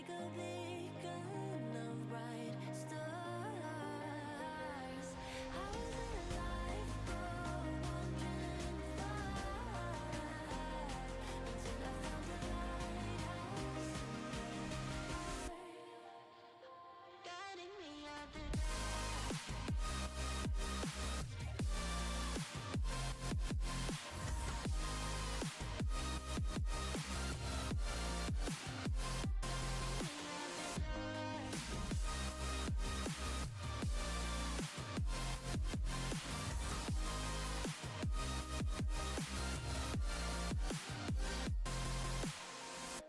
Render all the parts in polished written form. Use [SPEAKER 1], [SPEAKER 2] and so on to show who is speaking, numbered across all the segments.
[SPEAKER 1] like a beacon of bright stars. I was alive for wandering far until I found a lighthouse guiding me out the dark.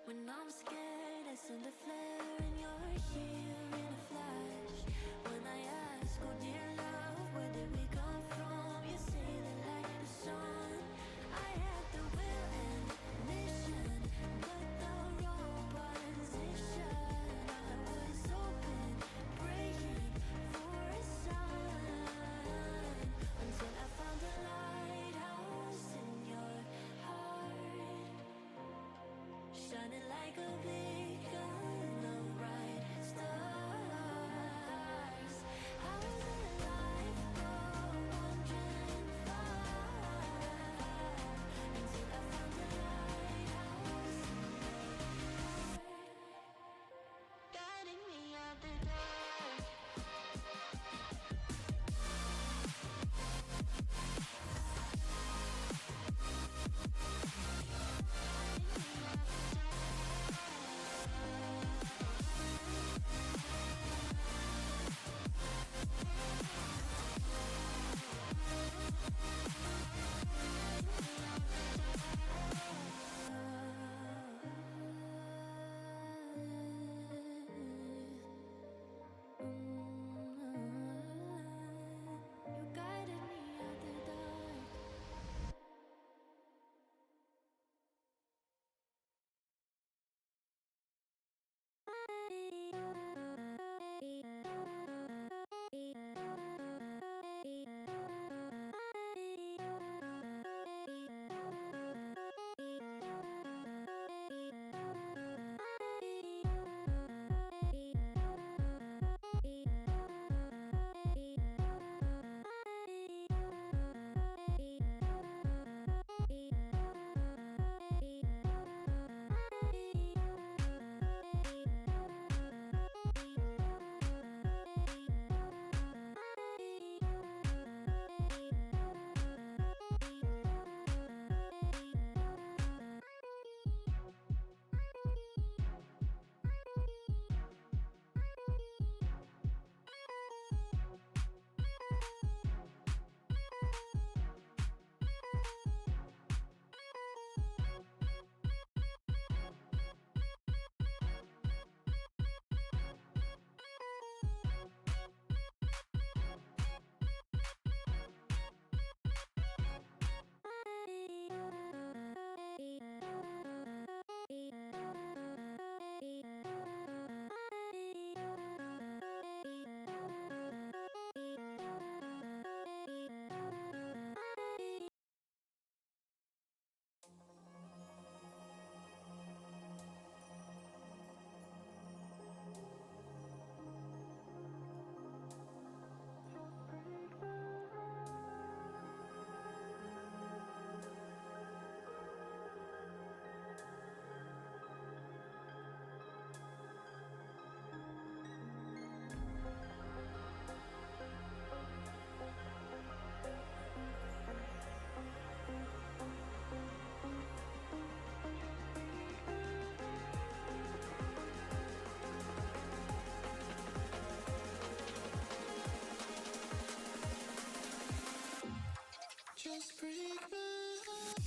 [SPEAKER 1] When I'm scared, I send a flare and you're here in a flash. When I ask, oh dear love, where did we come from? You say that like the sun, I had the will and mission, but the wrong position. I was open, praying for a sign, until I found a lighthouse in your heart, shining like a beacon of bright stars. I was alive for wandering far until I found a lighthouse guiding me out the dark. You guided me out the dark. Just break my heart.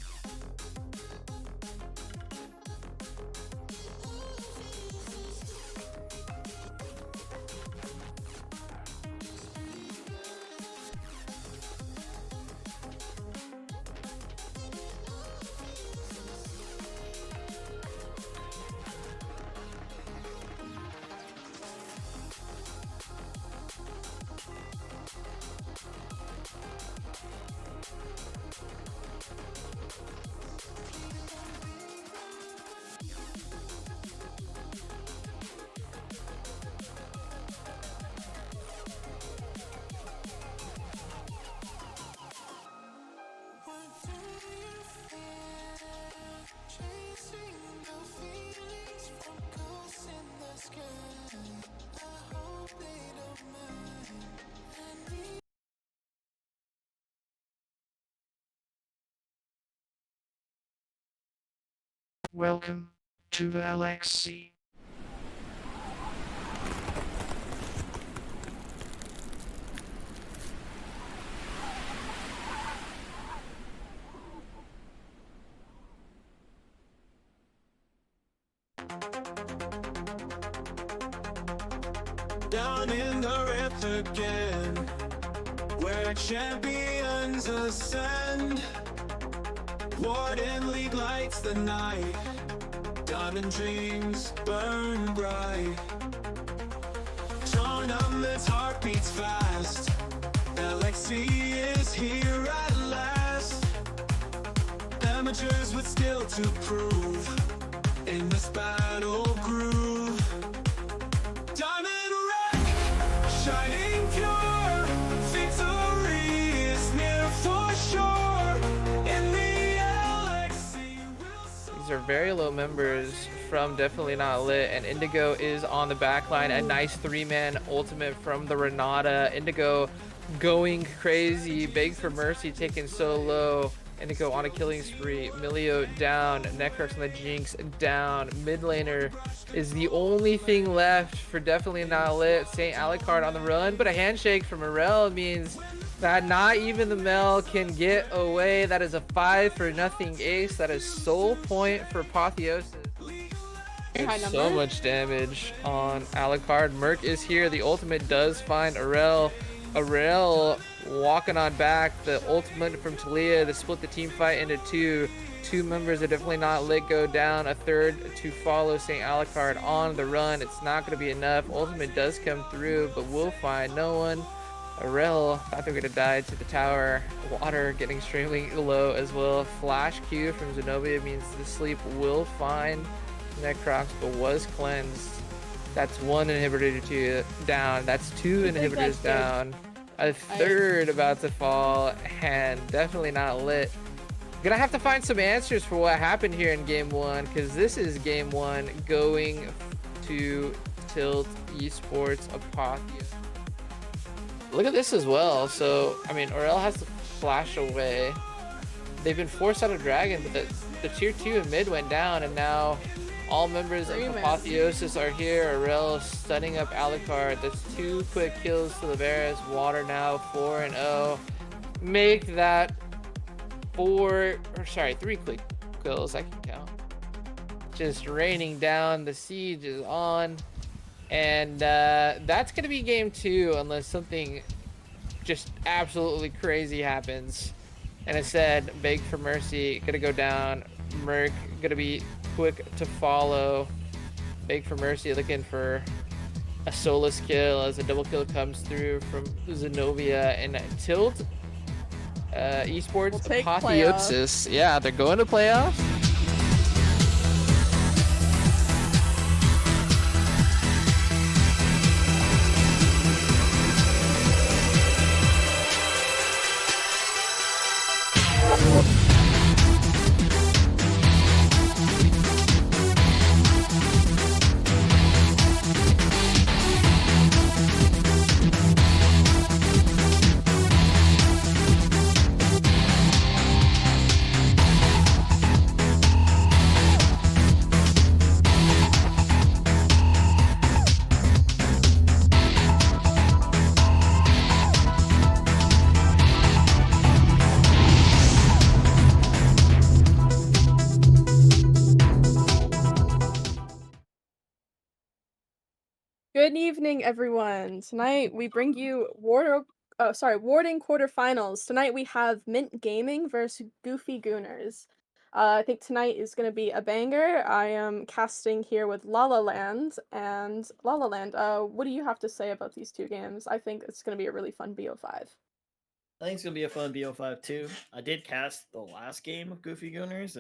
[SPEAKER 2] Welcome to the LXC.
[SPEAKER 3] Down in the rift again, where champions ascend. Warden league lights the night, diamond dreams burn bright. Tournament's heart beats fast, LXC is here at last. Amateurs with skill to prove, in this battle groove. Diamond wreck, shining pure, victory is near for sure. In the LXC
[SPEAKER 4] These are very low members from Definitely Not Lit, and Indigo is on the back line. A nice three-man ultimate from the Renata. Indigo going crazy. Beg for Mercy taken so low. Indigo on a killing spree. Milio down. Necrox on the Jinx down. Mid laner is the only thing left for Definitely Not Lit. St. Alucard on the run, but a handshake from Morel means that not even the Mel can get away. That is a 5-0 ace. That is soul point for Apotheosis. There's so much damage on Alucard. Merc is here. The ultimate does find Aurel. Aurel walking on back. The ultimate from Talia to split the team fight into two. Two members are Definitely Not Lit go down. A third to follow St. Alucard on the run. It's not going to be enough. Ultimate does come through, but we'll find no one. Aurel thought they were going to die to the tower. Water getting extremely low as well. Flash Q from Zenobia means the sleep will find Necrox, but was cleansed. That's one inhibitor down. That's two inhibitors down. A third about to fall, and Definitely Not Lit. Gonna have to find some answers for what happened here in game one, because this is game one going to Tilt Esports Apotheosis. Look at this as well. So, I mean, Aurel has to flash away. They've been forced out of Dragon, but the tier 2 and mid went down, and now all members of Apotheosis are here. Aurel stunning up Alucard. That's 2 quick kills to Liberis. Water now 4-0. Make that 3 quick kills. I can count. Just raining down. The siege is on. And that's going to be game 2 unless something just absolutely crazy happens. And instead, Beg for Mercy, going to go down. Merc going to be quick to follow. Beg for Mercy looking for a solus kill as a double kill comes through from Zenobia. And Tilt Esports Apotheosis. Yeah, they're going to playoffs.
[SPEAKER 5] Good evening, everyone. Tonight we bring you Warden quarterfinals. Tonight we have MYNT Gaming versus Goofy Gooners. I think tonight is going to be a banger. I am casting here with La La Land, and La La Land, what do you have to say about these two games? I think it's going to be a really fun BO5.
[SPEAKER 6] I think it's gonna be a fun BO5 too. I did cast the last game of Goofy Gooners.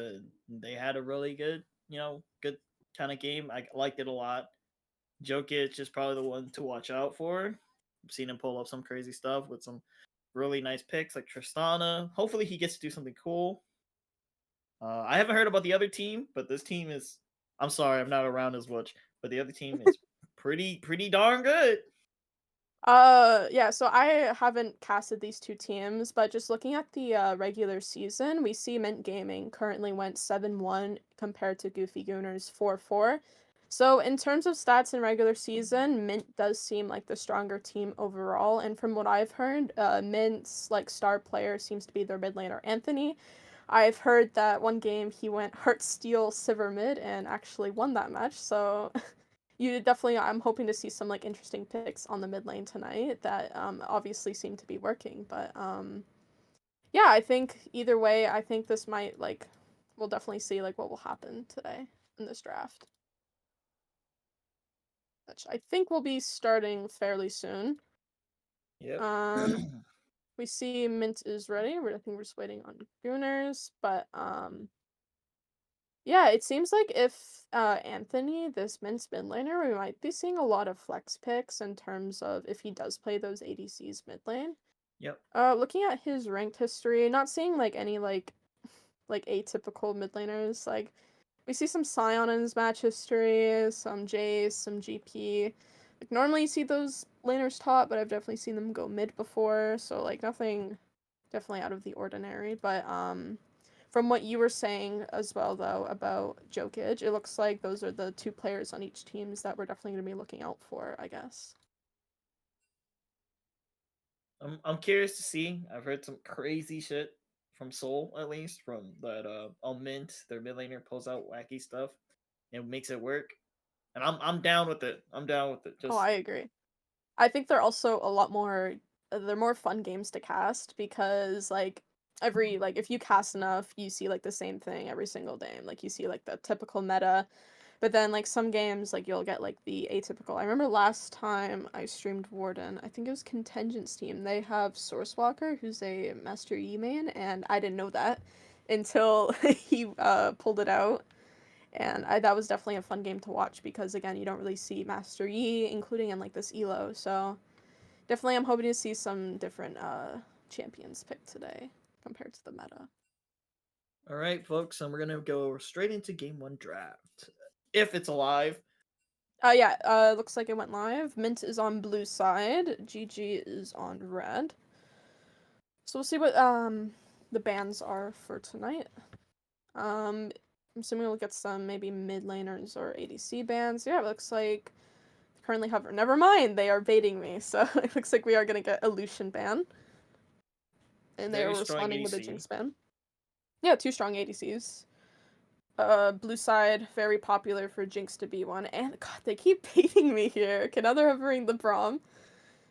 [SPEAKER 6] They had a really good, good kind of game. I liked it a lot. Jokic is probably the one to watch out for. I've seen him pull up some crazy stuff with some really nice picks like Tristana. Hopefully he gets to do something cool. I haven't heard about the other team, but this team is. I'm sorry, I'm not around as much, but the other team is pretty darn good.
[SPEAKER 5] Yeah, so I haven't casted these two teams, but just looking at the regular season, we see Mint Gaming currently went 7-1 compared to Goofy Gooners 4-4. So in terms of stats in regular season, Mint does seem like the stronger team overall, and from what I've heard, Mint's like star player seems to be their mid laner Anthony. I've heard that one game he went Heart Steel Sivir mid and actually won that match, so you definitely I'm hoping to see some like interesting picks on the mid lane tonight that obviously seem to be working. But yeah, I think either way, I think this might like we'll definitely see like what will happen today in this draft. Which I think will be starting fairly soon.
[SPEAKER 6] Yep.
[SPEAKER 5] Um we see Mint is ready. I think we're just waiting on Gooners, but yeah, it seems like if Anthony, this Mint mid laner, we might be seeing a lot of flex picks in terms of if he does play those ADCs mid lane.
[SPEAKER 6] Yep.
[SPEAKER 5] Looking at his ranked history, not seeing like any like atypical mid laners. Like we see some Scion in his match history, some Jace, some GP. Like normally you see those laners top, but I've definitely seen them go mid before. So like nothing definitely out of the ordinary. But from what you were saying as well though about Jokic, it looks like those are the two players on each teams that we're definitely gonna be looking out for, I guess.
[SPEAKER 6] I'm curious to see. I've heard some crazy shit from Seoul, at least from that on Mint. Their mid laner pulls out wacky stuff and makes it work, and I'm down with it. I'm down with it.
[SPEAKER 5] Oh,
[SPEAKER 6] Just
[SPEAKER 5] I agree. I think they're also a lot more they're more fun games to cast because like every like if you cast enough, you see like the same thing every single game. Like you see like the typical meta, but then like some games like you'll get like the atypical. I remember last time I streamed Warden, I think it was Contingent's team. They have Sourcewalker, who's a Master Yi main, and I didn't know that until he pulled it out. And that was definitely a fun game to watch because again, you don't really see Master Yi, including in like this elo. So definitely, I'm hoping to see some different champions picked today compared to the meta.
[SPEAKER 6] all right, folks, and we're gonna go straight into game one draft. If it's alive.
[SPEAKER 5] Yeah, looks like it went live. Mint is on blue side. GG is on red. So we'll see what the bans are for tonight. I'm assuming we'll get some maybe mid laners or ADC bans. Yeah, it looks like currently hover. Never mind, they are baiting me. So it looks like we are gonna get a Lucian ban, and they are
[SPEAKER 6] Very strong
[SPEAKER 5] responding with a
[SPEAKER 6] ADC.
[SPEAKER 5] Jinx ban. Yeah, two strong ADCs. Blue side, very popular for Jinx to be one. And god, they keep baiting me here. Okay, now they're hovering the Braum.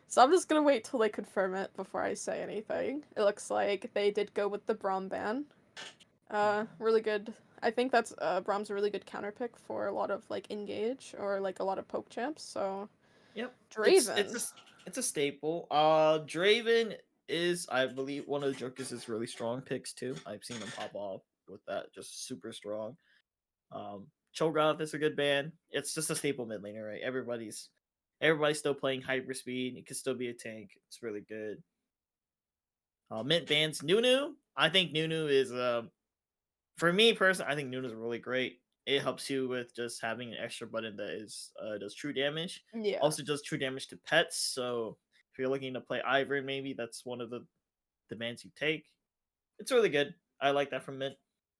[SPEAKER 5] So I'm just gonna wait till they confirm it before I say anything. It looks like they did go with the Braum ban. Really good. I think that's Braum's a really good counter pick for a lot of like engage or like a lot of poke champs. So
[SPEAKER 6] Yep. It's
[SPEAKER 5] Draven.
[SPEAKER 6] it's a staple. Draven is, I believe, one of the Joker's really strong picks too. I've seen him pop off with that, just super strong. Cho'Gath is a good ban. It's just a staple mid laner, right? Everybody's still playing hyperspeed. It can still be a tank. It's really good. Mint bans Nunu. I think Nunu is for me personally, I think Nunu is really great. It helps you with just having an extra button that is does true damage.
[SPEAKER 5] Yeah.
[SPEAKER 6] Also does true damage to pets. So if you're looking to play Ivern, maybe that's one of the bans you take. It's really good. I like that from Mint.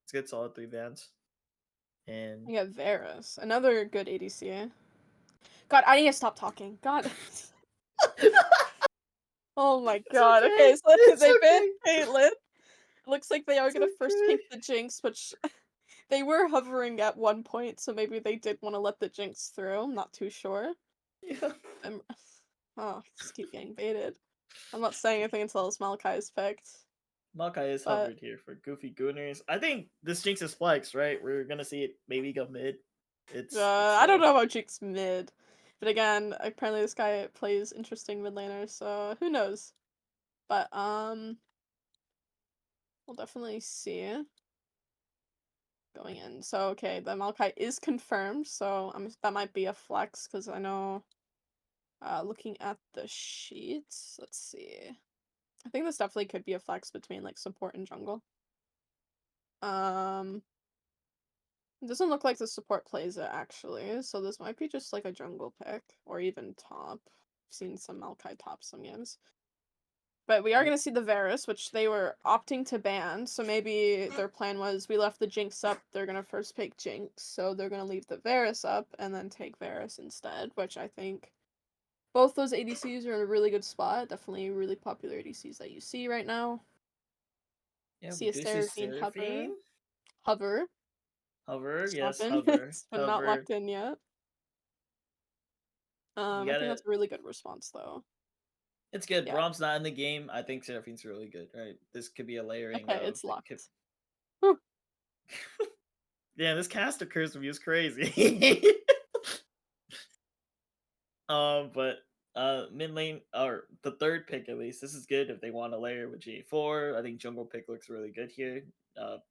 [SPEAKER 6] It's a good solid 3 bans. And
[SPEAKER 5] I got Varus. Another good ADC. God, I need to stop talking. God. Oh my
[SPEAKER 6] it's
[SPEAKER 5] god.
[SPEAKER 6] okay.
[SPEAKER 5] Okay, so
[SPEAKER 6] It's
[SPEAKER 5] they banned
[SPEAKER 6] okay.
[SPEAKER 5] Caitlyn. Looks like they are
[SPEAKER 6] It's
[SPEAKER 5] gonna first
[SPEAKER 6] okay.
[SPEAKER 5] pick the Jinx, which they were hovering at one point, so maybe they did want to let the Jinx through. I'm not too sure.
[SPEAKER 6] Yeah.
[SPEAKER 5] I'm... Oh, just keep getting baited. I'm not saying anything until this Malachi is picked.
[SPEAKER 6] Makai is
[SPEAKER 5] But
[SPEAKER 6] hovered here for Goofy Gooners. I think this Jinx is flex, right? We're gonna see it maybe go mid. It's
[SPEAKER 5] I don't know about Jinx mid. But again, apparently this guy plays interesting mid laner, so who knows. But we'll definitely see going in. So okay, the Malachi is confirmed, so that might be a flex because I know looking at the sheets, let's see. I think this definitely could be a flex between like support and jungle. Um it doesn't look like the support plays it actually, so this might be just like a jungle pick or even top. seen some Maokai top some games. But we are going to see the Varus, which they were opting to ban. So maybe their plan was we left the Jinx up. They're going to first pick Jinx. So they're going to leave the Varus up and then take Varus instead, which I think both those ADCs are in a really good spot. Definitely really popular ADCs that you see right now.
[SPEAKER 6] Yeah,
[SPEAKER 5] See
[SPEAKER 6] we
[SPEAKER 5] a
[SPEAKER 6] do see
[SPEAKER 5] Seraphine
[SPEAKER 6] Seraphine.
[SPEAKER 5] hover.
[SPEAKER 6] Hover,
[SPEAKER 5] Just
[SPEAKER 6] yes,
[SPEAKER 5] happen.
[SPEAKER 6] hover,
[SPEAKER 5] It's been not
[SPEAKER 6] hover.
[SPEAKER 5] locked in yet.
[SPEAKER 6] You
[SPEAKER 5] I think
[SPEAKER 6] gotta.
[SPEAKER 5] that's a really good response though.
[SPEAKER 6] It's good.
[SPEAKER 5] Yeah.
[SPEAKER 6] Brom's not in the game. I think Seraphine's really good, right? This could be a layering
[SPEAKER 5] Okay,
[SPEAKER 6] of.
[SPEAKER 5] it's
[SPEAKER 6] It could...
[SPEAKER 5] locked. Whew.
[SPEAKER 6] Yeah, this caster curse review is crazy. But mid lane or the third pick at least. This is good if they want to layer with G4. I think jungle pick looks really good here.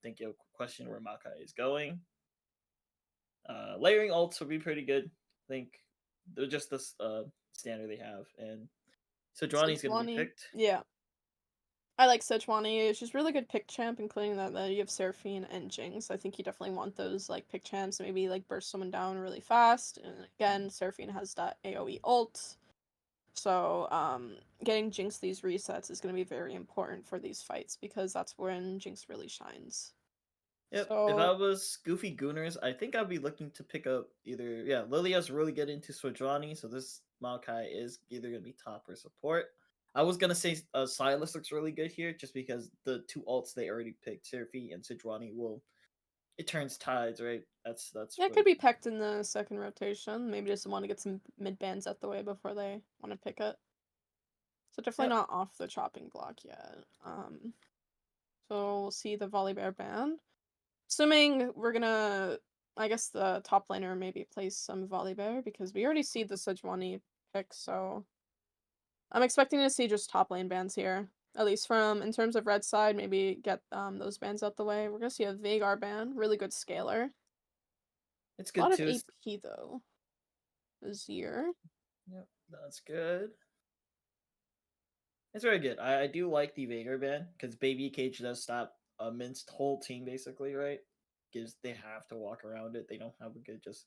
[SPEAKER 6] Think you'll question where Makai is going. Layering ults would be pretty good. I think they're just the standard they have, and Sejuani's gonna be
[SPEAKER 5] Sejuani.
[SPEAKER 6] picked.
[SPEAKER 5] Yeah. I like Sejuani. She's really good pick champ, including that you have Seraphine and Jinx. I think you definitely want those like pick champs, maybe like burst someone down really fast. And again, Seraphine has that AoE ult. So getting Jinx these resets is gonna be very important for these fights because that's when Jinx really shines.
[SPEAKER 6] Yep. If I
[SPEAKER 5] So
[SPEAKER 6] was Goofy Gooners, I think I'd be looking to pick up either Lilia's really good into Sejuani, so this Maokai is either gonna be top or support. I was gonna say Silas looks really good here, just because the two alts they already picked, Seraphine and Sejuani, will it turns tides, right? That's
[SPEAKER 5] yeah, it
[SPEAKER 6] what.
[SPEAKER 5] could be picked in the second rotation. Maybe just want to get some mid bans out the way before they want to pick it. So definitely
[SPEAKER 6] Yep.
[SPEAKER 5] not off the chopping block yet. So we'll see the Volibear ban. Assuming we're gonna, I guess the top laner maybe plays some Volibear because we already see the Sejuani pick, so I'm expecting to see just top lane bans here. At least from in terms of red side, maybe get those bans out the way. We're gonna see a Veigar ban, really good scaler.
[SPEAKER 6] It's
[SPEAKER 5] A lot
[SPEAKER 6] good
[SPEAKER 5] of
[SPEAKER 6] too.
[SPEAKER 5] AP though. Azir.
[SPEAKER 6] Yep, that's good. It's very good. I do like the Veigar ban because Baby Cage does stop a minced whole team basically, right? Gives they have to walk around it. They don't have a good just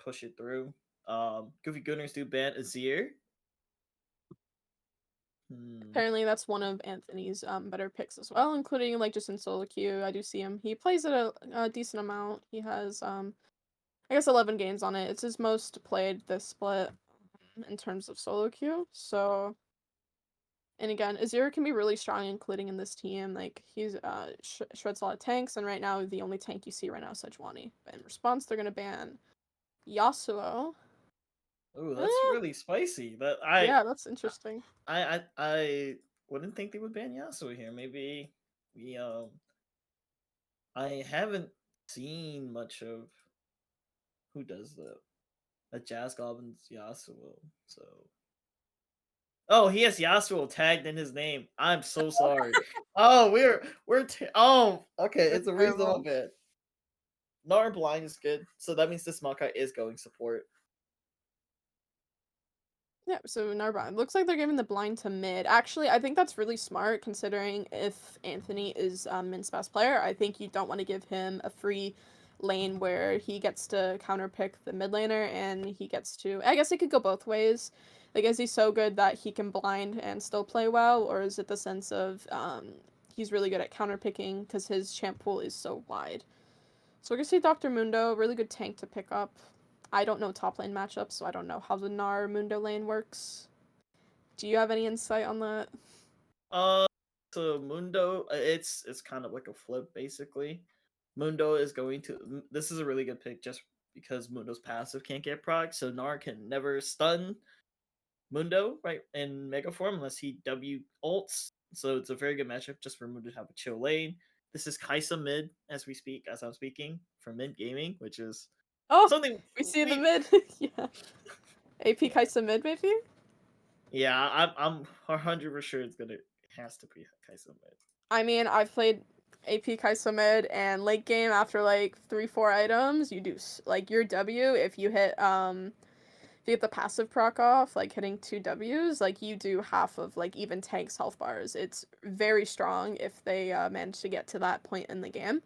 [SPEAKER 6] push it through. Goofy Gooners do ban Azir.
[SPEAKER 5] Apparently that's one of Anthony's better picks as well, including like just in solo queue. I do see him. He plays it a decent amount. He has I guess 11 games on it. It's his most played this split in terms of solo queue. So, and again, Azir can be really strong, including in this team. Like he's shreds a lot of tanks, and right now the only tank you see right now is Sejuani. But in response, they're gonna ban Yasuo.
[SPEAKER 6] Ooh, that's
[SPEAKER 5] Eh,
[SPEAKER 6] really spicy. That
[SPEAKER 5] yeah, that's interesting.
[SPEAKER 6] I wouldn't think they would ban Yasuo here. Maybe we I haven't seen much of who does the Jazz Goblins Yasuo. So oh, he has Yasuo tagged in his name. I'm so sorry. Oh, oh, okay.
[SPEAKER 5] That's
[SPEAKER 6] It's a reasonable
[SPEAKER 5] terrible.
[SPEAKER 6] bit. Nar blind is good, so that means this Makai is going support.
[SPEAKER 5] Yeah, so Narbonne. Looks like they're giving the blind to mid. Actually, I think that's really smart considering if Anthony is Mint's best player. I think you don't want to give him a free lane where he gets to counterpick the mid laner and he gets to. I guess it could go both ways. Like, is he so good that he can blind and still play well, or is it the sense of he's really good at counterpicking because his champ pool is so wide? So we're gonna see Dr. Mundo, really good tank to pick up. I don't know top lane matchups, so I don't know how the Nar Mundo lane works. Do you have any insight on that?
[SPEAKER 6] Uh, so Mundo, it's kind of like a flip basically. Mundo is going to. This is a really good pick just because Mundo's passive can't get proc, so Nar can never stun Mundo right in Mega Form unless he W ults. So it's a very good matchup just for Mundo to have a chill lane. This is Kaisa mid as I'm speaking for Mint Gaming, which is
[SPEAKER 5] Oh,
[SPEAKER 6] something
[SPEAKER 5] we see the
[SPEAKER 6] we
[SPEAKER 5] mid. Yeah. AP Kaisa mid, maybe?
[SPEAKER 6] yeah, I'm 100% sure it has to be Kaisa mid.
[SPEAKER 5] I mean, I've played AP Kaisa mid, and late game after like 3-4 items, you do like your W if you hit if you get the passive proc off, like hitting 2 Ws, like you do half of like even tanks health bars. It's very strong if they manage to get to that point in the game.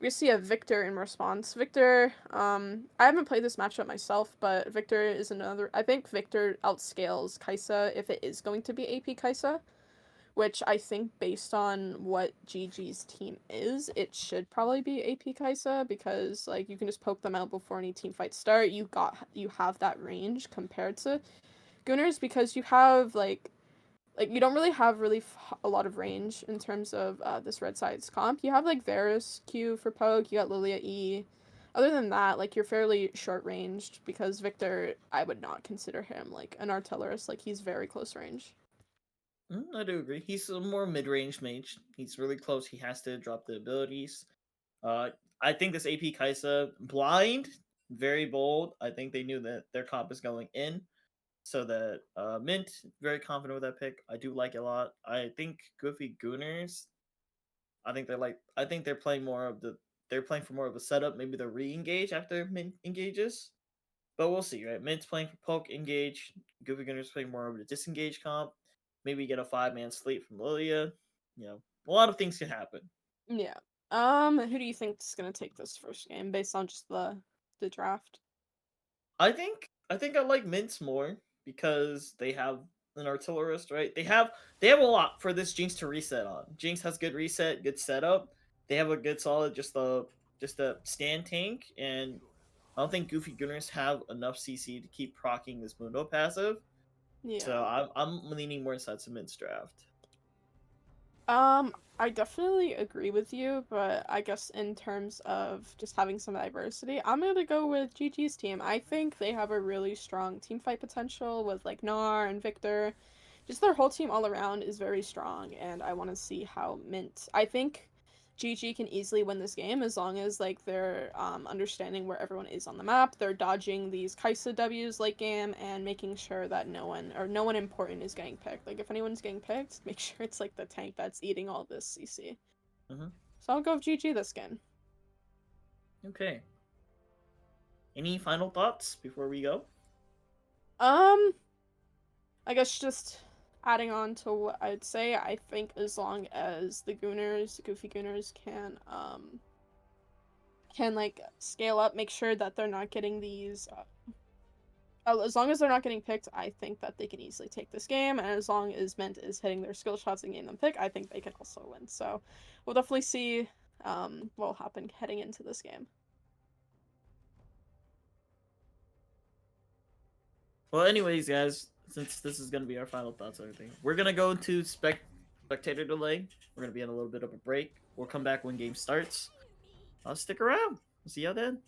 [SPEAKER 5] We see a Victor in response. Victor, I haven't played this matchup myself, but Victor is another. I think Victor outscales Kaisa if it is going to be AP Kaisa, which I think based on what GG's team is, it should probably be AP Kaisa because like you can just poke them out before any team fights start. You have that range compared to Gooners because you have like you don't really have a lot of range in terms of this red side's comp. You have like Varus Q for poke, you got Lilia E. Other than that, like you're fairly short ranged because Victor, I would not consider him like an artillerist. Like he's very close range.
[SPEAKER 6] I do agree. He's a more mid-range mage. He's really close. He has to drop the abilities. Uh, I think this AP Kaisa blind, very bold. I think they knew that their comp is going in, so that Mint very confident with that pick. I do like it a lot. I think Goofy Gooners. I think they're playing more of the. They're playing for more of a setup. Maybe they'll re-engage after Mint engages, but we'll see. Right, Mint's playing for poke engage. Goofy Gooners playing more of a disengage comp. Maybe get a 5-man sleep from Lilia. You know, a lot of things can happen.
[SPEAKER 5] Yeah. Who do you think is gonna take this first game based on just the draft?
[SPEAKER 6] I think I like Mints more because they have an artillerist, right? They have a lot for this Jinx to reset on. Jinx has good reset, good setup. They have a good solid just a stand tank, and I don't think Goofy Gunners have enough CC to keep proccing this Mundo passive. So
[SPEAKER 5] Yeah.
[SPEAKER 6] I'm leaning more inside some Mints draft.
[SPEAKER 5] I definitely agree with you, but I guess in terms of just having some diversity, I'm gonna go with GG's team. I think they have a really strong team fight potential with like Nar and Victor. Just their whole team all around is very strong, and I want to see how Mint. I think GG can easily win this game as long as like they're understanding where everyone is on the map. They're dodging these Kaisa W's late game and making sure that no one important is getting picked. Like if anyone's getting picked, make sure it's like the tank that's eating all this CC.
[SPEAKER 6] Hmm.
[SPEAKER 5] So I'll go with GG this game.
[SPEAKER 6] Okay. Any final thoughts before we go?
[SPEAKER 5] Um, I guess just adding on to what I'd say, I think as long as the Gooners, Goofy Gooners can like scale up, make sure that they're not getting these as long as they're not getting picked, I think that they can easily take this game, and as long as Mint is hitting their skill shots and getting them pick, I think they can also win. So we'll definitely see what will happen heading into this game.
[SPEAKER 6] Well, anyways, guys, since this is gonna be our final thoughts and everything, we're gonna go into spectator delay. We're gonna be in a little bit of a break. We'll come back when game starts. I'll stick around. See y'all then.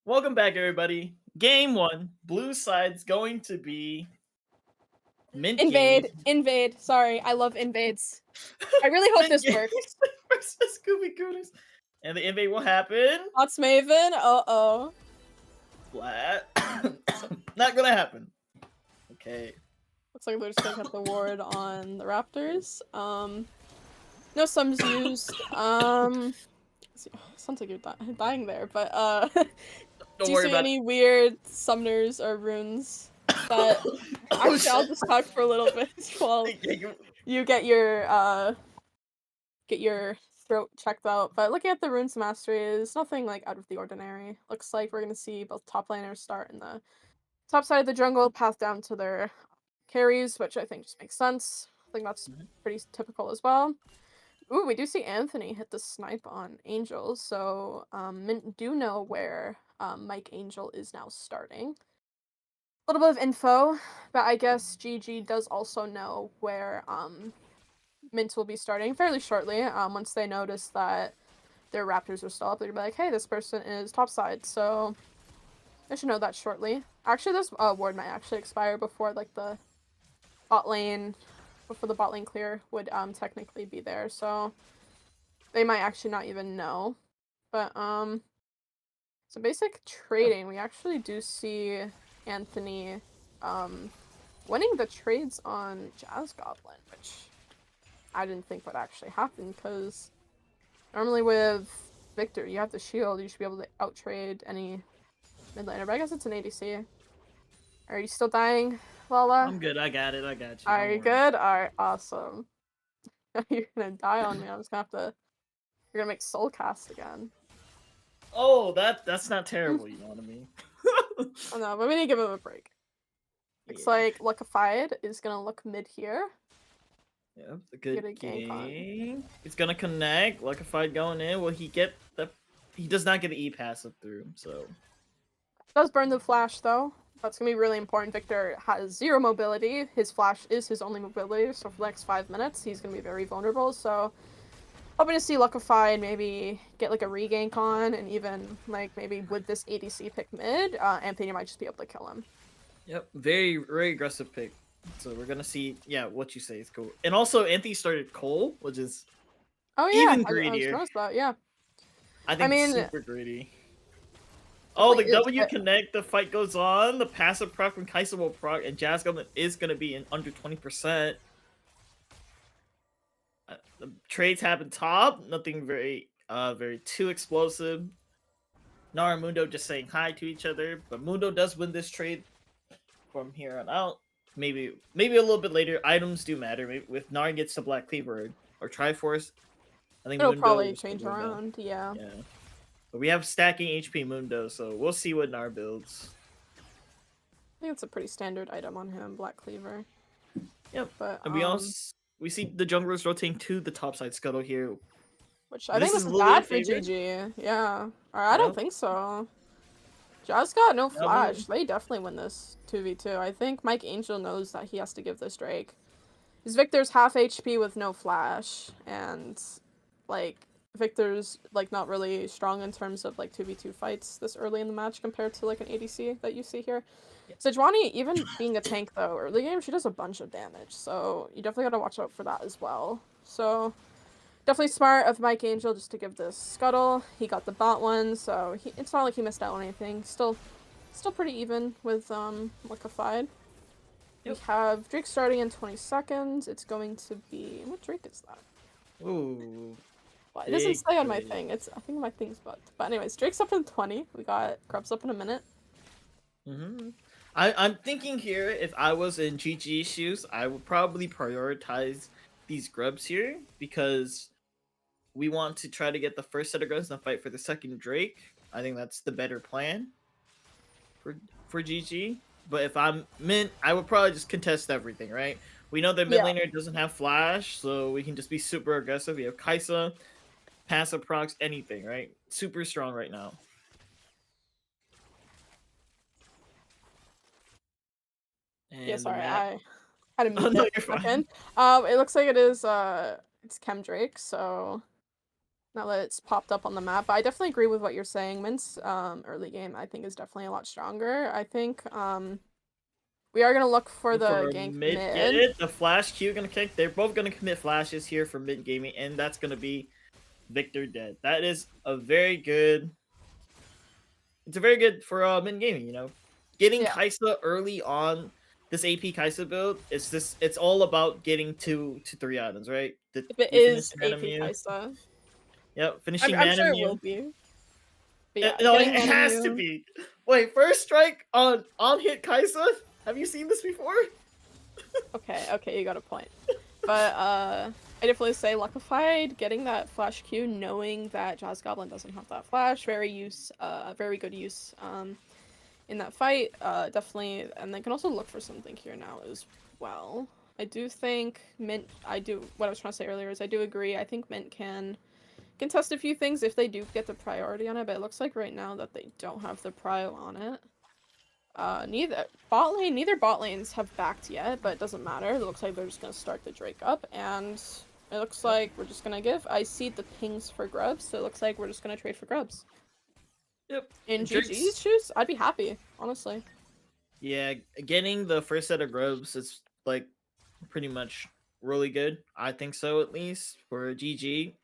[SPEAKER 6] Welcome back, everybody. Game 1. Blue side's going to be Mint Gaming.
[SPEAKER 5] Invade. Sorry, I love invades. I really hope
[SPEAKER 6] Mint
[SPEAKER 5] this
[SPEAKER 6] Gaming
[SPEAKER 5] works.
[SPEAKER 6] versus Scooby Gooners. And the invade will happen.
[SPEAKER 5] Bots Maven. Uh-oh.
[SPEAKER 6] Flat. Not gonna happen. Okay.
[SPEAKER 5] Looks like they're just gonna get the ward on the Raptors. No sums used. Sounds like you're dying there, but
[SPEAKER 6] Don't
[SPEAKER 5] do you
[SPEAKER 6] worry
[SPEAKER 5] see
[SPEAKER 6] about
[SPEAKER 5] any weird summoners or runes that
[SPEAKER 6] Oh,
[SPEAKER 5] actually I'll
[SPEAKER 6] shit.
[SPEAKER 5] just talk for a little bit while you get your throat checked out. But looking at the runes mastery is nothing like out of the ordinary. Looks like we're gonna see both top laners start in the top side of the jungle, path down to their carries, which I think just makes sense. I think that's pretty typical as well. Ooh, we do see Anthony hit the snipe on Angel, so Mint do know where Mike Angel is now starting. A little bit of info, but I guess GG does also know where Mint will be starting fairly shortly. Once they notice that their Raptors are still up, they're gonna be like, hey, this person is topside, so I should know that shortly. Actually, this ward might actually expire before like the bot lane, before the bot lane clear would technically be there, so they might actually not even know. But so basic trading, we actually do see Anthony winning the trades on Jazz Goblin, which I didn't think would actually happen because normally with Victor, you have the shield, you should be able to outtrade any mid laner, but I guess it's an ADC. Are you still dying, Lala?
[SPEAKER 6] I'm good. I got it. I got you.
[SPEAKER 5] Are
[SPEAKER 6] Don't
[SPEAKER 5] you
[SPEAKER 6] worry.
[SPEAKER 5] good? Alright, awesome. You're gonna die on me. I'm just gonna have to. You're gonna make soul cast again.
[SPEAKER 6] Oh, that's not terrible, you know what I mean?
[SPEAKER 5] Oh no, but we need to give him a break. Looks like Luckified is gonna look mid here.
[SPEAKER 6] Yep, a good
[SPEAKER 5] Get a gank on.
[SPEAKER 6] game. It's gonna connect. Luckified going in. Will he get the? He does not get the E passive through. So
[SPEAKER 5] Does burn the flash though. That's gonna be really important. Victor has 0 mobility. His flash is his only mobility, so for the next 5 minutes, he's gonna be very vulnerable. So hoping to see Luckified maybe get like a regank on, and even like maybe with this ADC pick mid, Anthony might just be able to kill him.
[SPEAKER 6] yep, very aggressive pick. So we're gonna see. Yeah, what you say is cool. And also, Anthony started Cole, which is
[SPEAKER 5] Oh yeah,
[SPEAKER 6] even
[SPEAKER 5] I just
[SPEAKER 6] greedier.
[SPEAKER 5] noticed that. Yeah,
[SPEAKER 6] I think
[SPEAKER 5] mean,
[SPEAKER 6] super greedy. Oh, the
[SPEAKER 5] definitely
[SPEAKER 6] W
[SPEAKER 5] is,
[SPEAKER 6] connect, the fight goes on, the passive proc from Kaisa will proc, and Jazz Goblin is gonna be in under 20%. The trades happen top, nothing very too explosive. Nara and Mundo just saying hi to each other, but Mundo does win this trade from here on out. Maybe a little bit later. Items do matter. Maybe if Nara gets the Black Cleaver or Triforce, I think
[SPEAKER 5] it'll
[SPEAKER 6] Mundo
[SPEAKER 5] probably
[SPEAKER 6] will still
[SPEAKER 5] change
[SPEAKER 6] win that.
[SPEAKER 5] around. Yeah.
[SPEAKER 6] Yeah. But we have stacking HP Mundo, so we'll see what Nar builds.
[SPEAKER 5] I think it's a pretty standard item on him, Black Cleaver.
[SPEAKER 6] Yep.
[SPEAKER 5] But
[SPEAKER 6] And we see the junglers rotating to the topside scuttle here.
[SPEAKER 5] which I
[SPEAKER 6] This
[SPEAKER 5] think
[SPEAKER 6] is
[SPEAKER 5] is
[SPEAKER 6] a little
[SPEAKER 5] bad for
[SPEAKER 6] bit favored.
[SPEAKER 5] GG. Yeah. Or I don't
[SPEAKER 6] Yep.
[SPEAKER 5] think so. Jazz got no
[SPEAKER 6] but-
[SPEAKER 5] flash. They definitely win this 2v2. I think Mike Angel knows that he has to give this Drake. Because Victor's half HP with no flash, and like Victor's like not really strong in terms of like 2v2 fights this early in the match compared to like an ADC that you see here. Sejuani, even being a tank though, early game she does a bunch of damage, so you definitely gotta watch out for that as well. So definitely smart of Mike Angel just to give this scuttle. He got the bot one, so it's not like he missed out on anything. Still pretty even with Liquefied.
[SPEAKER 6] Yep.
[SPEAKER 5] We have Drake starting in 20 seconds. It's going to be... What Drake is that?
[SPEAKER 6] Ooh.
[SPEAKER 5] Well, it doesn't
[SPEAKER 6] Big
[SPEAKER 5] say on my
[SPEAKER 6] Drake.
[SPEAKER 5] thing. I think my thing's bugged. But anyways, Drake's up in 20. We got Grubs up in a minute.
[SPEAKER 6] I'm thinking here, if I was in GG shoes, I would probably prioritize these grubs here because we want to try to get the first set of grubs and fight for the second Drake. I think that's the better plan for GG. But if I'm Mint, I would probably just contest everything, right? We know that mid
[SPEAKER 5] Yeah.
[SPEAKER 6] laner doesn't have flash, so we can just be super aggressive. We have Kaisa, passive procs, anything, right? Super strong right now.
[SPEAKER 5] Yeah,
[SPEAKER 6] And
[SPEAKER 5] sorry.
[SPEAKER 6] Matt-
[SPEAKER 5] I had to
[SPEAKER 6] Oh,
[SPEAKER 5] mute
[SPEAKER 6] no,
[SPEAKER 5] there
[SPEAKER 6] you're
[SPEAKER 5] for a
[SPEAKER 6] fine.
[SPEAKER 5] second. It looks like it is, it's Chem Drake, so now that it's popped up on the map. But I definitely agree with what you're saying. Mint's early game, I think, is definitely a lot stronger. I think we are gonna look for
[SPEAKER 6] Look
[SPEAKER 5] the
[SPEAKER 6] for a
[SPEAKER 5] gank
[SPEAKER 6] get
[SPEAKER 5] mid.
[SPEAKER 6] it? The flash Q gonna kick. They're both gonna commit flashes here for mid gaming, and that's gonna be Victor dead. That is a very good. It's a very good for mid gaming. You know, getting
[SPEAKER 5] Yeah,
[SPEAKER 6] Kaisa early on this AP Kaisa build. It's all about getting two to three items, right?
[SPEAKER 5] if it
[SPEAKER 6] You finish
[SPEAKER 5] is
[SPEAKER 6] Mana
[SPEAKER 5] AP
[SPEAKER 6] Mew.
[SPEAKER 5] Kaisa,
[SPEAKER 6] Yep, finishing
[SPEAKER 5] I'm
[SPEAKER 6] Mana
[SPEAKER 5] sure it will
[SPEAKER 6] Mew.
[SPEAKER 5] be. But yeah,
[SPEAKER 6] No, it
[SPEAKER 5] getting Mana
[SPEAKER 6] has to
[SPEAKER 5] Mew.
[SPEAKER 6] be. Wait, first strike on hit Kaisa. Have you seen this before?
[SPEAKER 5] Okay, you got a point. But I definitely say Luckified, getting that flash Q, knowing that Jazz Goblin doesn't have that flash, very good use in that fight. Definitely, and they can also look for something here now as well. I do think Mint. What I was trying to say earlier is I do agree. I think Mint can test a few things if they do get the priority on it, but it looks like right now that they don't have the prio on it. Neither bot lanes have backed yet, but it doesn't matter. It looks like they're just gonna start the Drake up, and it looks like we're just gonna give. I see the pings for grubs, so it looks like we're just gonna trade for grubs.
[SPEAKER 6] Yep.
[SPEAKER 5] In
[SPEAKER 6] Drake's
[SPEAKER 5] GG's shoes, I'd be happy, honestly.
[SPEAKER 6] Yeah, getting the first set of grubs is like pretty much really good. I think so, at least for GG.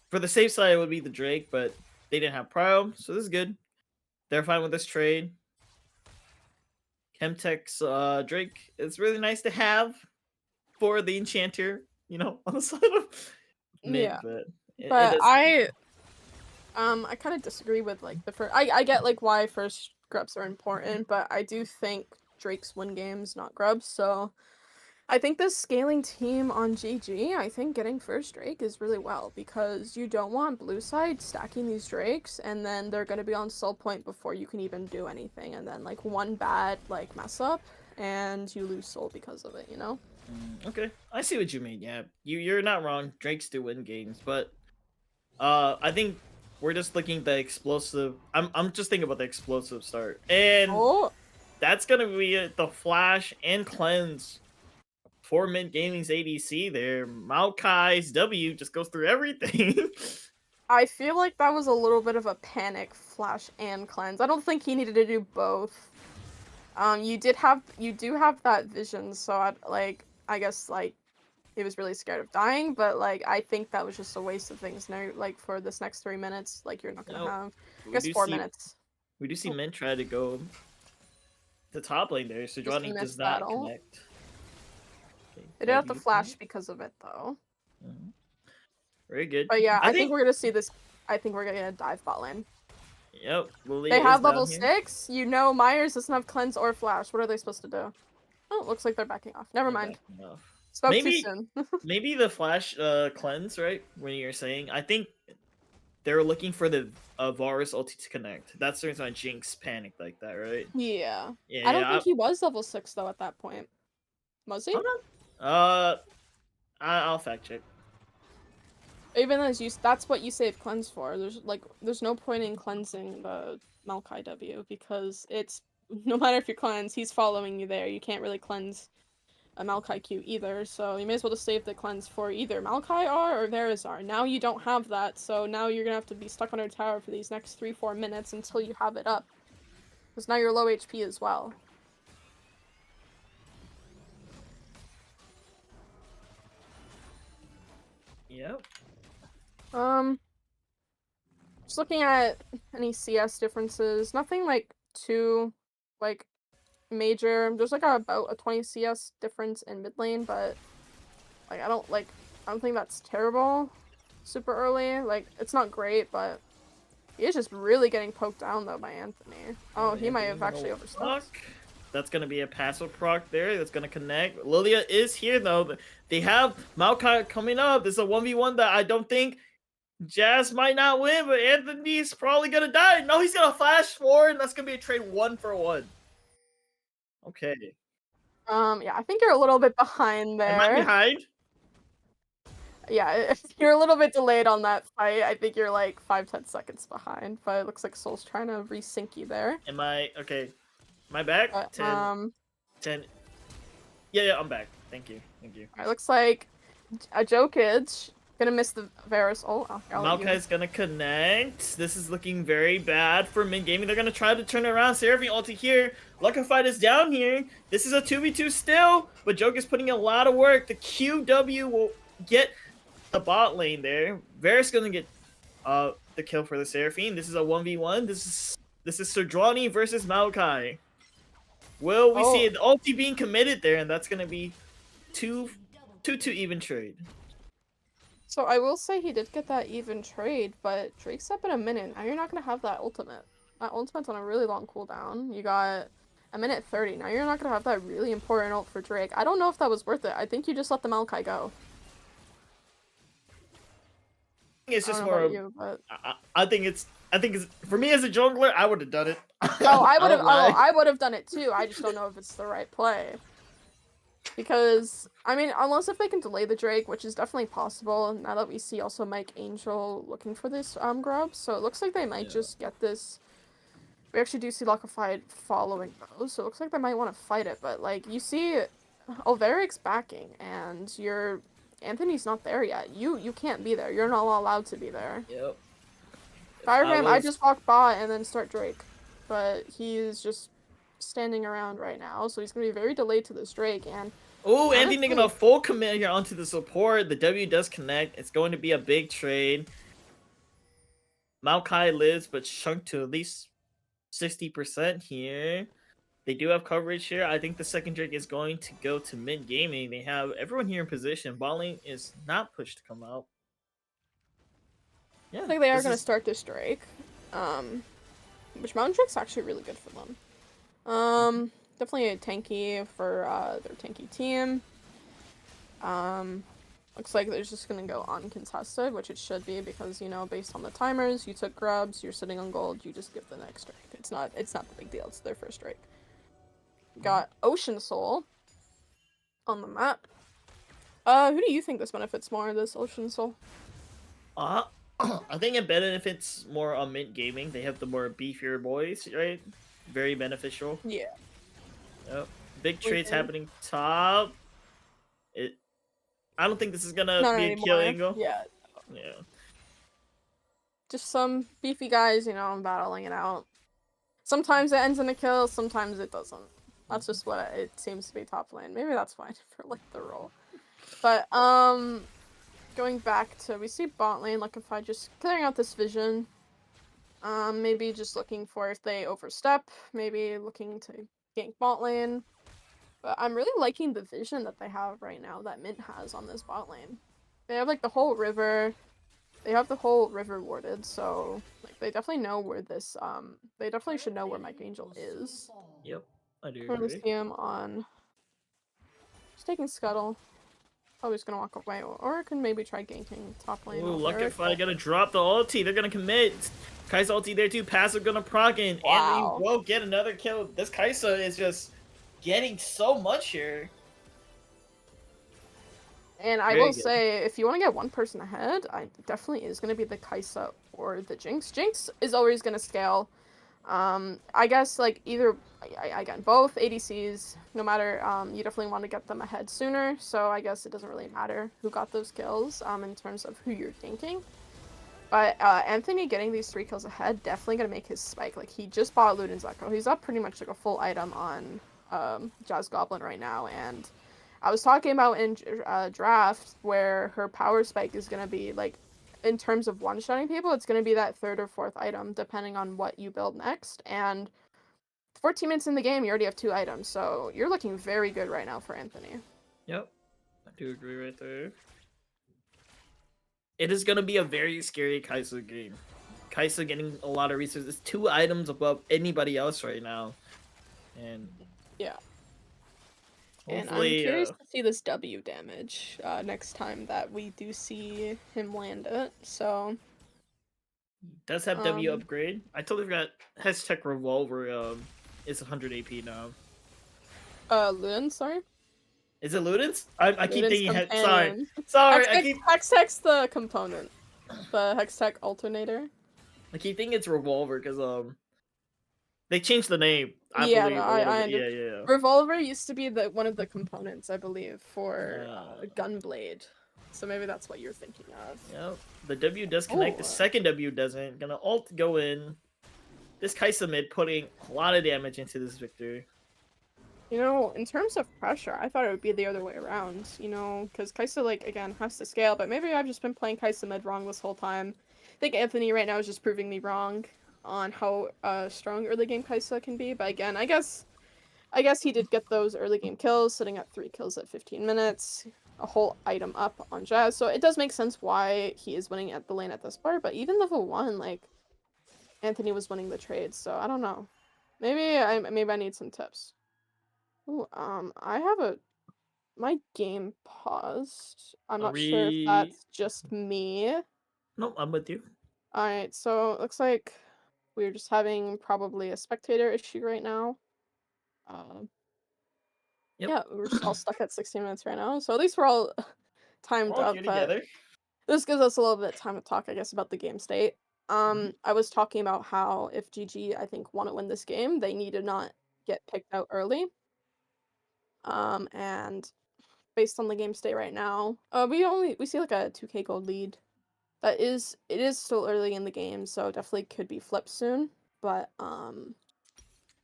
[SPEAKER 6] For the safe side it would be the Drake, but they didn't have Prio, so this is good. They're fine with this trade. Chemtech's Drake is really nice to have for the enchanter, you know, on the side of Mint,
[SPEAKER 5] Yeah,
[SPEAKER 6] but it
[SPEAKER 5] but
[SPEAKER 6] is.
[SPEAKER 5] I kind of disagree with like the first. I get like why first grubs are important, but I do think Drake's win games, not grubs. So I think this scaling team on GG, I think getting first Drake is really well because you don't want blue side stacking these Drakes and then they're gonna be on soul point before you can even do anything, and then like one bad like mess up and you lose soul because of it, you know?
[SPEAKER 6] Okay, I see what you mean. Yeah, you're not wrong. Drakes do win games, but I think we're just looking at the explosive. I'm just thinking about the explosive start, and
[SPEAKER 5] Oh,
[SPEAKER 6] that's gonna be it, the flash and cleanse for Mint Gaming's ADC. There, Maokai's W just goes through everything.
[SPEAKER 5] I feel like that was a little bit of a panic flash and cleanse. I don't think he needed to do both. You do have that vision, so I guess like he was really scared of dying, but like I think that was just a waste of things now, like for this next 3 minutes, like you're not gonna
[SPEAKER 6] No,
[SPEAKER 5] have I
[SPEAKER 6] we
[SPEAKER 5] guess
[SPEAKER 6] do
[SPEAKER 5] 4 minutes.
[SPEAKER 6] see
[SPEAKER 5] Oh,
[SPEAKER 6] Mint try to go to top lane there. So
[SPEAKER 5] just a
[SPEAKER 6] Johnny does
[SPEAKER 5] missed
[SPEAKER 6] not
[SPEAKER 5] battle.
[SPEAKER 6] connect. Okay,
[SPEAKER 5] They did have to
[SPEAKER 6] W.
[SPEAKER 5] flash because of it though.
[SPEAKER 6] Mhm. Very good.
[SPEAKER 5] But yeah,
[SPEAKER 6] I
[SPEAKER 5] I think
[SPEAKER 6] think.
[SPEAKER 5] we're gonna see this. I think we're gonna dive bot lane.
[SPEAKER 6] Yep,
[SPEAKER 5] They
[SPEAKER 6] Lilia is
[SPEAKER 5] have level
[SPEAKER 6] down here.
[SPEAKER 5] 6. You know Myers doesn't have cleanse or flash. What are they supposed to do? Oh, looks like they're backing off. Never
[SPEAKER 6] They're
[SPEAKER 5] mind.
[SPEAKER 6] backing off.
[SPEAKER 5] Spoke too
[SPEAKER 6] Maybe
[SPEAKER 5] soon.
[SPEAKER 6] maybe the flash cleanse, right? When you're saying, I think they're looking for the Varus ulti to connect. That's the reason why Jinx panicked like that, right?
[SPEAKER 5] Yeah. I don't
[SPEAKER 6] Yeah,
[SPEAKER 5] think he was level 6 though at that point. Was he?
[SPEAKER 6] I'm not. I'll fact check.
[SPEAKER 5] Even as you, that's what you save cleanse for. There's no point in cleansing the Maokai W because it's no matter if you cleanse, he's following you there. You can't really cleanse a Maokai Q either, so you may as well just save the cleanse for either Maokai R or Verazar. Now you don't have that, so now you're gonna have to be stuck under a tower for these next 3-4 minutes until you have it up. Because now you're low HP as well.
[SPEAKER 6] Yep.
[SPEAKER 5] Just looking at any CS differences, nothing like too like major. There's like about a 20 CS difference in mid lane, but like I don't think that's terrible. Super early, like it's not great, but he is just really getting poked down though by Anthony. Oh, he might have actually overstepped.
[SPEAKER 6] That's gonna be a passive proc there. That's gonna connect. Lilia is here though. They have Maokai coming up. This is a 1v1 that I don't think Jazz might not win, but Anthony's probably gonna die. No, he's gonna flash forward, and that's gonna be a trade 1-for-1. Okay.
[SPEAKER 5] Yeah, I think you're a little bit behind
[SPEAKER 6] Am I
[SPEAKER 5] there.
[SPEAKER 6] behind?
[SPEAKER 5] Yeah, you're a little bit delayed on that fight. I think you're like 5-10 seconds behind, but it looks like Soul's trying to resync you there.
[SPEAKER 6] Am I okay? Am I back?
[SPEAKER 5] But
[SPEAKER 6] 10. Yeah, I'm back. Thank you.
[SPEAKER 5] it looks like a Jokic Gonna miss the Varus ult. I'll let you.
[SPEAKER 6] Maokai's gonna connect. This is looking very bad for Mint Gaming. They're gonna try to turn it around. Seraphine ulti here. Luckified is down here. This is a 2v2 still, but Joke is putting a lot of work. The QW will get the bot lane there. Varus gonna get the kill for the Seraphine. This is a 1v1. This is Serdrani versus Maokai. Will we see an ulti being committed there, and that's gonna be 2-2 even trade.
[SPEAKER 5] So I will say he did get that even trade, but Drake's up in a minute. Now you're not gonna have that ultimate. That ultimate's on a really long cooldown. You got a minute 30. Now you're not gonna have that really important ult for Drake. I don't know if that was worth it. I think you just let the Maokai go.
[SPEAKER 6] It's just
[SPEAKER 5] I don't know
[SPEAKER 6] more.
[SPEAKER 5] about you, but...
[SPEAKER 6] I think it's for me as a jungler, I would have done it.
[SPEAKER 5] Oh, I would have done it too. I just don't know if it's the right play. Because, I mean, unless if they can delay the Drake, which is definitely possible, now that we see also Mike Angel looking for this grub, so it looks like they might just get this. We actually do see Luckified following those, so it looks like they might want to fight it, but, like, you see Olveric's backing, and Anthony's not there yet. You can't be there. You're not allowed to be there.
[SPEAKER 6] Yep.
[SPEAKER 5] Firegram, I just walk bot and then start Drake, but he's just standing around right now, so he's gonna be very delayed to this Drake. And
[SPEAKER 6] oh, Anthony getting a full commit here onto the support. The W does connect. It's going to be a big trade. Maokai lives, but shrunk to at least 60% here. They do have coverage here. I think the second Drake is going to go to Mint Gaming. They have everyone here in position. Bot lane is not pushed to come out. Yeah,
[SPEAKER 5] I think they are going to start this Drake. Which Mountain Drake's actually really good for them. Definitely a tanky for their tanky team. Looks like they're just going to go uncontested, which it should be because, you know, based on the timers, you took grubs, you're sitting on gold, you just give the next Drake. It's not the big deal. It's their first Drake. Got Ocean Soul on the map. Who do you think this benefits more, this Ocean Soul?
[SPEAKER 6] I think it benefits more on Mint Gaming. They have the more beefier boys, right? Very beneficial.
[SPEAKER 5] Yeah.
[SPEAKER 6] Yep. Big trades happening top. I don't think this is gonna be a kill angle.
[SPEAKER 5] Yeah.
[SPEAKER 6] Yeah.
[SPEAKER 5] Just some beefy guys, you know, battling it out. Sometimes it ends in a kill, sometimes it doesn't. That's just what it seems to be top lane. Maybe that's fine for like the role. But going back to, we see bot lane, like if I just clearing out this vision. Maybe just looking for if they overstep, maybe looking to gank bot lane. But I'm really liking the vision that they have right now, that Mint has on this bot lane. They have like the whole river. They have the whole river warded, so like they definitely know where this they definitely should know where Mike Angel is.
[SPEAKER 6] Yep, I do
[SPEAKER 5] We're gonna
[SPEAKER 6] agree.
[SPEAKER 5] see him on just taking Scuttle. Probably just gonna walk away, or can maybe try ganking top lane.
[SPEAKER 6] Ooh, Luckified gonna drop the ulti. They're gonna commit. Kai'Sa ulti there too. Passive gonna proc in.
[SPEAKER 5] Wow.
[SPEAKER 6] Anthony will get another kill. This Kai'Sa is just getting so much here.
[SPEAKER 5] And I will say, if you want to get one person ahead, definitely is going to be the Kai'Sa or the Jinx. Jinx is always going to scale. I guess, like, either, again, both ADCs, no matter, you definitely want to get them ahead sooner, so I guess it doesn't really matter who got those kills, in terms of who you're ganking. But, Anthony getting these 3 kills ahead, definitely going to make his spike. Like, he just bought Luden's Echo. He's up pretty much, like, a full item on, Jazz Goblin right now, and I was talking about in draft where her power spike is going to be, like, in terms of one-shotting people, it's going to be that 3rd or 4th item, depending on what you build next. And 14 minutes in the game, you already have 2 items, so you're looking very good right now for Anthony.
[SPEAKER 6] Yep, I do agree right there. It is going to be a very scary Kai'Sa game. Kai'Sa getting a lot of resources, 2 items above anybody else right now. And
[SPEAKER 5] yeah. And I'm
[SPEAKER 6] hopefully,
[SPEAKER 5] curious to see this W damage next time that we do see him land it. So
[SPEAKER 6] does have W upgrade. I totally forgot. Hashtag Revolver is 100 AP now.
[SPEAKER 5] Luden, sorry.
[SPEAKER 6] Is it Luden's? I keep thinking.
[SPEAKER 5] Companion.
[SPEAKER 6] Sorry.
[SPEAKER 5] Hextech's the component. The Hextech alternator.
[SPEAKER 6] I keep thinking it's Revolver because they changed the name. I
[SPEAKER 5] Yeah,
[SPEAKER 6] believe.
[SPEAKER 5] no,
[SPEAKER 6] Yeah.
[SPEAKER 5] Revolver used to be one of the components, I believe, for Gunblade. So maybe that's what you're thinking of.
[SPEAKER 6] Yep. The W does connect. The
[SPEAKER 5] Oh.
[SPEAKER 6] second W doesn't. Gonna ult go in. This Kaisa mid putting a lot of damage into this Victor.
[SPEAKER 5] You know, in terms of pressure, I thought it would be the other way around, you know, because Kaisa, like, again, has to scale, but maybe I've just been playing Kaisa mid wrong this whole time. I think Anthony right now is just proving me wrong on how strong early game Kaisa can be, but again, I guess he did get those early game kills, sitting at 3 kills at 15 minutes, a whole item up on Jazz, so it does make sense why he is winning at the lane at this part, but even level 1, like, Anthony was winning the trade, so I don't know. Maybe I need some tips. Ooh, I have my game paused. I'm not sure if that's just me.
[SPEAKER 6] Nope, I'm with you.
[SPEAKER 5] Alright, so it looks like we're just having probably a spectator issue right now.
[SPEAKER 6] Yep.
[SPEAKER 5] Yeah, we're just all stuck at 16 minutes right now. So at least we're all timed
[SPEAKER 6] We're all
[SPEAKER 5] up,
[SPEAKER 6] here
[SPEAKER 5] but
[SPEAKER 6] together.
[SPEAKER 5] this gives us a little bit of time to talk, I guess, about the game state. I was talking about how if GG, I think, want to win this game, they need to not get picked out early. And based on the game state right now, we see like a 2k gold lead. It is still early in the game, so definitely could be flipped soon. But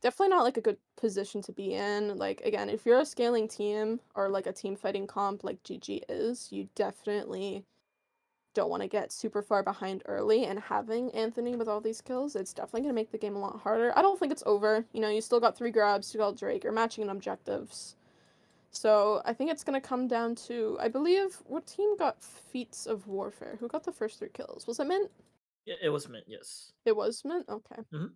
[SPEAKER 5] definitely not like a good position to be in. Like again, if you're a scaling team or like a team fighting comp like GG is, you definitely don't want to get super far behind early, and having Anthony with all these kills, it's definitely going to make the game a lot harder. I don't think it's over. You know, you still got 3 grabs, you got Drake, you're matching in objectives. So I think it's going to come down to, I believe, what team got Feats of Warfare? Who got the first 3 kills? Was it MYNT?
[SPEAKER 6] Yeah, it was MYNT, yes.
[SPEAKER 5] It was MYNT? Okay.
[SPEAKER 6] Mhm.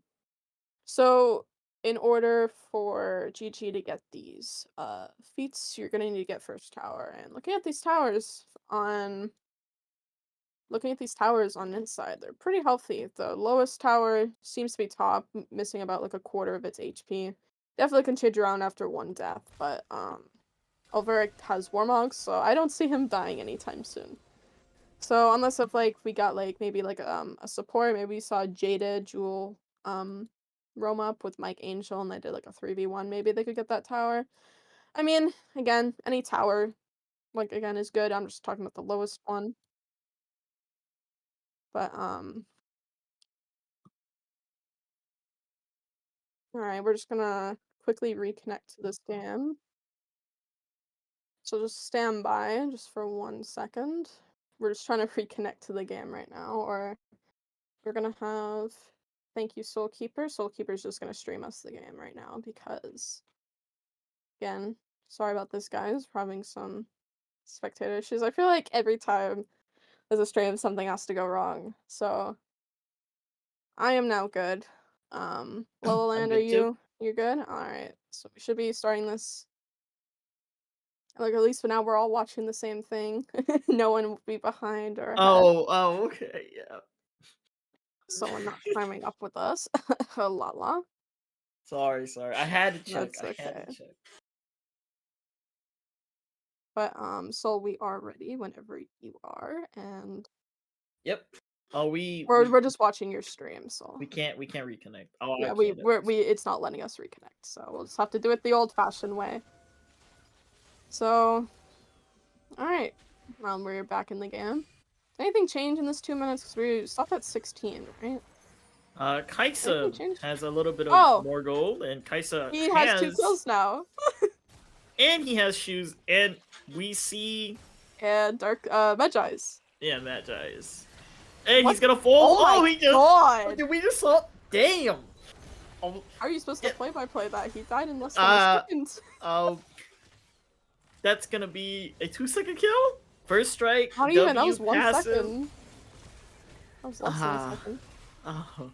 [SPEAKER 5] So in order for GG to get these feats, you're going to need to get first tower. And looking at these towers on inside, they're pretty healthy. The lowest tower seems to be top, missing about like a quarter of its HP. Definitely can change around after 1 death, but Ulveric has Warmogs, so I don't see him dying anytime soon. So unless if like we got like maybe like a support, maybe we saw Jada Jewel roam up with Mike Angel and they did like a 3v1, maybe they could get that tower. I mean, again, any tower like again is good. I'm just talking about the lowest one. But alright, we're just gonna quickly reconnect to this game. So just stand by just for 1 second. We're just trying to reconnect to the game right now, or we're gonna have thank you Soul Keeper. Soul Keeper's just gonna stream us the game right now because again, sorry about this guys, we're having some spectator issues. I feel like every time there's a stream something has to go wrong. So I am now good. Lolaland, are
[SPEAKER 6] good too.
[SPEAKER 5] you good? Alright. So we should be starting this. Like at least for now we're all watching the same thing. No one will be behind or ahead.
[SPEAKER 6] Oh, okay, yeah.
[SPEAKER 5] Someone not climbing up with us. La la.
[SPEAKER 6] Sorry. I had to check.
[SPEAKER 5] That's
[SPEAKER 6] I had
[SPEAKER 5] okay.
[SPEAKER 6] to check.
[SPEAKER 5] But so we are ready whenever you are, and
[SPEAKER 6] Yep. Oh,
[SPEAKER 5] we're just watching your stream, so
[SPEAKER 6] we can't reconnect. Oh,
[SPEAKER 5] yeah,
[SPEAKER 6] I
[SPEAKER 5] we
[SPEAKER 6] can't.
[SPEAKER 5] it's not letting us reconnect, so we'll just have to do it the old-fashioned way. So, all right, we're back in the game. Did anything change in this 2 minutes? Because we stopped at 16, right?
[SPEAKER 6] Kaisa
[SPEAKER 5] Anything changed?
[SPEAKER 6] has a little bit of
[SPEAKER 5] Oh!
[SPEAKER 6] more gold, and Kaisa
[SPEAKER 5] He has 2 kills now.
[SPEAKER 6] and he has shoes, and we see
[SPEAKER 5] And Dark Magi's.
[SPEAKER 6] yeah, Magi's. And
[SPEAKER 5] What?
[SPEAKER 6] he's gonna fall.
[SPEAKER 5] Oh my
[SPEAKER 6] he just
[SPEAKER 5] god!
[SPEAKER 6] Did we just saw? Damn. Oh,
[SPEAKER 5] How are you supposed to
[SPEAKER 6] Yeah.
[SPEAKER 5] play-by-play that? He died in less than a second.
[SPEAKER 6] That's gonna be a 2-second kill. First strike.
[SPEAKER 5] Not even, that
[SPEAKER 6] W
[SPEAKER 5] was 1
[SPEAKER 6] passive.
[SPEAKER 5] second. That was less than a second.
[SPEAKER 6] Oh.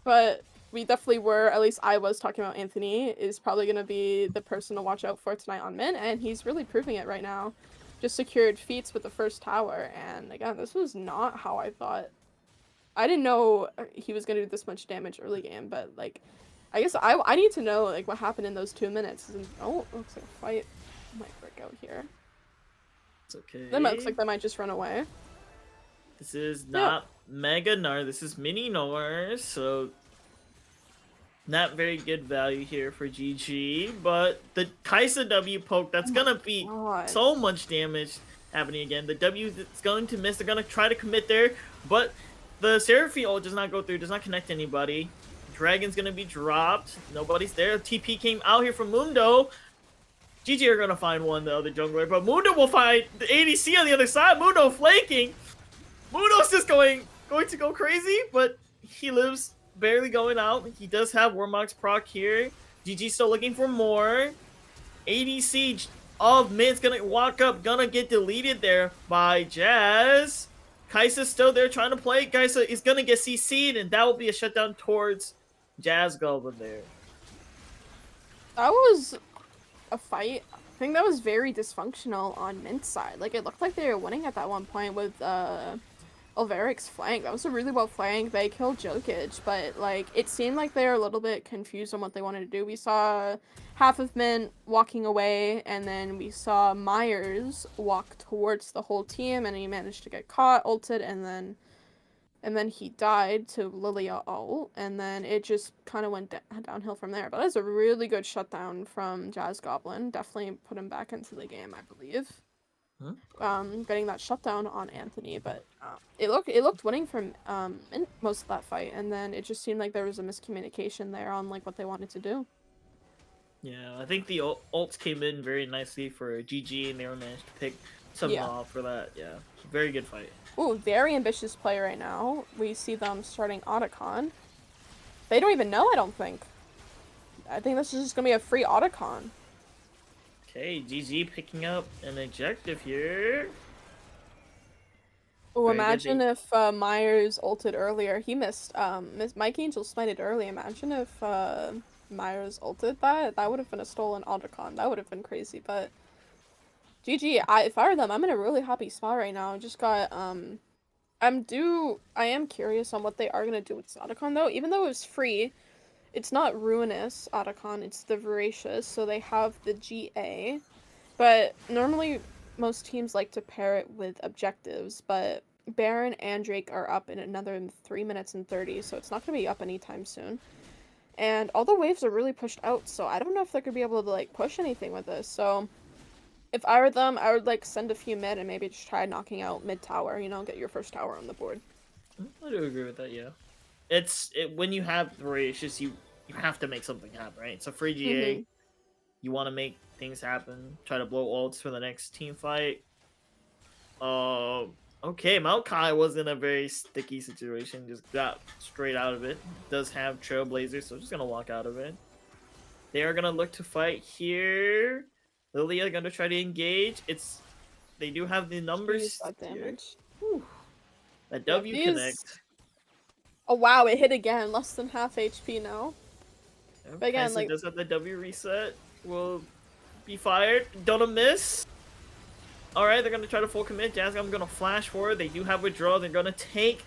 [SPEAKER 5] But we definitely were, at least I was talking about Anthony, is probably going to be the person to watch out for tonight on MYNT, and he's really proving it right now. Just secured feats with the first tower, and again, this was not how I thought. I didn't know he was going to do this much damage early game, but like, I guess I need to know like what happened in those 2 minutes. And, oh, it looks like a fight might break out here.
[SPEAKER 6] It's okay.
[SPEAKER 5] Then it looks like they might just run away.
[SPEAKER 6] This is not Mega Gnar, this is Mini Gnar, so not very good value here for GG, but the Kaisa W poke, that's gonna be
[SPEAKER 5] God.
[SPEAKER 6] so much damage. happening again. The W is going to miss. They're going to try to commit there, but the Seraphine ult does not go through, does not connect anybody. Dragon's going to be dropped. Nobody's there. TP came out here from Mundo. GG are going to find one, the other jungler, but Mundo will find the ADC on the other side. Mundo flanking. Mundo's just going to go crazy, but he lives, barely going out. He does have Warmock's proc here. GG still looking for more. ADC of MYNT's gonna walk up, gonna get deleted there by Jazz. Kai'Sa's still there trying to play. Kai'Sa is gonna get CC'd, and that will be a shutdown towards Jazz Goblin there.
[SPEAKER 5] That was a fight. I think that was very dysfunctional on MYNT's side. Like, it looked like they were winning at that one point with Alvaric's flank. That was a really well flank. They killed Jokic, but like it seemed like they were a little bit confused on what they wanted to do. We saw half of MYNT walking away, and then we saw Myers walk towards the whole team, and he managed to get caught, ulted, and then he died to Lilia ult, and then it just kind of went downhill from there. But that was a really good shutdown from Jazz Goblin. Definitely put him back into the game, I believe. Getting that shutdown on Anthony, but it looked winning for in most of that fight, and then it just seemed like there was a miscommunication there on like what they wanted to do.
[SPEAKER 6] Yeah, I think the ults came in very nicely for GG, and they were managed to pick something off for that. Yeah, very good fight.
[SPEAKER 5] Ooh, very ambitious play right now. We see them starting Otacon. They don't even know, I don't think. I think this is just gonna be a free Otacon.
[SPEAKER 6] Okay, GG picking up an objective here.
[SPEAKER 5] Oh,
[SPEAKER 6] Very
[SPEAKER 5] imagine
[SPEAKER 6] good.
[SPEAKER 5] if Myers ulted earlier. He missed. Mike Angel smited early. Imagine if Myers ulted that. That would have been a stolen Otacon. That would have been crazy. But GG. If I were them, I'm in a really happy spot right now. I just got I am curious on what they are gonna do with this Otacon though. Even though it was free, it's not Ruinous Otacon, it's the Voracious, so they have the GA. But normally, most teams like to pair it with objectives, but Baron and Drake are up in another 3 minutes and 30, so it's not going to be up anytime soon. And all the waves are really pushed out, so I don't know if they're going to be able to, like, push anything with this. So, if I were them, I would, like, send a few mid and maybe just try knocking out mid tower, you know, get your first tower on the board.
[SPEAKER 6] I do agree with that, yeah. When you have Voracious, you have to make something happen, right? It's a free GA. You want to make things happen. Try to blow ults for the next team fight. Okay, Maokai was in a very sticky situation. Just got straight out of it. Does have Trailblazer, so just gonna walk out of it. They are gonna look to fight here. Lilia gonna try to engage. They do have the numbers.
[SPEAKER 5] That damage.
[SPEAKER 6] That W connect.
[SPEAKER 5] Oh wow, it hit again. Less than half HP now. But again,
[SPEAKER 6] Kai'Sa
[SPEAKER 5] like,
[SPEAKER 6] does have the W reset. Will be fired. Don't miss. All right, they're gonna try to full commit. Jazz, I'm gonna flash forward. They do have withdrawal. They're gonna take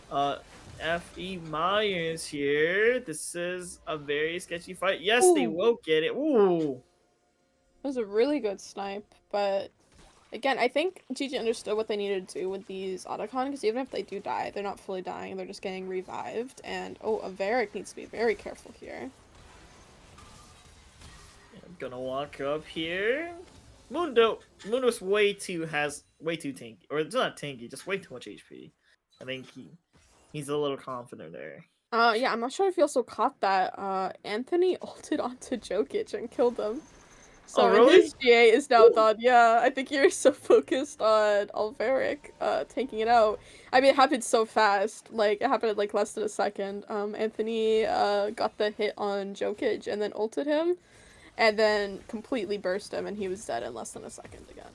[SPEAKER 6] Fe Myers here. This is a very sketchy fight. Yes, they will get it. Ooh.
[SPEAKER 5] It was a really good snipe, but again, I think GG understood what they needed to do with these Otacon, because even if they do die, they're not fully dying, they're just getting revived, and Averic needs to be very careful here.
[SPEAKER 6] I'm gonna walk up here. Mundo's way too tanky, or it's not tanky, just way too much HP. I think he's a little confident there.
[SPEAKER 5] Yeah, I'm not sure if you also caught that. Anthony ulted onto Jokic and killed him. So
[SPEAKER 6] really?
[SPEAKER 5] his GA is now done. Yeah, I think you're so focused on Alveric taking it out. I mean, it happened so fast. Like, it happened in, like, less than a second. Anthony got the hit on Jokic and then ulted him, and then completely burst him, and he was dead in less than a second again.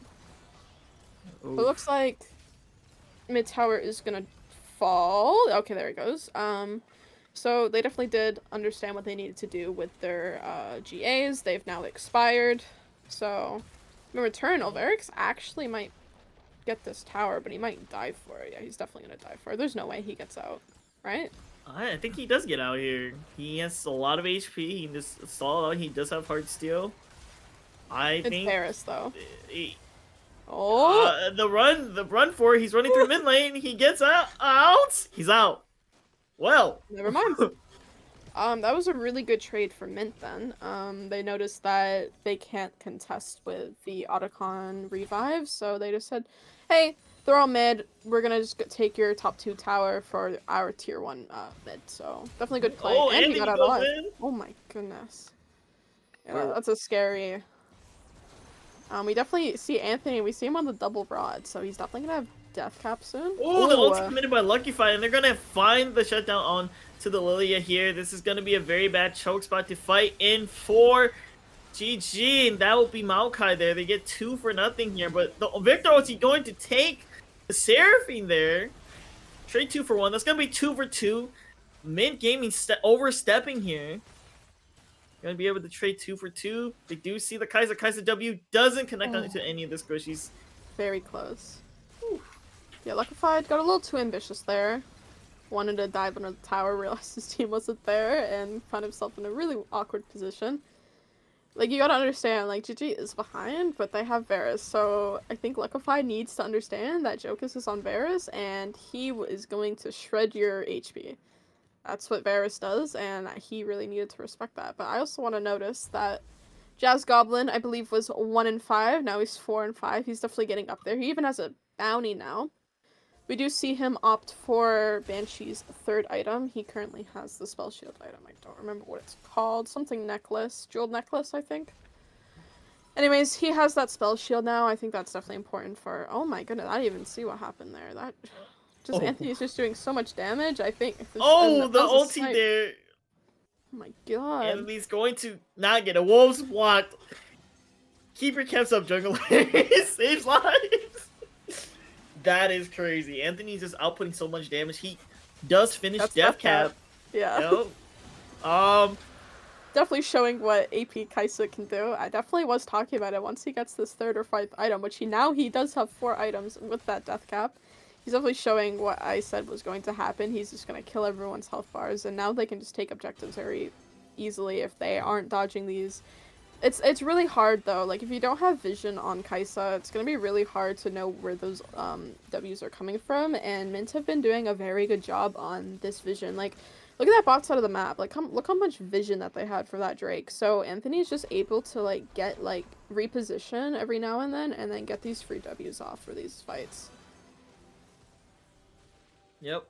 [SPEAKER 5] So it looks like mid tower is gonna fall. Okay, there it goes. So they definitely did understand what they needed to do with their GAs. They've now expired. So in return, Alvarix actually might get this tower, but he might die for it. Yeah, he's definitely gonna die for it. There's no way he gets out, right?
[SPEAKER 6] I think he does get out here. He has a lot of HP. He just stalled out. He does have Heartsteel. I think
[SPEAKER 5] It's Paris though.
[SPEAKER 6] The
[SPEAKER 5] Oh,
[SPEAKER 6] run for it. He's running through mid lane. He gets out. He's out. Well,
[SPEAKER 5] never mind. That was a really good trade for Mint then. They noticed that they can't contest with the Otacon revive, so they just said, hey, they're all mid, we're gonna just take your top 2 tower for our tier 1 mid, so definitely good play.
[SPEAKER 6] Oh,
[SPEAKER 5] And he
[SPEAKER 6] Anthony
[SPEAKER 5] got out
[SPEAKER 6] goes
[SPEAKER 5] alive.
[SPEAKER 6] in.
[SPEAKER 5] Oh my goodness. Yeah,
[SPEAKER 6] We're-
[SPEAKER 5] that's a scary... we definitely see Anthony, we see him on the double rod, so he's definitely gonna have death cap soon.
[SPEAKER 6] Oh, the
[SPEAKER 5] Ooh,
[SPEAKER 6] ulti committed by Lucky Fight, and they're gonna find the shutdown on to the Lilia here. This is gonna be a very bad choke spot to fight in for GG, and that will be Maokai there. They get 2 for nothing here, but the Victor ulti going to take the Seraphine there. Trade 2 for 1. That's gonna be 2 for 2. Mint Gaming overstepping here. Gonna be able to trade 2 for 2. They do see the Kaiser. Kaiser W doesn't connect onto any of the squishies.
[SPEAKER 5] very close. Yeah, Luckified got a little too ambitious there. Wanted to dive under the tower, realized his team wasn't there, and found himself in a really awkward position. Like, you gotta understand, like, GG is behind, but they have Varus, so I think Luckified needs to understand that Jokus is on Varus, and he is going to shred your HP. That's what Varus does, and he really needed to respect that. But I also want to notice that Jazz Goblin, I believe, was 1-5, now he's 4-5, he's definitely getting up there. He even has a bounty now. We do see him opt for Banshee's 3rd item. He currently has the Spell Shield item. I don't remember what it's called. Something necklace. Jeweled necklace, I think. Anyways, he has that Spell Shield now. I think that's definitely important for... Oh my goodness, I didn't even see what happened there. That... Just Anthony's just doing so much damage, I think...
[SPEAKER 6] Oh, the
[SPEAKER 5] ulti
[SPEAKER 6] ulti there.
[SPEAKER 5] Oh my god.
[SPEAKER 6] Anthony's going to not get a Wolf's Walk. Keep your caps up, jungler. It saves lives. That is crazy. Anthony's just outputting so much damage. He does finish
[SPEAKER 5] That's
[SPEAKER 6] death cap.
[SPEAKER 5] Yeah.
[SPEAKER 6] Yep.
[SPEAKER 5] Definitely showing what AP Kaisa can do. I definitely was talking about it once he gets this 3rd or 4th item, which he does have 4 items with that death cap. He's definitely showing what I said was going to happen. He's just going to kill everyone's health bars, and now they can just take objectives very easily if they aren't dodging these. It's really hard though. Like, if you don't have vision on Kaisa, it's gonna be really hard to know where those W's are coming from. And Mint have been doing a very good job on this vision. Like, look at that box side of the map. Like, look how much vision that they had for that Drake. So Anthony's just able to like get like reposition every now and then get these free W's off for these fights.
[SPEAKER 6] Yep.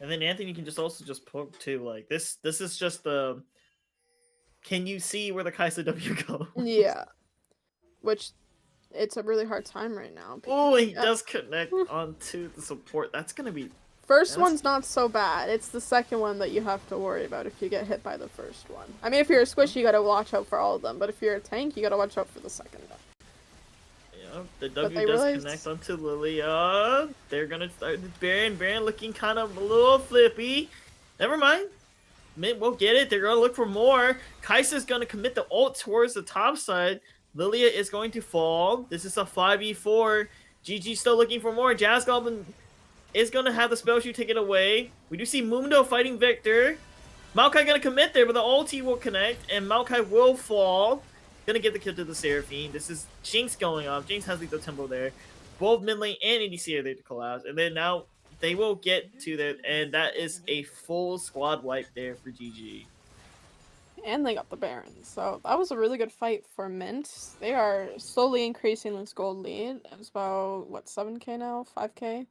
[SPEAKER 6] And then Anthony can just also just poke too. Like this is just the. Can you see where the Kaisa W goes?
[SPEAKER 5] Yeah. Which, it's a really hard time right now.
[SPEAKER 6] Oh, he does connect onto the support. That's gonna be...
[SPEAKER 5] First one's not so bad. It's the second one that you have to worry about if you get hit by the first one. I mean, if you're a squish, you gotta watch out for all of them. But if you're a tank, you gotta watch out for the second one.
[SPEAKER 6] Yep, the W does connect onto Lilia. They're gonna start the Baron. Baron looking kind of a little flippy. Never mind. Mint will get it. They're going to look for more. Kaisa's going to commit the ult towards the top side. Lilia is going to fall. This is a 5v4. GG still looking for more. Jazz Goblin is going to have the spell shoot take it away. We do see Mundo fighting Victor. Maokai going to commit there, but the ulti will connect, and Maokai will fall. Going to get the kill to the Seraphine. This is Jinx going off. Jinx has the tempo there. Both mid lane and ADC are there to collapse. And then now... they will get to that, and that is a full squad wipe there for GG.
[SPEAKER 5] And they got the Baron, so that was a really good fight for Mint. They are slowly increasing this gold lead. It's about, what, 7k now? 5k?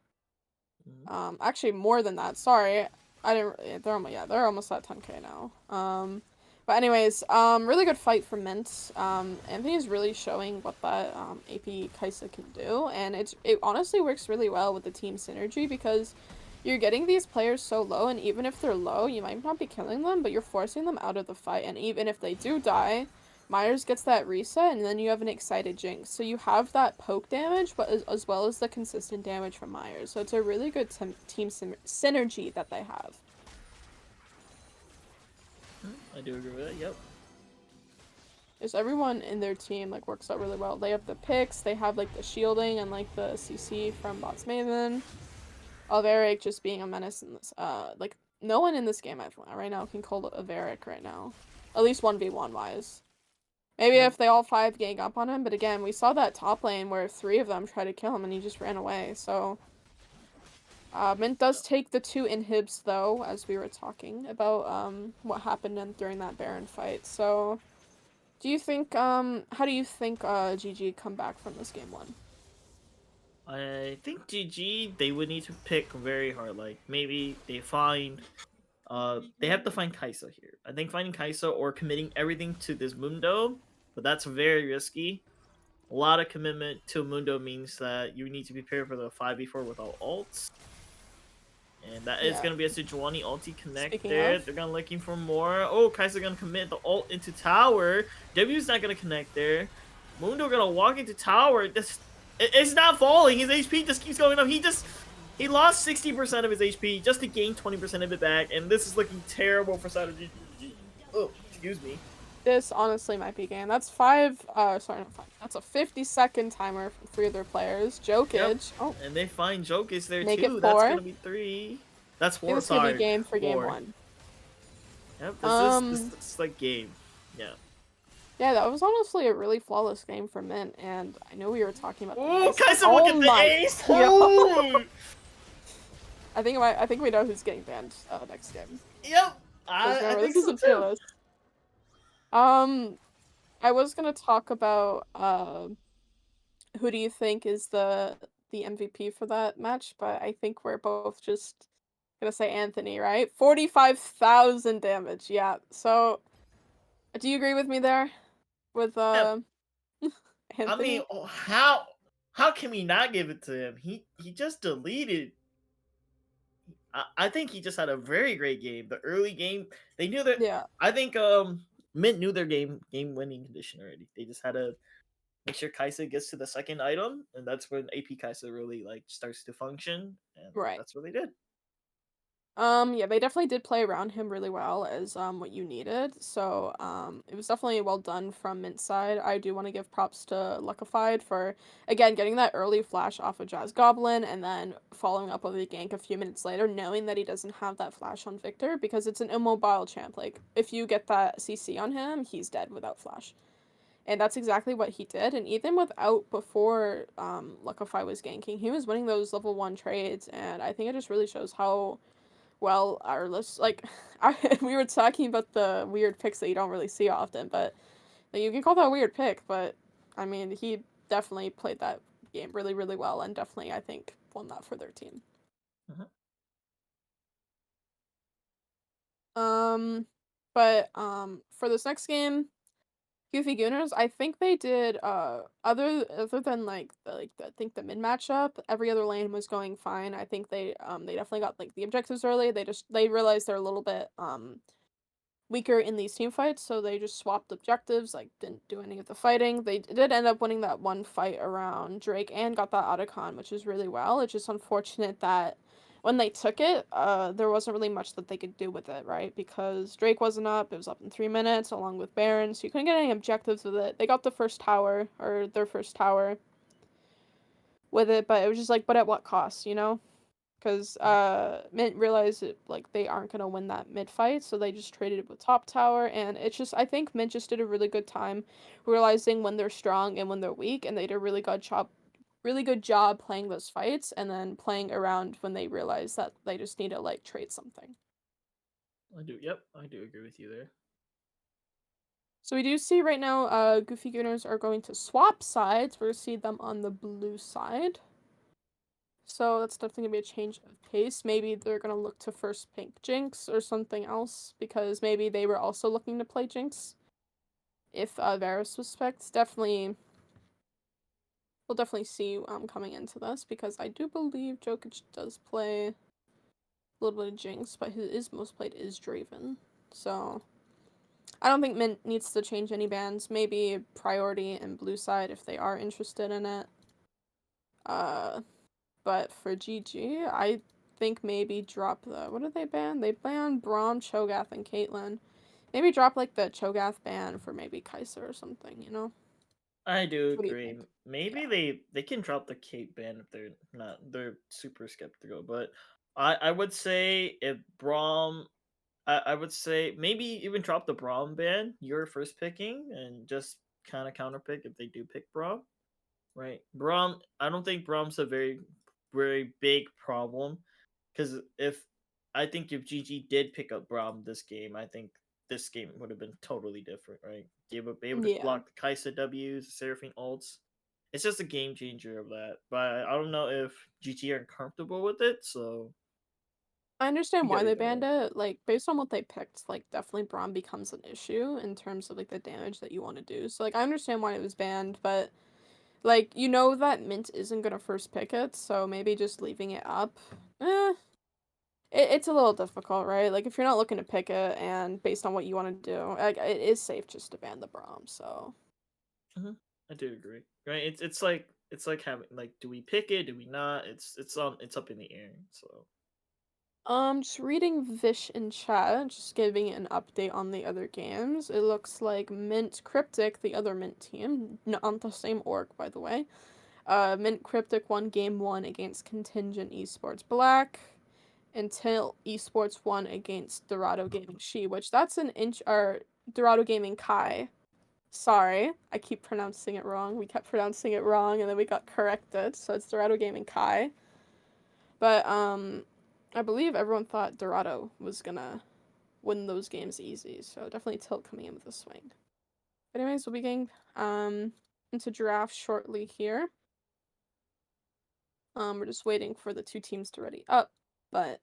[SPEAKER 5] Actually more than that, sorry. They're almost at 10k now. But anyways, really good fight for Mint. Anthony's really showing what that AP Kaisa can do, and it honestly works really well with the team synergy because you're getting these players so low, and even if they're low, you might not be killing them, but you're forcing them out of the fight, and even if they do die, Myers gets that reset, and then you have an excited Jinx. So you have that poke damage, but as well as the consistent damage from Myers. So it's a really good team synergy that they have.
[SPEAKER 6] I do agree with that, yep.
[SPEAKER 5] Is everyone in their team like works out really well. They have the picks, they have like the shielding and like the CC from Bots Maven. Alveric just being a menace in this like no one in this game right now can call Alveric right now. At least 1v1 wise. Maybe if they all 5 gang up on him, but again, we saw that top lane where 3 of them tried to kill him and he just ran away, so Mint does take the 2 inhibs though, as we were talking about what happened during that Baron fight. So, do you think how do you think GG come back from this game 1?
[SPEAKER 6] I think GG they would need to pick very hard. Like maybe they find they have to find Kai'Sa here. I think finding Kai'Sa or committing everything to this Mundo, but that's very risky. A lot of commitment to Mundo means that you need to be prepared for the 5v4 without ults. And that is
[SPEAKER 5] Yeah.
[SPEAKER 6] going to be a Sejuani ulti connect
[SPEAKER 5] Speaking
[SPEAKER 6] there.
[SPEAKER 5] of,
[SPEAKER 6] They're going to looking for more. Oh, Kai'Sa going to commit the ult into tower. W's not going to connect there. Mundo going to walk into tower. It's not falling. His HP just keeps going up. He lost 60% of his HP just to gain 20% of it back. And this is looking terrible for side of GG. Oh, excuse me.
[SPEAKER 5] this honestly might be game. That's 5 sorry, not 5. That's a 50-second timer for 3 other players. Jokic.
[SPEAKER 6] Yep.
[SPEAKER 5] Oh,
[SPEAKER 6] And they find Jokic there
[SPEAKER 5] make it
[SPEAKER 6] too.
[SPEAKER 5] 4.
[SPEAKER 6] That's going to be 3. That's
[SPEAKER 5] I think
[SPEAKER 6] 4.
[SPEAKER 5] this is gonna
[SPEAKER 6] Sorry.
[SPEAKER 5] be game for game
[SPEAKER 6] 4.
[SPEAKER 5] 1.
[SPEAKER 6] Yep, this is like game. Yeah.
[SPEAKER 5] Yeah, that was honestly a really flawless game for Mint, and I know we were talking about.
[SPEAKER 6] Oh,
[SPEAKER 5] ace.
[SPEAKER 6] Kai'Sa look at the
[SPEAKER 5] my
[SPEAKER 6] ace!
[SPEAKER 5] God.
[SPEAKER 6] Oh!
[SPEAKER 5] I think we know who's getting banned next game.
[SPEAKER 6] Yep.
[SPEAKER 5] 'Cause
[SPEAKER 6] I
[SPEAKER 5] remember,
[SPEAKER 6] think
[SPEAKER 5] this
[SPEAKER 6] so
[SPEAKER 5] is a tier
[SPEAKER 6] too.
[SPEAKER 5] list. I was gonna talk about who do you think is the MVP for that match, but I think we're both just gonna say Anthony, right? 45,000 damage. Yeah. So, do you agree with me there? With
[SPEAKER 6] Yeah, I mean,
[SPEAKER 5] Anthony?
[SPEAKER 6] how can we not give it to him? He just deleted. I think he just had a very great game. The early game, they knew that.
[SPEAKER 5] Yeah.
[SPEAKER 6] I think Mint knew their game winning condition already. They just had to make sure Kai'Sa gets to the second item, and that's when AP Kai'Sa really like starts to function, and
[SPEAKER 5] Right.
[SPEAKER 6] that's what they did.
[SPEAKER 5] Yeah, they definitely did play around him really well as what you needed. So, it was definitely well done from Mint's side. I do want to give props to Luckified for again getting that early flash off of Jazz Goblin and then following up with a gank a few minutes later, knowing that he doesn't have that flash on Victor because it's an immobile champ. Like if you get that CC on him, he's dead without flash. And that's exactly what he did. And even without before Luckify was ganking, he was winning those level 1 trades. And I think it just really shows how well our list like we were talking about the weird picks that you don't really see often, but you can call that a weird pick, but I mean he definitely played that game really, really well and definitely I think won that for their team.
[SPEAKER 6] Mhm.
[SPEAKER 5] But for this next game, Goofy Gooners, I think they did other than I think the mid matchup, every other lane was going fine. I think they definitely got like the objectives early. They realized they're a little bit weaker in these team fights, so they just swapped objectives, like didn't do any of the fighting. They did end up winning that one fight around Drake and got that Otacon, which is really well. It's just unfortunate that when they took it, there wasn't really much that they could do with it, right? Because Drake wasn't up, it was up in 3 minutes, along with Baron, so you couldn't get any objectives with it. They got the first tower, or their first tower with it, but it was just like, but at what cost, you know? Because Mint realized it, like they aren't gonna win that mid fight, so they just traded it with top tower, and it's just I think Mint just did a really good time realizing when they're strong and when they're weak, and they did a really good job playing those fights, and then playing around when they realize that they just need to like trade something.
[SPEAKER 6] I do. Yep, I do agree with you there.
[SPEAKER 5] So we do see right now, Goofy Gooners are going to swap sides. We're gonna see them on the blue side. So that's definitely gonna be a change of pace. Maybe they're gonna look to first pick Jinx or something else because maybe they were also looking to play Jinx. If Varus was spec, definitely we'll definitely see coming into this because I do believe Jokic does play a little bit of Jinx, but his most played is Draven. So I don't think Mint needs to change any bans. Maybe priority and blue side if they are interested in it. But for GG, I think maybe drop the what did they ban? They banned Braum, Cho'Gath, and Caitlyn. Maybe drop like the Cho'Gath ban for maybe Kai'Sa or something, you know?
[SPEAKER 6] I do
[SPEAKER 5] What do you
[SPEAKER 6] agree.
[SPEAKER 5] think?
[SPEAKER 6] Maybe
[SPEAKER 5] Yeah.
[SPEAKER 6] they can drop the cape ban if they're super skeptical. But I would say if Braum, I would say maybe even drop the Braum ban you're first picking and just kind of counter pick if they do pick Braum. Right, Braum. I don't think Braum's a very big problem. Because I think if GG did pick up Braum this game, I think this game would have been totally different, right? They would be able to
[SPEAKER 5] Yeah.
[SPEAKER 6] block the Kaisa W's, Seraphine ults. It's just a game changer of that. But I don't know if GG are comfortable with it, so
[SPEAKER 5] I
[SPEAKER 6] you
[SPEAKER 5] understand why
[SPEAKER 6] gotta
[SPEAKER 5] they
[SPEAKER 6] go
[SPEAKER 5] banned
[SPEAKER 6] there.
[SPEAKER 5] it. Like, based on what they picked, like, definitely Braum becomes an issue in terms of, like, the damage that you want to do. So, like, I understand why it was banned, but, like, you know that Mint isn't gonna first pick it, so maybe just leaving it up, eh, it's a little difficult, right? Like, if you're not looking to pick it, and based on what you want to do, like, it is safe just to ban the Braum, so.
[SPEAKER 6] I do agree. Right? It's like having like, do we pick it? Do we not? It's up in the air. So
[SPEAKER 5] Just reading Vish in chat, just giving an update on the other games. It looks like Mint Cryptic, the other Mint team, not the same org, by the way. Mint Cryptic won game 1 against Contingent Esports Black, until Esports won against Dorado Gaming She, which that's an inch, or Dorado Gaming Kai. Sorry, I keep pronouncing it wrong. We kept pronouncing it wrong, and then we got corrected, so it's Dorado Gaming Kai. But, I believe everyone thought Dorado was gonna win those games easy, so definitely Tilt coming in with a swing. But anyways, we'll be getting into draft shortly here. We're just waiting for the two teams to ready up. But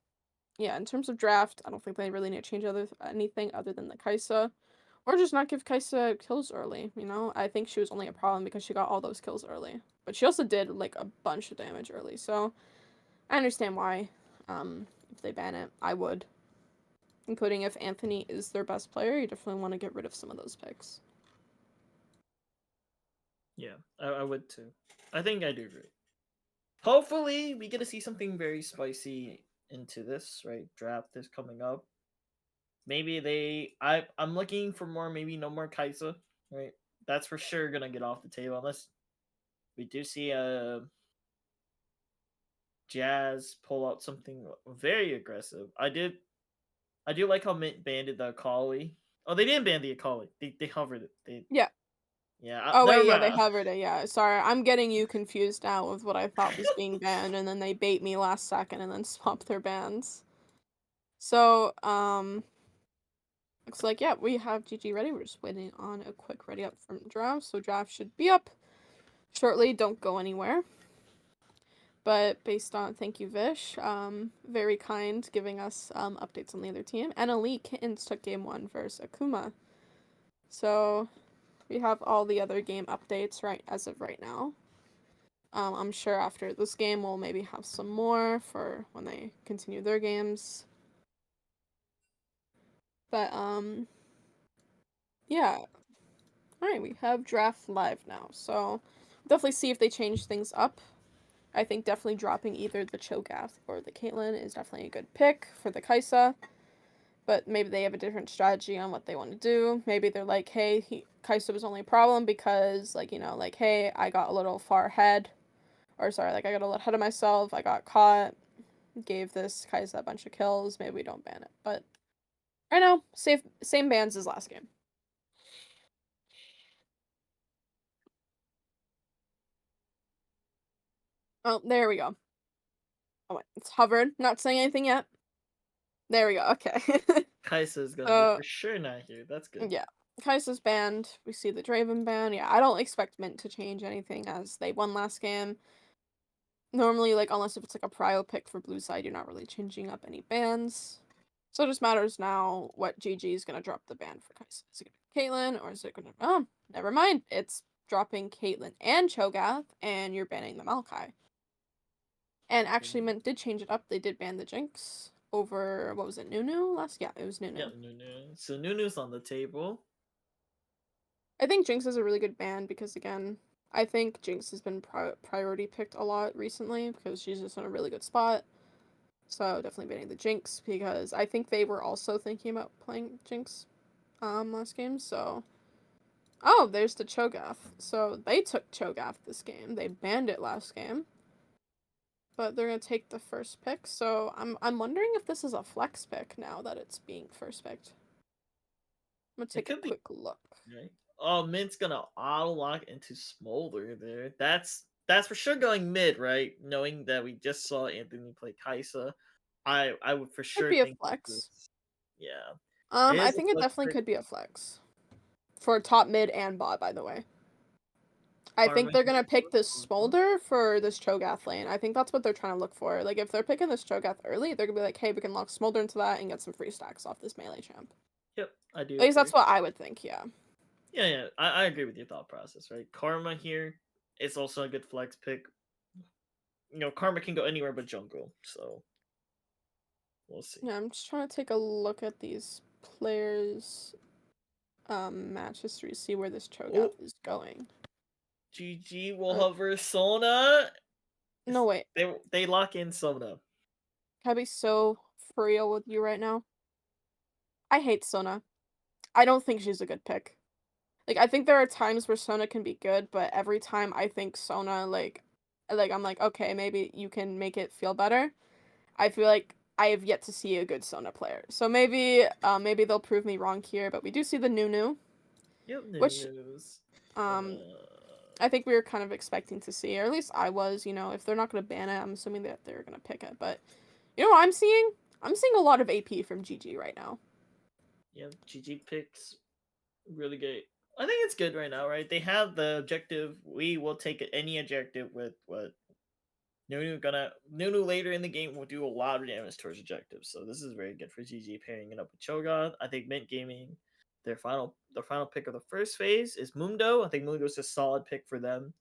[SPEAKER 5] yeah, in terms of draft, I don't think they really need to change anything other than the Kaisa. Or just not give Kaisa kills early, you know? I think she was only a problem because she got all those kills early. But she also did like a bunch of damage early, so I understand why. If they ban it, I would. Including if Anthony is their best player, you definitely want to get rid of some of those picks.
[SPEAKER 6] yeah, I would too. I think I do agree. Hopefully, we get to see something very spicy into this right draft is coming up. Maybe I'm looking for more. Maybe no more Kaisa. Right, that's for sure gonna get off the table unless we do see a Jazz pull out something very aggressive. I do like how Mint banded the Akali. Oh, they didn't ban the Akali. They hovered it.
[SPEAKER 5] Yeah.
[SPEAKER 6] Yeah.
[SPEAKER 5] Oh
[SPEAKER 6] Never
[SPEAKER 5] wait, yeah, they
[SPEAKER 6] mind.
[SPEAKER 5] hovered it. Yeah, sorry, I'm getting you confused now with what I thought was being banned, and then they bait me last second and then swap their bans. So, looks like yeah, we have GG ready. We're just waiting on a quick ready up from draft. So draft should be up shortly. Don't go anywhere. But based on thank you Vish, very kind, giving us updates on the other team. And Elite Kittens took game 1 versus Akuma. So we have all the other game updates right as of right now. I'm sure after this game we'll maybe have some more for when they continue their games. But yeah. Alright, we have draft live now. So definitely see if they change things up. I think definitely dropping either the Cho'Gath or the Caitlyn is definitely a good pick for the Kaisa. But maybe they have a different strategy on what they want to do. Maybe they're like, hey, Kaisa was only a problem because, like, you know, like, hey, I got a little far ahead. Or, sorry, like, I got a little ahead of myself. I got caught. Gave this Kaisa a bunch of kills. Maybe we don't ban it. But right now, same bans as last game. Oh, there we go. Oh, wait, it's hovered. Not saying anything yet. There we go. Okay.
[SPEAKER 6] Kaisa is gonna be
[SPEAKER 5] uh,
[SPEAKER 6] for sure not here. That's good.
[SPEAKER 5] yeah. Kaisa's banned. We see the Draven ban. Yeah, I don't expect Mint to change anything as they won last game. Normally, like, unless if it's like a prio pick for blue side, you're not really changing up any bans. So it just matters now what GG is gonna drop the ban for Kaisa. Is it gonna be Caitlyn or is it gonna oh, never mind. It's dropping Caitlyn and Cho'Gath and you're banning the Maokai. And actually Mint did change it up. They did ban the Jinx over what was it, Nunu last? Yeah, it was Nunu.
[SPEAKER 6] Yep, Nunu. So Nunu's on the table.
[SPEAKER 5] I think Jinx is a really good ban because again, I think Jinx has been priority picked a lot recently because she's just in a really good spot. So definitely banning the Jinx because I think they were also thinking about playing Jinx last game, so oh, there's the Cho'Gath. So they took Cho'Gath this game. They banned it last game. But they're gonna take the first pick, so I'm wondering if this is a flex pick now that it's being first picked. I'm gonna
[SPEAKER 6] It
[SPEAKER 5] take a
[SPEAKER 6] could be
[SPEAKER 5] quick look.
[SPEAKER 6] right. Oh, Mint's gonna auto lock into Smolder there. That's for sure going mid, right? Knowing that we just saw Anthony play Kaisa. I would for
[SPEAKER 5] Could
[SPEAKER 6] sure
[SPEAKER 5] be a
[SPEAKER 6] think
[SPEAKER 5] flex.
[SPEAKER 6] this. Yeah, it
[SPEAKER 5] I
[SPEAKER 6] is a
[SPEAKER 5] think it
[SPEAKER 6] flex
[SPEAKER 5] definitely
[SPEAKER 6] pick.
[SPEAKER 5] could be a flex for top mid and bot. By the way, I think
[SPEAKER 6] Karma
[SPEAKER 5] they're
[SPEAKER 6] here.
[SPEAKER 5] gonna pick this Smolder for this Cho'Gath lane. I think that's what they're trying to look for. Like if they're picking this Cho'Gath early, they're gonna be like, hey, we can lock Smolder into that and get some free stacks off this melee champ.
[SPEAKER 6] Yep, I do
[SPEAKER 5] At least
[SPEAKER 6] agree.
[SPEAKER 5] that's what I would think. Yeah.
[SPEAKER 6] Yeah, yeah, I agree with your thought process, right? Karma here is also a good flex pick. Karma can go anywhere but jungle, so we'll see.
[SPEAKER 5] Yeah, I'm just trying to take a look at these players' match history, see where this
[SPEAKER 6] Oh,
[SPEAKER 5] Cho'Gath is going.
[SPEAKER 6] GG will
[SPEAKER 5] Uh,
[SPEAKER 6] hover Sona.
[SPEAKER 5] no wait,
[SPEAKER 6] They lock in Sona.
[SPEAKER 5] can I be so for real with you right now? I hate Sona. I don't think she's a good pick. Like I think there are times where Sona can be good, but every time I think Sona like I'm like, okay, maybe you can make it feel better. I feel like I have yet to see a good Sona player. So maybe they'll prove me wrong here, but we do see the Nunu,
[SPEAKER 6] Yep,
[SPEAKER 5] which
[SPEAKER 6] news.
[SPEAKER 5] um I think we were kind of expecting to see, or at least I was, if they're not gonna ban it, I'm assuming that they're gonna pick it. But you know what I'm seeing? I'm seeing a lot of AP from GG right now.
[SPEAKER 6] Yep, GG picks really good. I think it's good right now, right? They have the objective. We will take any objective with what Nunu later in the game will do a lot of damage towards objectives. So this is very good for GG pairing it up with Cho'Gath. I think MYNT Gaming, their final pick of the first phase is Mundo. I think Mundo is a solid pick for them.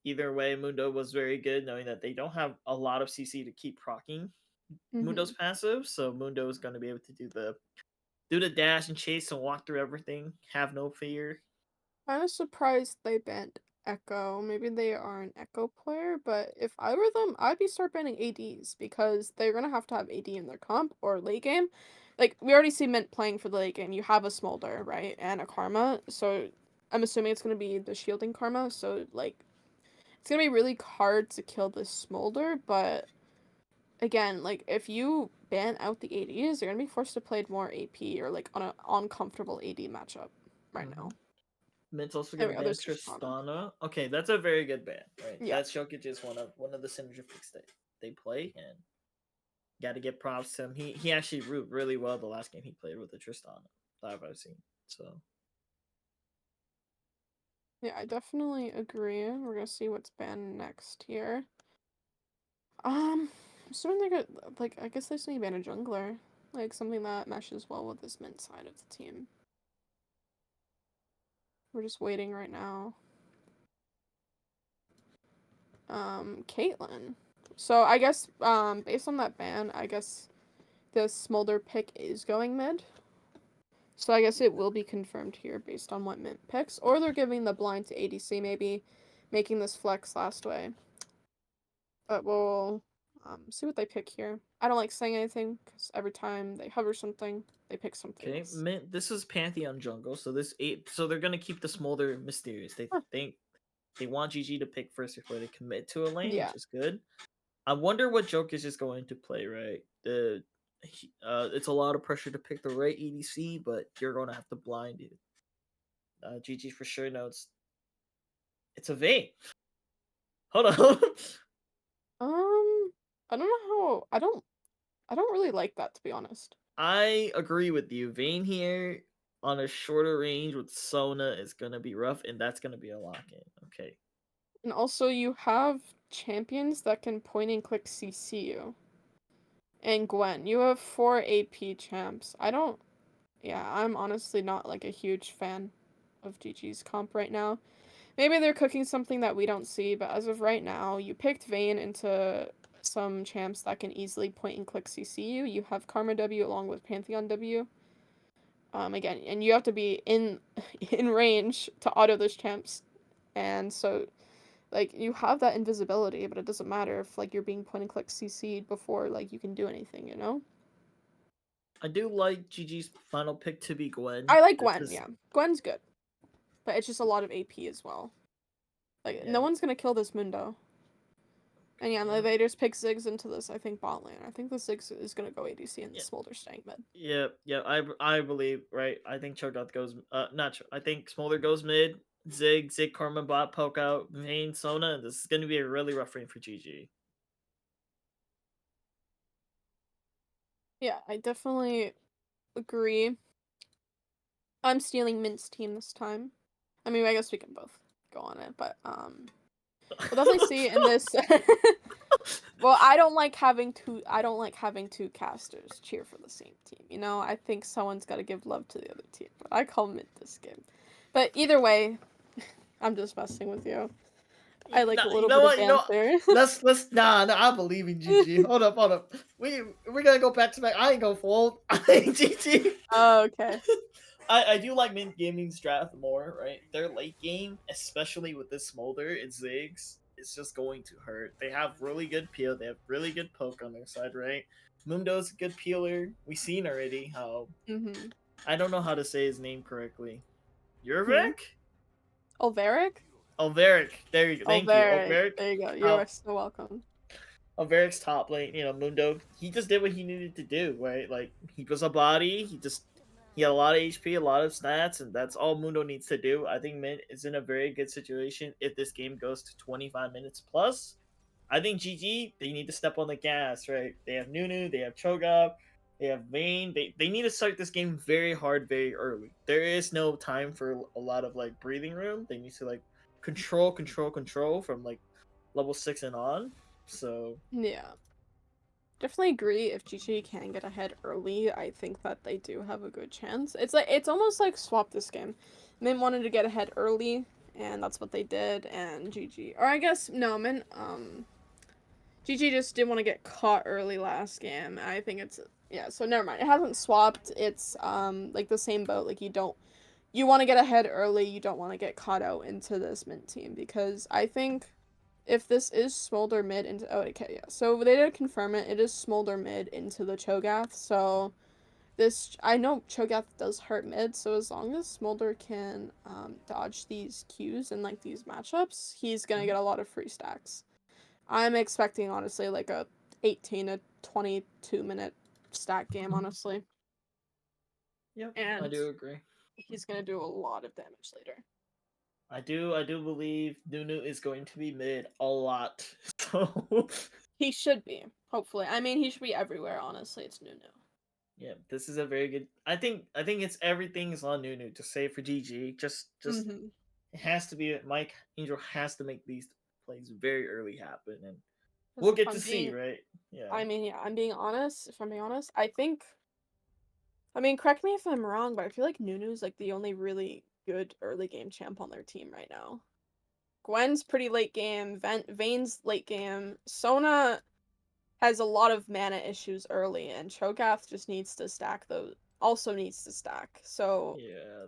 [SPEAKER 6] Either way, Mundo was very good, knowing that they don't have a lot of CC to keep proccing Mundo's
[SPEAKER 5] Mm-hmm.
[SPEAKER 6] passive. So Mundo is going to be able to do the dash and chase and walk through everything. Have no fear.
[SPEAKER 5] Kind of surprised they banned Echo. Maybe they are an Echo player, but if I were them, I'd be start banning ADs because they're gonna have to have AD in their comp or late game. Like we already see Mint playing for the late game. You have a Smolder, right, and a Karma. So I'm assuming it's gonna be the shielding Karma. So like it's gonna be really hard to kill this Smolder. But again, like if you ban out the ADs, you're gonna be forced to play more AP or like on an uncomfortable AD matchup right now.
[SPEAKER 6] Mint's also
[SPEAKER 5] There
[SPEAKER 6] gonna
[SPEAKER 5] we go.
[SPEAKER 6] ban
[SPEAKER 5] There's Tristana.
[SPEAKER 6] Tristana. Okay, that's a very good ban, right?
[SPEAKER 5] Yeah.
[SPEAKER 6] That Shokic is one of the synergy picks that they play, and got to get props to him. He actually root really well the last game he played with the Tristana that I've seen. So
[SPEAKER 5] Yeah, I definitely agree. We're gonna see what's banned next here. Assuming they're good, like, I guess they just need to ban a jungler. Like, something that meshes well with this mid side of the team. We're just waiting right now. Caitlyn. So, I guess, based on that ban, I guess the Smolder pick is going mid. So, I guess it will be confirmed here based on what Mint picks. Or they're giving the blind to ADC, maybe, making this flex last way. But we'll see what they pick here. I don't like saying anything because every time they hover something, they pick something
[SPEAKER 6] okay,
[SPEAKER 5] else.
[SPEAKER 6] Mint. This is Pantheon jungle, so so they're gonna keep the Smolder mysterious. They
[SPEAKER 5] Huh.
[SPEAKER 6] think they want GG to pick first before they commit to a lane,
[SPEAKER 5] Yeah.
[SPEAKER 6] which is good. I wonder what Jokic is going to play. Right, it's a lot of pressure to pick the right EDC, but you're going to have to blind it. GG for sure knows it's a Vayne. Hold on.
[SPEAKER 5] I don't know how. I don't really like that, to be honest.
[SPEAKER 6] I agree with you. Vayne here on a shorter range with Sona is gonna be rough, and that's gonna be a lock in. Okay.
[SPEAKER 5] And also, you have champions that can point and click CC you. And Gwen, you have 4 AP champs. Yeah, I'm honestly not like a huge fan of GG's comp right now. Maybe they're cooking something that we don't see, but as of right now, you picked Vayne into some champs that can easily point and click CC you. You have Karma W along with Pantheon W. Again, and you have to be in in range to auto those champs. And so like you have that invisibility, but it doesn't matter if like you're being point and click CC'd before like you can do anything, you know?
[SPEAKER 6] I do like GG's final pick to be Gwen.
[SPEAKER 5] I like
[SPEAKER 6] Just
[SPEAKER 5] Gwen,
[SPEAKER 6] 'cause-
[SPEAKER 5] yeah. Gwen's good. But it's just a lot of AP as well. Like
[SPEAKER 6] yeah,
[SPEAKER 5] no one's gonna kill this Mundo. And yeah,
[SPEAKER 6] yeah,
[SPEAKER 5] they just pick Ziggs into this, I think, bot lane. I think the Ziggs is going to go ADC and the
[SPEAKER 6] yeah,
[SPEAKER 5] Smolder staying mid.
[SPEAKER 6] yeah, yeah. I believe right. I think Cho'Gath goes. Not. I think Smolder goes mid. Zig, Karma bot, poke out, Vayne, Sona. This is gonna be a really rough range for GG.
[SPEAKER 5] Yeah, I definitely agree. I'm stealing Mint's team this time. I mean, I guess we can both go on it, but we'll definitely see in this. Well, I don't like having two casters cheer for the same team. You know, I think someone's got to give love to the other team. But I call Mint this game. But either way, I'm just messing with you. I like a
[SPEAKER 6] You
[SPEAKER 5] little
[SPEAKER 6] know
[SPEAKER 5] bit of
[SPEAKER 6] what? You know what?
[SPEAKER 5] banter.
[SPEAKER 6] Let's nah, I believe in GG. Hold up. We're gonna go back to back. I ain't go full. I ain't GG.
[SPEAKER 5] Oh, okay.
[SPEAKER 6] I do like Mint Gaming's draft more, right? Their late game, especially with this Smolder and Ziggs, it's just going to hurt. They have really good peel, they have really good poke on their side, right? Mundo's a good peeler. We seen already how
[SPEAKER 5] Mhm.
[SPEAKER 6] I don't know how to say his name correctly.
[SPEAKER 5] Hmm.
[SPEAKER 6] Yurvik?
[SPEAKER 5] Olveric?
[SPEAKER 6] Olveric. There you go. Thank you.
[SPEAKER 5] Olveric.
[SPEAKER 6] Olveric.
[SPEAKER 5] There you go. You are
[SPEAKER 6] How
[SPEAKER 5] so welcome.
[SPEAKER 6] Alveric's top lane, Mundo, he just did what he needed to do, right? Like he was a body, he had a lot of HP, a lot of stats, and that's all Mundo needs to do. I think Mint is in a very good situation if this game goes to 25 minutes plus. I think GG, they need to step on the gas, right? They have Nunu, they have Cho'Gath, they have Vayne. They need to start this game very hard, very early. There is no time for a lot of like breathing room. They need to like control from like level 6 and on. So
[SPEAKER 5] Yeah. Definitely agree if GG can get ahead early, I think that they do have a good chance. It's almost like swap this game. Min wanted to get ahead early, and that's what they did, and GG. Or I guess no, GG just didn't want to get caught early last game. I think it's yeah, so never mind. It hasn't swapped. It's like the same boat. Like you want to get ahead early, you don't want to get caught out into this Mint team because I think if this is Smolder mid into okay, yeah. So they did confirm it. It is Smolder mid into the Cho'Gath. So this I know Cho'Gath does hurt mid, so as long as Smolder can dodge these Qs and like these matchups, he's gonna get a lot of free stacks. I'm expecting honestly like a 18 to 22 minute stack game, honestly.
[SPEAKER 6] yep, I
[SPEAKER 5] And
[SPEAKER 6] do agree.
[SPEAKER 5] he's gonna do a lot of damage later.
[SPEAKER 6] I do believe Nunu is going to be mid a lot. So
[SPEAKER 5] He should be, hopefully. I mean, he should be everywhere, honestly. It's Nunu.
[SPEAKER 6] yeah, this is a very good. I think it's everything is on Nunu to save for GG. Just
[SPEAKER 5] Mm-hmm.
[SPEAKER 6] it has to be Mike Angel has to make these plays very early happen, and
[SPEAKER 5] Because
[SPEAKER 6] we'll
[SPEAKER 5] if
[SPEAKER 6] get
[SPEAKER 5] I'm
[SPEAKER 6] to see,
[SPEAKER 5] being,
[SPEAKER 6] right? Yeah,
[SPEAKER 5] I mean, yeah, I'm being honest. If I'm being honest, I mean, correct me if I'm wrong, but I feel like Nunu's like the only really good early game champ on their team right now. Gwen's pretty late game. Vayne's late game. Sona has a lot of mana issues early, and Cho'Gath just needs to stack those. Also needs to stack. So,
[SPEAKER 6] yeah.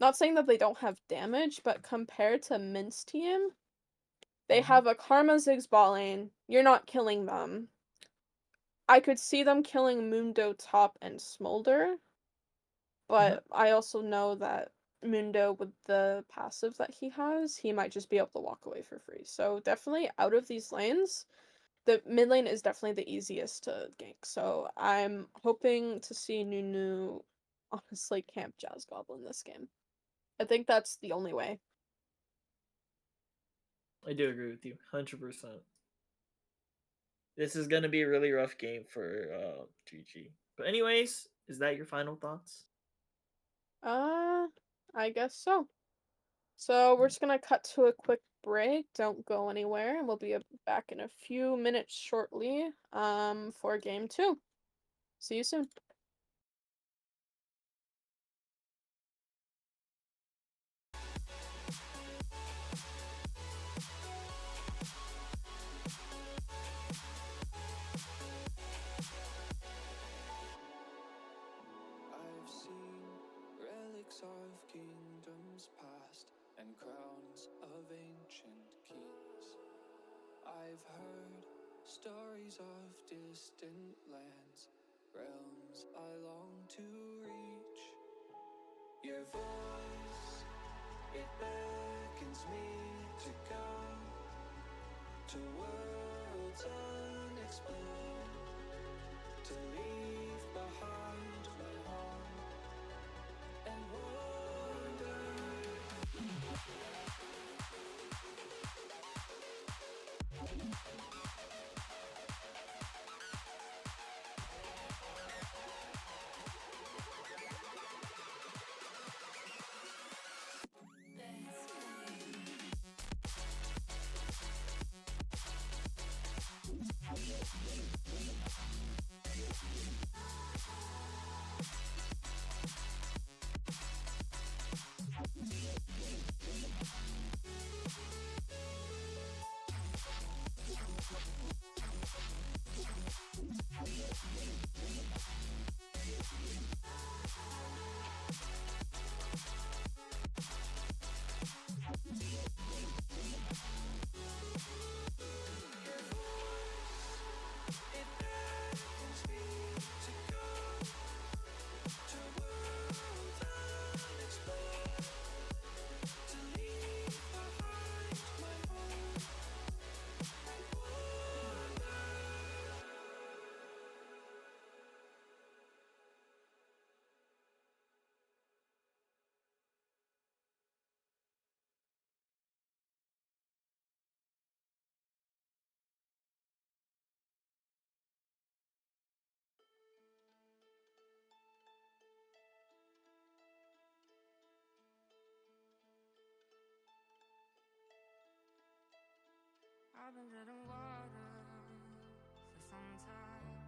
[SPEAKER 5] not saying that they don't have damage, but compared to Mint's team, they
[SPEAKER 6] Mhm.
[SPEAKER 5] have a Karma Ziggs bot lane. You're not killing them. I could see them killing Mundo top and Smolder,
[SPEAKER 6] Mhm.
[SPEAKER 5] but I also know that Mundo, with the passive that he has, he might just be able to walk away for free. So definitely out of these lanes, the mid lane is definitely the easiest to gank. So I'm hoping to see Nunu honestly camp Jazz Goblin this game. I think that's the only way.
[SPEAKER 6] I do agree with you, 100%. This is gonna be a really rough game for GG. But anyways, is that your final thoughts?
[SPEAKER 5] Uh, I guess so. So we're just gonna cut to a quick break. Don't go anywhere, and we'll be back in a few minutes shortly. For game two. See you soon.
[SPEAKER 3] I've seen relics of kingdoms past and crowns of ancient kings. I've heard stories of distant lands, realms I long to reach. Your voice, it beckons me to go to worlds unexplored, to leave behind my home and wander.
[SPEAKER 1] been treading water for some time,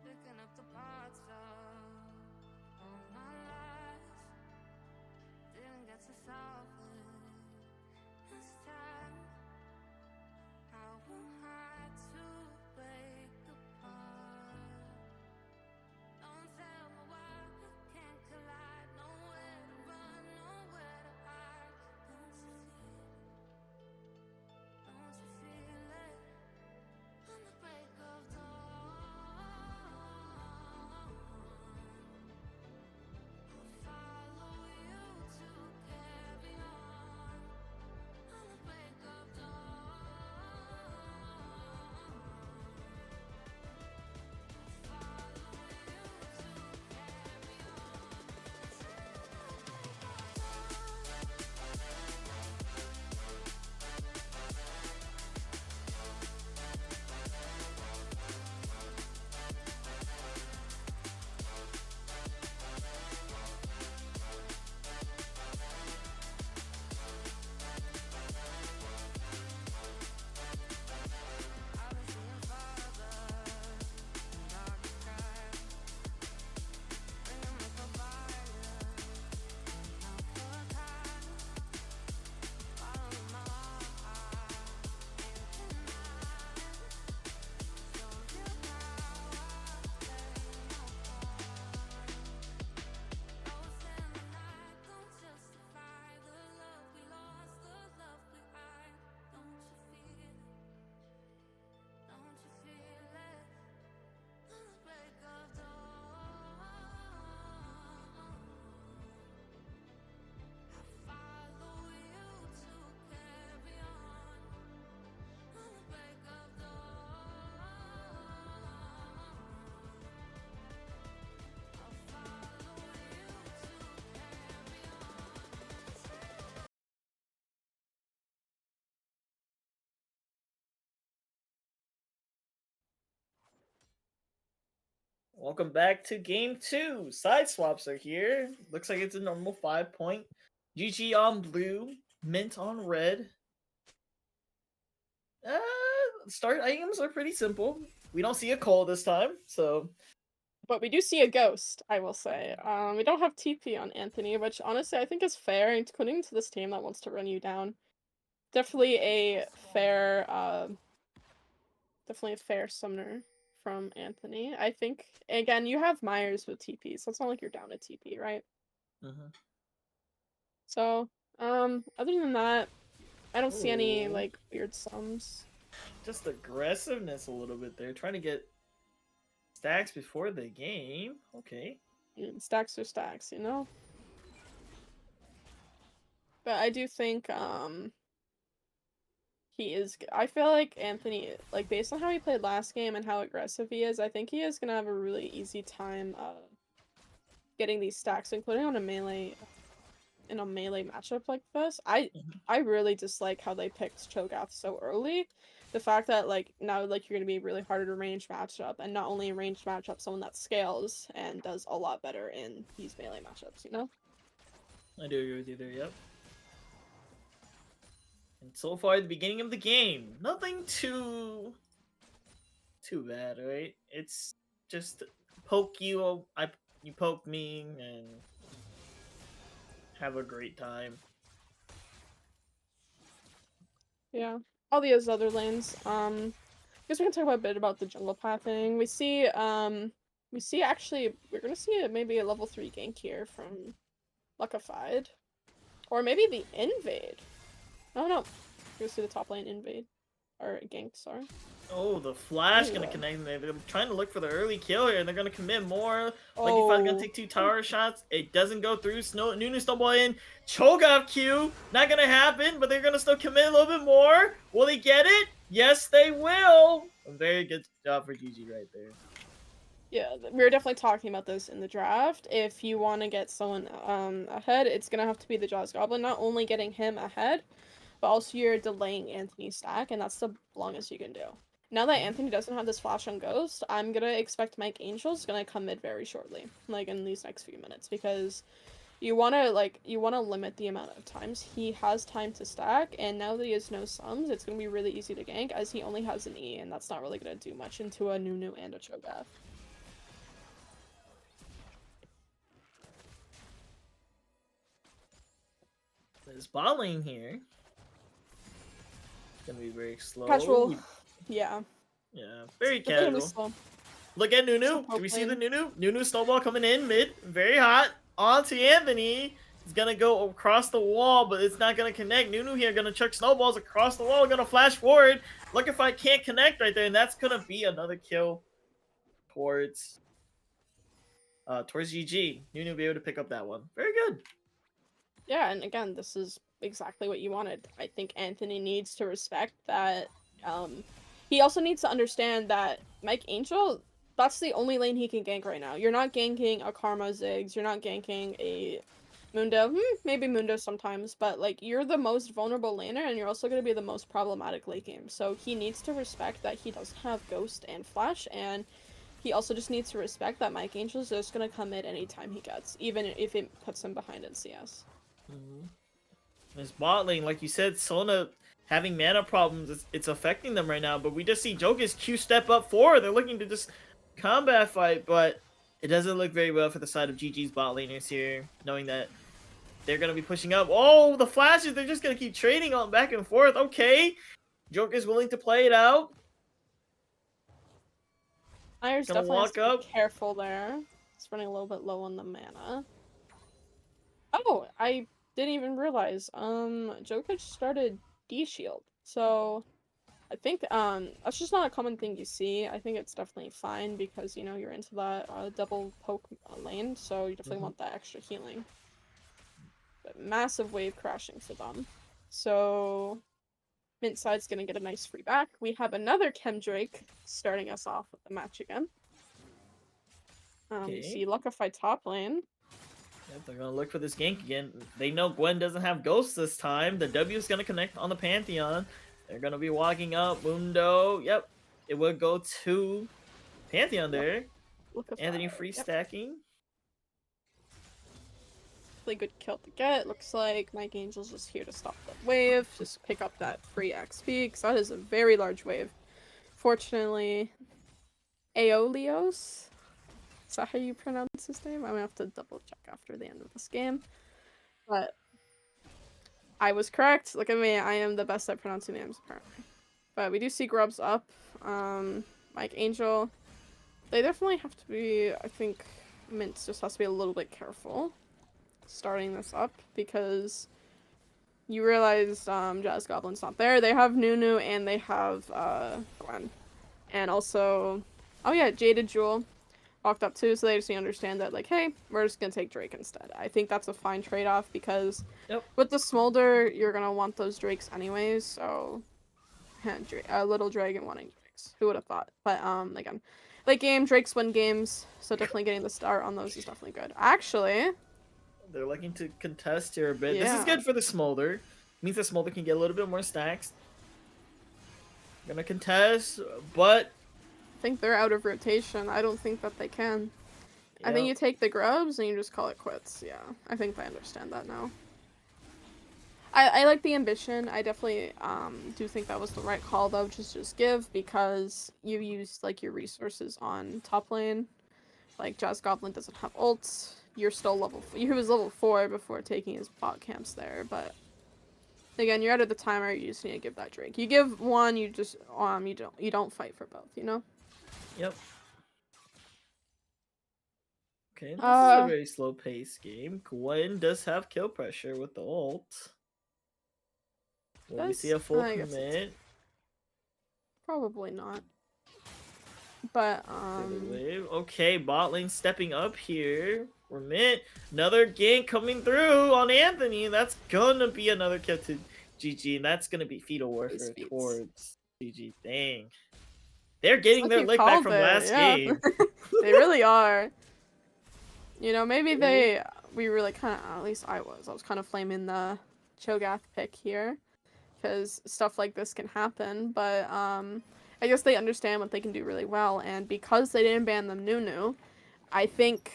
[SPEAKER 1] picking up the parts of all my life. Didn't get to solve it this time. How am I to break apart? Don't tell me why we can't collide. Nowhere to run, nowhere to hide. Don't you feel it? On the break of dawn, I'll follow you to carry on. On the break of dawn, I'll follow you to carry on. I've been seeing farther in dark skies, bringing me for fire, not for time. Following my heart, ain't denied. Show you how I play no part. Ghosts in the night don't justify the love we lost, the love we hide. Don't you feel it? Don't you feel it? On the break of dawn, I follow you to carry on. On the break of dawn, I'll follow you to carry on.
[SPEAKER 6] Welcome back to game 2. Side swaps are here. Looks like it's a normal 5-point. GG on blue, mint on red. Start items are pretty simple. We don't see a coal this time, so
[SPEAKER 5] But we do see a ghost, I will say. We don't have TP on Anthony, which honestly I think is fair, including to this team that wants to run you down. Definitely a fair, summoner from Anthony. I think, again, you have Myers with TP, so it's not like you're down a TP, right? So, other than that, I don't see any,
[SPEAKER 6] Ooh.
[SPEAKER 5] like, weird sums.
[SPEAKER 6] Just aggressiveness a little bit there. Trying to get stacks before the game. Okay.
[SPEAKER 5] Stacks are stacks, you know? But I do think, I feel like Anthony, like, based on how he played last game and how aggressive he is, I think he is gonna have a really easy time, getting these stacks, including on a melee, in a melee matchup like this. I really dislike how they picked Cho'Gath so early. The fact that, like, now, like, you're gonna be really harder to range matchup, and not only a ranged matchup, someone that scales and does a lot better in these melee matchups, you know?
[SPEAKER 6] I do agree with you there, yep. And so far, at the beginning of the game, nothing too bad, right? It's just poke you, you poke me, and have a great time.
[SPEAKER 5] Yeah. All these other lanes, I guess we can talk about a bit about the jungle pathing. We see actually, we're gonna see maybe a level 3 gank here from Luckified. Or maybe the invade. No, no. We're gonna see the top lane invade. Or gank, sorry.
[SPEAKER 6] Oh, the flash
[SPEAKER 5] Ooh.
[SPEAKER 6] gonna connect. They're trying to look for the early kill here, and they're gonna commit more. Luckified's gonna take 2 tower shots. It doesn't go through. Nunu snowball in. Cho'Gath Q. Not gonna happen, but they're gonna still commit a little bit more. Will they get it? Yes, they will. A very good job for GG right there.
[SPEAKER 5] Yeah, we were definitely talking about this in the draft. If you want to get someone ahead, it's gonna have to be the Jaws Goblin. Not only getting him ahead, but also you're delaying Anthony's stack, and that's the longest you can do. Now that Anthony doesn't have this flash on Ghost, I'm gonna expect Mike Angel's gonna come mid very shortly, like in these next few minutes, because You wanna limit the amount of times he has time to stack, and now that he has no sums, it's gonna be really easy to gank as he only has an E, and that's not really gonna do much into a Nunu and a Cho'Gath.
[SPEAKER 6] This bot lane here. It's gonna be very slow.
[SPEAKER 5] Casual. Yeah.
[SPEAKER 6] Yeah, very
[SPEAKER 5] Definitely gonna be
[SPEAKER 6] casual.
[SPEAKER 5] slow.
[SPEAKER 6] Look at Nunu.
[SPEAKER 5] Some
[SPEAKER 6] Do we see the
[SPEAKER 5] lane.
[SPEAKER 6] Nunu? Nunu snowball coming in mid. Very hot. Onto Anthony. He's gonna go across the wall, but it's not gonna connect. Nunu here gonna chuck snowballs across the wall. Gonna flash forward. Look if I can't connect right there, and that's gonna be another kill towards GG. Nunu be able to pick up that one. Very good.
[SPEAKER 5] Yeah, and again, this is exactly what you wanted. I think Anthony needs to respect that. He also needs to understand that Mike Angel, that's the only lane he can gank right now. You're not ganking a Karma Ziggs, you're not ganking a Mundo. Maybe Mundo sometimes, but like you're the most vulnerable laner, and you're also going to be the most problematic late game. So he needs to respect that he doesn't have Ghost and Flash, and he also just needs to respect that Mike Angel is just going to come in anytime he gets, even if it puts him behind in CS.
[SPEAKER 6] This bot lane, like you said, Sona having mana problems, it's affecting them right now, but we just see Joker's Q step up forward. They're looking to just combat fight, but it doesn't look very well for the side of GG's bot laners here, knowing that they're going to be pushing up. Oh, the flashes, they're just going to keep trading on back and forth. Okay, Joker's willing to play it out.
[SPEAKER 5] Myers
[SPEAKER 6] Gonna
[SPEAKER 5] definitely has
[SPEAKER 6] walk
[SPEAKER 5] to
[SPEAKER 6] up.
[SPEAKER 5] be careful there. He's running a little bit low on the mana. Oh, I didn't even realize. Jokic started D-Shield. So I think that's just not a common thing you see. I think it's definitely fine because you know you're into that double poke lane, so you definitely want that extra healing. But massive wave crashing for them. So Mint side's gonna get a nice free back. We have another Chemdrake starting us off with the match again. We see Luckify top lane.
[SPEAKER 6] Yep, they're gonna look for this gank again. They know Gwen doesn't have ghosts this time. The W is gonna connect on the Pantheon. They're gonna be walking up. Mundo. Yep, it would go to Pantheon there.
[SPEAKER 5] Luckify,
[SPEAKER 6] Anthony free stacking.
[SPEAKER 5] Really good kill to get. Looks like Mike Angel's just here to stop the wave. Just pick up that free XP because that is a very large wave. Fortunately, Aeolios. Is that how you pronounce his name? I'm gonna have to double check after the end of this game. But I was correct. Look at me. I am the best at pronouncing names apparently. But we do see Grubs up. Mike Angel. They definitely have to be, I think Mint just has to be a little bit careful starting this up because you realize Jazz Goblin's not there. They have Nunu and they have Gwen. And also, oh yeah, Jaded Jewel walked up too, so they just need to understand that, like, hey, we're just gonna take Drake instead. I think that's a fine trade-off because with the Smolder, you're gonna want those Drakes anyways, so a little dragon wanting Drakes. Who would have thought? But again, late game, Drakes win games, so definitely getting the start on those is definitely good. Actually,
[SPEAKER 6] they're looking to contest here a bit. Yeah. This is good for the Smolder. Means the Smolder can get a little bit more stacks. Gonna contest, but
[SPEAKER 5] I think they're out of rotation. I don't think that they can. Yep. I think you take the Grubs and you just call it quits. Yeah, I think I understand that now. I like the ambition. I definitely do think that was the right call though, just give, because you used like your resources on top lane. Like Jazz Goblin doesn't have ults. You're still he was level 4 before taking his bot camps there, but again, you're out of the timer, you just need to give that Drake. You give one, you just you don't fight for both, you know?
[SPEAKER 6] Yep. Okay, this is a very slow paced game. Gwen does have kill pressure with the ult. Will we see a full commit?
[SPEAKER 5] Probably not. But
[SPEAKER 6] okay, bot lane stepping up here. We're MYNT. Another gank coming through on Anthony. That's gonna be another kill to GG, and that's gonna be fetal warfare towards GG. Dang. They're getting their lick back from last game.
[SPEAKER 5] They really are. You know, maybe we really kind of, at least I was kind of flaming the Cho'Gath pick here, because stuff like this can happen, but I guess they understand what they can do really well, and because they didn't ban them Nunu, I think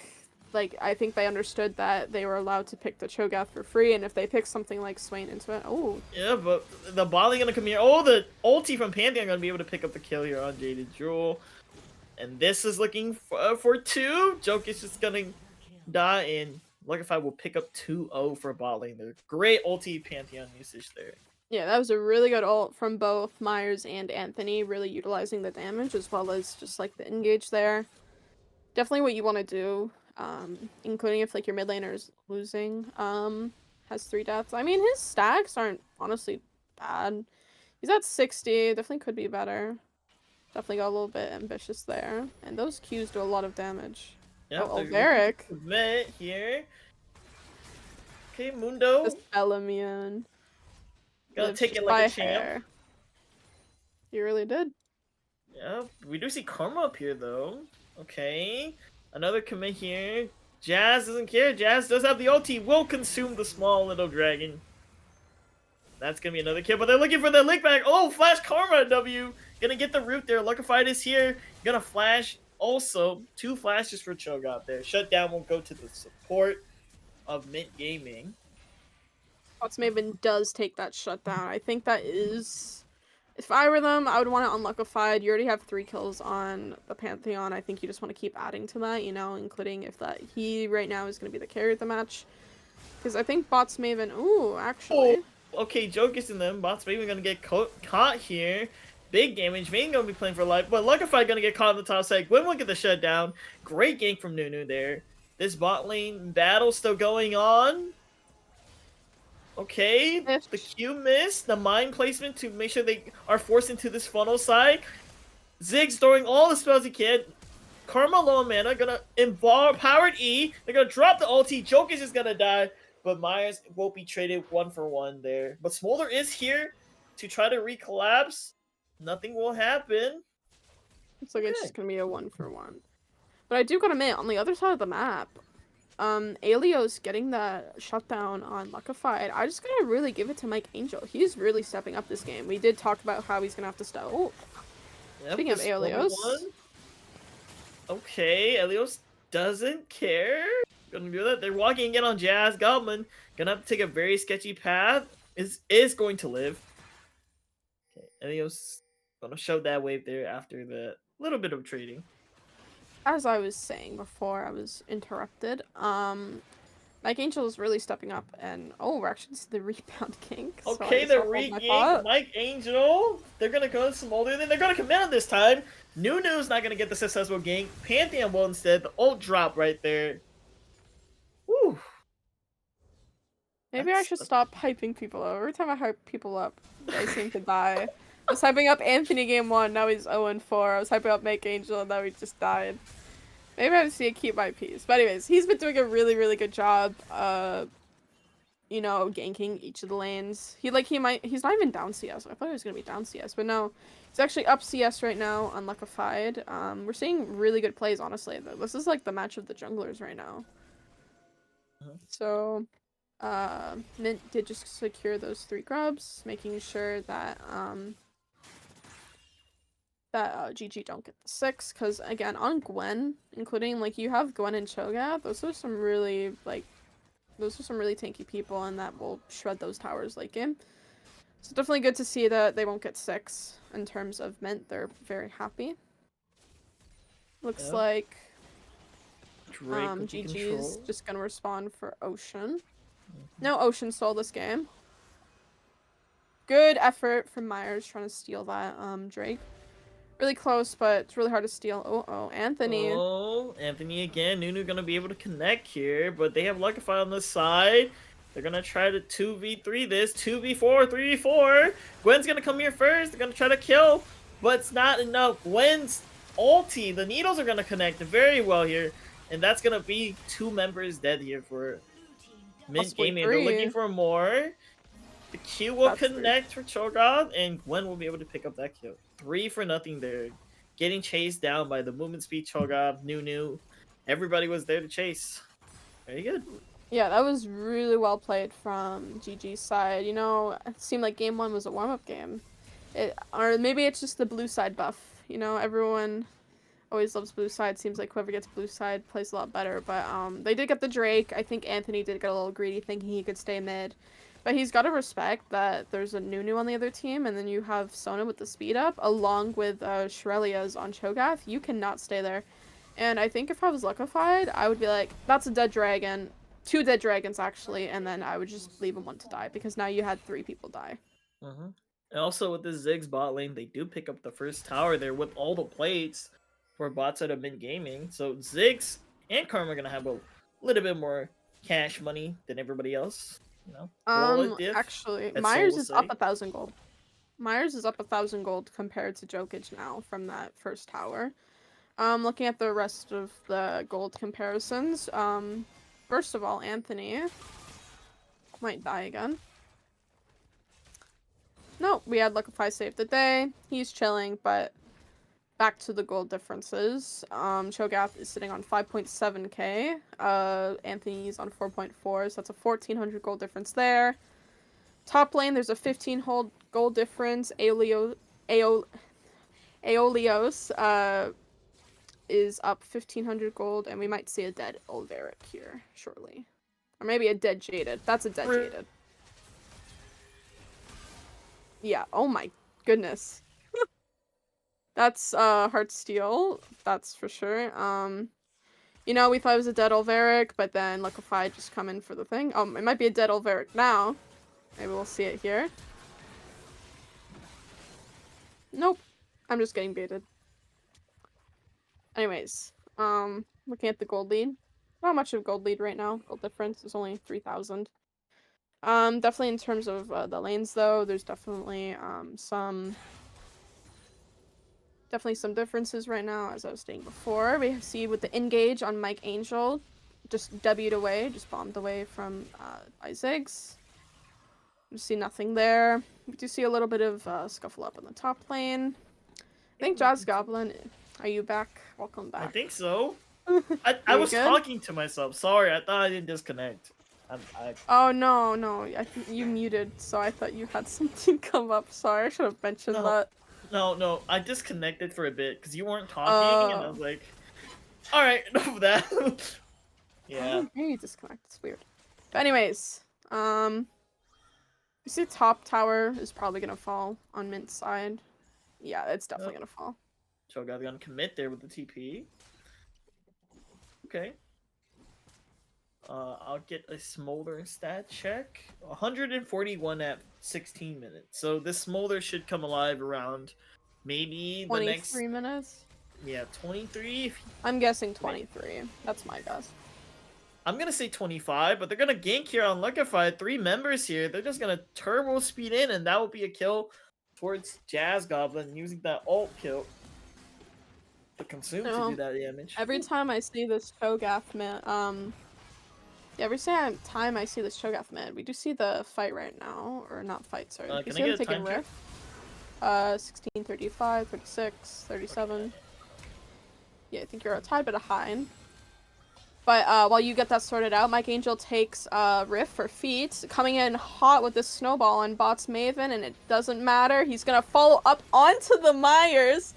[SPEAKER 5] like I think they understood that they were allowed to pick the Cho'Gath for free, and if they pick something like Swain into it, oh,
[SPEAKER 6] Yeah, but the bot lane gonna come here. Oh, the ulti from Pantheon gonna be able to pick up the kill here on Jaded Jewel. And this is looking for 2. Joke is just gonna die, and Luckify will pick up 2-0 for bot lane there. Great ulti Pantheon usage there.
[SPEAKER 5] yeah, that was a really good ult from both Myers and Anthony, really utilizing the damage as well as just like the engage there. Definitely what you want to do, including if like your mid laner is losing, has 3 deaths. I mean, his stacks aren't honestly bad. He's at 60, definitely could be better. Definitely got a little bit ambitious there. And those Qs do a lot of damage.
[SPEAKER 6] Yep,
[SPEAKER 5] Oh, Varric.
[SPEAKER 6] Commit here. Okay, Mundo.
[SPEAKER 5] This Elamian.
[SPEAKER 6] Gotta
[SPEAKER 5] lives
[SPEAKER 6] take
[SPEAKER 5] just
[SPEAKER 6] it like
[SPEAKER 5] by
[SPEAKER 6] a champ.
[SPEAKER 5] hair. He really did.
[SPEAKER 6] Yeah, we do see Karma up here though. Okay, another commit here. Jazz doesn't care. Jazz does have the ulti. Will consume the small little dragon. That's gonna be another kill, but they're looking for the link back. Oh, flash Karma W. Gonna get the root there. Luckified is here. Gonna flash. Also, 2 flashes for Cho'Gath there. Shutdown will go to the support of MYNT Gaming.
[SPEAKER 5] Bots Maven does take that shutdown. I think that is... If I were them, I would want it unluckified. You already have 3 kills on the Pantheon. I think you just want to keep adding to that, you know, including if that he right now is going to be the carry of the match. Because I think Bots Maven... Ooh, actually...
[SPEAKER 6] Oh, okay, Joker's in them. Bots maybe gonna get caught here. Big damage. Vayne gonna be playing for life, but Luckified gonna get caught on the top side. Gwen will get the shutdown. Great gank from Nunu there. This bot lane battle still going on. Okay, the Q missed. The mine placement to make sure they are forced into this funnel side. Ziggs throwing all the spells he can. Karma low on mana, gonna involve powered E. They're gonna drop the ulti. Joke is just gonna die, but Myers won't be traded 1-for-1 there. But Smolder is here to try to recollapse. Nothing will happen.
[SPEAKER 5] Looks like it's just going to be a 1-for-1. But I do gotta admit, on the other side of the map, Aelios getting that shutdown on Luckified, I just gotta really give it to Mike Angel. He's really stepping up this game. We did talk about how he's gonna have to step. Oh,
[SPEAKER 6] Yep,
[SPEAKER 5] speaking of
[SPEAKER 6] this
[SPEAKER 5] Aelios.
[SPEAKER 6] one. Okay, Aelios doesn't care. Gonna do that. They're walking again on Jazz. Goblin gonna have to take a very sketchy path. Is going to live. Okay, Aelios gonna show that wave there after the little bit of trading.
[SPEAKER 5] As I was saying before, I was interrupted. Mike Angel is really stepping up, and oh, we're actually seeing the rebound king.
[SPEAKER 6] Okay, the re-gank, Mike Angel. They're gonna go Smolder, then they're gonna commit on this time. Nunu's not gonna get the successful gank. Pantheon will instead. The ult drop right there. Woo.
[SPEAKER 5] Maybe I should stop hyping people up. Every time I hype people up, they seem to die. I was hyping up Anthony game 1, now he's 0-4. I was hyping up Mike Angel, and now he just died. Maybe I just need to keep my peace. But anyways, he's been doing a really, really good job, you know, ganking each of the lanes. He's not even down CS. I thought he was going to be down CS, but no. He's actually up CS right now, unluckified. We're seeing really good plays, honestly. This is like the match of the junglers right now. So, MYNT did just secure those 3 grubs, making sure that, GG don't get the 6, because again, on Gwen, including, like, you have Gwen and Cho'Gath, those are some really tanky people, and that will shred those towers late game. So definitely good to see that they won't get 6 in terms of MYNT. They're very happy. Looks like GG's just gonna respond for Ocean. No Ocean stole this game. Good effort from Myers trying to steal that Drake. Really close, but it's really hard to steal. Oh, Anthony.
[SPEAKER 6] Oh, Anthony again. Nunu gonna be able to connect here, but they have Luckify on the side. They're gonna try to 2v3 this, 2v4, 3v4. Gwen's gonna come here first. They're gonna try to kill, but it's not enough. Gwen's ulti, the needles are gonna connect very well here, and that's gonna be 2 members dead here for MYNT Gaming. They're looking for more. The Q will connect for Cho'Gath, and Gwen will be able to pick up that kill. 3-0 there. Getting chased down by the movement speed Cho'Gath, Nunu. Everybody was there to chase. Very good.
[SPEAKER 5] Yeah, that was really well played from GG's side. You know, it seemed like game 1 was a warm-up game. Or maybe it's just the blue side buff. You know, everyone always loves blue side. Seems like whoever gets blue side plays a lot better. But they did get the Drake. I think Anthony did get a little greedy, thinking he could stay mid. But he's got to respect that there's a Nunu on the other team, and then you have Sona with the speed up, along with Shirelia's on Cho'Gath. You cannot stay there. And I think if I was Luckified, I would be like, that's a dead dragon. 2 dead dragons, actually, and then I would just leave him 1 to die, because now you had 3 people die.
[SPEAKER 6] And also with the Ziggs bot lane, they do pick up the first tower there with all the plates for bots out of MYNT Gaming. So Ziggs and Karma are gonna have a little bit more cash money than everybody else. You know.
[SPEAKER 5] Actually,
[SPEAKER 6] as
[SPEAKER 5] Myers
[SPEAKER 6] Soul
[SPEAKER 5] is
[SPEAKER 6] will
[SPEAKER 5] up
[SPEAKER 6] say.
[SPEAKER 5] 1,000 gold. Myers is up 1,000 gold compared to Jokic now from that first tower. Looking at the rest of the gold comparisons, first of all, Anthony might die again. No, we had Luckify save the day. He's chilling, but back to the gold differences. Cho'Gath is sitting on 5.7k. Anthony's on 4.4, so that's a 1,400 gold difference there. Top lane, there's a 15 gold difference. Aeolios is up 1,500 gold, and we might see a dead Olveric here shortly. Or maybe a dead Jaded. That's a dead Jaded. Yeah, oh my goodness. That's Heartsteel, that's for sure. You know, we thought it was a dead Olveric, but then Liquify just come in for the thing. It might be a dead Olveric now. Maybe we'll see it here. Nope. I'm just getting baited. Anyways, looking at the gold lead. Not much of gold lead right now. Gold difference is only 3,000. Definitely in terms of the lanes though, there's definitely some differences right now, as I was saying before. We see with the engage on Mike Angel, just W'd away, just bombed away from by Ziggs. You see nothing there. We do see a little bit of scuffle up in the top lane. I think Jazz Goblin, are you back? Welcome back.
[SPEAKER 6] I think so. I was talking to myself. Sorry, I thought I didn't disconnect.
[SPEAKER 5] Oh no, I think you muted, so I thought you had something come up. Sorry, I should have mentioned that.
[SPEAKER 6] No, I disconnected for a bit because you weren't talking, and I was like, all right, enough of that. Yeah.
[SPEAKER 5] Maybe disconnect. It's weird. But anyways, you see top tower is probably gonna fall on MYNT's side. Yeah, it's definitely gonna fall.
[SPEAKER 6] Cho'Gath gonna commit there with the TP. Okay. I'll get a Smolder stat check. 141 at 16 minutes. So this Smolder should come alive around maybe the next
[SPEAKER 5] 23 minutes?
[SPEAKER 6] Yeah, 23.
[SPEAKER 5] I'm guessing 23. That's my guess.
[SPEAKER 6] I'm gonna say 25, but they're gonna gank here on Liquify. 3 members here. They're just gonna turbo speed in, and that will be a kill towards Jazz Goblin using that ult kill. The consume to do that damage.
[SPEAKER 5] Every time I see this Cho'Gath man, every time I see this Cho'Gath man, we do see the fight right now, or not fight, sorry.
[SPEAKER 6] Can I get a time check?
[SPEAKER 5] 16, 35, 36, 37. Okay. Yeah, I think you're tied, but a high. But while you get that sorted out, Mike Angel takes Rift for feet, coming in hot with this snowball on Bots Maven, and it doesn't matter. He's gonna follow up onto the Myers.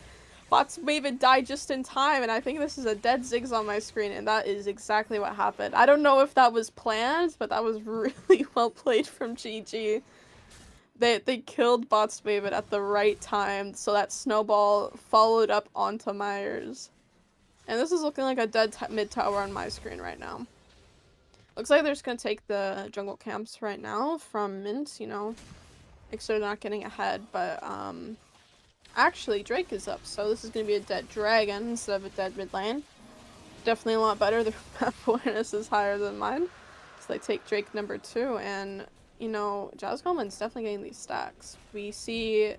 [SPEAKER 5] Bots Maven died just in time, and I think this is a dead Ziggs on my screen, and that is exactly what happened. I don't know if that was planned, but that was really well played from GG. They killed Bots Maven at the right time, so that snowball followed up onto Myers. And this is looking like a dead mid tower on my screen right now. Looks like they're just gonna take the jungle camps right now from MYNT, you know, make sure they're not getting ahead, but actually Drake is up, so this is gonna be a dead dragon instead of a dead mid lane. Definitely a lot better. Their map awareness is higher than mine. So they take Drake number 2, and you know, Jazz Goblin's definitely getting these stacks. We see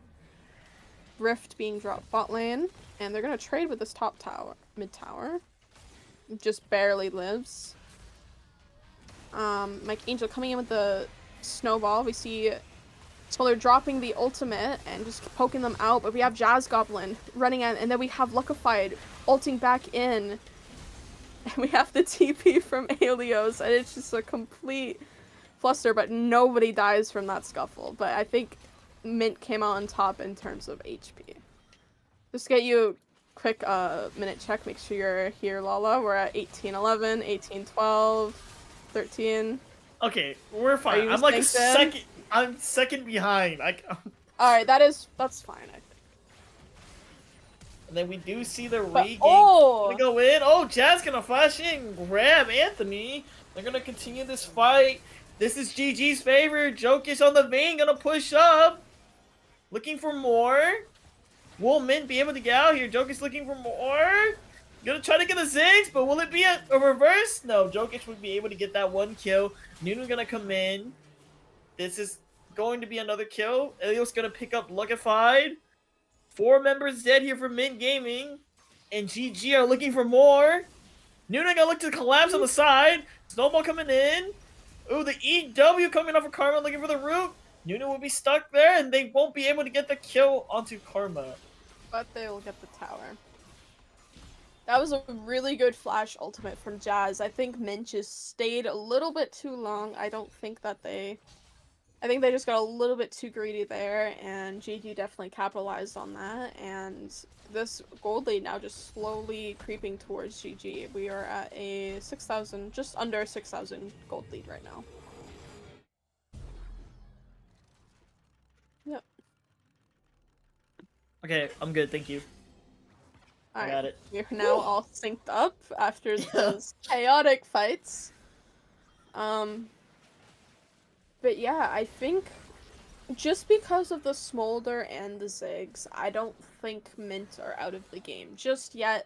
[SPEAKER 5] Rift being dropped bot lane, and they're gonna trade with this top tower, mid tower. Just barely lives. Mike Angel coming in with the snowball. We see Smolder dropping the ultimate and just poking them out, but we have Jazz Goblin running in, and then we have Luckified ulting back in. And we have the TP from Aeolios, and it's just a complete fluster, but nobody dies from that scuffle. But I think MYNT came out on top in terms of HP. Just get you quick minute check. Make sure you're here, Lala. We're at 18:11, 18:12, 13.
[SPEAKER 6] Okay, we're fine.
[SPEAKER 5] you
[SPEAKER 6] I'm like
[SPEAKER 5] synced in?
[SPEAKER 6] second. I'm second behind.
[SPEAKER 5] All right, that's fine. I think.
[SPEAKER 6] And then we do see the
[SPEAKER 5] But,
[SPEAKER 6] re-game
[SPEAKER 5] oh!
[SPEAKER 6] gonna go in. Oh, Jazz gonna flash in, grab Anthony. They're gonna continue this fight. This is GG's favor. Jokic on the vein, gonna push up. Looking for more. Will MYNT be able to get out here? Jokic looking for more. Gonna try to get a Ziggs, but will it be a reverse? No, Jokic would be able to get that one kill. Nunu's gonna come in. This is going to be another kill. Elios gonna pick up Luckified. 4 members dead here for MYNT Gaming. And GG are looking for more. Nunu gonna look to collapse on the side. Snowball coming in. Ooh, the EW coming off of Karma looking for the root. Nunu will be stuck there and they won't be able to get the kill onto Karma.
[SPEAKER 5] But they will get the tower. That was a really good flash ultimate from Jazz. I think MYNT just stayed a little bit too long. I think they just got a little bit too greedy there, and GG definitely capitalized on that, and this gold lead now just slowly creeping towards GG. We are at a 6,000, just under 6,000 gold lead right now. Yep.
[SPEAKER 6] Okay, I'm good, thank you. I got it.
[SPEAKER 5] We're now all synced up after those chaotic fights. But yeah, I think just because of the Smolder and the Ziggs, I don't think MYNT are out of the game just yet,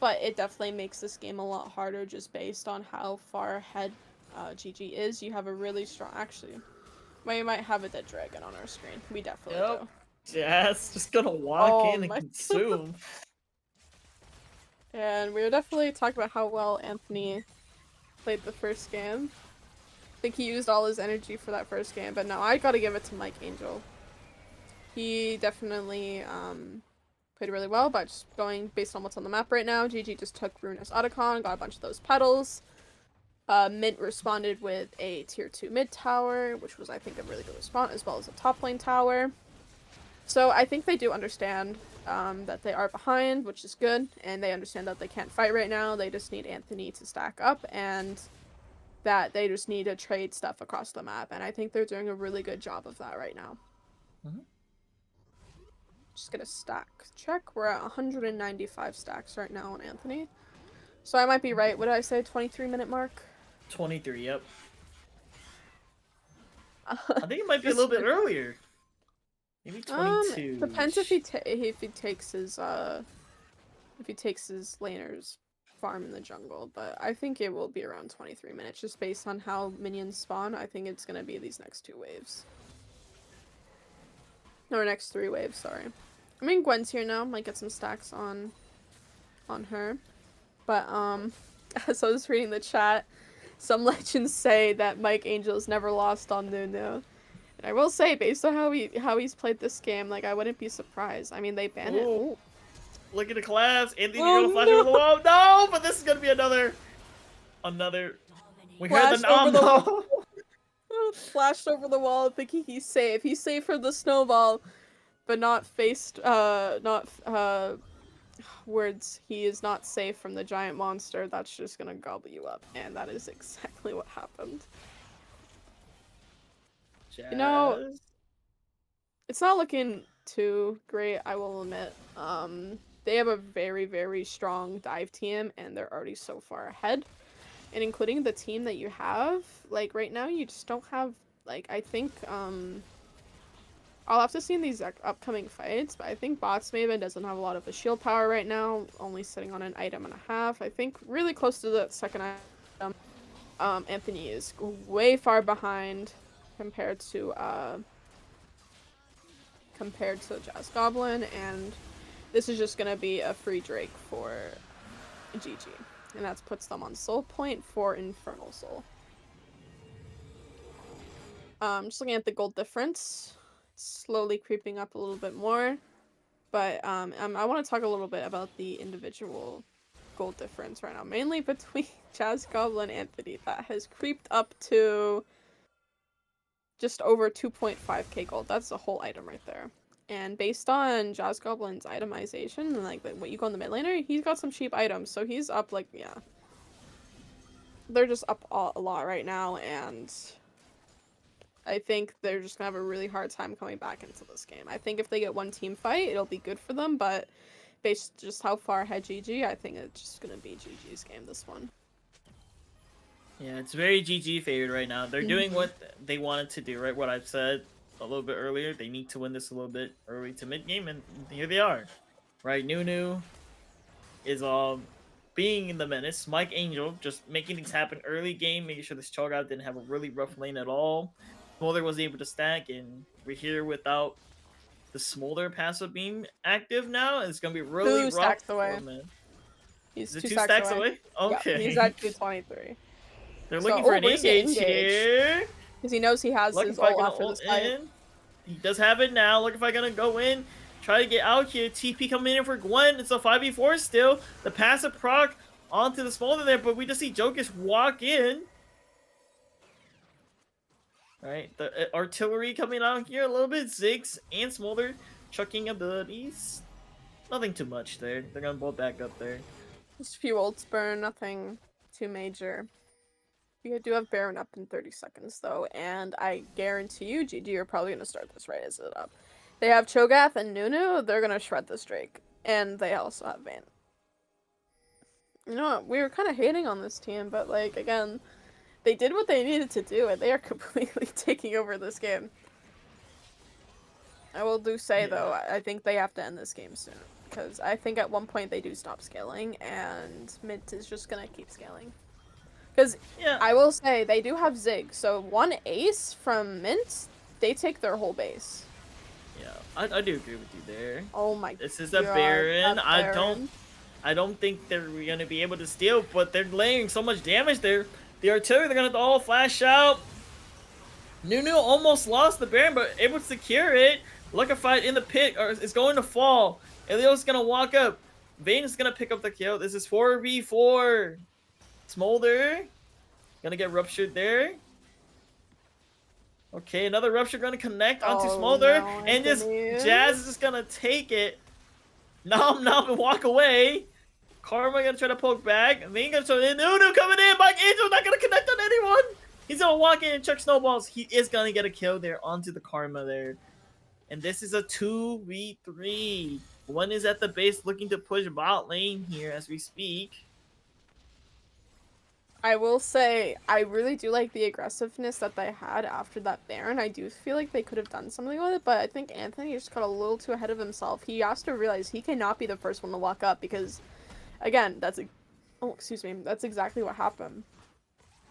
[SPEAKER 5] but it definitely makes this game a lot harder just based on how far ahead GG is. You have a really strong, actually, we might have a dead dragon on our screen. We definitely do.
[SPEAKER 6] Jazz just gonna walk in and
[SPEAKER 5] my-
[SPEAKER 6] consume.
[SPEAKER 5] And we were definitely talking about how well Anthony played the first game. I think he used all his energy for that first game, but no, I gotta give it to Mike Angel. He definitely played really well, but just going based on what's on the map right now, GG just took Ruinous Otacon, got a bunch of those petals. MYNT responded with a tier 2 mid tower, which was, I think, a really good response, as well as a top lane tower. So I think they do understand that they are behind, which is good, and they understand that they can't fight right now. They just need Anthony to stack up, and that they just need to trade stuff across the map, and I think they're doing a really good job of that right now. Just get a stack check. We're at 195 stacks right now on Anthony. So I might be right. What did I say? 23-minute mark?
[SPEAKER 6] 23, yep. I think it might be a little bit earlier. Maybe 22.
[SPEAKER 5] Depends if he takes his laners farm in the jungle, but I think it will be around 23 minutes just based on how minions spawn. I think it's gonna be these next 2 waves. Or next 3 waves, sorry. I mean, Gwen's here now, might get some stacks on her. But as I was reading the chat, some legends say that Mike Angel's never lost on Nunu. And I will say, based on how he's played this game, like, I wouldn't be surprised. I mean, they banned it. Ooh.
[SPEAKER 6] Look at the collapse. Anthony's gonna flash over the wall. No, but this is gonna be another. We heard the nom.
[SPEAKER 5] Flashed over the wall, thinking he's safe. He's safe from the snowball, but not faced. Words. He is not safe from the giant monster. That's just gonna gobble you up, and that is exactly what happened.
[SPEAKER 6] Jazz.
[SPEAKER 5] You know, it's not looking too great, I will admit. They have a very, very strong dive team, and they're already so far ahead. And including the team that you have, like, right now, you just don't have, like, I think, I'll have to see in these upcoming fights, but I think Bots Maven doesn't have a lot of a shield power right now, only sitting on an item and a half. I think really close to the second item. Anthony is way far behind compared to Jazz Goblin, and this is just gonna be a free Drake for GG, and that puts them on Soul Point for Infernal Soul. Just looking at the gold difference, slowly creeping up a little bit more, but I want to talk a little bit about the individual gold difference right now, mainly between Jazz Goblin and Anthony. That has creeped up to just over 2.5k gold. That's the whole item right there. And based on Jazz Goblin's itemization and like what you go in the mid laner, he's got some cheap items, so he's up like yeah. They're just up a lot right now, and I think they're just gonna have a really hard time coming back into this game. I think if they get one team fight, it'll be good for them, but based just how far ahead GG, I think it's just gonna be GG's game this one.
[SPEAKER 6] Yeah, it's very GG favored right now. They're doing
[SPEAKER 5] Mhm.
[SPEAKER 6] what they wanted to do, right? What I've said a little bit earlier. They need to win this a little bit early to mid game, and here they are. Right, Nunu is being in the menace. Mike Angel just making things happen early game, making sure this Cho'Gath didn't have a really rough lane at all. Smolder wasn't able to stack, and we're here without the Smolder passive beam active now. It's gonna be really
[SPEAKER 5] 2
[SPEAKER 6] rough.
[SPEAKER 5] stacks away.
[SPEAKER 6] Oh, man.
[SPEAKER 5] He's
[SPEAKER 6] Is it
[SPEAKER 5] 2
[SPEAKER 6] two
[SPEAKER 5] stacks,
[SPEAKER 6] stacks
[SPEAKER 5] away.
[SPEAKER 6] away? Okay.
[SPEAKER 5] Yeah, he's at 223.
[SPEAKER 6] They're
[SPEAKER 5] So-
[SPEAKER 6] looking for
[SPEAKER 5] oh,
[SPEAKER 6] an
[SPEAKER 5] where's the
[SPEAKER 6] engage
[SPEAKER 5] engage?
[SPEAKER 6] here.
[SPEAKER 5] Because he knows he has
[SPEAKER 6] Look
[SPEAKER 5] his
[SPEAKER 6] if I
[SPEAKER 5] ult
[SPEAKER 6] can
[SPEAKER 5] after
[SPEAKER 6] ult
[SPEAKER 5] this fight.
[SPEAKER 6] in. He does have it now. Look if I gonna go in. Try to get out here. TP coming in for Gwen. It's a 5v4 still. The passive proc onto the Smolder there, but we just see Jokic walk in. Alright, the artillery coming out here a little bit. Ziggs and Smolder chucking abilities. Nothing too much there. They're gonna both back up there.
[SPEAKER 5] Just a few ults burn, nothing too major. We do have Baron up in 30 seconds though, and I guarantee you GG are probably gonna start this right as it up. They have Cho'Gath and Nunu, they're gonna shred this Drake. And they also have Vayne. You know what, we were kinda hating on this team, but like again, they did what they needed to do and they are completely taking over this game. I will say though, I think they have to end this game soon. Because I think at one point they do stop scaling and MYNT is just gonna keep scaling. Because
[SPEAKER 6] Yeah.
[SPEAKER 5] I will say they do have Zig, so one ace from MYNT, they take their whole base.
[SPEAKER 6] Yeah, I do agree with you there.
[SPEAKER 5] Oh my god.
[SPEAKER 6] This is a Baron. I don't think they're gonna be able to steal, but they're laying so much damage there. The artillery, they're gonna all flash out. Nunu almost lost the Baron, but able to secure it. Look a fight in the pit, or it's going to fall. Elio's gonna walk up. Vayne is gonna pick up the kill. This is 4v4. Smolder gonna get ruptured there. Okay, another rupture gonna connect onto Smolder,
[SPEAKER 5] no,
[SPEAKER 6] and just
[SPEAKER 5] Anthony.
[SPEAKER 6] Jazz is just gonna take it. Nom and walk away. Karma gonna try to poke back. Vayne gonna try to Nunu coming in. Mike Angel not gonna connect on anyone. He's gonna walk in and chuck snowballs. He is gonna get a kill there onto the Karma there. And this is a 2v3. One is at the base looking to push bot lane here as we speak.
[SPEAKER 5] I will say, I really do like the aggressiveness that they had after that Baron. I do feel like they could have done something with it, but I think Anthony just got a little too ahead of himself. He has to realize he cannot be the first one to walk up because, again, that's exactly what happened.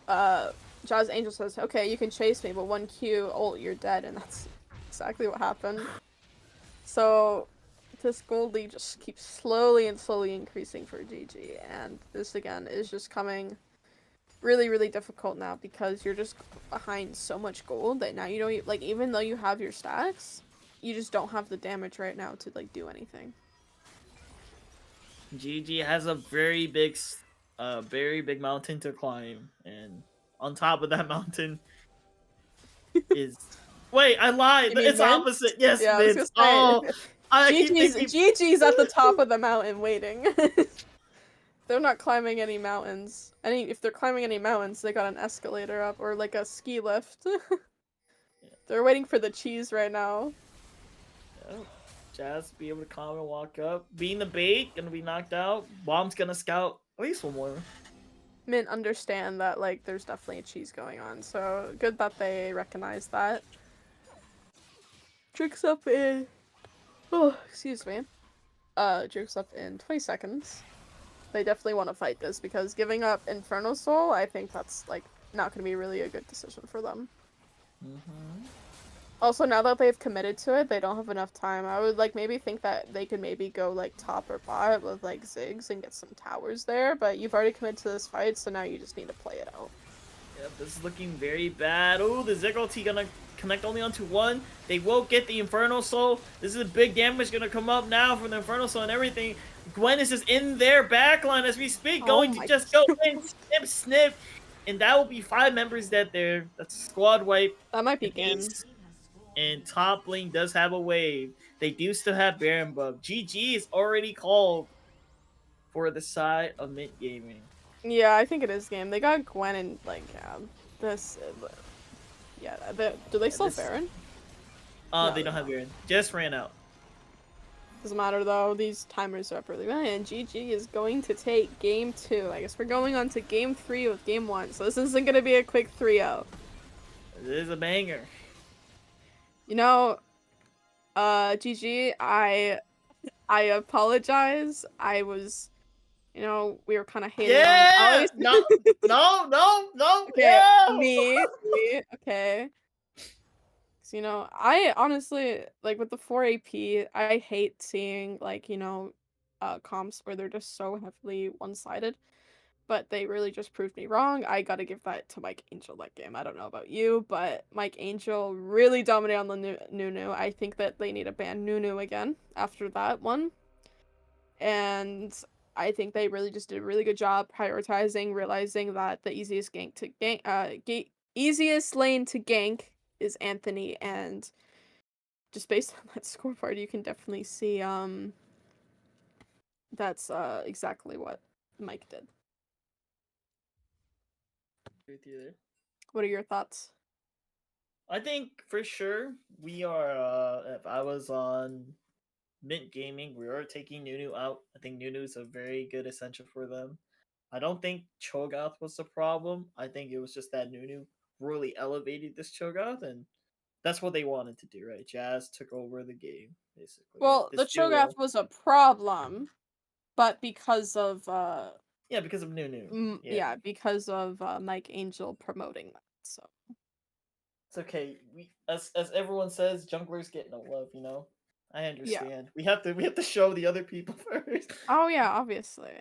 [SPEAKER 5] Jazz Angel says, okay, you can chase me, but 1Q, ult, you're dead, and that's exactly what happened. So, this gold lead just keeps slowly increasing for GG, and this, again, is just coming really, really difficult now because you're just behind so much gold that now you don't, like, even though you have your stacks, you just don't have the damage right now to, like, do anything.
[SPEAKER 6] GG has a very big mountain to climb, and on top of that mountain is... Wait, I lied!
[SPEAKER 5] You mean
[SPEAKER 6] It's
[SPEAKER 5] MYNT?
[SPEAKER 6] Opposite! Yes,
[SPEAKER 5] Yeah, I was
[SPEAKER 6] Vince!
[SPEAKER 5] gonna say,
[SPEAKER 6] Oh! I keep thinking-
[SPEAKER 5] GG's at the top of the mountain waiting. They're not climbing any mountains. If they're climbing any mountains, they got an escalator up or like a ski lift. They're waiting for the cheese right now.
[SPEAKER 6] Oh, Jazz be able to calm and walk up. Being the bait, gonna be knocked out. Bomb's gonna scout at least one more.
[SPEAKER 5] MYNT understand that like there's definitely a cheese going on, so good that they recognize that. Drake's up in Drake's up in 20 seconds. They definitely want to fight this because giving up Inferno Soul, I think that's like not going to be really a good decision for them. Also, now that they've committed to it, they don't have enough time. I would like maybe think that they could maybe go like top or bot with like Ziggs and get some towers there, but you've already committed to this fight, so now you just need to play it out.
[SPEAKER 6] Yep, this is looking very bad. Oh, the Zig ulti gonna connect only onto one. They will get the Inferno Soul. This is a big damage gonna come up now from the Inferno Soul and everything. Gwen is just in their backline as we speak, going to just go in, snip, and that will be 5 members dead there. That's squad wipe.
[SPEAKER 5] That might be game.
[SPEAKER 6] and top lane does have a wave. They do still have Baron buff. GG is already called for the side of Mint Gaming.
[SPEAKER 5] Yeah, I think it is game. They got Gwen and like this. Yeah, do they
[SPEAKER 6] Yeah,
[SPEAKER 5] still
[SPEAKER 6] this
[SPEAKER 5] Baron? No,
[SPEAKER 6] they
[SPEAKER 5] they
[SPEAKER 6] don't have
[SPEAKER 5] don't.
[SPEAKER 6] Baron. Just ran out.
[SPEAKER 5] Doesn't matter though. These timers are up really well, and GG is going to take game 2. I guess we're going on to game 3 with game 1. So this isn't gonna be a quick 3-0.
[SPEAKER 6] This is a banger.
[SPEAKER 5] You know, GG. I apologize. I was, we were kind of hating on
[SPEAKER 6] Yeah.
[SPEAKER 5] Alex.
[SPEAKER 6] No. No. No. No.
[SPEAKER 5] Okay,
[SPEAKER 6] Yeah.
[SPEAKER 5] me, okay. So, I honestly, like, with the 4 AP, I hate seeing, like, comps where they're just so heavily one-sided, but they really just proved me wrong. I gotta give that to Mike Angel that game. I don't know about you, but Mike Angel really dominated on the Nunu. I think that they need to ban Nunu again after that one. And I think they really just did a really good job prioritizing, realizing that the easiest easiest lane to gank is Anthony, and just based on that scoreboard, you can definitely see that's exactly what Mike did.
[SPEAKER 6] With you there.
[SPEAKER 5] What are your thoughts?
[SPEAKER 6] I think for sure we are. If I was on Mint Gaming, we are taking Nunu out. I think Nunu is a very good essential for them. I don't think Cho'Gath was the problem. I think it was just that Nunu really elevated this Cho'Gath, and that's what they wanted to do, right? Jazz took over the game, basically, right?
[SPEAKER 5] Well, the
[SPEAKER 6] This
[SPEAKER 5] Cho'Gath
[SPEAKER 6] duo.
[SPEAKER 5] was a problem, but because of
[SPEAKER 6] Yeah, because of Nunu. Yeah.
[SPEAKER 5] yeah, because of Mike Angel promoting that. So
[SPEAKER 6] It's okay. We as everyone says, junglers get no love, I
[SPEAKER 5] yeah.
[SPEAKER 6] understand. We have to show the other people first.
[SPEAKER 5] Oh yeah, obviously.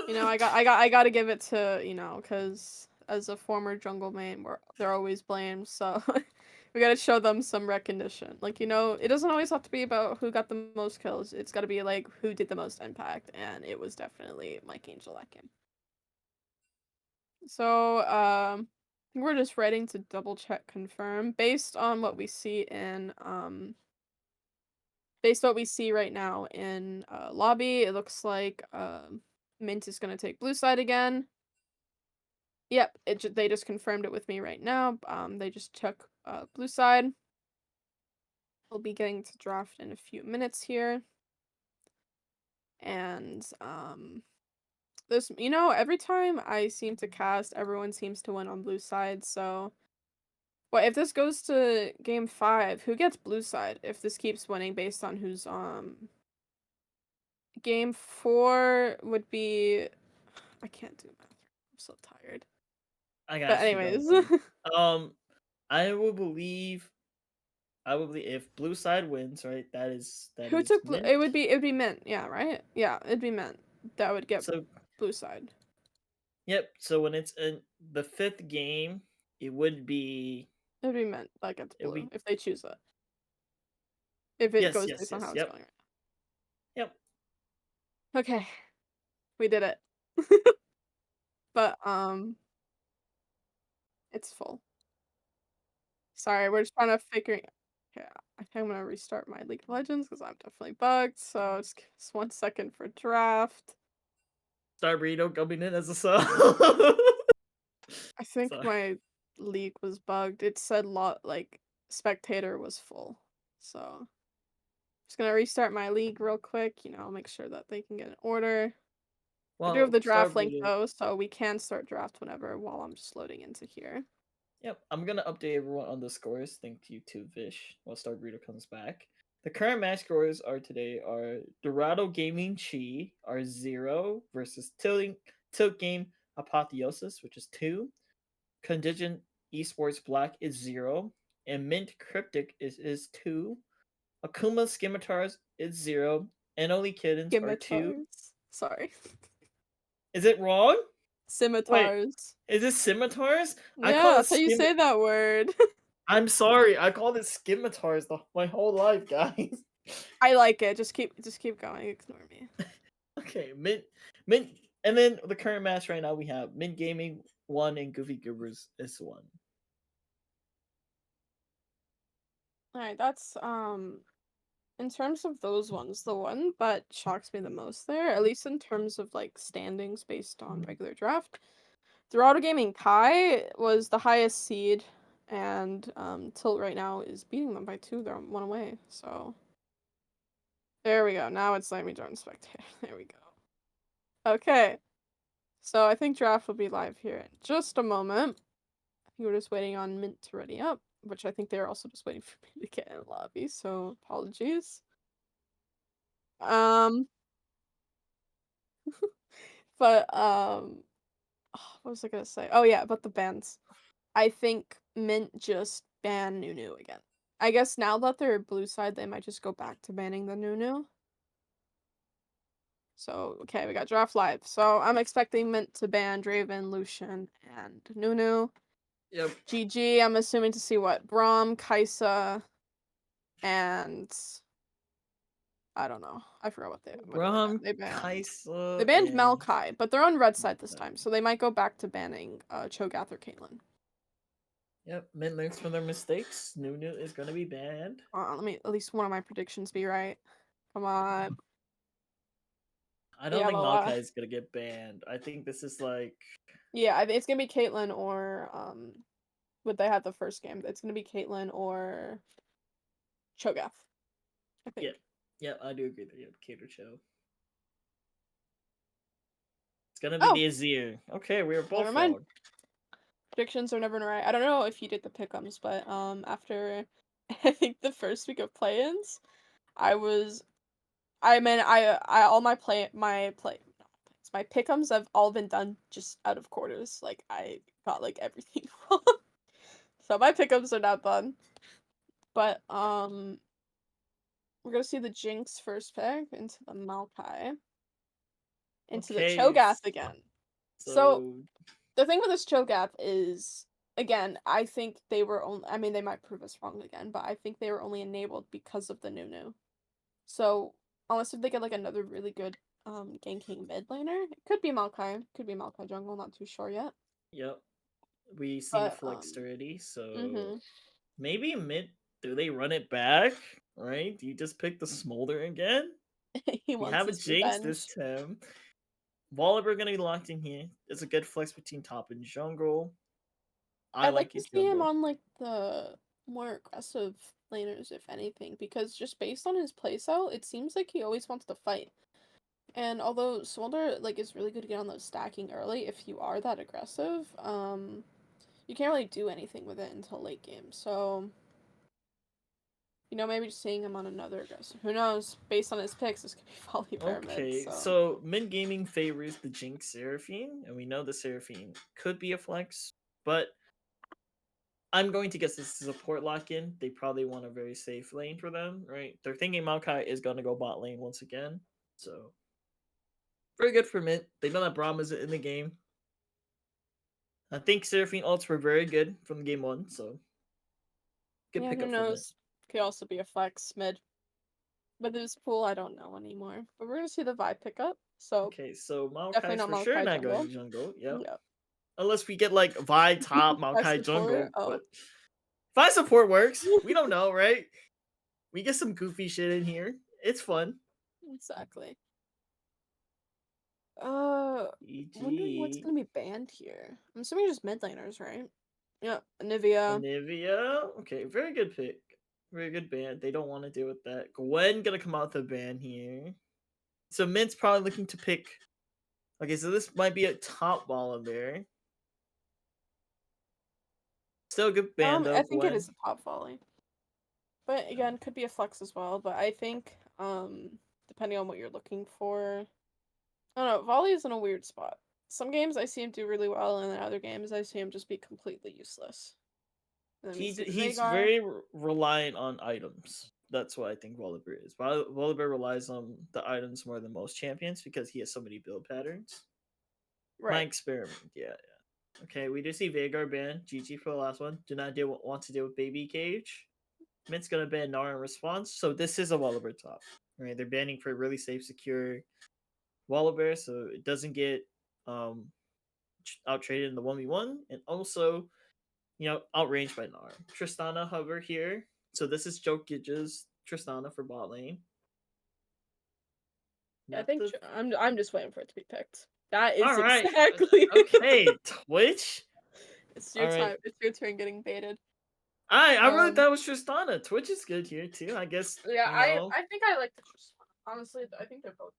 [SPEAKER 5] I gotta give it to, because as a former jungle main, they're always blamed, so we gotta show them some recognition. Like, it doesn't always have to be about who got the most kills. It's gotta be like who did the most impact, and it was definitely Mike Angel that game. So, I think we're just writing to double check confirm based on what we see in based on what we see right now in lobby. It looks like Mint is gonna take blue side again. Yep, they just confirmed it with me right now. They just took blue side. We'll be getting to draft in a few minutes here. And this, every time I seem to cast, everyone seems to win on blue side. So, well, if this goes to game 5, who gets blue side? If this keeps winning based on who's game 4 would be, I can't do math. I'm so tired.
[SPEAKER 6] I
[SPEAKER 5] But
[SPEAKER 6] got you.
[SPEAKER 5] anyways,
[SPEAKER 6] Um, I will believe. If blue side wins, right? That
[SPEAKER 5] who
[SPEAKER 6] is
[SPEAKER 5] took blue?
[SPEAKER 6] Mint.
[SPEAKER 5] It would be Mint. Yeah, right? Yeah, it'd be Mint that would get
[SPEAKER 6] So
[SPEAKER 5] blue side.
[SPEAKER 6] yep. So when it's in the 5th game, it would be.
[SPEAKER 5] It'd be Mint that gets
[SPEAKER 6] It would
[SPEAKER 5] blue
[SPEAKER 6] be
[SPEAKER 5] if they choose it. If it
[SPEAKER 6] yes,
[SPEAKER 5] goes
[SPEAKER 6] yes,
[SPEAKER 5] based on
[SPEAKER 6] yes.
[SPEAKER 5] how it's
[SPEAKER 6] Yep,
[SPEAKER 5] going.
[SPEAKER 6] yep.
[SPEAKER 5] Okay, we did it. But it's full. Sorry, we're just trying to figure. Yeah, I think I'm gonna restart my League of Legends because I'm definitely bugged. So just give us 1 second for draft.
[SPEAKER 6] Starburrito coming in as a sub.
[SPEAKER 5] I think
[SPEAKER 6] Sorry.
[SPEAKER 5] my league was bugged. It said spectator was full. So just gonna restart my league real quick, make sure that they can get an order. I do have
[SPEAKER 6] Well,
[SPEAKER 5] the draft link
[SPEAKER 6] Starburrito.
[SPEAKER 5] though, so we can start draft whenever while I'm just loading into here.
[SPEAKER 6] Yep, I'm gonna update everyone on the scores. Thank you to Vish while Starburrito comes back. The current match scores are today are Dorado Gaming Chi are 0 versus Tilt Game Apotheosis, which is 2. Contingent Esports Black is 0. And Mint Cryptic is 2. Akuma Scimitars is 0. And Only Kittens are 2.
[SPEAKER 5] Scimitars. Sorry.
[SPEAKER 6] Is it wrong? Wait,
[SPEAKER 5] Scimitars.
[SPEAKER 6] is it scimitars? I
[SPEAKER 5] Yeah,
[SPEAKER 6] call it
[SPEAKER 5] that's how you say that word.
[SPEAKER 6] I'm sorry, I called it scimitars my whole life, guys.
[SPEAKER 5] I like it. Just keep going. Ignore me.
[SPEAKER 6] Okay, Mint, and then the current match right now we have Mint Gaming 1 and Goofy Goobers is 1.
[SPEAKER 5] All right, that's in terms of those ones, the one that shocks me the most there, at least in terms of like standings based on regular draft, Dorado Gaming Kai was the highest seed, and Tilt right now is beating them by 2. They're 1 away. So there we go. Now it's letting me join spectator. There we go. Okay. So I think draft will be live here in just a moment. I think we're just waiting on Mint to ready up, which I think they're also just waiting for me to get in the lobby. So apologies. Um, but what was I gonna say? Oh yeah, about the bans. I think Mint just banned Nunu again. I guess now that they're blue side, they might just go back to banning the Nunu. So okay, we got draft live. So I'm expecting Mint to ban Draven, Lucian, and Nunu.
[SPEAKER 6] Yep.
[SPEAKER 5] GG, I'm assuming to see what? Braum, Kaisa, and I don't know. I forgot what they banned.
[SPEAKER 6] Braum,
[SPEAKER 5] They
[SPEAKER 6] Kaisa,
[SPEAKER 5] banned
[SPEAKER 6] and
[SPEAKER 5] Maokai, but they're on red side this time, so they might go back to banning Cho'Gath or Caitlyn.
[SPEAKER 6] yep, Mint learns from their mistakes. Nunu is gonna be banned.
[SPEAKER 5] Let me at least one of my predictions be right. Come on.
[SPEAKER 6] I don't
[SPEAKER 5] Yeah,
[SPEAKER 6] think
[SPEAKER 5] well,
[SPEAKER 6] Maokai is gonna get banned. I think this is like
[SPEAKER 5] yeah, it's gonna be Caitlyn or would they had the first game? It's gonna be Caitlyn or Cho'Gath. I think.
[SPEAKER 6] yeah, yeah, I do agree that you have Cater Cho. It's gonna be
[SPEAKER 5] Oh,
[SPEAKER 6] the Azir. Okay, we are both
[SPEAKER 5] never mind.
[SPEAKER 6] wrong.
[SPEAKER 5] Predictions are never right. I don't know if you did the pickums, but after I think the first week of play-ins, I was I mean I all my pickums have all been done just out of quarters. Like I got like everything wrong. So my pickums are not done. But we're gonna see the Jinx first pick into the Maokai. Into the
[SPEAKER 6] Okay,
[SPEAKER 5] Cho'Gath again. So
[SPEAKER 6] so
[SPEAKER 5] the thing with this Cho'Gath is, again, I think they were only. I mean, they might prove us wrong again, but I think they were only enabled because of the Nunu. So unless if they get like another really good ganking mid laner, it could be Maokai jungle. Not too sure yet.
[SPEAKER 6] yep, we see
[SPEAKER 5] But
[SPEAKER 6] flexed already. So
[SPEAKER 5] mhm.
[SPEAKER 6] maybe mid. Do they run it back? Right? Do you just pick the Smolder again?
[SPEAKER 5] He
[SPEAKER 6] We
[SPEAKER 5] wants
[SPEAKER 6] have a
[SPEAKER 5] his
[SPEAKER 6] Jinx this
[SPEAKER 5] revenge.
[SPEAKER 6] time. Volibear gonna be locked in here. It's a good flex between top and jungle. I
[SPEAKER 5] I'd like
[SPEAKER 6] like
[SPEAKER 5] to
[SPEAKER 6] his
[SPEAKER 5] see him
[SPEAKER 6] jungle.
[SPEAKER 5] on like the more aggressive laners, if anything, because just based on his playstyle, it seems like he always wants to fight. And although Smolder like is really good to get on those stacking early, if you are that aggressive, you can't really do anything with it until late game. So, maybe just seeing him on another aggressive. Who knows? Based on his picks, this could be Volley Pyramid.
[SPEAKER 6] Okay,
[SPEAKER 5] So
[SPEAKER 6] so Min Gaming favors the Jinx Seraphine, and we know the Seraphine could be a flex, but I'm going to guess this is a support lock in. They probably want a very safe lane for them, right? They're thinking Maokai is going to go bot lane once again. So, very good for Mint. They know that Braum is in the game. I think Seraphine ults were very good from game one, so good
[SPEAKER 5] yeah, who
[SPEAKER 6] pickup for Mint.
[SPEAKER 5] knows? Could also be a flex mid. But this pool, I don't know anymore. But we're gonna see the vibe pickup. So
[SPEAKER 6] Okay, so
[SPEAKER 5] definitely
[SPEAKER 6] Maokai's
[SPEAKER 5] not
[SPEAKER 6] for sure
[SPEAKER 5] Maokai
[SPEAKER 6] not going
[SPEAKER 5] jungle.
[SPEAKER 6] to jungle. Yep.
[SPEAKER 5] Yep.
[SPEAKER 6] Unless we get like Vi top
[SPEAKER 5] I
[SPEAKER 6] Maokai
[SPEAKER 5] support.
[SPEAKER 6] jungle,
[SPEAKER 5] Oh.
[SPEAKER 6] but Vi support works. We don't know, right? We get some goofy shit in here. It's fun.
[SPEAKER 5] Exactly. Uh, wondering what's
[SPEAKER 6] EG.
[SPEAKER 5] gonna be banned here. I'm assuming just mid laners, right? Yeah, Nivea.
[SPEAKER 6] Anivia. Okay, very good pick. Very good ban. They don't want to deal with that. Gwen gonna come out the ban here. So Mint's probably looking to pick. Okay, so this might be a top ball in there. Still a good ban though,
[SPEAKER 5] I think it
[SPEAKER 6] Gwen.
[SPEAKER 5] is a top volley. But again, could be a flex as well. But I think, depending on what you're looking for, I don't know. Volley is in a weird spot. Some games I see him do really well, and then other games I see him just be completely useless. And then we see the
[SPEAKER 6] He's
[SPEAKER 5] Veigar.
[SPEAKER 6] very reliant on items. That's what I think Volibear is. Volibear relies on the items more than most champions because he has so many build patterns. My
[SPEAKER 5] Right.
[SPEAKER 6] experiment, yeah. Okay, we do see Veigar ban. GG for the last one. Do not want to deal with Baby Cage. Mint's gonna ban Nara in response. So this is a Volibear top. Right, they're banning for really safe, secure Volibear, so it doesn't get out traded in the 1v1, and also outranged by Nara. Tristana hover here. So this is Jokic's Tristana for bot lane.
[SPEAKER 5] Yeah, I
[SPEAKER 6] Not
[SPEAKER 5] think
[SPEAKER 6] the...
[SPEAKER 5] I'm just waiting for it to be picked. That is
[SPEAKER 6] All right.
[SPEAKER 5] exactly
[SPEAKER 6] Okay, Twitch.
[SPEAKER 5] It's your
[SPEAKER 6] All right.
[SPEAKER 5] time. It's your turn getting baited.
[SPEAKER 6] I wrote
[SPEAKER 5] Um,
[SPEAKER 6] that was Tristana. Twitch is good here too. I guess
[SPEAKER 5] yeah,
[SPEAKER 6] you know.
[SPEAKER 5] I think I like the first one. Honestly, I think they're both.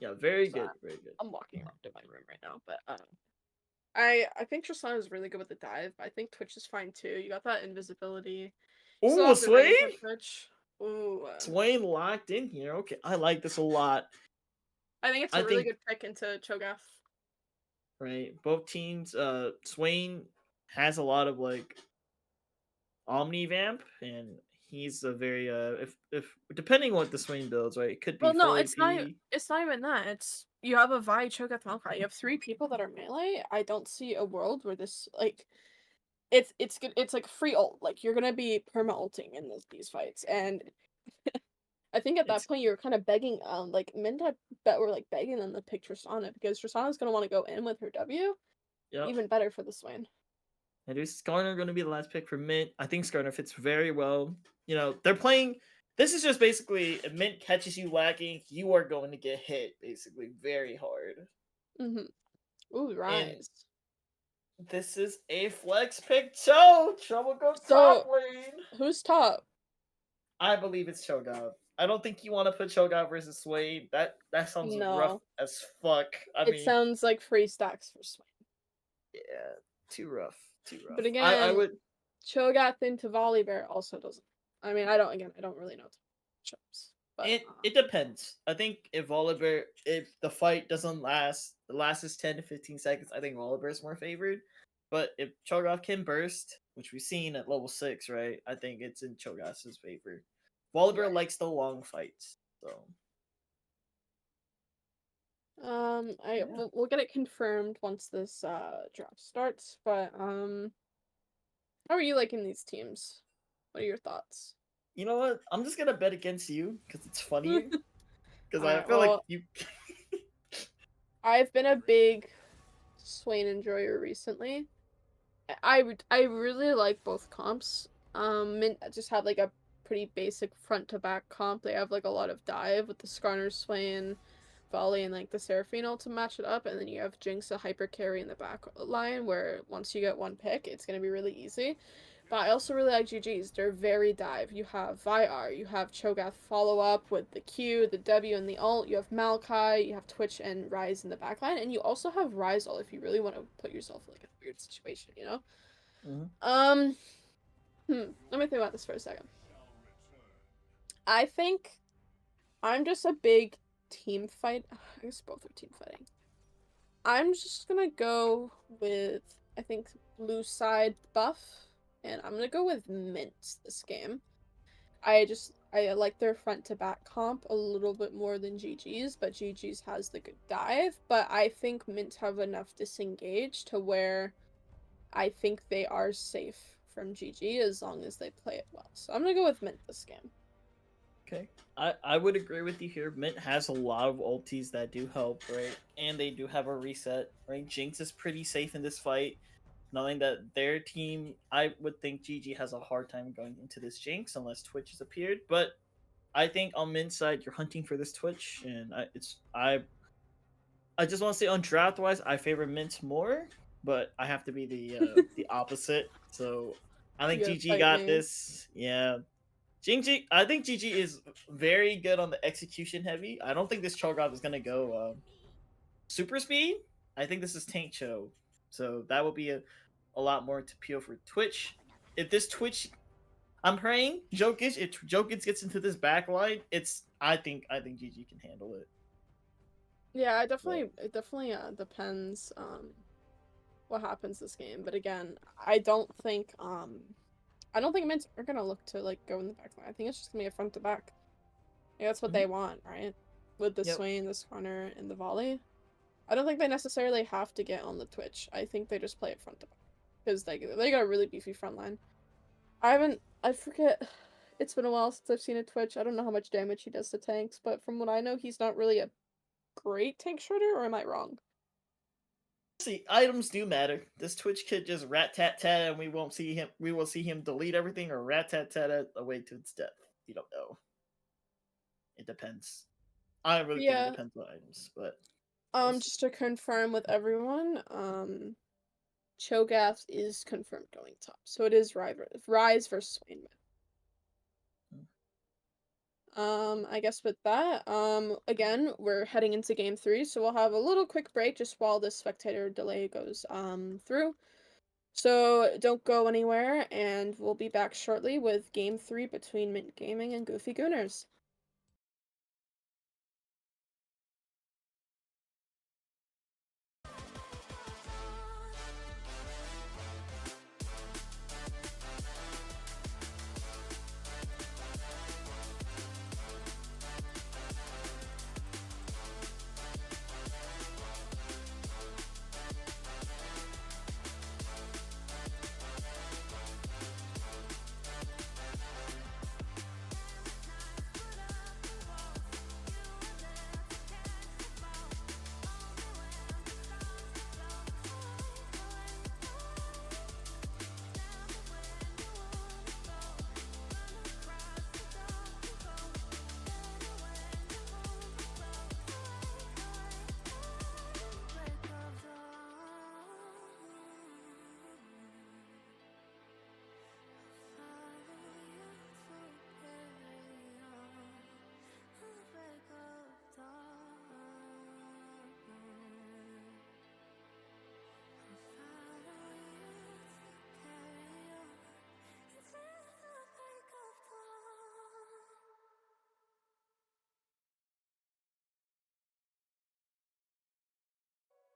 [SPEAKER 6] Yeah, very
[SPEAKER 5] So
[SPEAKER 6] good, very good.
[SPEAKER 5] I'm walking around in my room right now, but I think Tristana is really good with the dive. I think Twitch is fine too. You got that invisibility. You still
[SPEAKER 6] Ooh,
[SPEAKER 5] have the
[SPEAKER 6] Swain.
[SPEAKER 5] range on Twitch. Ooh,
[SPEAKER 6] Swain locked in here. Okay, I like this a lot.
[SPEAKER 5] I think it's
[SPEAKER 6] I
[SPEAKER 5] a really
[SPEAKER 6] think
[SPEAKER 5] good pick into Cho'Gath.
[SPEAKER 6] right, both teams. Swain has a lot of like Omni Vamp, and he's a very if depending what the Swain builds, right? It could be
[SPEAKER 5] Well, no,
[SPEAKER 6] full AP.
[SPEAKER 5] it's not even that. It's you have a Vi, Cho'Gath, Maokai. You have three people that are melee. I don't see a world where this like it's good. It's like free ult. Like you're gonna be perma ulting in these fights, and I think at that
[SPEAKER 6] It's
[SPEAKER 5] point you're kind of begging. Like MYNT, I bet we're like begging them to pick Tristana because Tristana's gonna want to go in with her W.
[SPEAKER 6] yep.
[SPEAKER 5] Even better for the Swain.
[SPEAKER 6] And is Skarner going to be the last pick for Mint? I think Skarner fits very well. You know, they're playing. This is just basically if Mint catches you lacking, you are going to get hit basically very hard.
[SPEAKER 5] Ooh,
[SPEAKER 6] And
[SPEAKER 5] Rise.
[SPEAKER 6] this is a flex pick. Trouble go top
[SPEAKER 5] So
[SPEAKER 6] lane.
[SPEAKER 5] who's top?
[SPEAKER 6] I believe it's Cho'Gath. I don't think you want to put Cho'Gath versus Sway. That sounds rough
[SPEAKER 5] No,
[SPEAKER 6] as fuck. I
[SPEAKER 5] it
[SPEAKER 6] mean,
[SPEAKER 5] sounds like free stacks for Swain.
[SPEAKER 6] yeah, too rough. Too rough.
[SPEAKER 5] But
[SPEAKER 6] I
[SPEAKER 5] again,
[SPEAKER 6] would.
[SPEAKER 5] Cho'Gath into Volibear also doesn't. I mean, I don't really know matchups, but
[SPEAKER 6] It depends. I think if Volibear, if the fight doesn't last, the last is 10 to 15 seconds. I think Volibear is more favored. But if Cho'Gath can burst, which we've seen at level 6, right? I think it's in Cho'Gath's favor. Volibear
[SPEAKER 5] right.
[SPEAKER 6] likes the long fights, so yeah.
[SPEAKER 5] We'll get it confirmed once this draft starts. But how are you liking these teams? What are your thoughts?
[SPEAKER 6] You know what? I'm just gonna bet against you because it's funnier. Because I
[SPEAKER 5] Alright,
[SPEAKER 6] feel like
[SPEAKER 5] well,
[SPEAKER 6] you.
[SPEAKER 5] I've been a big Swain enjoyer recently. I really like both comps. Mint just have like a pretty basic front to back comp. They have like a lot of dive with the Skarner Swain, Volley, and like the Seraphine ult to match it up, and then you have Jinx a hyper carry in the back line where once you get one pick, it's gonna be really easy. But I also really like GG's. They're very dive. You have Vyar, you have Cho'Gath follow up with the Q, the W, and the ult. You have Maokai, you have Twitch and Rise in the backline, and you also have Rise ult if you really want to put yourself in like a weird situation, you know?
[SPEAKER 6] Mhm.
[SPEAKER 5] Um, let me think about this for a second. I think I'm just a big team fight. I guess both are team fighting. I'm just gonna go with I think blue side buff, and I'm gonna go with Mint this game. I like their front to back comp a little bit more than GG's, but GG's has the good dive. But I think Mint have enough disengage to where I think they are safe from GG as long as they play it well. So I'm gonna go with Mint this game.
[SPEAKER 6] Okay. I would agree with you here. Mint has a lot of ultis that do help, right? And they do have a reset, right? Jinx is pretty safe in this fight, knowing that their team, I would think GG has a hard time going into this Jinx unless Twitch has appeared. But I think on Mint's side, you're hunting for this Twitch, and I just want to say on draft wise, I favor Mint more, but I have to be the opposite. So I think
[SPEAKER 5] You gotta
[SPEAKER 6] GG
[SPEAKER 5] fight
[SPEAKER 6] got
[SPEAKER 5] me.
[SPEAKER 6] this. Yeah, I think GG is very good on the execution heavy. I don't think this Cho'Gath is gonna go super speed. I think this is Tank Cho, so that will be a lot more to appeal for Twitch. If this Twitch, I'm praying Jokic. If Jokic gets into this back line, I think GG can handle it.
[SPEAKER 5] Yeah,
[SPEAKER 6] But
[SPEAKER 5] it definitely depends what happens this game. But again, I don't think Mint are gonna look to like go in the back line. I think it's just gonna be a front to back. Yeah, that's what
[SPEAKER 6] mhm.
[SPEAKER 5] they want, right? With the
[SPEAKER 6] Yep.
[SPEAKER 5] Swain, this corner, and the volley. I don't think they necessarily have to get on the Twitch. I think they just play it front to back because they got a really beefy front line. I forget. It's been a while since I've seen a Twitch. I don't know how much damage he does to tanks, but from what I know, he's not really a great tank shredder. Or am I wrong?
[SPEAKER 6] See, items do matter. This Twitch kid just rat tat tat, and we won't see him. We will see him delete everything or rat tat tat it away to its death. We don't know. It depends. I really think it
[SPEAKER 5] Yeah.
[SPEAKER 6] depends on items, but we'll see.
[SPEAKER 5] Just to confirm with everyone, Cho'Gath is confirmed going top, so it is Rise versus Wayne. I guess with that, again, we're heading into game 3, so we'll have a little quick break just while the spectator delay goes through. So don't go anywhere, and we'll be back shortly with game 3 between Mint Gaming and Goofy Gooners.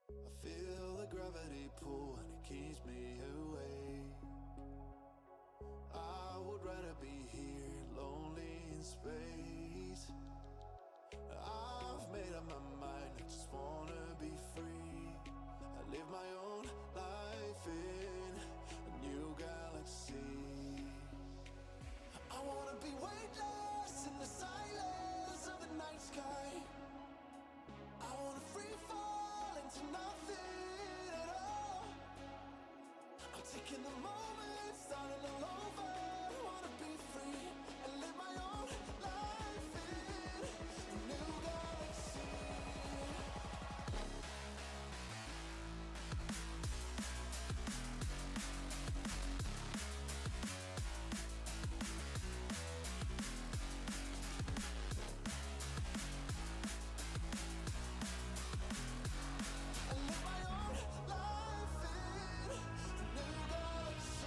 [SPEAKER 3] I feel the gravity pull and it keeps me away. I would rather be here, lonely in space. I've made up my mind, I just wanna be free. I live my own life in a new galaxy. I wanna be weightless in the silence of the night sky. I wanna free fall into nothing at all. I'm taking the moment, starting all over. I wanna be free and live my own life in a new galaxy. I live my own life in a new galaxy.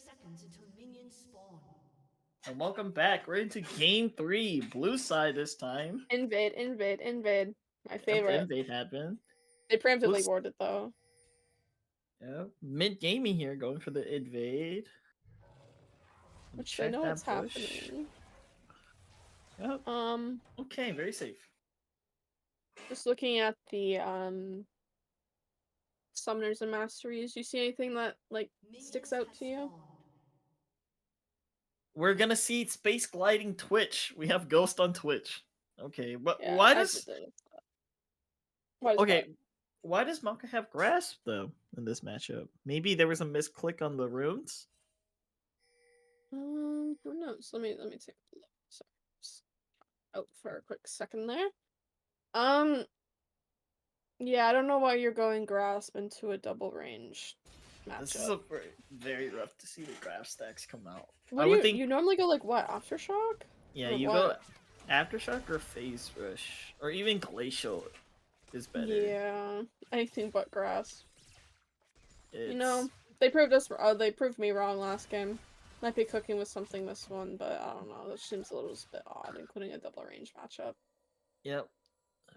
[SPEAKER 1] seconds until minions spawn.
[SPEAKER 6] And welcome back. We're into game 3. Blue side this time.
[SPEAKER 5] Invade, invade, invade. My
[SPEAKER 6] Yep, the
[SPEAKER 5] favorite.
[SPEAKER 6] invade happened.
[SPEAKER 5] They preemptively
[SPEAKER 6] Blue-
[SPEAKER 5] warded though.
[SPEAKER 6] Yep. MYNT gaming here going for the invade.
[SPEAKER 5] Which they
[SPEAKER 6] Check
[SPEAKER 5] know
[SPEAKER 6] that
[SPEAKER 5] what's
[SPEAKER 6] bush.
[SPEAKER 5] happening.
[SPEAKER 6] Yep. Okay, very safe.
[SPEAKER 5] Just looking at the summoners and masteries. You see anything that like sticks out to you?
[SPEAKER 6] We're gonna see space gliding Twitch. We have Ghost on Twitch. Okay, but
[SPEAKER 5] Yeah,
[SPEAKER 6] why
[SPEAKER 5] as
[SPEAKER 6] does
[SPEAKER 5] it does. Why does
[SPEAKER 6] okay? Why does Maka have grasp though in this matchup? Maybe there was a misclick on the runes.
[SPEAKER 5] Who knows? Let me take a look. Sorry, just out for a quick second there. Yeah, I don't know why you're going grasp into a double range matchup.
[SPEAKER 6] This is a very rough to see the grasp stacks come out.
[SPEAKER 5] What
[SPEAKER 6] I
[SPEAKER 5] do
[SPEAKER 6] would
[SPEAKER 5] you
[SPEAKER 6] think.
[SPEAKER 5] you normally go like what, aftershock?
[SPEAKER 6] Yeah,
[SPEAKER 5] Or
[SPEAKER 6] you
[SPEAKER 5] what?
[SPEAKER 6] go aftershock or phase rush or even glacial is better.
[SPEAKER 5] Yeah, anything but grasp.
[SPEAKER 6] It's,
[SPEAKER 5] You know, they proved me wrong last game. Might be cooking with something this one, but I don't know. That seems a little bit odd, including a double range matchup.
[SPEAKER 6] Yep.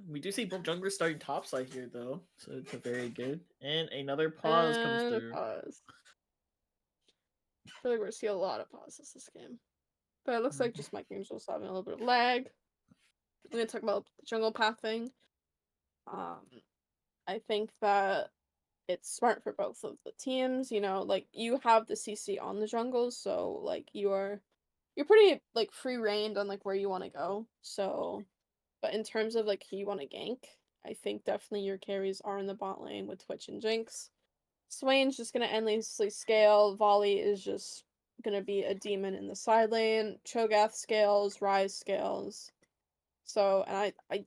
[SPEAKER 6] We do see both junglers starting topside here though, so it's a very good. And another pause comes
[SPEAKER 5] And a
[SPEAKER 6] through.
[SPEAKER 5] pause. I feel like we're gonna see a lot of pauses this game. But it looks like just Mike Angel's having a little bit of lag. I'm gonna talk about the jungle pathing. I think that it's smart for both of the teams. You know, like you have the CC on the jungles, so like you're pretty like free reined on like where you want to go. So, but in terms of like who you want to gank, I think definitely your carries are in the bot lane with Twitch and Jinx. Swain's just gonna endlessly scale. Volley is just gonna be a demon in the side lane. Cho'Gath scales, Rise scales. So, and I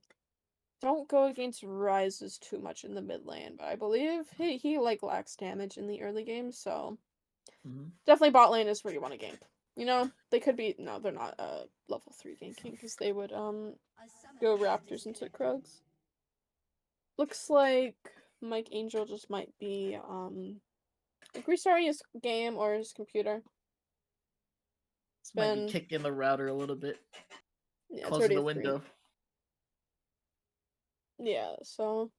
[SPEAKER 5] don't go against Rises too much in the mid lane, but I believe he like lacks damage in the early game, so definitely bot lane is where you want to gank. You know, they could be no, they're not level 3 ganking because they would go Raptors into Krugs. Looks like Mike Angel just might be like restarting his game or his computer. It's
[SPEAKER 6] Might be
[SPEAKER 5] been
[SPEAKER 6] kicking the router a little bit,
[SPEAKER 5] yeah, it's
[SPEAKER 6] closing
[SPEAKER 5] already
[SPEAKER 6] the
[SPEAKER 5] a 3.
[SPEAKER 6] window.
[SPEAKER 5] Yeah, so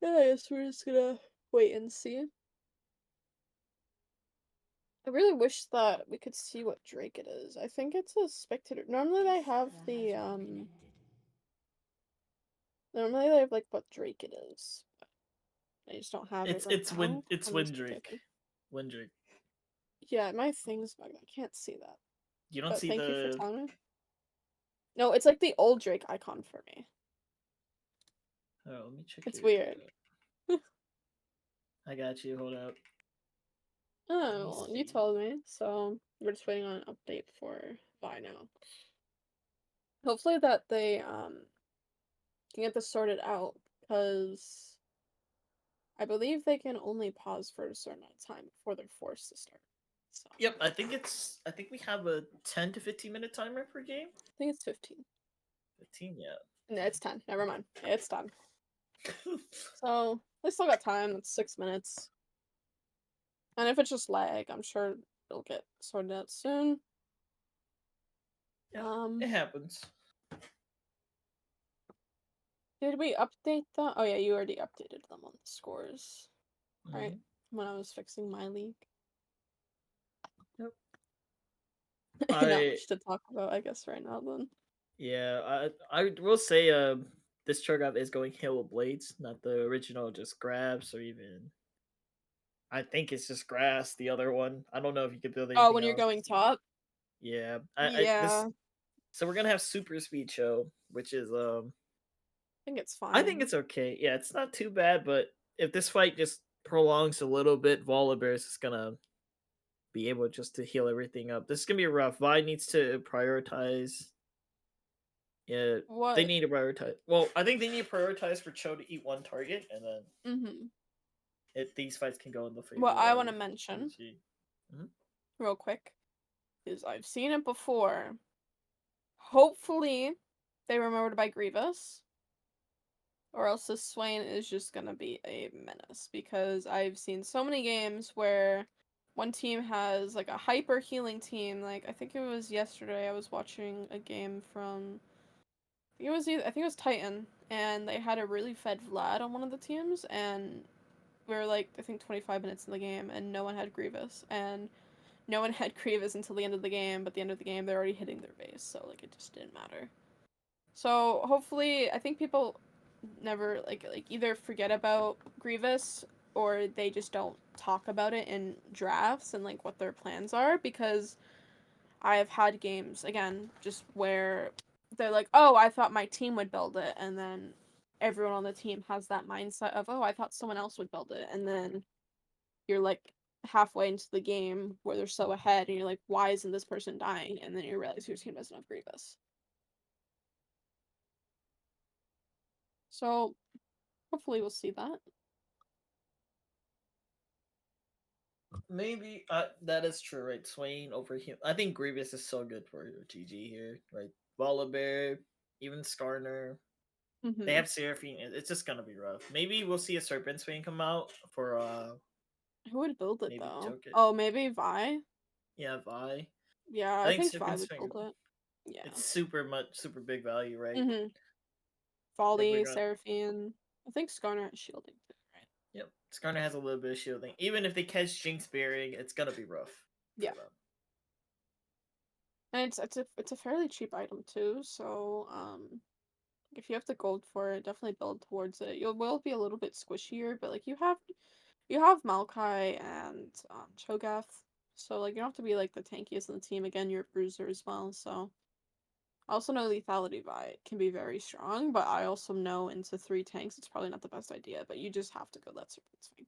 [SPEAKER 5] yeah, I guess we're just gonna wait and see. I really wish that we could see what Drake it is. I think it's a spectator. Normally they have the normally they have like what Drake it is. I just don't have it right now.
[SPEAKER 6] It's
[SPEAKER 5] I'm just
[SPEAKER 6] Windrake.
[SPEAKER 5] typing.
[SPEAKER 6] Windrake.
[SPEAKER 5] Yeah, my thing's bugged. I can't see that.
[SPEAKER 6] You don't
[SPEAKER 5] But
[SPEAKER 6] see
[SPEAKER 5] thank you for
[SPEAKER 6] the.
[SPEAKER 5] telling me. No, it's like the old Drake icon for me.
[SPEAKER 6] Oh, let me check.
[SPEAKER 5] It's weird.
[SPEAKER 6] I got you. Hold up.
[SPEAKER 5] Oh, well, you told me, so we're just waiting on an update for Vi now. Hopefully that they can get this sorted out, because I believe they can only pause for a certain amount of time before they're forced to start. So
[SPEAKER 6] Yep, I think we have a 10 to 15-minute timer per game.
[SPEAKER 5] I think it's 15.
[SPEAKER 6] 15, yeah.
[SPEAKER 5] No, it's 10. Never mind. It's done. So they still got time. It's 6 minutes. And if it's just lag, I'm sure it'll get sorted out soon.
[SPEAKER 6] Yeah, it happens.
[SPEAKER 5] Did we update them? Oh yeah, you already updated them on the scores, right? When I was fixing my league.
[SPEAKER 6] Yep.
[SPEAKER 5] Not much to talk about, I guess, right now then.
[SPEAKER 6] Yeah, I will say this Cho'Gath is going Hail of Blades, not the original just grabs or even I think it's just grass, the other one. I don't know if you could build anything
[SPEAKER 5] Oh, when you're
[SPEAKER 6] else.
[SPEAKER 5] going top?
[SPEAKER 6] Yeah.
[SPEAKER 5] Yeah.
[SPEAKER 6] So we're gonna have super speed show, which is
[SPEAKER 5] I think it's fine.
[SPEAKER 6] I think it's okay. Yeah, it's not too bad, but if this fight just prolongs a little bit, Volibear's is gonna be able just to heal everything up. This is gonna be rough. Vi needs to prioritize. Yeah,
[SPEAKER 5] What?
[SPEAKER 6] they need to prioritize. Well, I think they need to prioritize for Cho to eat one target, and then these fights can go in the favor.
[SPEAKER 5] What I want to mention, real quick, is I've seen it before. Hopefully, they remember to buy Grievous, or else this Swain is just gonna be a menace. Because I've seen so many games where one team has like a hyper healing team. Like I think it was yesterday I was watching a game from I think it was Titan, and they had a really fed Vlad on one of the teams, and we were like I think 25 minutes in the game, and no one had Grievous, and no one had Grievous until the end of the game. But at the end of the game, they're already hitting their base, so like it just didn't matter. So hopefully, I think people never like either forget about Grievous or they just don't talk about it in drafts and like what their plans are, because I have had games again just where they're like, "Oh, I thought my team would build it," and then everyone on the team has that mindset of, "Oh, I thought someone else would build it," and then you're like halfway into the game where they're so ahead, and you're like, "Why isn't this person dying?" And then you realize your team doesn't have Grievous. So hopefully we'll see that.
[SPEAKER 6] Maybe that is true, right? Swain over him. I think Grievous is so good for GG here, right? Volibear, even Skarner. They
[SPEAKER 5] Mm-hmm.
[SPEAKER 6] have Seraphine. It's just gonna be rough. Maybe we'll see a Serpent Swain come out for
[SPEAKER 5] Who would build it
[SPEAKER 6] maybe
[SPEAKER 5] though?
[SPEAKER 6] Joke it.
[SPEAKER 5] Oh, maybe Vi.
[SPEAKER 6] Yeah, Vi.
[SPEAKER 5] Yeah,
[SPEAKER 6] I
[SPEAKER 5] I
[SPEAKER 6] think
[SPEAKER 5] think Vi
[SPEAKER 6] Serpent
[SPEAKER 5] would
[SPEAKER 6] Swain.
[SPEAKER 5] build it. Yeah.
[SPEAKER 6] It's super big value, right?
[SPEAKER 5] Mm-hmm.
[SPEAKER 6] If we're
[SPEAKER 5] Folly,
[SPEAKER 6] gonna
[SPEAKER 5] Seraphine. I think Skarner has shielding too, right?
[SPEAKER 6] Yep. Skarner has a little bit of shielding. Even if they catch Jinx Bearing, it's gonna be rough for
[SPEAKER 5] Yeah.
[SPEAKER 6] them.
[SPEAKER 5] And it's a fairly cheap item too, so if you have the gold for it, definitely build towards it. You will be a little bit squishier, but like you have Maokai and Cho'Gath, so like you don't have to be like the tankiest in the team. Again, you're a bruiser as well, so I also know lethality Vi can be very strong, but I also know into 3 tanks it's probably not the best idea, but you just have to go that Serpent Swing.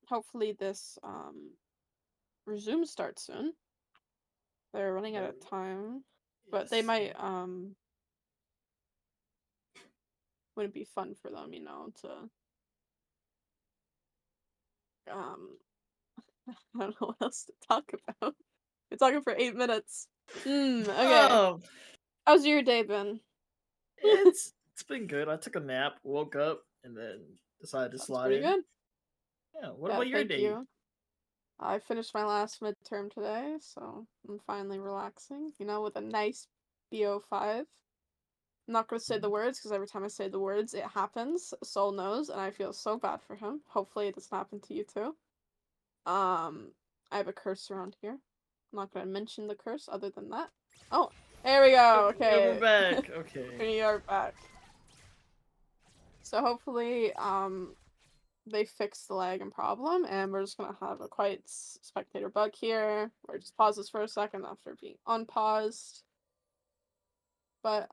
[SPEAKER 5] Hopefully this resume starts soon. They're running out
[SPEAKER 6] There
[SPEAKER 5] of
[SPEAKER 6] we go.
[SPEAKER 5] time, but they
[SPEAKER 6] Yes.
[SPEAKER 5] might wouldn't be fun for them, to um I don't know what else to talk about. We're talking for 8 minutes. Okay.
[SPEAKER 6] Oh,
[SPEAKER 5] How's your day been?
[SPEAKER 6] it's been good. I took a nap, woke up, and then decided to
[SPEAKER 5] Sounds
[SPEAKER 6] slide
[SPEAKER 5] pretty
[SPEAKER 6] in.
[SPEAKER 5] good.
[SPEAKER 6] Yeah. What
[SPEAKER 5] Yeah,
[SPEAKER 6] about your
[SPEAKER 5] thank
[SPEAKER 6] day?
[SPEAKER 5] you. I finished my last midterm today, so I'm finally relaxing, with a nice BO5. I'm not gonna say the words because every time I say the words, it happens. Soul knows, and I feel so bad for him. Hopefully, it doesn't happen to you too. I have a curse around here. I'm not gonna mention the curse other than that. Oh, there we go.
[SPEAKER 6] And we're
[SPEAKER 5] Okay,
[SPEAKER 6] back. Okay.
[SPEAKER 5] we are back. So hopefully, they fix the lag and problem, and we're just gonna have a quiet spectator bug here, or just pause this for a second after being unpaused. But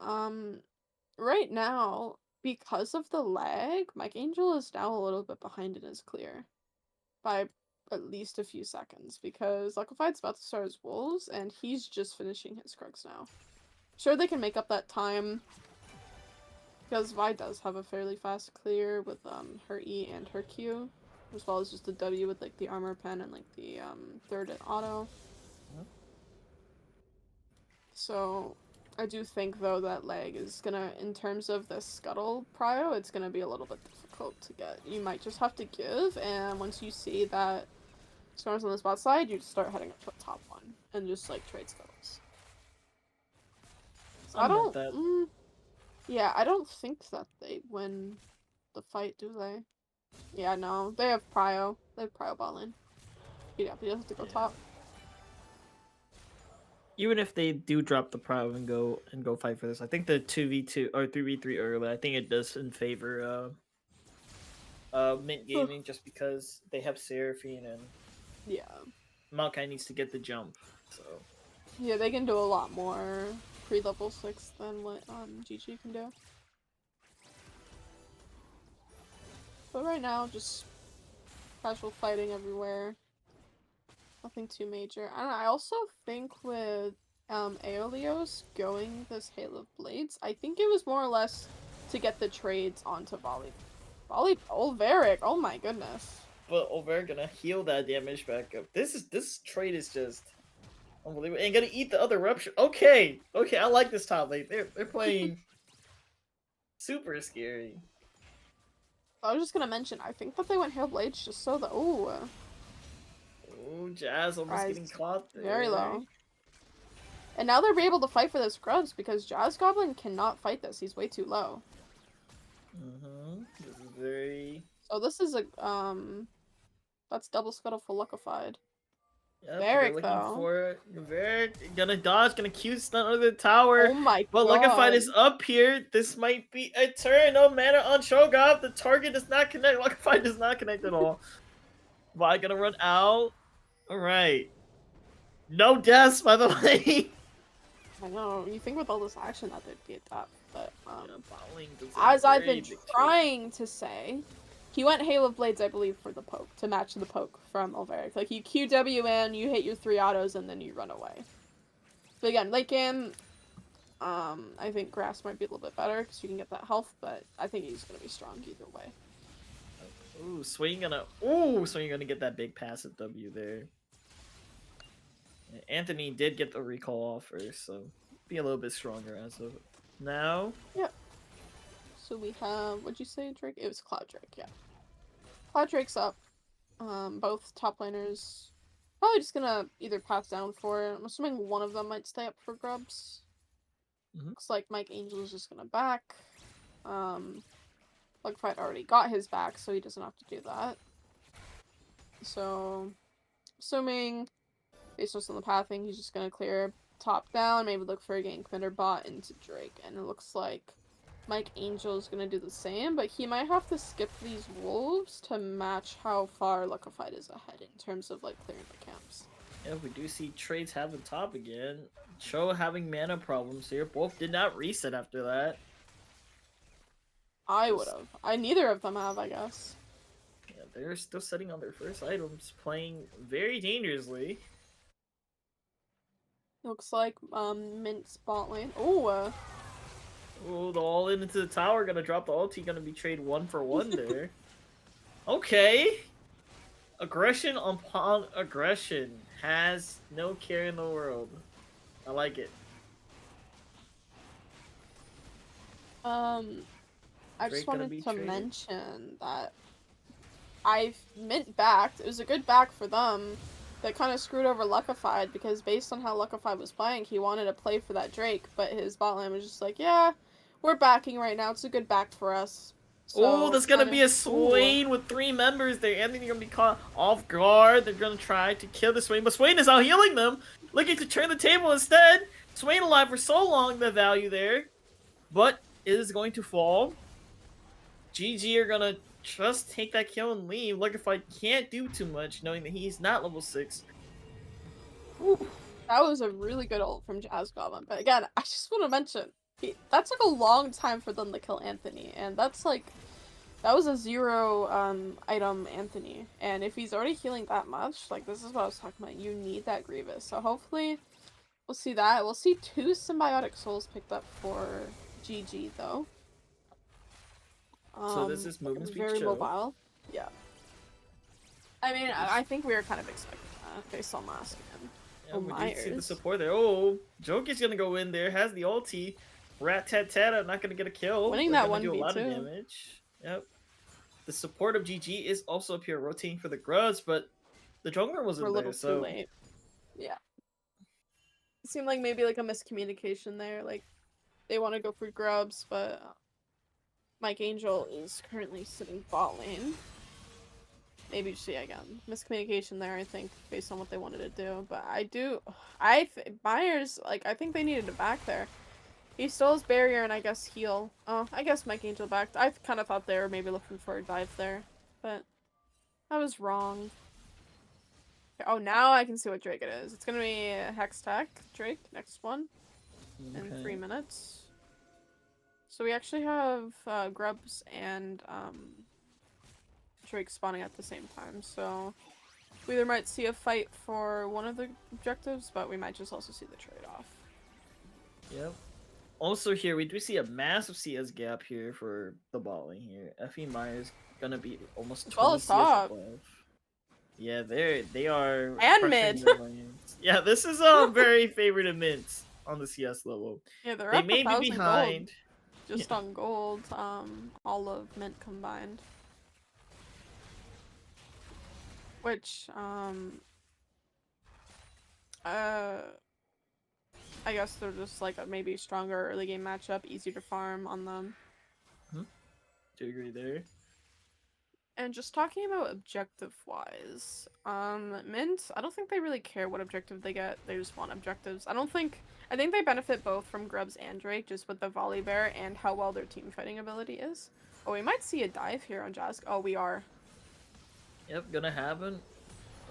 [SPEAKER 5] right now, because of the lag, Mike Angel is now a little bit behind in his clear by at least a few seconds, because Liquefied's about to start his wolves, and he's just finishing his Krugs now. Sure, they can make up that time, because Vi does have a fairly fast clear with her E and her Q, as well as just the W with like the armor pen and like the third auto. So I do think though that lag is gonna, in terms of the scuttle prio, it's gonna be a little bit difficult to get. You might just have to give, and once you see that Storm's on the spot side, you just start heading up to the top one and just like trade scuttles. So I
[SPEAKER 6] I'm with
[SPEAKER 5] don't.
[SPEAKER 6] that.
[SPEAKER 5] Yeah, I don't think that they win the fight, do they? Yeah, no, they have prio. They have prio bot lane. Yeah, but you have to go
[SPEAKER 6] Yeah.
[SPEAKER 5] top.
[SPEAKER 6] Even if they do drop the Prow and go fight for this, I think the 2v2 or 3v3 early, I think it does in favor Mint Gaming just because they have Seraphine and
[SPEAKER 5] Yeah.
[SPEAKER 6] Maokai needs to get the jump. So
[SPEAKER 5] Yeah, they can do a lot more pre-level 6 than what GG can do. But right now, just casual fighting everywhere. Nothing too major. I also think with Aeolios going this Hail of Blades, I think it was more or less to get the trades onto Olveric, oh my goodness.
[SPEAKER 6] but Over gonna heal that damage back up. This trade is just unbelievable. And gonna eat the other rupture. Okay, I like this top lane. They're playing super scary.
[SPEAKER 5] I was just gonna mention, I think that they went Hail Blades just so that
[SPEAKER 6] Oh, Jazz almost getting
[SPEAKER 5] Rise
[SPEAKER 6] caught there.
[SPEAKER 5] very low. And now they're able to fight for those grubs because Jazz Goblin cannot fight this. He's way too low.
[SPEAKER 6] This is very...
[SPEAKER 5] So this is a that's double scuttle for Luckified.
[SPEAKER 6] Yep,
[SPEAKER 5] Varric,
[SPEAKER 6] they're looking
[SPEAKER 5] though.
[SPEAKER 6] for Varric. Gonna dodge, gonna Q stun under the tower.
[SPEAKER 5] Oh my
[SPEAKER 6] But
[SPEAKER 5] god.
[SPEAKER 6] Luckified is up here. This might be a turn. No mana on Shogoth. The target does not connect. Luckified does not connect at all. Vi gonna run out. Alright. No deaths, by the way.
[SPEAKER 5] I know. You think with all this action that there'd be a top, but
[SPEAKER 6] As
[SPEAKER 5] as I've been trying to say, he went Hail of Blades, I believe, for the poke, to match the poke from Olveric. Like, you QW in, you hit your 3 autos, and then you run away. But again, late game, I think Grass might be a little bit better, because you can get that health, but I think he's going to be strong either way.
[SPEAKER 6] Ooh, Swing gonna get that big passive W there. Anthony did get the recall off first, so be a little bit stronger as of now.
[SPEAKER 5] Yep. So we have, what'd you say, Drake? It was Cloud Drake, yeah. Cloud Drake's up. Both top laners probably just gonna either pass down for it. I'm assuming one of them might stay up for grubs. Looks like Mike Angel is just gonna back. Luckified already got his back, so he doesn't have to do that. So, assuming, based on the pathing, he's just gonna clear top down, maybe look for a gank mid or bot into Drake, and it looks like Mike Angel is gonna do the same, but he might have to skip these wolves to match how far Luckified is ahead in terms of like clearing the camps.
[SPEAKER 6] Yeah, we do see trades having top again. Cho having mana problems here. Both did not reset after that.
[SPEAKER 5] I would have. Neither of them have, I guess.
[SPEAKER 6] Yeah, they're still sitting on their first items, playing very dangerously.
[SPEAKER 5] Looks like MYNT bot lane. Oh,
[SPEAKER 6] Oh, the all into the tower, gonna drop the ulti, gonna be trade 1-for-1 there. Okay. Aggression upon aggression has no care in the world. I like it.
[SPEAKER 5] I
[SPEAKER 6] Drake
[SPEAKER 5] just
[SPEAKER 6] gonna
[SPEAKER 5] wanted
[SPEAKER 6] be
[SPEAKER 5] to
[SPEAKER 6] traded?
[SPEAKER 5] mention that I've MYNT backed. It was a good back for them. That kind of screwed over Luckified because based on how Luckified was playing, he wanted to play for that Drake, but his bot lane was just like, yeah, we're backing right now. It's a good back for us. So,
[SPEAKER 6] Oh, there's gonna
[SPEAKER 5] kinda-
[SPEAKER 6] be a Swain with 3 members there. Anthony gonna be caught off guard. They're gonna try to kill the Swain, but Swain is out healing them, looking to turn the table instead. Swain alive for so long, the value there, but it is going to fall. GG are gonna just take that kill and leave. Luckified can't do too much, knowing that he's not level 6.
[SPEAKER 5] That was a really good ult from Jazz Goblin. But again, I just want to mention, that took a long time for them to kill Anthony. And that's like, that was a 0 item Anthony. And if he's already healing that much, like this is what I was talking about, you need that Grievous. So hopefully we'll see that. We'll see 2 Symbiotic Souls picked up for GG though.
[SPEAKER 6] So this is movement speed
[SPEAKER 5] very
[SPEAKER 6] show.
[SPEAKER 5] mobile. Yeah. I mean, I think we were kind of expecting that based on last game.
[SPEAKER 6] Yeah, we did see the
[SPEAKER 5] Myers.
[SPEAKER 6] support there. Oh, Joker's gonna go in there, has the ulti. Rat-tat-tat, not gonna get a kill.
[SPEAKER 5] Winning
[SPEAKER 6] They're
[SPEAKER 5] that
[SPEAKER 6] gonna do a
[SPEAKER 5] 1v2.
[SPEAKER 6] lot of damage. Yep. The support of GG is also up here rotating for the grubs, but the jungler wasn't
[SPEAKER 5] We're a
[SPEAKER 6] there,
[SPEAKER 5] little
[SPEAKER 6] so
[SPEAKER 5] too late. Yeah. It seemed like maybe like a miscommunication there. Like they want to go for grubs, but Mike Angel is currently sitting bot lane. Maybe see again miscommunication there. I think based on what they wanted to do, but Myers, like I think they needed to back there. He stole his barrier and I guess heal. Oh, I guess Mike Angel backed. I kind of thought they were maybe looking for a dive there, but I was wrong. Oh, now I can see what Drake it is. It's gonna be Hex Tech Drake, next one, in 3 minutes. So we actually have Grubs and Drake spawning at the same time, so we either might see a fight for one of the objectives, but we might just also see the trade-off.
[SPEAKER 6] Yep. Also here, we do see a massive CS gap here for the bot lane here. Effie Myers gonna be almost
[SPEAKER 5] As
[SPEAKER 6] 20
[SPEAKER 5] well as
[SPEAKER 6] CS
[SPEAKER 5] top.
[SPEAKER 6] above. Yeah, they are
[SPEAKER 5] And
[SPEAKER 6] pressuring
[SPEAKER 5] mid.
[SPEAKER 6] their lanes. Yeah, this is very favorite of MYNT on the CS level.
[SPEAKER 5] Yeah, they're
[SPEAKER 6] They
[SPEAKER 5] up
[SPEAKER 6] may be
[SPEAKER 5] 1,000
[SPEAKER 6] behind.
[SPEAKER 5] gold, just on gold, all of MYNT combined. Which, uh, I guess they're just like a maybe stronger early game matchup, easier to farm on them.
[SPEAKER 6] Do you agree there?
[SPEAKER 5] And just talking about objective wise, MYNT, I don't think they really care what objective they get. They just want objectives. I think they benefit both from Grubs and Drake, just with the volley bear and how well their team fighting ability is. Oh, we might see a dive here on Jask. Oh, we are.
[SPEAKER 6] Yep, gonna happen.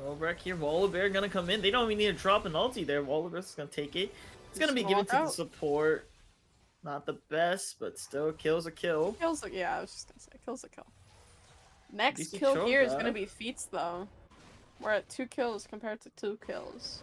[SPEAKER 6] Wallback here. Bear gonna come in. They don't even need to drop an ulti there. Bear's gonna take it. It's gonna be given to the support. Not the best, but still kills a kill.
[SPEAKER 5] Kills a, yeah, I was just gonna say, kills a kill. Next
[SPEAKER 6] DC
[SPEAKER 5] kill here is
[SPEAKER 6] Cho'Gath.
[SPEAKER 5] gonna be Feats though. We're at 2 kills compared to 2 kills.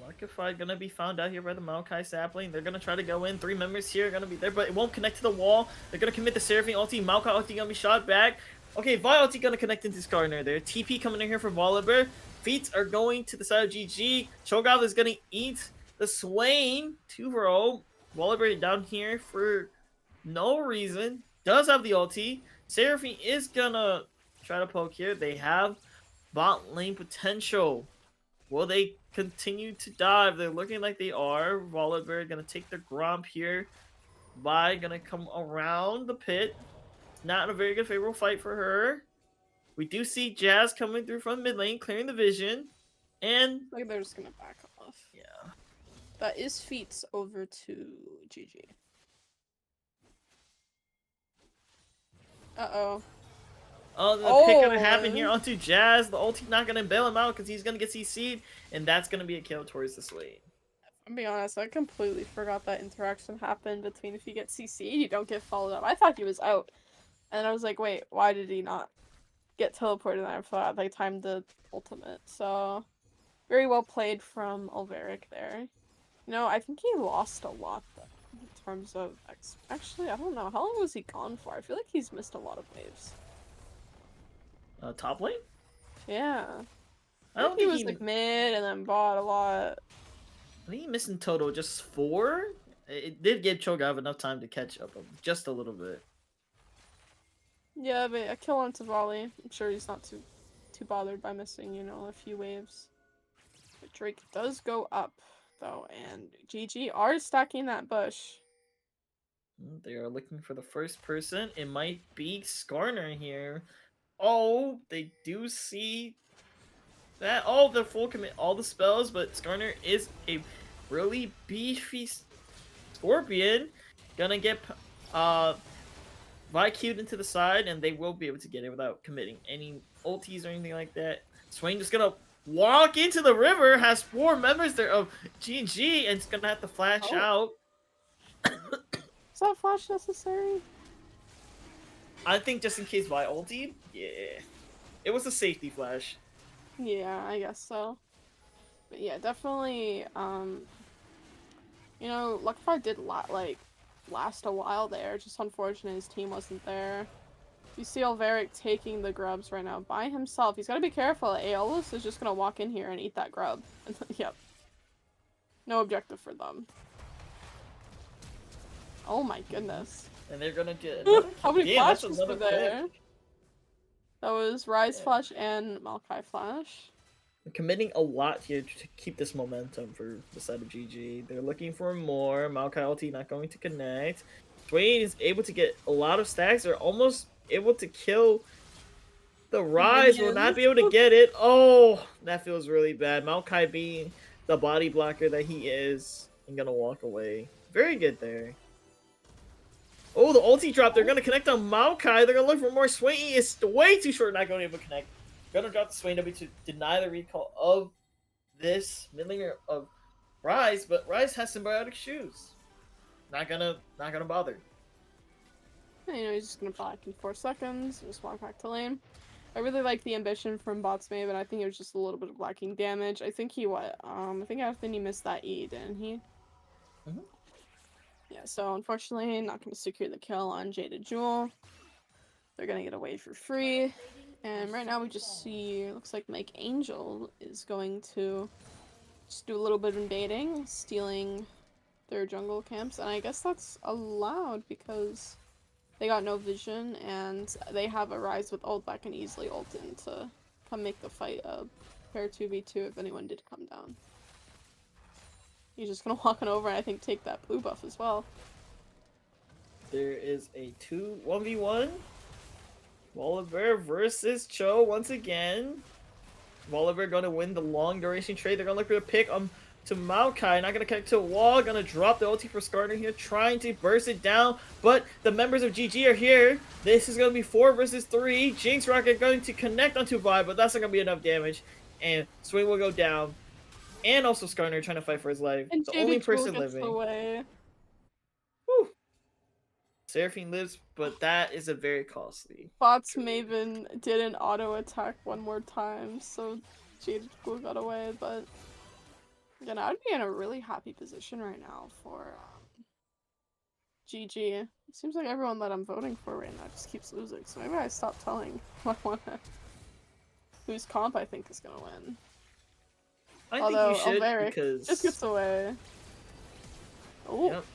[SPEAKER 6] Larkified gonna be found out here by the Maokai sapling. They're gonna try to go in. 3 members here gonna be there, but it won't connect to the wall. They're gonna commit the Seraphine ulti. Maokai ulti gonna be shot back. Okay, Vi ulti gonna connect into Skarner there. TP coming in here for Volibear. Feats are going to the side of GG. Cho'Gath is gonna eat the Swain. 2-0. Volibear down here for no reason. Does have the ulti. Seraphine is gonna try to poke here. They have bot lane potential. Will they continue to dive? They're looking like they are. Volibear gonna take the Gromp here. Vi gonna come around the pit. Not a very good favorable fight for her. We do see Jazz coming through from mid lane, clearing the vision. And
[SPEAKER 5] Like they're just gonna back off.
[SPEAKER 6] yeah.
[SPEAKER 5] That is Feats over to GG. Uh-oh.
[SPEAKER 6] Oh, the pick gonna happen here onto Jazz. The ulti not gonna bail him out because he's gonna get CC'd, and that's gonna be a kill towards the Swain.
[SPEAKER 5] I'll be honest, I completely forgot that interaction happened between if you get CC'd, you don't get followed up. I thought he was out. And I was like, wait, why did he not get teleported? And I thought they timed the ultimate. So, very well played from Ulveric there. You know, I think he lost a lot though, in terms of... Actually, I don't know. How long was he gone for? I feel like he's missed a lot of waves.
[SPEAKER 6] Top lane?
[SPEAKER 5] Yeah.
[SPEAKER 6] I don't
[SPEAKER 5] he
[SPEAKER 6] think
[SPEAKER 5] was like mid and then bought a lot.
[SPEAKER 6] I think he missed in total just 4. It did give Cho'Gath enough time to catch up just a little bit.
[SPEAKER 5] Yeah, but a kill on Tavali. I'm sure he's not too bothered by missing, you know, a few waves. But Drake does go up, though, and GG are stacking that bush.
[SPEAKER 6] They are looking for the first person. It might be Skarner here. Oh, they do see that. Oh, the full commit all the spells, but Skarner is a really beefy Scorpion. Gonna get Vi queued into the side, and they will be able to get it without committing any ultis or anything like that. Swain just gonna walk into the river, has 4 members there of GG, and it's gonna have to flash out.
[SPEAKER 5] Is that flash necessary?
[SPEAKER 6] I think just in case Vi ulti, yeah. It was a safety flash.
[SPEAKER 5] Yeah, I guess so. But yeah, definitely, you know, Luckify did last a while there. Just unfortunate his team wasn't there. You see Ulveric taking the grubs right now by himself. He's gotta be careful. Aeolus is just gonna walk in here and eat that grub. Yep. No objective for them. Oh my goodness.
[SPEAKER 6] And they're gonna get
[SPEAKER 5] how many
[SPEAKER 6] that's
[SPEAKER 5] flashes
[SPEAKER 6] another
[SPEAKER 5] were there?
[SPEAKER 6] pick.
[SPEAKER 5] That was Rise Flash and Maokai Flash.
[SPEAKER 6] They're committing a lot here to keep this momentum for the side of GG. They're looking for more. Maokai ulti not going to connect. Swain is able to get a lot of stacks. They're almost able to kill the Rise. Will not be able to get it. Oh, that feels really bad. Maokai being the body blocker that he is, and gonna walk away. Very good there. Oh, the ulti drop. They're going to connect on Maokai. They're going to look for more. Swain is way too short, not going to be able to connect. Going to drop the Swain W to deny the recall of this mid laner of Rise, but Rise has symbiotic shoes. Not gonna bother.
[SPEAKER 5] You know, he's just gonna back in 4 seconds, just walk back to lane. I really like the ambition from Botsmave, but I think it was just a little bit of lacking damage. I think he I think he missed that E, didn't he?
[SPEAKER 6] Mm-hmm.
[SPEAKER 5] Yeah, so unfortunately, not going to secure the kill on Jada Jewel. They're going to get away for free. And right now we just see, looks like Mike Angel is going to just do a little bit of invading, stealing their jungle camps. And I guess that's allowed because they got no vision and they have a Rise with ult that can easily ult in to come make the fight a fair 2v2 if anyone did come down. He's just gonna walk on over and I think take that blue buff as well.
[SPEAKER 6] There is a 1v1. Volibear versus Cho once again. Volibear gonna win the long duration trade. They're gonna look for a pick to Maokai. Not gonna connect to a wall. Gonna drop the ulti for Skarner here, trying to burst it down. But the members of GG are here. This is gonna be 4 versus 3. Jinx Rocket going to connect onto Vi, but that's not gonna be enough damage. And Swing will go down. And also Skarner trying to fight for his life.
[SPEAKER 5] And
[SPEAKER 6] The only
[SPEAKER 5] Jaded Jewel
[SPEAKER 6] person
[SPEAKER 5] gets
[SPEAKER 6] living.
[SPEAKER 5] away.
[SPEAKER 6] Whew. Seraphine lives, but that is a very costly.
[SPEAKER 5] Bot's Maven didn't auto attack one more time, so Jaded Jewel got away, but again, I'd be in a really happy position right now for GG. It seems like everyone that I'm voting for right now just keeps losing, so maybe I stop telling whose comp I think is gonna win.
[SPEAKER 6] I
[SPEAKER 5] Although
[SPEAKER 6] think you should
[SPEAKER 5] Alveric
[SPEAKER 6] because
[SPEAKER 5] just gets away. Oh,
[SPEAKER 6] yep.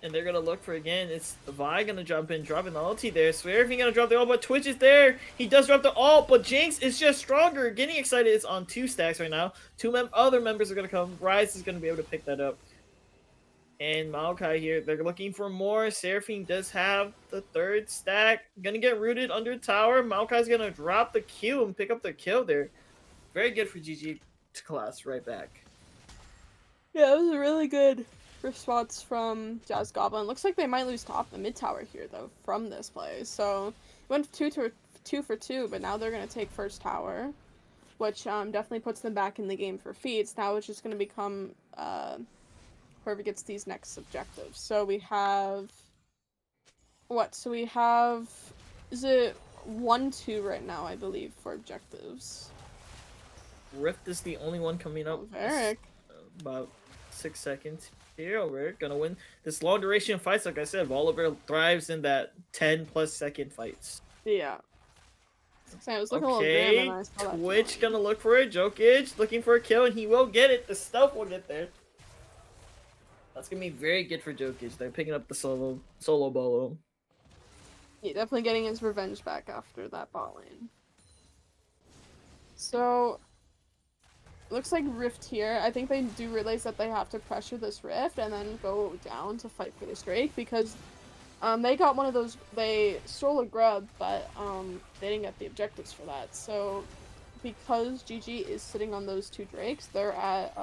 [SPEAKER 6] And they're gonna look for again. It's Vi gonna jump in, dropping the ulti there. Swerving gonna drop the ult, but Twitch is there. He does drop the ult, but Jinx is just stronger. Getting excited. It's on 2 stacks right now. Other members are gonna come. Rise is gonna be able to pick that up. And Maokai here, they're looking for more. Seraphine does have the 3rd stack. Gonna get rooted under tower. Maokai's gonna drop the Q and pick up the kill there. Very good for GG to class right back.
[SPEAKER 5] yeah, it was a really good response from Jazz Goblin. Looks like they might lose top the mid tower here though from this play. So went 2 for 2, but now they're gonna take first tower, which definitely puts them back in the game for feats. Now it's just gonna become whoever gets these next objectives. So we have what? So we have, is it 1-2 right now, I believe, for objectives.
[SPEAKER 6] Rift is the only one coming up.
[SPEAKER 5] Alveric.
[SPEAKER 6] About 6 seconds here. We're gonna win this long duration fights. Like I said, Volibear thrives in that 10+ second fights.
[SPEAKER 5] Yeah. So I was looking a little grim and I saw that.
[SPEAKER 6] Twitch gonna look for it. Jokic looking for a kill, and he will get it. The stealth will get there. That's gonna be very good for Jokic. They're picking up the solo bolo.
[SPEAKER 5] Yeah, definitely getting his revenge back after that bot lane. So, looks like Rift here. I think they do realize that they have to pressure this Rift and then go down to fight for this Drake because they got one of those, they stole a grub, but they didn't get the objectives for that. So, because GG is sitting on those 2 Drakes, they're at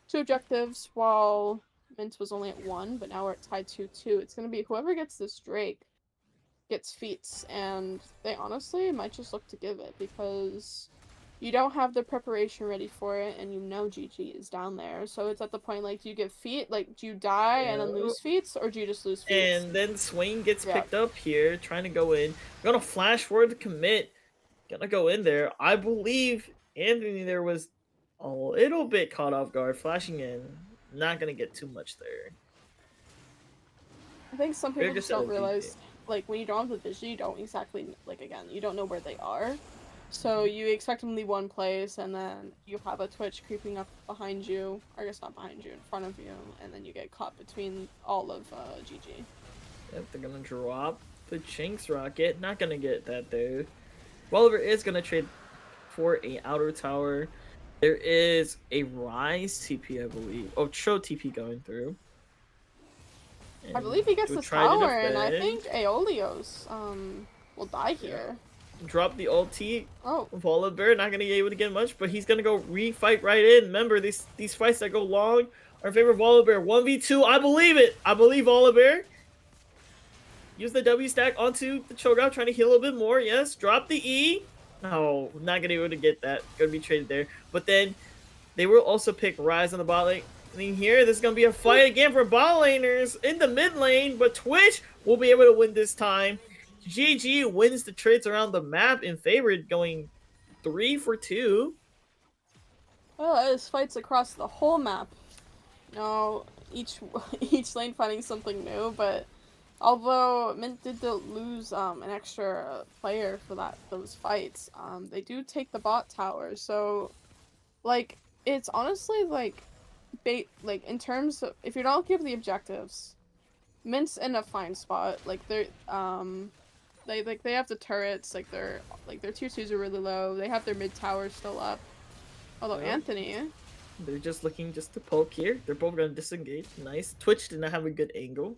[SPEAKER 5] 2 objectives while MYNT was only at 1, but now we're at tied 2-2. It's going to be whoever gets this Drake gets feats, and they honestly might just look to give it because you don't have the preparation ready for it, and you know GG is down there. So it's at the point, like, do you give feat? Like, do you die and then lose feats, or do you just lose feats?
[SPEAKER 6] And then Swain gets picked up here, trying to go in. Gonna flash forward to commit. Gonna go in there. I believe Anthony there was a little bit caught off guard, flashing in. Not gonna get too much there.
[SPEAKER 5] I think some people just don't
[SPEAKER 6] LPG.
[SPEAKER 5] realize, like, when you don't have the vision, you don't exactly, like, again, you don't know where they are. So you expect them to leave one place, and then you have a Twitch creeping up behind you, or I guess not behind you, in front of you, and then you get caught between all of GG.
[SPEAKER 6] Yep, they're gonna drop the Jinx Rocket. Not gonna get that though. Welliver is gonna trade for a outer tower. There is a Rise TP, I believe. Oh, Cho TP going through.
[SPEAKER 5] I believe he gets
[SPEAKER 6] we'll
[SPEAKER 5] the
[SPEAKER 6] try to
[SPEAKER 5] tower, and I
[SPEAKER 6] defend.
[SPEAKER 5] think Aeolios will die here.
[SPEAKER 6] Drop the ulti.
[SPEAKER 5] Oh,
[SPEAKER 6] Volibear not gonna be able to get much, but he's gonna go refight right in. Remember, these fights that go long are in favor of Volibear. 1v2, I believe it. I believe Volibear. Use the W stack onto the Cho'Gath, trying to heal a little bit more. Yes, drop the E. No, not gonna be able to get that. Gonna be traded there. But then they will also pick Rise on the bot lane. I mean, here, this is gonna be a fight again for bot laners in the mid lane, but Twitch will be able to win this time. GG wins the trades around the map in favor, going 3 for 2.
[SPEAKER 5] well, there's fights across the whole map. No, each lane finding something new, but although MYNT did lose an extra player for those fights, they do take the bot tower. So, like, it's honestly like in terms of if you don't give the objectives, MYNT's in a fine spot. Like they have the turrets, like their tier 2s are really low. They have their mid towers still up. Although
[SPEAKER 6] Well,
[SPEAKER 5] Anthony,
[SPEAKER 6] they're just looking just to poke here. They're both gonna disengage. Nice. Twitch did not have a good angle.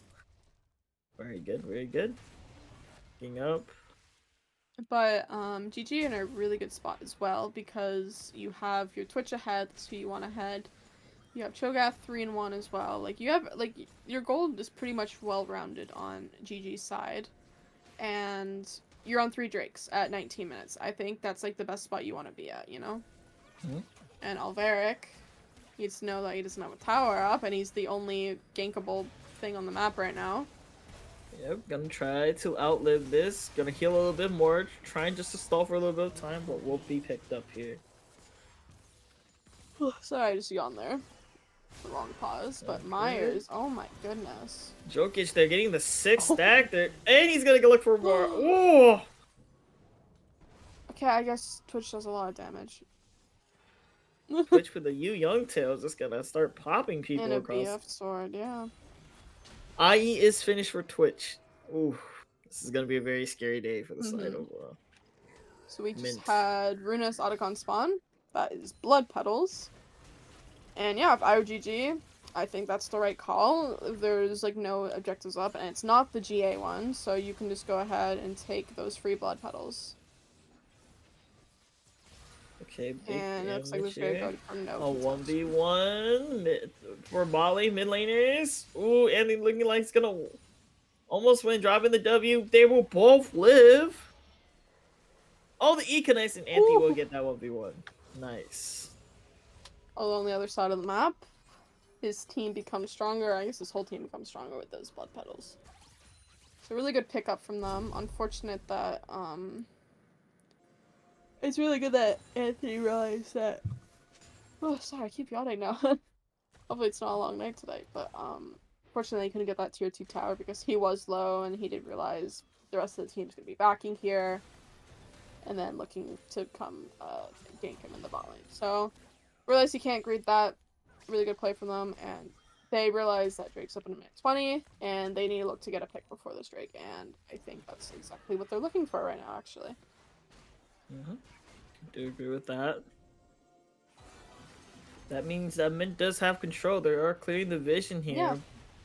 [SPEAKER 6] Very good, very good. Looking up.
[SPEAKER 5] but GG in a really good spot as well because you have your Twitch ahead, so you want ahead. You have Cho'Gath 3-1 as well. Like you have your gold is pretty much well rounded on GG's side, and you're on 3 Drakes at 19 minutes. I think that's like the best spot you want to be at, you know.
[SPEAKER 6] Mhm.
[SPEAKER 5] And Alveric needs to know that he doesn't have a tower up, and he's the only gankable thing on the map right now.
[SPEAKER 6] Yep, gonna try to outlive this. Gonna heal a little bit more. Trying just to stall for a little bit of time, but will be picked up here.
[SPEAKER 5] Sorry, I just yawned there. The wrong pause. But
[SPEAKER 6] Okay.
[SPEAKER 5] Myers, oh my goodness.
[SPEAKER 6] Jokic, they're getting the 6 stack there, and he's gonna go look for more. Ooh!
[SPEAKER 5] Okay, I guess Twitch does a lot of damage.
[SPEAKER 6] Twitch with the Young Tails just gonna start popping people
[SPEAKER 5] And a
[SPEAKER 6] across.
[SPEAKER 5] BF sword, yeah.
[SPEAKER 6] IE is finished for Twitch. Ooh, this is gonna be a very scary day for the side
[SPEAKER 5] Mhm.
[SPEAKER 6] of
[SPEAKER 5] So we just
[SPEAKER 6] MYNT.
[SPEAKER 5] had Runas Otacon spawn. That is Blood Petals. And yeah, if I were GG, I think that's the right call. There's like no objectives up, and it's not the GA one, so you can just go ahead and take those free Blood Petals.
[SPEAKER 6] Okay, big
[SPEAKER 5] And it looks like
[SPEAKER 6] damage
[SPEAKER 5] there's gonna
[SPEAKER 6] here.
[SPEAKER 5] go for no
[SPEAKER 6] A
[SPEAKER 5] contest.
[SPEAKER 6] 1v1 for Molly mid laners. Ooh, and he looking like he's gonna almost win, dropping the W. They will both live. Oh, the E connects, and Anthony will get that 1v1. Nice.
[SPEAKER 5] Although on the other side of the map, his team becomes stronger. I guess his whole team becomes stronger with those Blood Petals. It's a really good pickup from them. Unfortunate that, it's really good that Anthony realized that... Oh, sorry, I keep yawning now. Hopefully it's not a long night tonight, but, fortunately he couldn't get that tier 2 tower because he was low and he didn't realize the rest of the team's gonna be backing here. And then looking to come, gank him in the bot lane. So, realize he can't greet that. Really good play from them, and they realize that Drake's up in a minute 20, and they need to look to get a pick before this Drake, and I think that's exactly what they're looking for right now, actually.
[SPEAKER 6] Do agree with that. That means that MYNT does have control. They are clearing the vision here.
[SPEAKER 5] Yeah.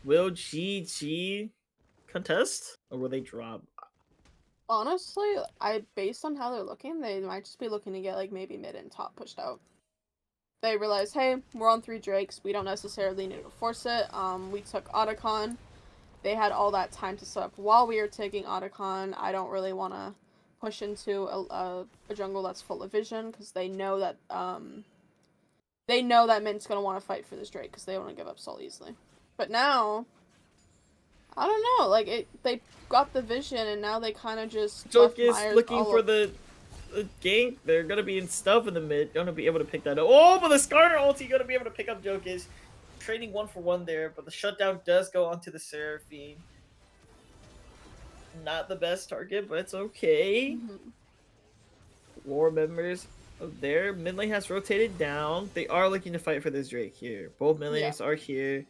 [SPEAKER 6] Will GG contest, or will they drop?
[SPEAKER 5] Honestly, based on how they're looking, they might just be looking to get, like, maybe mid and top pushed out. They realize, hey, we're on 3 Drakes, we don't necessarily need to force it. We took Otacon. They had all that time to set up while we were taking Otacon. I don't really want to push into a jungle that's full of vision, because they know that, MYNT's going to want to fight for this Drake, because they don't want to give up so easily. But now, I don't know, like, they got the vision, and now they kind of just
[SPEAKER 6] Joke
[SPEAKER 5] left
[SPEAKER 6] is
[SPEAKER 5] Myers
[SPEAKER 6] looking
[SPEAKER 5] all
[SPEAKER 6] for the gank. They're gonna be in stuff in the mid. Gonna be able to pick that up. Oh, but the Skarner ulti gonna be able to pick up Jokic. Trading 1-for-1 there, but the shutdown does go onto the Seraphine. Not the best target, but it's okay. War members of their mid lane has rotated down. They are looking to fight for this Drake here. Both mid lanes are here.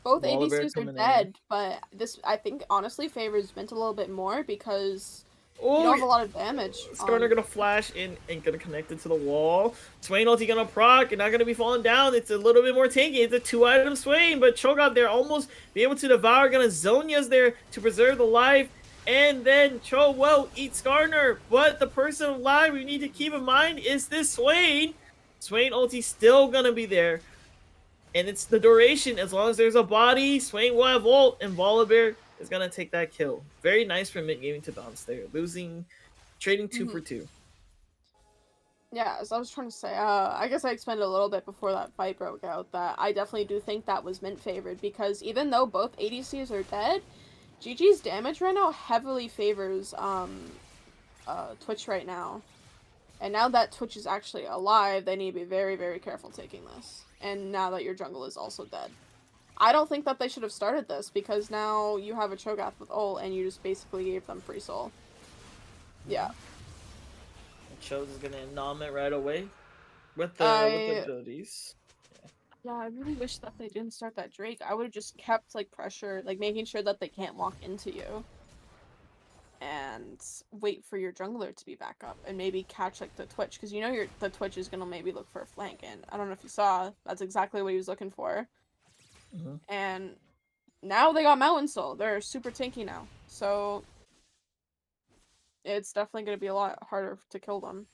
[SPEAKER 5] Both
[SPEAKER 6] Volibear
[SPEAKER 5] ADCs are
[SPEAKER 6] coming in.
[SPEAKER 5] dead, but this, I think, honestly favors MYNT a little bit more because you
[SPEAKER 6] Oh,
[SPEAKER 5] don't have a lot of damage.
[SPEAKER 6] Skarner gonna flash in and gonna connect it to the wall. Swain ulti gonna proc and not gonna be falling down. It's a little bit more tanky. It's a 2-item Swain, but Cho'Gath there almost be able to devour. Gonna Zonia's there to preserve the life. And then Cho will eat Skarner. But the person alive we need to keep in mind is this Swain. Swain ulti still gonna be there. And it's the duration. As long as there's a body, Swain will have ult, and Volibear is gonna take that kill. Very nice for MYNT Gaming to bounce there. Trading 2 for 2.
[SPEAKER 5] Yeah, as I was trying to say, I guess I expanded a little bit before that fight broke out that I definitely do think that was MYNT favored because even though both ADCs are dead, GG's damage right now heavily favors Twitch right now. And now that Twitch is actually alive, they need to be very, very careful taking this. And now that your jungle is also dead. I don't think that they should have started this because now you have a Cho'Gath with ult and you just basically gave them free soul. Yeah.
[SPEAKER 6] Cho's is gonna nom it right away with the abilities.
[SPEAKER 5] Yeah, I really wish that they didn't start that Drake. I would have just kept like pressure, like making sure that they can't walk into you. and wait for your jungler to be back up and maybe catch like the Twitch, because you know the Twitch is gonna maybe look for a flank, and I don't know if you saw, that's exactly what he was looking for. And now they got Mountain Soul. They're super tanky now, so it's definitely gonna be a lot harder to kill them.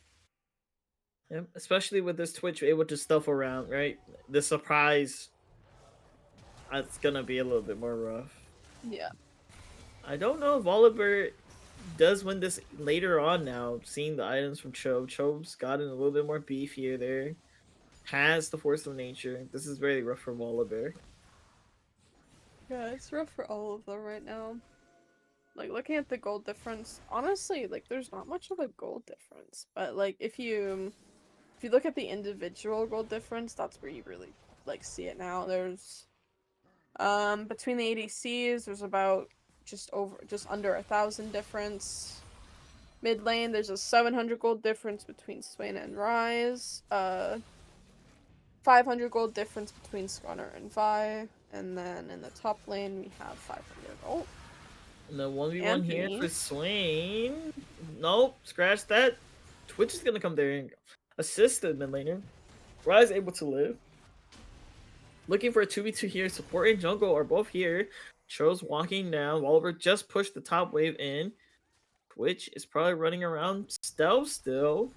[SPEAKER 6] Yeah, especially with this Twitch able to stuff around, right? The surprise, it's gonna be a little bit more rough.
[SPEAKER 5] Yeah.
[SPEAKER 6] I don't know if Oliver does win this later on now, seeing the items from Chobe. Chobe's gotten a little bit more beef here there. Has the force of nature. This is very rough for Oliver.
[SPEAKER 5] Yeah, it's rough for all of them right now. Like, looking at the gold difference, honestly, like, there's not much of a gold difference. But, like, if you look at the individual gold difference, that's where you really, like, see it now. There's, between the ADCs, there's about just under 1,000 difference. Mid lane, there's a 700 gold difference between Swain and Ryze. 500 gold difference between Skarner and Vi. And then in the top lane, we have 500. Oh,
[SPEAKER 6] And the 1v1 here
[SPEAKER 5] Anthony.
[SPEAKER 6] for Swain. Nope, scratch that. Twitch is gonna come there and assist the mid laner. Ryze able to live. Looking for a 2v2 here. Support and jungle are both here. Cho's walking down. Oliver just pushed the top wave in. Twitch is probably running around stealth still.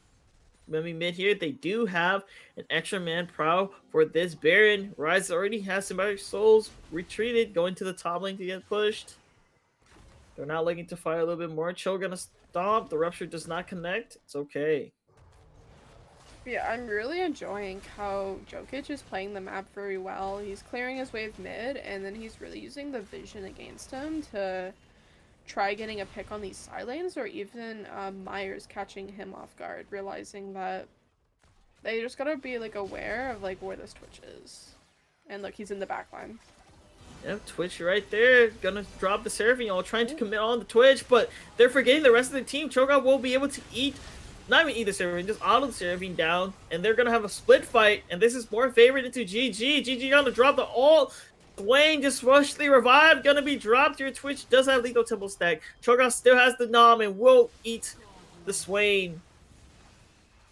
[SPEAKER 6] Maybe mid here, they do have an extra man prow for this Baron. Ryze already has symbiotic souls retreated, going to the top lane to get pushed. They're not looking to fight a little bit more. Cho gonna stomp. The rupture does not connect. It's okay.
[SPEAKER 5] Yeah, I'm really enjoying how Jokic is playing the map very well. He's clearing his wave mid, and then he's really using the vision against him to try getting a pick on these side lanes, or even Myers catching him off guard, realizing that they just gotta be like aware of like where this Twitch is. And look, he's in the back line.
[SPEAKER 6] Yep, Twitch right there. Gonna drop the Seraphine. All trying to commit on the Twitch, but they're forgetting the rest of the team. Cho'Gath will be able to not even eat the Seraphine, just auto the Seraphine down, and they're gonna have a split fight, and this is more favored into GG. GG gonna drop the ult. Dwayne just rushed the revive, gonna be dropped here. Twitch does have lethal temple stack. Cho'Gath still has the nom and will eat the Swain.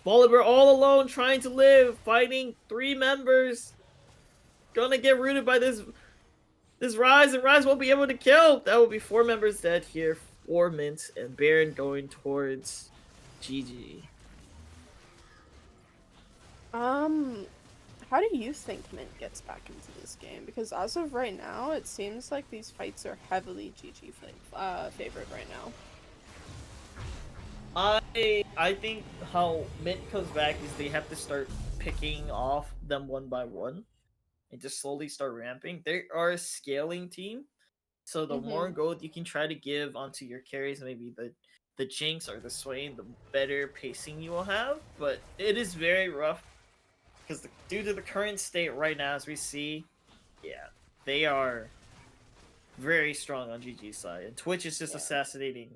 [SPEAKER 6] Bolivar all alone, trying to live, fighting 3 members. Gonna get rooted by this Ryze, and Ryze won't be able to kill. That will be 4 members dead here for MYNT, and Baron going towards GG.
[SPEAKER 5] How do you think MYNT gets back into this game? Because as of right now, it seems like these fights are heavily GG favored right now.
[SPEAKER 6] I think how MYNT comes back is they have to start picking off them one by one and just slowly start ramping. They are a scaling team, so the more gold you can try to give onto your carries, maybe the Jinx or the Swain, the better pacing you will have. But it is very rough because due to the current state right now, as we see, yeah, they are very strong on GG's side, and Twitch is just assassinating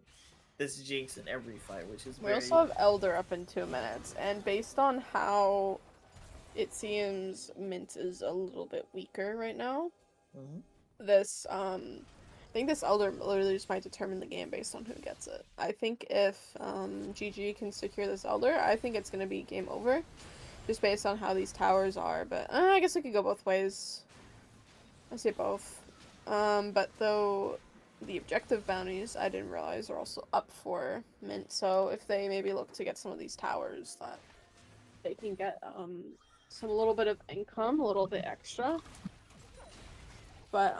[SPEAKER 6] this Jinx in every fight, which is very...
[SPEAKER 5] We also have Elder up in 2 minutes, and based on how it seems MYNT is a little bit weaker right now, this, I think this Elder literally just might determine the game based on who gets it. I think if, GG can secure this Elder, I think it's gonna be game over, just based on how these towers are, but I guess it could go both ways. I say both. But though the objective bounties, I didn't realize, are also up for MYNT, so if they maybe look to get some of these towers, that they can get some little bit of income, a little bit extra. But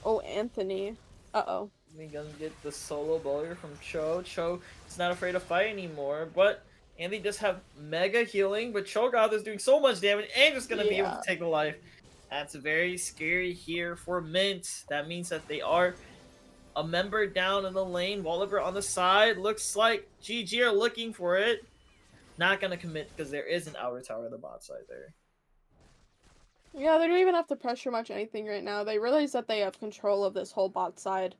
[SPEAKER 5] oh, Anthony,
[SPEAKER 6] We're gonna get the solo bowler from Cho. Cho is not afraid to fight anymore, but Andy does have mega healing, but Cho'Gath is doing so much damage and just gonna be able to take the life. That's very scary here for MYNT. That means that they are a member down in the lane. Walliver on the side. Looks like GG are looking for it. Not gonna commit because there is an outer tower on the bot side there.
[SPEAKER 5] yeah, they don't even have to pressure much anything right now. They realize that they have control of this whole bot side.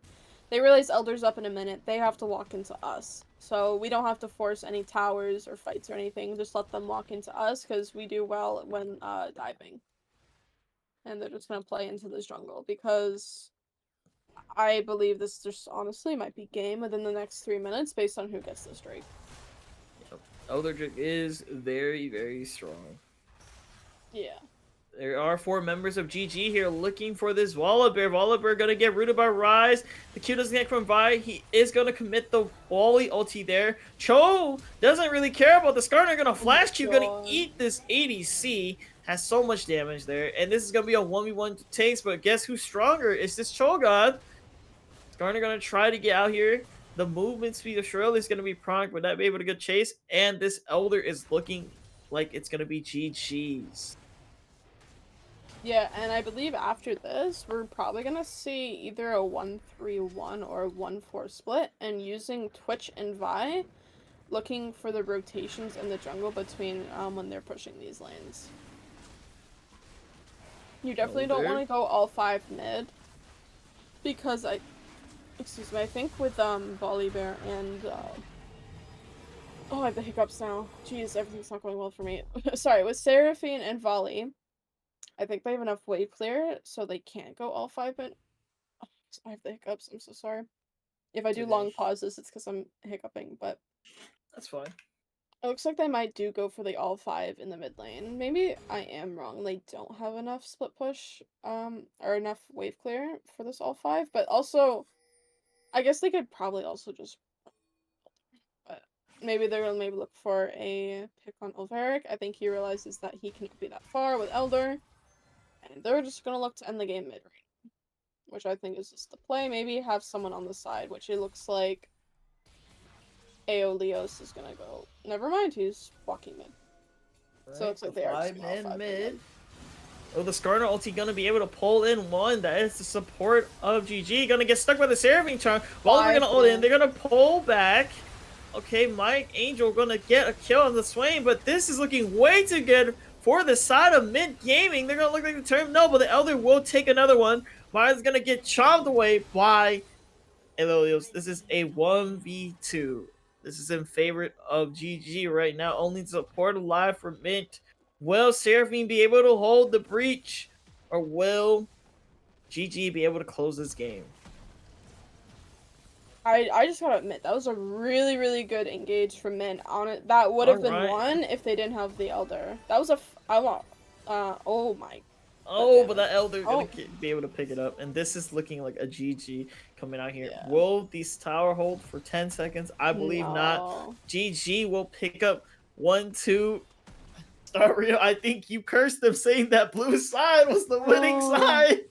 [SPEAKER 5] They realize Elder's up in a minute. They have to walk into us. So we don't have to force any towers or fights or anything. Just let them walk into us because we do well when diving. And they're just going to play into this jungle because I believe this just honestly might be game within the next 3 minutes based on who gets this Drake.
[SPEAKER 6] Yep. Elder Drake is very, very strong.
[SPEAKER 5] Yeah.
[SPEAKER 6] There are 4 members of GG here looking for this Volibear. Volibear gonna get rooted by Rise. The Q doesn't get from Vi. He is gonna commit the Wally ulti there. Cho doesn't really care about the Skarner. Gonna
[SPEAKER 5] Oh my
[SPEAKER 6] flash Q, gonna
[SPEAKER 5] god.
[SPEAKER 6] eat this ADC. Has so much damage there. And this is gonna be a 1v1 takes, but guess who's stronger? It's this Cho god. Skarner gonna try to get out here. The movement speed of Shrill is gonna be proc, but not be able to get chase. And this Elder is looking like it's gonna be GG's.
[SPEAKER 5] Yeah, and I believe after this, we're probably gonna see either a 1-3-1 or a 1-4 split, and using Twitch and Vi, looking for the rotations in the jungle between when they're pushing these lanes. You definitely don't want to go all 5 mid, because I think with Volibear and oh, I have the hiccups now. Jeez, everything's not going well for me. Sorry, with Seraphine and Volley, I think they have enough wave clear, so they can't go all 5 mid. Oh, I have the hiccups. I'm so sorry. If I do long pauses, it's because I'm hiccuping, but
[SPEAKER 6] That's fine.
[SPEAKER 5] it looks like they might do go for the all 5 in the mid lane. Maybe I am wrong. They don't have enough split push, or enough wave clear for this all 5, but also, I guess they could probably also just, but maybe they're gonna maybe look for a pick on Ulveric. I think he realizes that he cannot be that far with Elder, and they're just gonna look to end the game mid range, which I think is just the play. Maybe have someone on the side, which it looks like Aeolios is gonna go. Never mind, he's walking mid. So it's like they are just going all 5 mid.
[SPEAKER 6] Oh, the Skarner ulti gonna be able to pull in one. That is the support of GG. Gonna get stuck by the Seraphine charm. While they're gonna ult in, they're gonna pull back. Okay, Mike Angel gonna get a kill on the Swain, but this is looking way too good for the side of MYNT Gaming. They're gonna look like the turn. No, but the Elder will take another one. Maya's gonna get chopped away by Aeolios. This is a 1v2. This is in favor of GG right now. Only support alive for MYNT. Will Seraphine be able to hold the breach? Or will GG be able to close this game?
[SPEAKER 5] I just gotta admit, that was a really, really good engage from MYNT on it. That would have been one if they didn't have the Elder. That was oh my.
[SPEAKER 6] Oh, but that Elder gonna be able to pick it up. And this is looking like a GG coming out here. Yeah. Will these tower hold for 10 seconds? I believe not. GG will pick up 1-2. Star Rio, I think you cursed them saying that blue side was the winning side.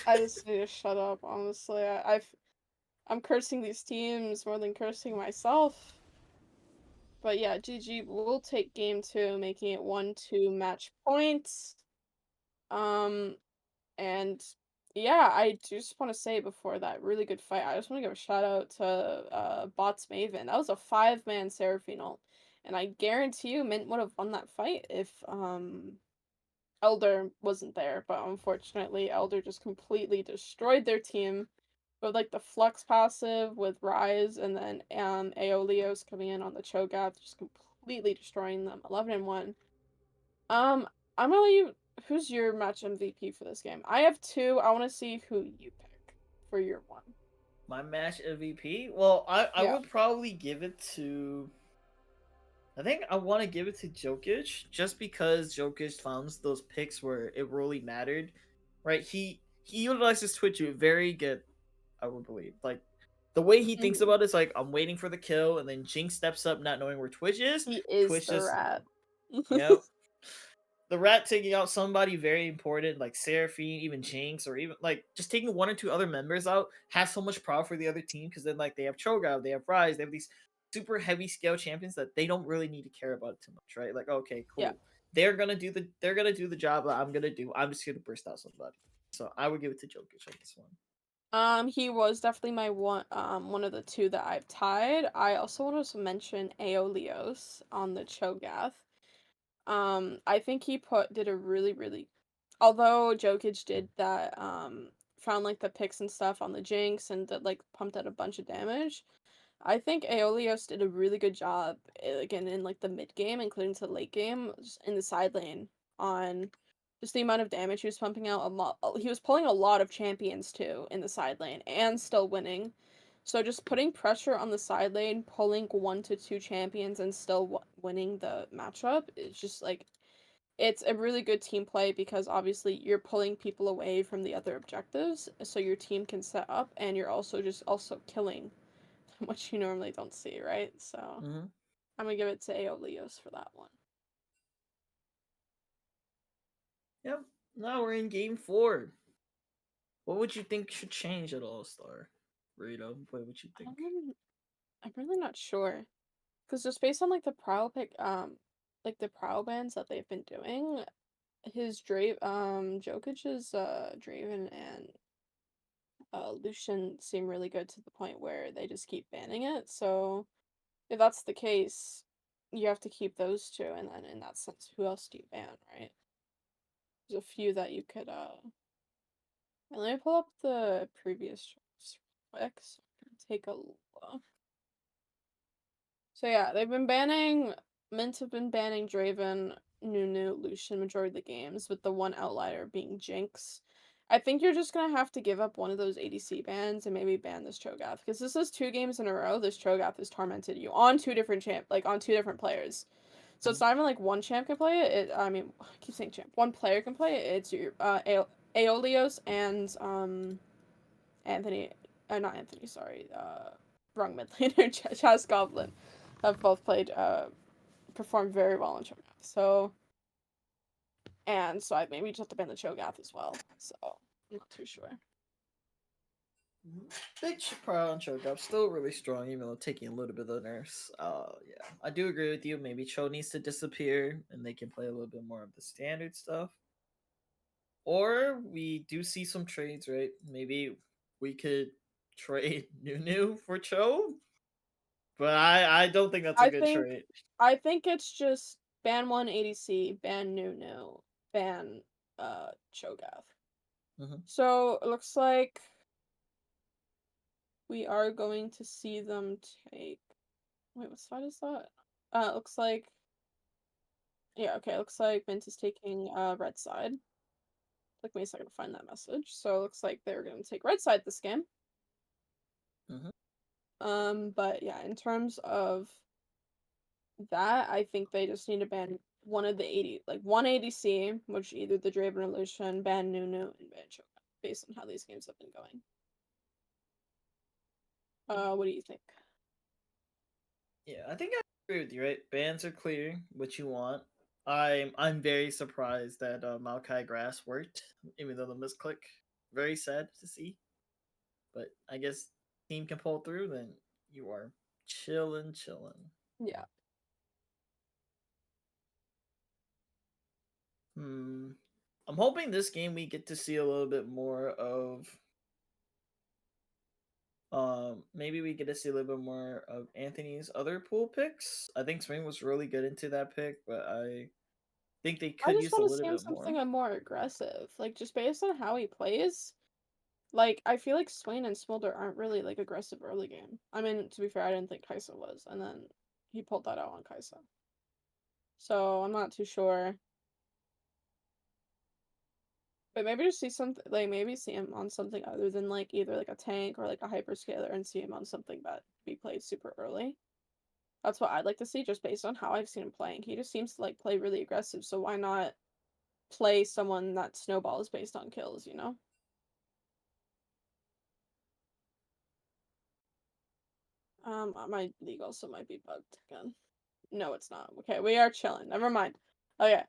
[SPEAKER 5] I just need to shut up, honestly. I'm cursing these teams more than cursing myself. But yeah, GG will take game 2, making it 1-2 match points. And yeah, I just want to say before that really good fight, I just want to give a shout out to Bots Maven. That was a 5-man Seraphine ult. And I guarantee you MYNT would have won that fight if Elder wasn't there. But unfortunately, Elder just completely destroyed their team with like the Flux passive with Rise, and then Aeolios coming in on the Cho'Gath, just completely destroying them. 11-1. I'm gonna let you. Who's your match MVP for this game? I have 2. I want to see who you pick for your 1.
[SPEAKER 6] My match MVP? Well, I would probably give it to. I think I want to give it to Jokic, just because Jokic found those picks where it really mattered, right? He utilizes Twitch very good, I would believe. Like, the way he thinks about it is like, I'm waiting for the kill, and then Jinx steps up not knowing where Twitch is.
[SPEAKER 5] He is
[SPEAKER 6] Twitch
[SPEAKER 5] the rat.
[SPEAKER 6] Yep. The rat taking out somebody very important, like Seraphine, even Jinx, or even like just taking 1 or 2 other members out has so much power for the other team, because then like they have Cho'Gath, they have Rise, they have these super heavy scale champions that they don't really need to care about it too much, right? Like, okay, cool. Yeah. They're gonna do the job that I'm gonna do. I'm just gonna burst out somebody. So I would give it to Jokic on this one.
[SPEAKER 5] He was definitely my one of the 2 that I've tied. I also wanted to mention Aeolios on the Cho'Gath. I think he did a really, although Jokic did that, found like the picks and stuff on the Jinx and that like pumped out a bunch of damage. I think Aeolios did a really good job, again, in like the mid game, including to the late game, in the side lane, on just the amount of damage he was pumping out. He was pulling a lot of champions too in the side lane and still winning. So just putting pressure on the side lane, pulling 1 to 2 champions and still winning the matchup is just like it's a really good team play because obviously you're pulling people away from the other objectives so your team can set up and you're also killing, which you normally don't see, right? So
[SPEAKER 6] Mm-hmm.
[SPEAKER 5] I'm gonna give it to Aeolios for that one.
[SPEAKER 6] Yep. Now we're in game 4. What would you think should change at All Star? Burrito, what would you think?
[SPEAKER 5] I'm really not sure. Because just based on like the like the prowl bands that they've been doing, Jokic's Draven and Lucian seem really good to the point where they just keep banning it. So if that's the case, you have to keep those two, and then in that sense, who else do you ban, right? There's a few that you could and let me pull up the previous drafts real quick so I can take a look. So yeah, MYNT have been banning Draven, Nunu, Lucian majority of the games, with the one outlier being Jinx. I think you're just gonna have to give up one of those ADC bans and maybe ban this Cho'Gath, because this is 2 games in a row this Cho'Gath has tormented you on 2 different players. So it's not even like one champ can play it. I mean, I keep saying champ. One player can play it. It's your Aeolios and Anthony, not Anthony, sorry, wrong mid laner, Chaz Goblin, have both performed very well in Cho'Gath. So, and so I maybe just have to ban the Cho'Gath as well. So, I'm not too sure.
[SPEAKER 6] Big Chaparral and Cho'Gath still really strong, even though taking a little bit of the nerfs. Yeah, I do agree with you. Maybe Cho needs to disappear, and they can play a little bit more of the standard stuff. Or we do see some trades, right? Maybe we could trade Nunu for Cho, but I don't think that's a
[SPEAKER 5] I
[SPEAKER 6] good
[SPEAKER 5] think,
[SPEAKER 6] trade.
[SPEAKER 5] I think it's just ban one ADC, ban Nunu, ban Cho'Gath.
[SPEAKER 6] Mm-hmm.
[SPEAKER 5] So it looks like we are going to see them take. Wait, what side is that? It looks like. Yeah, okay. It looks like MYNT is taking red side. Took me a second to find that message. So it looks like they're going to take red side this game.
[SPEAKER 6] Mm-hmm.
[SPEAKER 5] But yeah, in terms of that, I think they just need to ban one of the 80, like one ADC, which either the Draven or Lucian, ban Nunu, and ban Cho'Gath, based on how these games have been going. What do you think?
[SPEAKER 6] Yeah, I think I agree with you. Right, bans are clear. What you want. I'm very surprised that Maokai Grass worked, even though the misclick. Very sad to see, but I guess team can pull through. Then you are chilling.
[SPEAKER 5] Yeah.
[SPEAKER 6] I'm hoping this game we get to see a little bit more of. Maybe we get to see a little bit more of Anthony's other pool picks. I think Swing was really good into that pick, but I think they
[SPEAKER 5] I
[SPEAKER 6] could
[SPEAKER 5] just
[SPEAKER 6] use a
[SPEAKER 5] want to
[SPEAKER 6] little
[SPEAKER 5] see him
[SPEAKER 6] bit more.
[SPEAKER 5] something more aggressive. Like, just based on how he plays, like, I feel like Swain and Smolder aren't really, like, aggressive early game. I mean, to be fair, I didn't think Kaisa was, and then he pulled that out on Kaisa. So, I'm not too sure. But maybe just see something, like, maybe see him on something other than, like, either, like, a tank or, like, a hyperscaler and see him on something that be played super early. That's what I'd like to see, just based on how I've seen him playing. He just seems to, like, play really aggressive, so why not play someone that snowballs based on kills, you know? My league also might be bugged again. No, it's not. Okay, we are chilling. Never mind. Okay.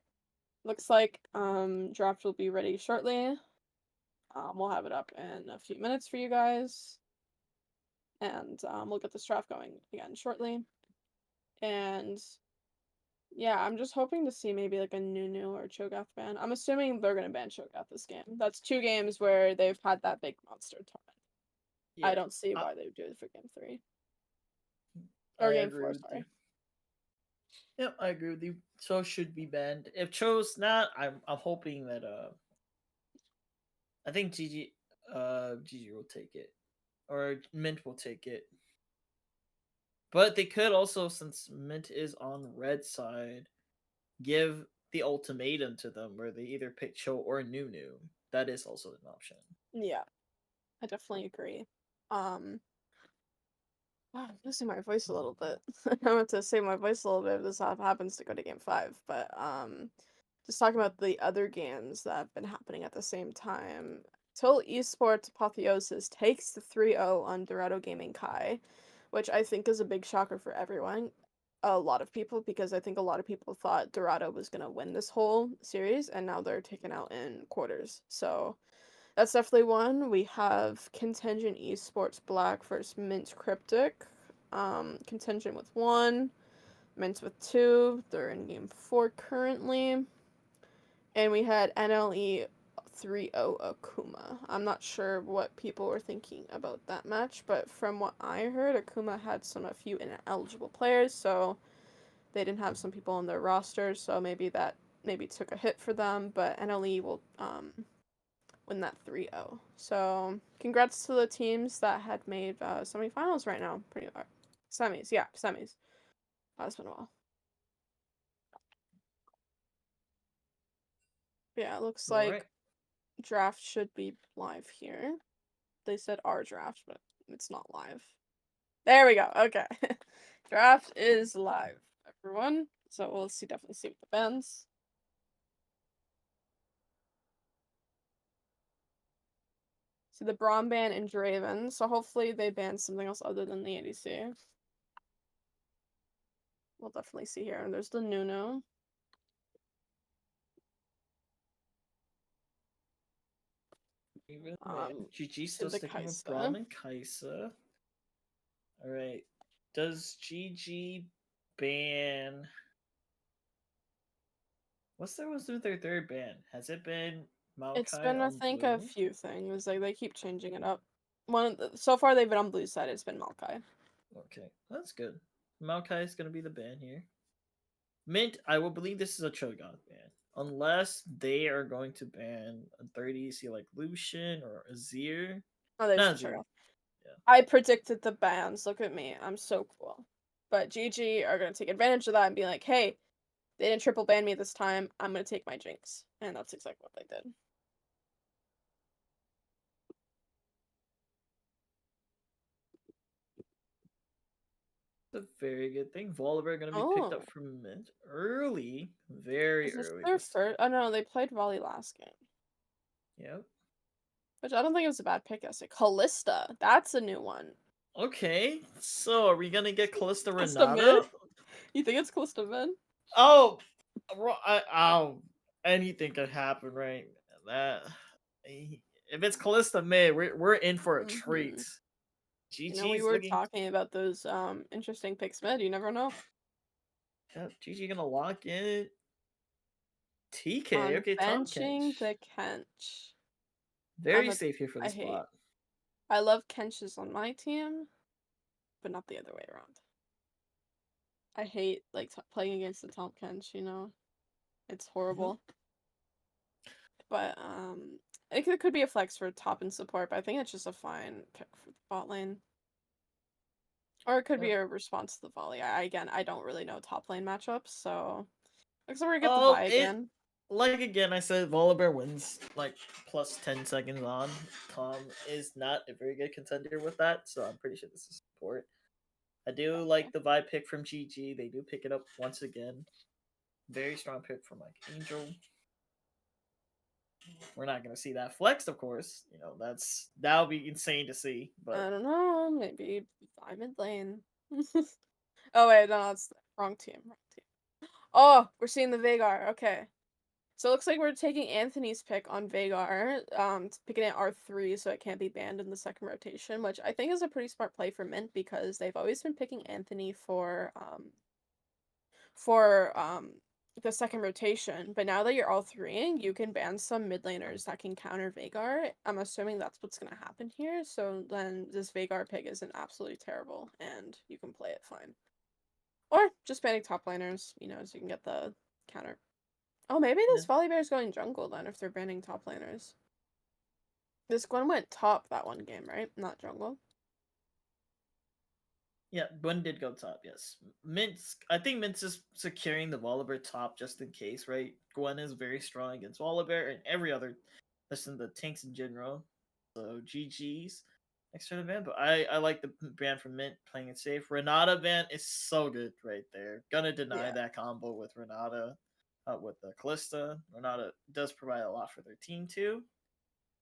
[SPEAKER 5] Looks like draft will be ready shortly. We'll have it up in a few minutes for you guys. And we'll get this draft going again shortly. And yeah, I'm just hoping to see maybe like a Nunu or Cho'Gath ban. I'm assuming they're gonna ban Cho'Gath this game. That's 2 games where they've had that big monster tournament.
[SPEAKER 6] Yeah,
[SPEAKER 5] I don't see
[SPEAKER 6] I,
[SPEAKER 5] why they would do it for game 3.
[SPEAKER 6] I
[SPEAKER 5] Or game
[SPEAKER 6] agree
[SPEAKER 5] 4,
[SPEAKER 6] with you.
[SPEAKER 5] sorry.
[SPEAKER 6] Yep, I agree with you. Cho should be banned. If Cho's not, I'm hoping that I think GG will take it, or Mint will take it. But they could also, since Mint is on red side, give the ultimatum to them where they either pick Cho or Nunu. That is also an option.
[SPEAKER 5] Yeah, I definitely agree. Wow, I'm losing my voice a little bit. I want to save my voice a little bit if this happens to go to game 5, but just talking about the other games that have been happening at the same time. Till Esports Apotheosis takes the 3-0 on Dorado Gaming Kai, which I think is a big shocker for everyone. A lot of people, because I think a lot of people thought Dorado was going to win this whole series, and now they're taken out in quarters. So that's definitely one. We have Contingent Esports Black versus Mint Cryptic. Contingent with 1, Mint with 2. They're in game 4 currently. And we had NLE 3-0 Akuma. I'm not sure what people were thinking about that match, but from what I heard, Akuma had a few ineligible players, so they didn't have some people on their roster, so maybe that took a hit for them, but NLE will win that 3-0. So congrats to the teams that had made semifinals right now. Pretty semis, yeah, semis. That's been a while. Yeah, it looks
[SPEAKER 6] All
[SPEAKER 5] like
[SPEAKER 6] right.
[SPEAKER 5] draft should be live here. They said our draft, but it's not live. There we go. Okay. Draft is live, everyone. So we'll definitely see what the bans. See the Braum ban and Draven. So hopefully they ban something else other than the ADC. We'll definitely see here. And there's the Nuno.
[SPEAKER 6] GG
[SPEAKER 5] See
[SPEAKER 6] still
[SPEAKER 5] the
[SPEAKER 6] sticking with
[SPEAKER 5] Kaisa.
[SPEAKER 6] Braum and Kaisa. All right. Does GG ban? What's their third ban? Has it been
[SPEAKER 5] It's
[SPEAKER 6] Maokai
[SPEAKER 5] been, I
[SPEAKER 6] on
[SPEAKER 5] think, a
[SPEAKER 6] blue?
[SPEAKER 5] few things. Like they keep changing it up. So far they've been on blue side. It's been Maokai.
[SPEAKER 6] Okay, that's good. Maokai is gonna be the ban here. Mint, I will believe this is a Cho'Gath ban. Unless they are going to ban a 30 see like Lucian or Azir.
[SPEAKER 5] Oh, there's
[SPEAKER 6] Not
[SPEAKER 5] the
[SPEAKER 6] Azir.
[SPEAKER 5] trade.
[SPEAKER 6] Yeah.
[SPEAKER 5] I predicted the bans. Look at me. I'm so cool. But GG are gonna take advantage of that and be like, hey, they didn't triple ban me this time. I'm gonna take my jinx. And that's exactly what they did.
[SPEAKER 6] It's a very good thing. Volibear gonna be picked up
[SPEAKER 5] Oh.
[SPEAKER 6] from Mint early. Very
[SPEAKER 5] Is this
[SPEAKER 6] early
[SPEAKER 5] their
[SPEAKER 6] this time.
[SPEAKER 5] first? Oh no, they played Volley last game.
[SPEAKER 6] Yep.
[SPEAKER 5] Which I don't think it was a bad pick. I say Callista. That's a new one.
[SPEAKER 6] Okay, so are we gonna get Callista
[SPEAKER 5] Callista mid?
[SPEAKER 6] Renata?
[SPEAKER 5] You think it's Callista mid?
[SPEAKER 6] Oh, anything could happen, right? That if it's Callista mid, we're in for a treat.
[SPEAKER 5] Mm-hmm. You know, we
[SPEAKER 6] GG's
[SPEAKER 5] were
[SPEAKER 6] looking.
[SPEAKER 5] talking about those interesting picks mid. You never know.
[SPEAKER 6] Yeah, GG gonna lock in TK.
[SPEAKER 5] On
[SPEAKER 6] Okay, top
[SPEAKER 5] benching
[SPEAKER 6] Kench.
[SPEAKER 5] the Kench.
[SPEAKER 6] Very safe here for the
[SPEAKER 5] I hate.
[SPEAKER 6] spot.
[SPEAKER 5] I love Kenches on my team, but not the other way around. I hate like playing against the top Kench. You know, it's horrible. But it could be a flex for top and support. But I think it's just a fine pick for the bot lane. Or it could be
[SPEAKER 6] Yep.
[SPEAKER 5] a response to the volley. Again, I don't really know top lane matchups, so looks like we're gonna get the
[SPEAKER 6] Oh,
[SPEAKER 5] Vi
[SPEAKER 6] it
[SPEAKER 5] again.
[SPEAKER 6] like again. I said Volibear wins like plus 10 seconds on. Tom is not a very good contender with that, so I'm pretty sure this is support. I do
[SPEAKER 5] Okay.
[SPEAKER 6] like the vibe pick from GG. They do pick it up once again. Very strong pick from like Angel. We're not gonna see that flexed, of course. You know that would be insane to see. But
[SPEAKER 5] I don't know, maybe Vi mid lane. Oh wait, no, that's wrong team. Wrong team. Oh, we're seeing the Veigar. Okay. So it looks like we're taking Anthony's pick on Veigar, picking it R3 so it can't be banned in the second rotation, which I think is a pretty smart play for Mint because they've always been picking Anthony for the second rotation. But now that you're all three, you can ban some mid laners that can counter Veigar. I'm assuming that's what's gonna happen here. So then this Veigar pick isn't absolutely terrible, and you can play it fine. Or just banning top laners, you know, so you can get the counter. Oh, maybe this Volibear is going jungle then if they're banning top laners. This Gwen went top that one game, right? Not jungle.
[SPEAKER 6] Yeah, one did go top. Yes, Mint's. I think Mint's just securing the Volibear top just in case, right? Gwen is very strong against Volibear and every other, listen, the tanks in general. So GG's next turn ban. But I like the ban from Mint playing it safe. Renata ban is so good right there. Gonna deny
[SPEAKER 5] Yeah.
[SPEAKER 6] that combo with Renata, with the Callista. Renata does provide a lot for their team too.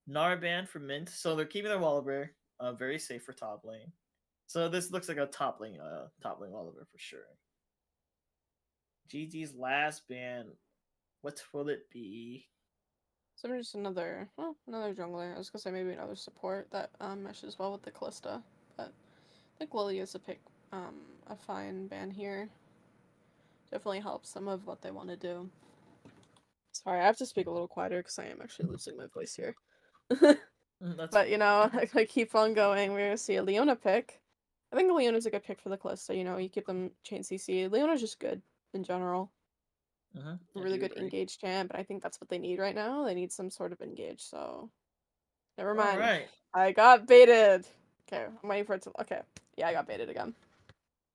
[SPEAKER 6] Nar ban from Mint, so they're keeping their Volibear very safe for top lane. So this looks like a top lane Oliver for sure. GG's last ban, what will it be?
[SPEAKER 5] So just another, well, another jungler. I was gonna say maybe another support that meshes well with the Callista, but I think Lily is a fine ban here. Definitely helps some of what they want to do. Sorry, I have to speak a little quieter because I am actually losing my voice here.
[SPEAKER 6] That's
[SPEAKER 5] But you know, I keep on going. We're gonna see a Leona pick. I think Leona's a good pick for the Callista. You know, you keep them chain CC. Leona's just good in general.
[SPEAKER 6] I
[SPEAKER 5] Really
[SPEAKER 6] do
[SPEAKER 5] good
[SPEAKER 6] agree.
[SPEAKER 5] engage champ, but I think that's what they need right now. They need some sort of engage. So never
[SPEAKER 6] All
[SPEAKER 5] mind.
[SPEAKER 6] right,
[SPEAKER 5] I got baited. Okay, I'm waiting for it to. Okay, yeah, I got baited again.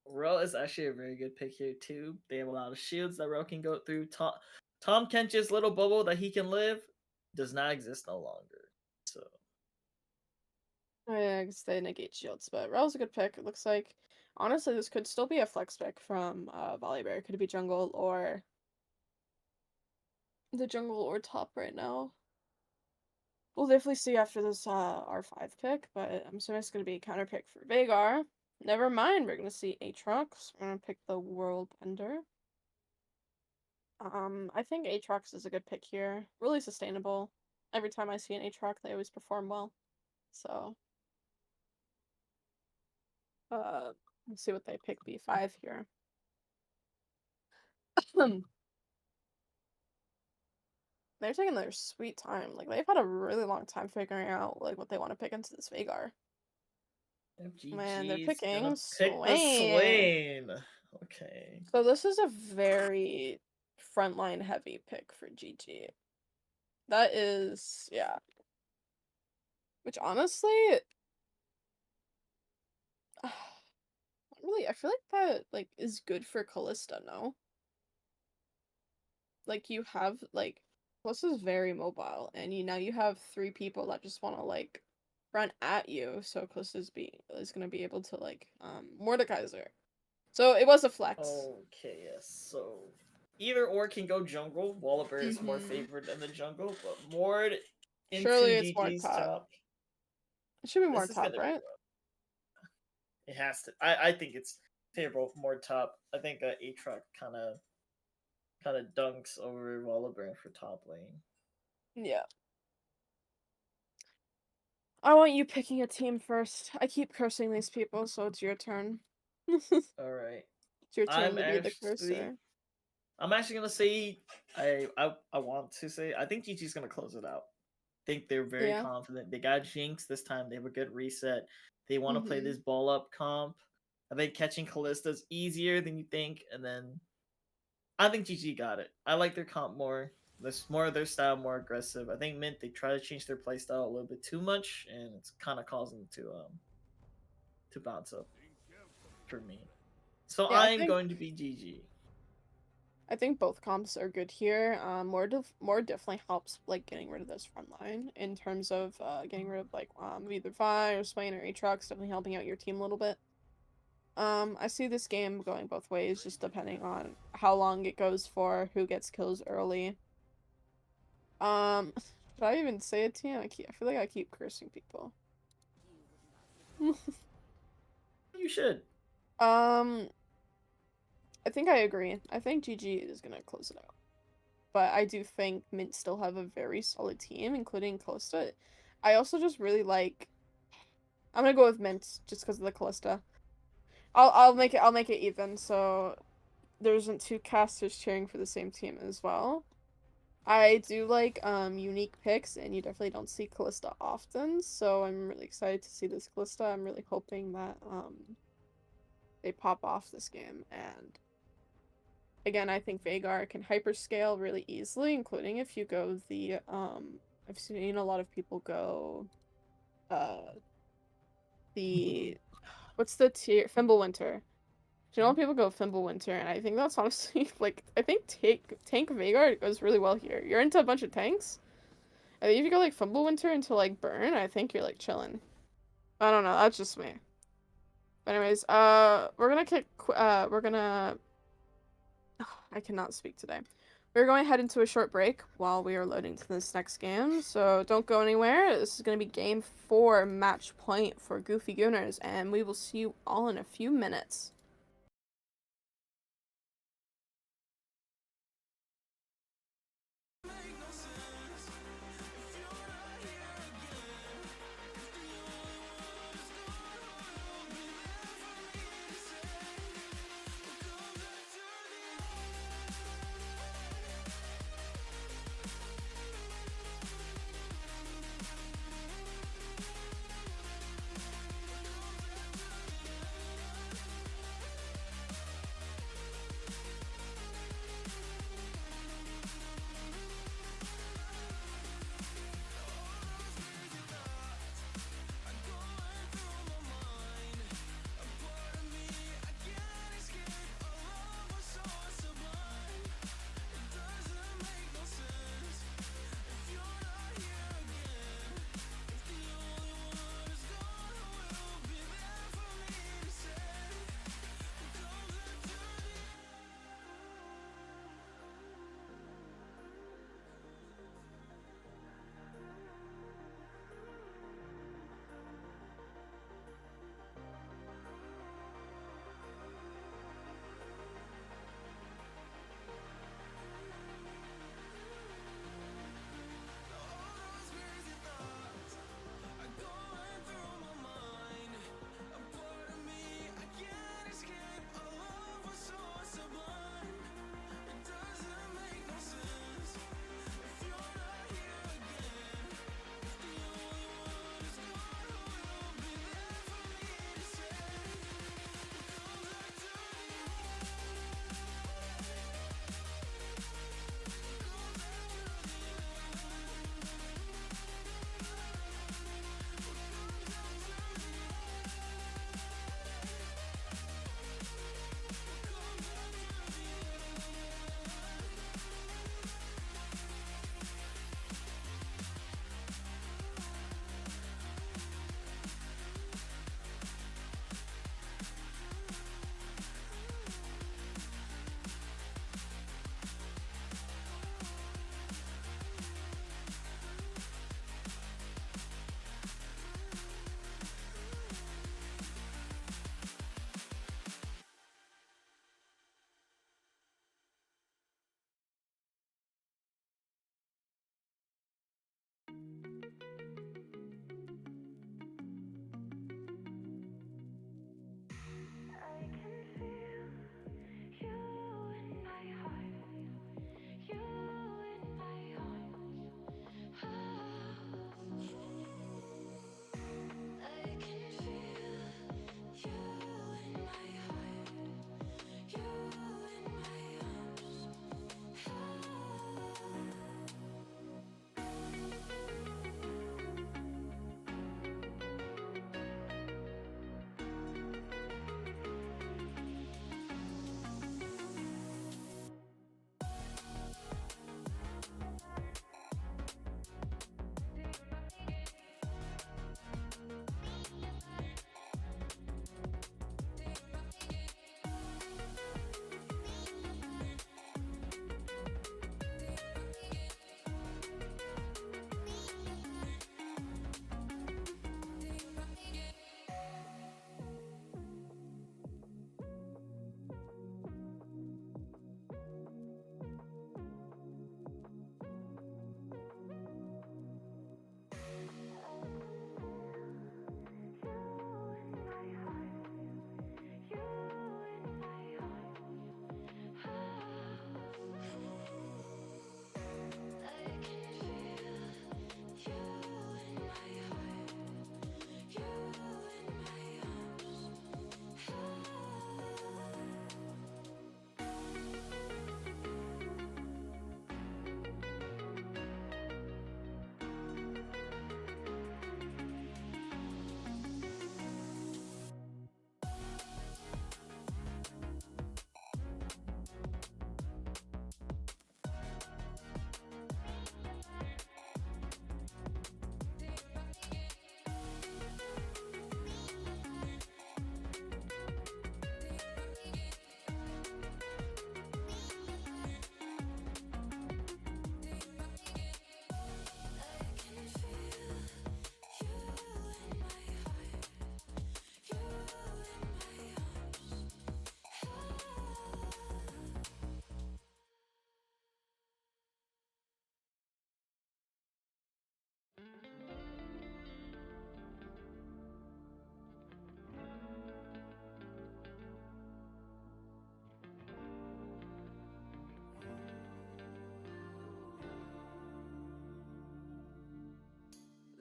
[SPEAKER 6] Ro is actually a very good pick here too. They have a lot of shields that Ro can go through. Tom Kench's little bubble that he can live does not exist no longer. So
[SPEAKER 5] Oh, yeah, I guess they negate shields, but Rel's a good pick. It looks like honestly this could still be a flex pick from Volibear. Could it be jungle or the jungle or top right now? We'll definitely see after this R5 pick, but I'm assuming it's gonna be a counter pick for Veigar. Never mind, we're gonna see Aatrox. We're gonna pick the World Bender. I think Aatrox is a good pick here. Really sustainable. Every time I see an Aatrox, they always perform well. So, let's see what they pick B5 here. They're taking their sweet time. Like they've had a really long time figuring out like what they want to pick into this Veigar. Man, they're
[SPEAKER 6] GG's
[SPEAKER 5] picking
[SPEAKER 6] gonna pick the
[SPEAKER 5] Swain.
[SPEAKER 6] Swain. Okay.
[SPEAKER 5] So this is a very frontline heavy pick for GG. That is, yeah. Which honestly, really, I feel like that like is good for Callista, no? Like you have like Callista's very mobile, and now you have three people that just want to like run at you. So is gonna be able to like Mordekaiser. So it was a flex.
[SPEAKER 6] Okay, yes. So either or can go jungle. Volibear is more
[SPEAKER 5] Mm-hmm.
[SPEAKER 6] favored than the jungle, but Mord
[SPEAKER 5] Surely
[SPEAKER 6] into
[SPEAKER 5] it's more
[SPEAKER 6] GG's
[SPEAKER 5] top.
[SPEAKER 6] top.
[SPEAKER 5] It should be more
[SPEAKER 6] This is
[SPEAKER 5] top,
[SPEAKER 6] gonna be
[SPEAKER 5] right?
[SPEAKER 6] rough. It has to. I think it's favorable for Mord top. I think Aatrox kind of dunks over Volibear for top lane.
[SPEAKER 5] Yeah. I want you picking a team first. I keep cursing these people, so it's your turn. It's
[SPEAKER 6] All right.
[SPEAKER 5] your turn
[SPEAKER 6] I'm
[SPEAKER 5] to be the
[SPEAKER 6] actually
[SPEAKER 5] cursor.
[SPEAKER 6] I'm actually gonna say I want to say I think GG's gonna close it out. Think they're very
[SPEAKER 5] Yeah.
[SPEAKER 6] confident. They got Jinx this time. They have a good reset. They want to play
[SPEAKER 5] Mm-hmm.
[SPEAKER 6] this ball up comp. I think catching Callista's easier than you think, and then I think GG got it. I like their comp more. This more of their style, more aggressive. I think Mint they try to change their play style a little bit too much, and it's kind of causing them to bounce up for me. So
[SPEAKER 5] Yeah,
[SPEAKER 6] I'm going to be GG.
[SPEAKER 5] I think both comps are good here. More definitely helps like getting rid of this front line in terms of getting rid of like either Vi or Swain or Aatrox, definitely helping out your team a little bit. I see this game going both ways, just depending on how long it goes for, who gets kills early. Should I even say a team? I feel like I keep cursing people.
[SPEAKER 6] You should.
[SPEAKER 5] um, I think I agree. I think GG is gonna close it out. But I do think Mint still have a very solid team, including Callista. I also just really like. I'm gonna go with Mint just because of the Callista. I'll make it even so there isn't two casters cheering for the same team as well. I do like unique picks, and you definitely don't see Callista often, so I'm really excited to see this Callista. I'm really hoping that they pop off this game. And again, I think Veigar can hyperscale really easily, including if you go the I've seen a lot of people go uh the What's the tier? Fimbulwinter. You know, people go Fimbulwinter, and I think that's honestly like I think Tank Veigar goes really well here. You're into a bunch of tanks. I think if you go like Fimbulwinter into like Burn, I think you're like chilling. I don't know. That's just me. But anyways, we're gonna. I cannot speak today. We're going to head into a short break while we are loading to this next game, so don't go anywhere. This is going to be game 4, match point for Goofy Gooners, and we will see you all in a few minutes.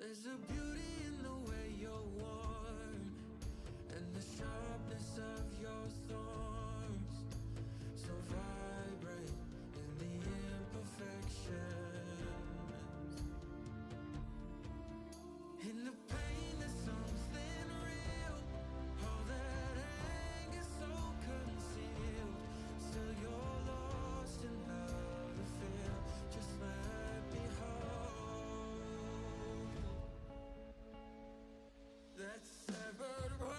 [SPEAKER 3] There's a beauty in the way you're worn, and the sharpness of your thorns, so vibrant in the imperfections. In the pain there's something real, all that anger so concealed. Still you're lost in how to feel, just let me hold that severed heart.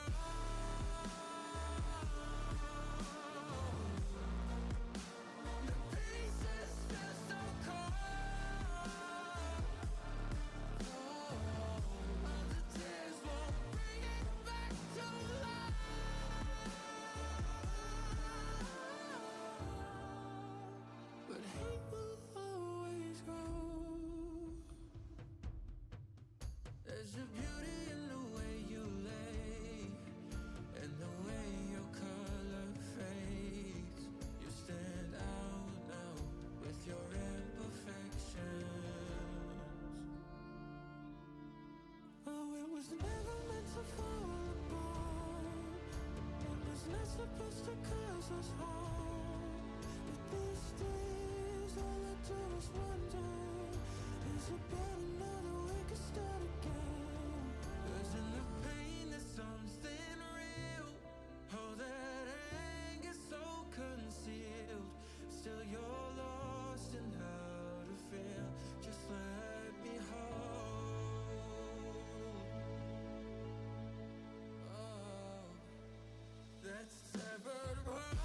[SPEAKER 3] The pieces feel so cold. All the tears won't bring it back to life. But hate will always grow. There's a beauty in the way you lay, and the way your color fades. You stand out now with your imperfections. Oh, it was never meant to fall apart. It was not supposed to cause us harm. But these days, all I do is wonder, is about another way could start again. 'Cause in the pain there's something real, all that anger so concealed. Still you're lost in how to feel, just let me hold. Oh, that severed heart.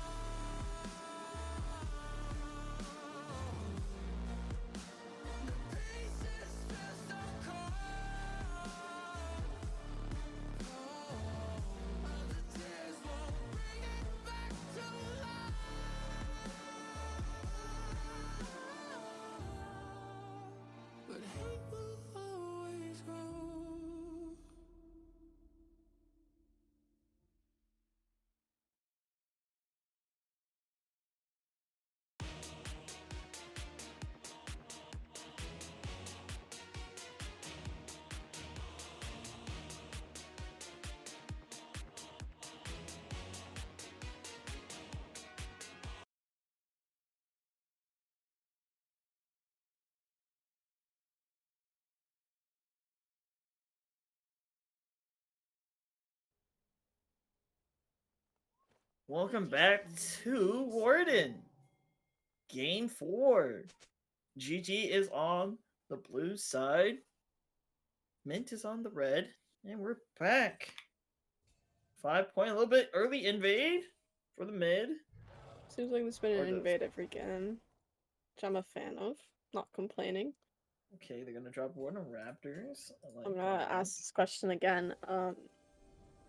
[SPEAKER 3] The pieces feel so cold. All the tears won't bring it back to life. But hate will always grow.
[SPEAKER 6] Welcome back to Warden. Game 4. GG is on the blue side. Mint is on the red. And we're back. 5-point, a little bit early invade for the mid.
[SPEAKER 5] Seems like there's been
[SPEAKER 6] Or
[SPEAKER 5] an
[SPEAKER 6] does-
[SPEAKER 5] invade every game, which I'm a fan of. Not complaining.
[SPEAKER 6] Okay, they're gonna drop Warden Raptors. I like
[SPEAKER 5] I'm gonna
[SPEAKER 6] that.
[SPEAKER 5] ask this question again.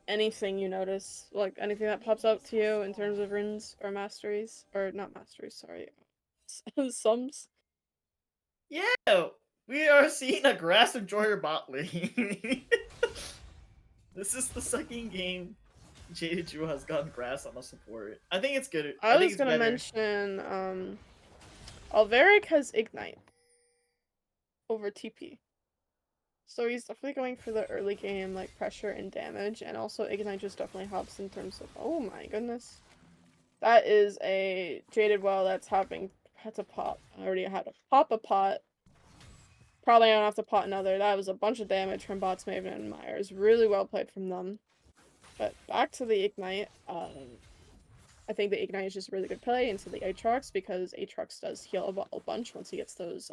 [SPEAKER 5] Anything you notice, like anything that pops out to you in terms of runes or masteries, or not masteries, sorry, sums.
[SPEAKER 6] Yeah, we are seeing a grass enjoyer bot lane. This is the second game Jaded Drew has gotten grass on a support. I think it's good.
[SPEAKER 5] I
[SPEAKER 6] think
[SPEAKER 5] was
[SPEAKER 6] it's
[SPEAKER 5] gonna
[SPEAKER 6] better.
[SPEAKER 5] mention, Alveric has Ignite over TP. So he's definitely going for the early game, like, pressure and damage, and also Ignite just definitely helps in terms of, oh my goodness. That is a Jaded Well that's had to pop. I already had to pop a pot. Probably don't have to pot another. That was a bunch of damage from bots, Maven, and Myers. Really well played from them. But back to the Ignite, I think the Ignite is just really good play into the Aatrox, because Aatrox does heal a bunch once he gets those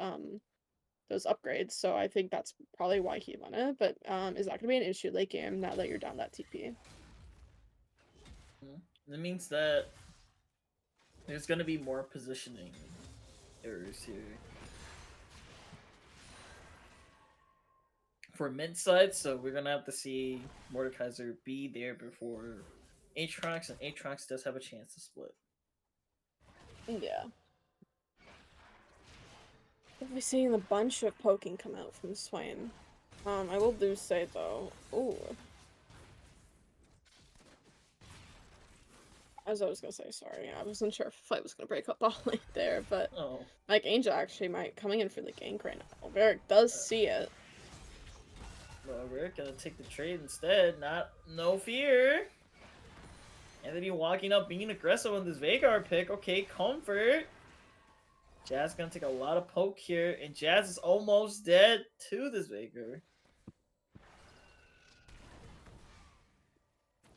[SPEAKER 5] upgrades. So I think that's probably why he won it. But is that gonna be an issue late game now that you're down that TP?
[SPEAKER 6] That means that there's gonna be more positioning errors here. For mid side, so we're gonna have to see Mordekaiser be there before Aatrox, and Aatrox does have a chance to split.
[SPEAKER 5] Yeah. Definitely seeing a bunch of poking come out from Swain. I will do say though, ooh. As I was gonna say, sorry, I wasn't sure if the fight was gonna break up all late there, but
[SPEAKER 6] Oh,
[SPEAKER 5] like Angel actually might coming in for the gank right now. Alveric does see it.
[SPEAKER 6] Well, we're gonna take the trade instead. No fear. Anthony walking up, being aggressive on this Veigar pick. Okay, comfort. Jazz gonna take a lot of poke here, and Jazz is almost dead to this Veigar.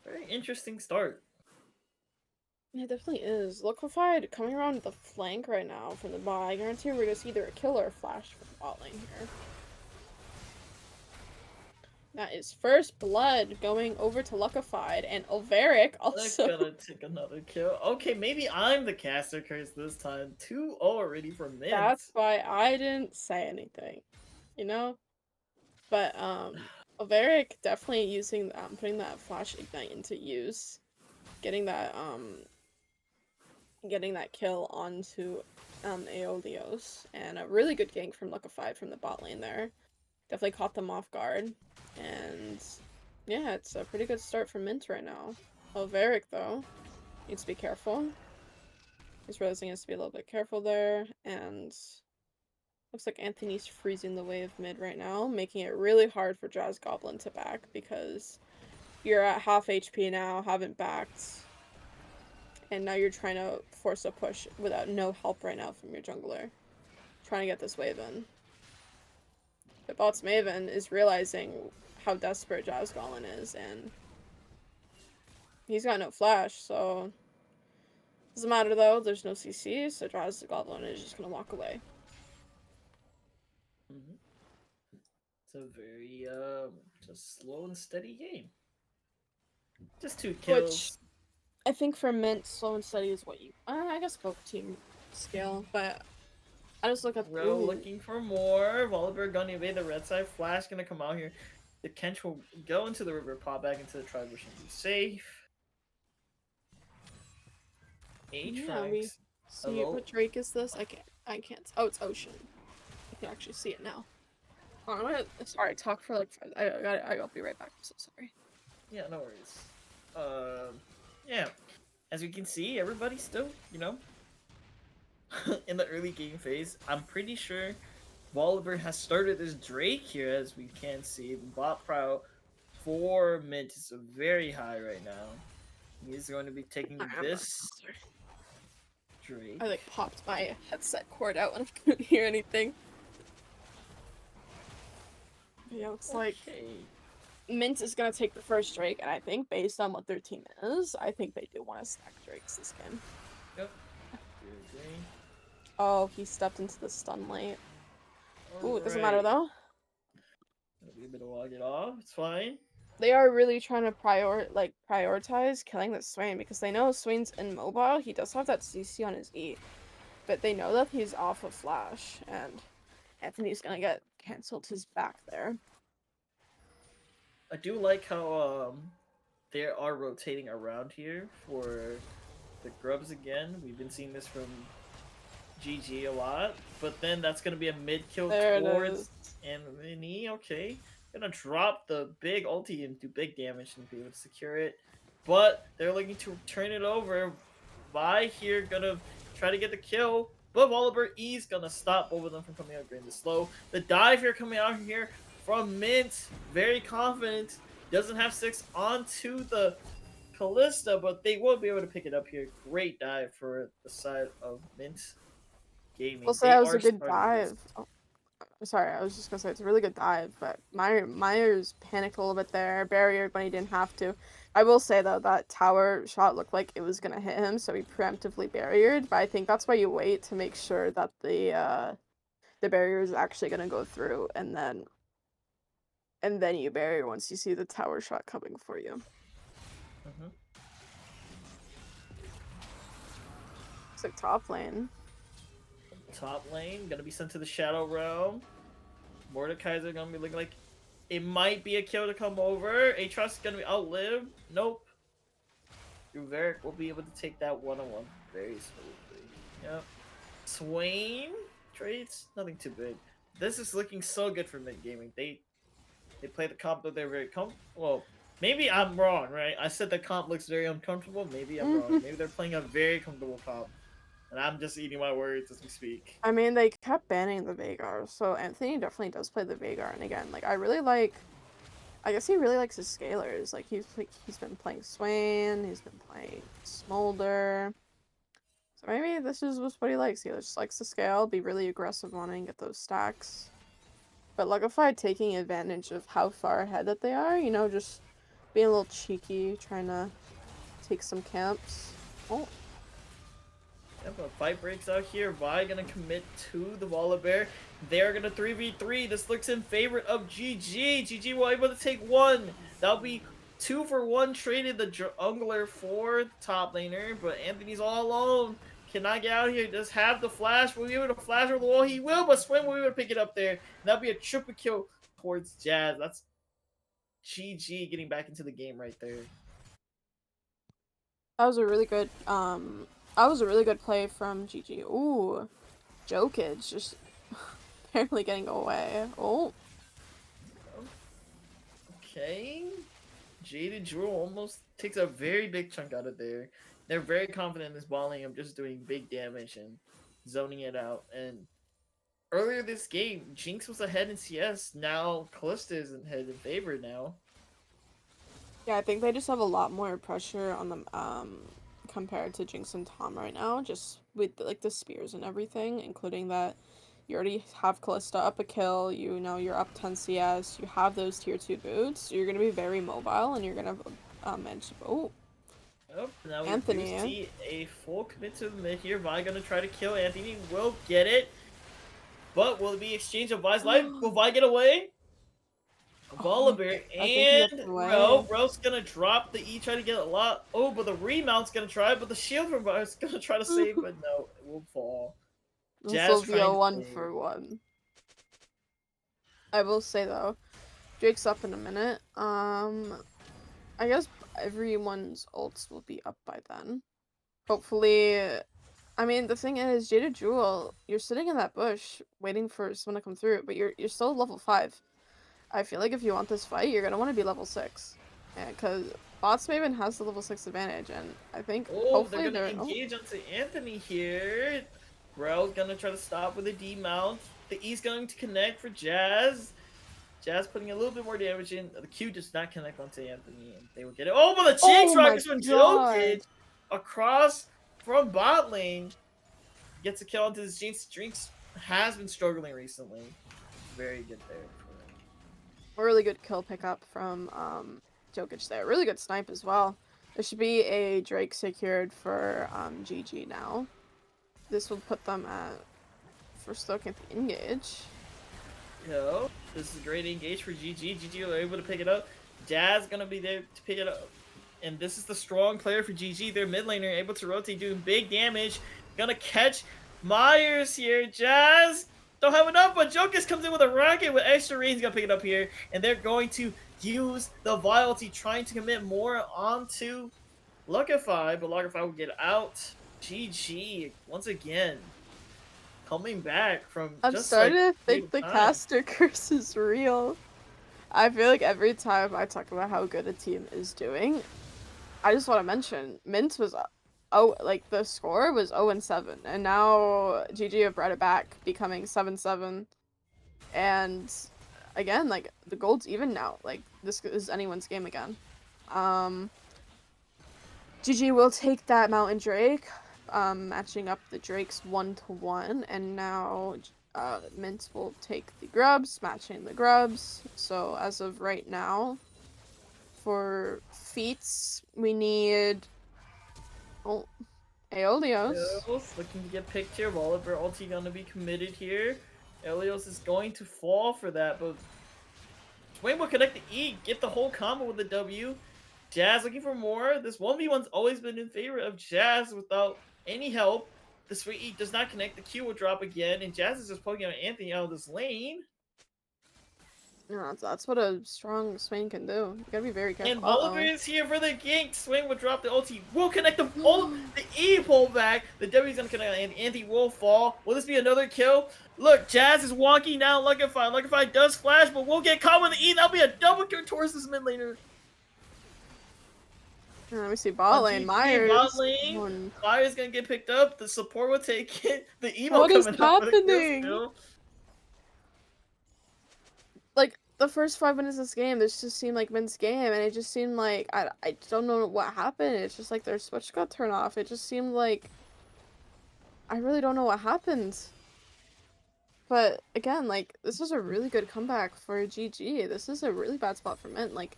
[SPEAKER 6] Very interesting start.
[SPEAKER 5] It definitely is. Liquefied coming around the flank right now from the bot. I guarantee we're just either a kill or a flash from the bot lane here. That is first blood going over to Liquefied, and Olveric
[SPEAKER 6] They're
[SPEAKER 5] also.
[SPEAKER 6] gonna take another kill. Okay, maybe I'm the caster curse this time. 2-0 already for MYNT.
[SPEAKER 5] That's why I didn't say anything, you know? But, Olveric definitely using, putting that Flash Ignite into use. Getting that kill onto, Aeolios. And a really good gank from Liquefied from the bot lane there. Definitely caught them off guard. And, yeah, it's a pretty good start for MYNT right now. Olveric, though, needs to be careful. He's realizing he has to be a little bit careful there, and looks like Anthony's freezing the wave mid right now, making it really hard for Jazz Goblin to back because you're at half HP now, haven't backed, and now you're trying to force a push without no help right now from your jungler. Trying to get this wave in. But bot's Maven is realizing how desperate Jazz Goblin is, and he's got no flash, so doesn't matter though, there's no CC, so Jazz Goblin is just gonna walk away.
[SPEAKER 6] It's a very just slow and steady game. Just 2 kills.
[SPEAKER 5] Which I think for MYNT, slow and steady is what you. I guess both team scale, but I just look at.
[SPEAKER 6] Ro looking for more. Volibear gonna evade the red side. Flash gonna come out here. The Kench will go into the river, pop back into the tribe, which should be safe.
[SPEAKER 5] We see
[SPEAKER 6] Hello?
[SPEAKER 5] what Drake is this? I can't. Oh, it's Ocean. I can actually see it now. I'm gonna. Sorry, talk for like. I'll be right back. I'm so sorry.
[SPEAKER 6] Yeah, no worries. Yeah. As we can see, everybody's still, in the early game phase. I'm pretty sure Volibear has started this Drake here, as we can see. The bot pro for MYNT is very high right now. He's going to be taking this Drake.
[SPEAKER 5] I like popped my headset cord out and I couldn't hear anything. Yeah, it's like MYNT is gonna take the first Drake, and I think based on what their team is, I think they do want to stack Drakes this game.
[SPEAKER 6] Yep.
[SPEAKER 5] Oh, he stepped into the stun late. Ooh, it doesn't matter though.
[SPEAKER 6] It'll be a bit of walk it off. It's fine.
[SPEAKER 5] They are really trying to prioritize killing the Swain because they know Swain's immobile. He does have that CC on his E, but they know that he's off of Flash, and Anthony's gonna get cancelled his back there.
[SPEAKER 6] I do like how they are rotating around here for the grubs again. We've been seeing this from GG a lot, but then that's gonna be a mid kill towards Anthony. Okay, gonna drop the big ulti and do big damage and be able to secure it, but they're looking to turn it over. Vi here gonna try to get the kill, but Volibear E's gonna stop both of them from coming out green this slow. The dive here coming out here from MYNT, very confident. Doesn't have 6 onto the Callista, but they will be able to pick it up here. Great dive for the side of MYNT Gaming.
[SPEAKER 5] Well, so that was a good dive. Oh, sorry, I was just gonna say it's a really good dive, but Myers panicked a little bit there, barriered when he didn't have to. I will say though that tower shot looked like it was gonna hit him, so he preemptively barriered. But I think that's why you wait to make sure that the barrier is actually gonna go through, and then you barrier once you see the tower shot coming for you. Looks like top lane.
[SPEAKER 6] Top lane gonna be sent to the Shadow Realm. Mordekaiser gonna be looking like it might be a kill to come over. Aatrox is gonna be outlived. Nope. Uveric will be able to take that one-on-one very smoothly. Yep. Swain trades, nothing too big. This is looking so good for mid gaming. They play the comp that they're very comfortable. Well, maybe I'm wrong, right? I said the comp looks very uncomfortable. Maybe I'm wrong. Maybe they're playing a very comfortable comp. And I'm just eating my words as we speak.
[SPEAKER 5] I mean, they kept banning the Veigar, so Anthony definitely does play the Veigar. And again, like, I really like I guess he really likes his scalers. Like he's been playing Swain, he's been playing Smolder. So maybe this is what he likes. He just likes to scale, be really aggressive on it, and get those stacks. But Lugify taking advantage of how far ahead that they are, you know, just being a little cheeky, trying to take some camps. Oh,
[SPEAKER 6] Yep, a fight breaks out here. Vi gonna commit to the Volibear. They're gonna 3v3. This looks in favor of GG. GG will able to take one. That'll be 2-for-1 traded the jungler for the top laner, but Anthony's all alone. Cannot get out here. Does have the flash. Will be able to flash over the wall? He will, but Swim will be able to pick it up there. And that'll be a triple kill towards Jazz. That's GG getting back into the game right there.
[SPEAKER 5] that was a really good play from GG. Ooh, Jokic just apparently getting away. Oh,
[SPEAKER 6] Okay. Jaded Jewel almost takes a very big chunk out of there. They're very confident in this balling of just doing big damage and zoning it out. And earlier this game, Jinx was ahead in CS. Now Kalista is ahead in favor now.
[SPEAKER 5] yeah, I think they just have a lot more pressure on them compared to Jinx and Tom right now, just with like the spears and everything, including that you already have Kalista up a kill, you know you're up 10 CS, you have those tier 2 boots, so you're gonna be very mobile and you're gonna manage. Oh,
[SPEAKER 6] Oh, now we
[SPEAKER 5] Anthony,
[SPEAKER 6] do
[SPEAKER 5] eh?
[SPEAKER 6] see a full commit to the mid here. Vi gonna try to kill Anthony. Will get it. But will it be exchange of Vi's life? Will Vi get away? Volibear
[SPEAKER 5] I think he
[SPEAKER 6] and
[SPEAKER 5] gets away.
[SPEAKER 6] Ro's gonna drop the E, try to get a lot. Oh, but the remount's gonna try, but the shield from Vi's gonna try to save, but no, it will fall.
[SPEAKER 5] This
[SPEAKER 6] Jazz
[SPEAKER 5] will be
[SPEAKER 6] trying
[SPEAKER 5] a
[SPEAKER 6] to
[SPEAKER 5] 1-for-1. I will say though, Drake's up in a minute. I guess everyone's ults will be up by then. Hopefully, I mean the thing is, Jada Jewel, you're sitting in that bush waiting for someone to come through, but you're still level 5. I feel like if you want this fight, you're gonna want to be level 6, because Bots Maven has the level 6 advantage, and I think
[SPEAKER 6] Oh,
[SPEAKER 5] hopefully
[SPEAKER 6] they're gonna engage onto Anthony here. Rel's gonna try to stop with a D-mount. The E's going to connect for Jazz. Jazz putting a little bit more damage in. The Q does not connect onto Anthony, and they will get it. Oh, but the Jinx
[SPEAKER 5] Oh my
[SPEAKER 6] rockets from
[SPEAKER 5] God.
[SPEAKER 6] Jokic across from bot lane gets a kill onto this Jinx. Jinx has been struggling recently. Very good there.
[SPEAKER 5] A really good kill pickup from Jokic there. Really good snipe as well. There should be a Drake secured for GG now. This will put them at first look at the engage.
[SPEAKER 6] Yo, this is a great engage for GG. GG are able to pick it up. Jazz gonna be there to pick it up. And this is the strong player for GG. Their mid laner able to rotate, doing big damage. Gonna catch Myers here. Jazz don't have enough, but Jokic comes in with a rocket with extra range. Gonna pick it up here. And they're going to use the Viality, trying to commit more onto Lugify, but Lugify will get out. GG once again. Coming back from
[SPEAKER 5] I'm
[SPEAKER 6] just
[SPEAKER 5] starting
[SPEAKER 6] like
[SPEAKER 5] to think the
[SPEAKER 6] time.
[SPEAKER 5] caster curse is real. I feel like every time I talk about how good a team is doing, I just want to mention MYNT was like the score was 0-7, and now GG have brought it back, becoming 7-7. And again, like the gold's even now. Like this is anyone's game again. GG will take that Mountain Drake, matching up the Drakes 1-1, and now MYNT will take the Grubs, matching the Grubs. So as of right now, for feats, we need Aeolios.
[SPEAKER 6] Aeolios looking to get picked here. Volibear ulti gonna be committed here. Aeolios is going to fall for that, but Swain will connect the E, get the whole combo with the W. Jazz looking for more. This 1v1's always been in favor of Jazz without any help. The sweet E does not connect. The Q will drop again, and Jazz is just poking out Anthony out of this lane.
[SPEAKER 5] Yeah, that's what a strong Swain can do. You gotta be very careful.
[SPEAKER 6] And Volibear is here for the gank. Swain will drop the ulti. Will connect the ult. The E pull back. The W is gonna connect, and Anthony will fall. Will this be another kill? Look, Jazz is wonky now. Lugify. Lugify does flash, but we'll get caught with the E. That'll be a double kill towards this mid laner.
[SPEAKER 5] Let me see. Bot lane. Myers.
[SPEAKER 6] Bot lane. Myers gonna get picked up. The support will take it. The emo
[SPEAKER 5] What is
[SPEAKER 6] coming up with a kill
[SPEAKER 5] happening?
[SPEAKER 6] still.
[SPEAKER 5] Like, the first 5 minutes of this game, this just seemed like Min's game, and it just seemed like I don't know what happened. It's just like their switch got turned off. It just seemed like I really don't know what happened. But again, like this is a really good comeback for GG. This is a really bad spot for Mint. Like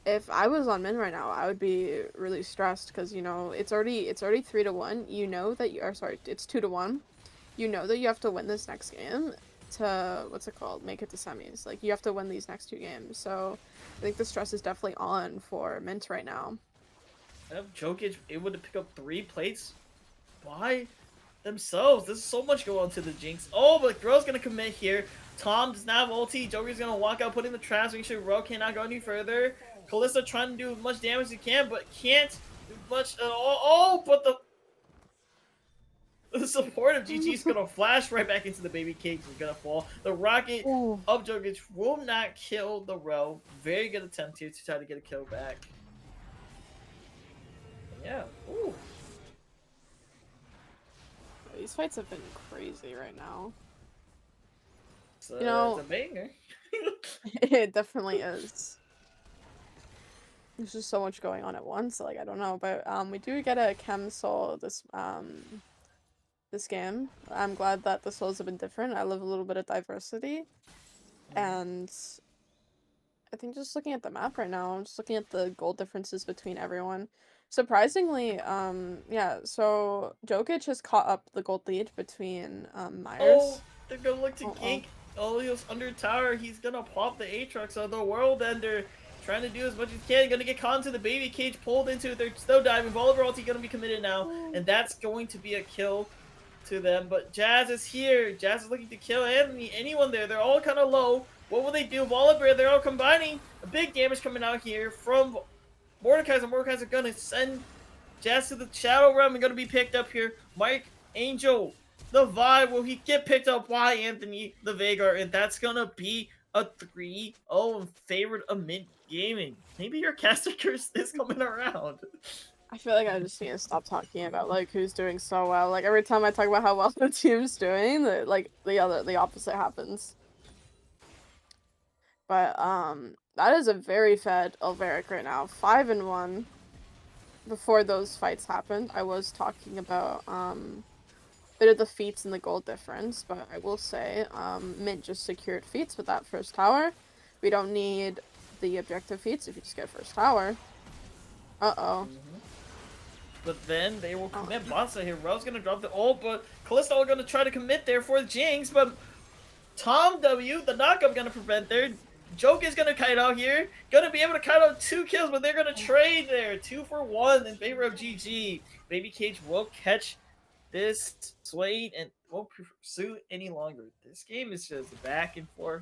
[SPEAKER 5] if I was on Min right now, I would be really stressed because you know it's already 3-1. You know that you are sorry, it's 2-1. You know that you have to win this next game to what's it called? Make it to semis. Like you have to win these next 2 games. So I think the stress is definitely on for Mint right now.
[SPEAKER 6] Jokic able to pick up 3 plates by themselves. There's so much going on to the Jinx. Oh, but Ro's gonna commit here. Tom does not have ulti. Joker's gonna walk out, put in the traps, make sure Ro cannot go any further. Kalista trying to do as much damage as he can, but can't do much at all. Oh, but the support of GG is gonna flash right back into the baby cage. Is gonna fall. The rocket
[SPEAKER 5] Ooh.
[SPEAKER 6] of Jokic will not kill the Ro. Very good attempt here to try to get a kill back. Yeah. Ooh.
[SPEAKER 5] These fights have been crazy right now.
[SPEAKER 6] So,
[SPEAKER 5] You know-
[SPEAKER 6] it's a banger.
[SPEAKER 5] It definitely is. There's just so much going on at once. Like I don't know, but we do get a chem soul this game. I'm glad that the souls have been different. I love a little bit of diversity, and I think just looking at the map right now, I'm just looking at the gold differences between everyone. Surprisingly, yeah. So Jokic has caught up the gold lead between Myers.
[SPEAKER 6] Oh, they're gonna look to
[SPEAKER 5] Uh-oh.
[SPEAKER 6] gank Elios under tower. He's gonna pop the Aatrox of the World Ender. Trying to do as much as he can. Gonna get caught into the baby cage, pulled into it. They're still diving. Volleyball ulti gonna be committed now. And that's going to be a kill to them. But Jazz is here. Jazz is looking to kill anyone there. They're all kind of low. What will they do? Volleyball, they're all combining. A big damage coming out here from Mordekaiser. Mordekaiser gonna send Jazz to the Shadow Realm and gonna be picked up here. Mike, Angel, the vibe. Will he get picked up by Anthony the Veigar? And that's gonna be a 3-0 in favor of Mint Gaming. Maybe your caster curse is coming around.
[SPEAKER 5] I feel like I just need to stop talking about like who's doing so well. Like every time I talk about how well the team's doing, the opposite happens. But that is a very fed Elveric right now. 5-1. Before those fights happened, I was talking about bit of the feats and the gold difference, but I will say Mint just secured feats with that first tower. We don't need the objective feats if you just get first tower. Uh-oh.
[SPEAKER 6] But then they will commit Bonsa here. Ro's gonna drop the ult, but Kalista are gonna try to commit there for the Jinx, but Tom W, the knockup, gonna prevent there. Joke is gonna kite out here. Gonna be able to kite out 2 kills, but they're gonna trade there. 2 for 1 in favor of GG. Baby Cage will catch this Swade and won't pursue any longer. This game is just back and forth.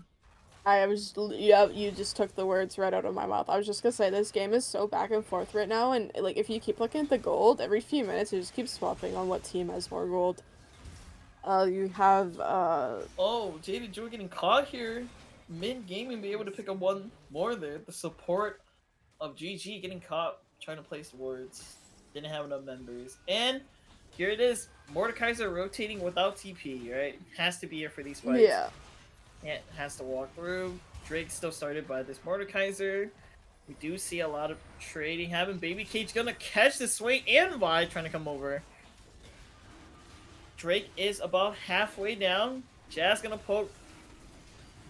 [SPEAKER 5] You just took the words right out of my mouth. I was just gonna say this game is so back and forth right now, and like if you keep looking at the gold, every few minutes it just keeps swapping on what team has more gold. You have
[SPEAKER 6] Oh, Jaded Joy getting caught here. Mint Gaming be able to pick up 1 more there. The support of GG getting caught trying to place wards. Didn't have enough members. And here it is. Mordekaiser rotating without TP, right? Has to be here for these fights.
[SPEAKER 5] yeah.
[SPEAKER 6] Yeah, has to walk through. Drake still started by this Mordekaiser. We do see a lot of trading happen. Baby Cage gonna catch the Sway and Vi trying to come over. Drake is about halfway down. Jazz gonna poke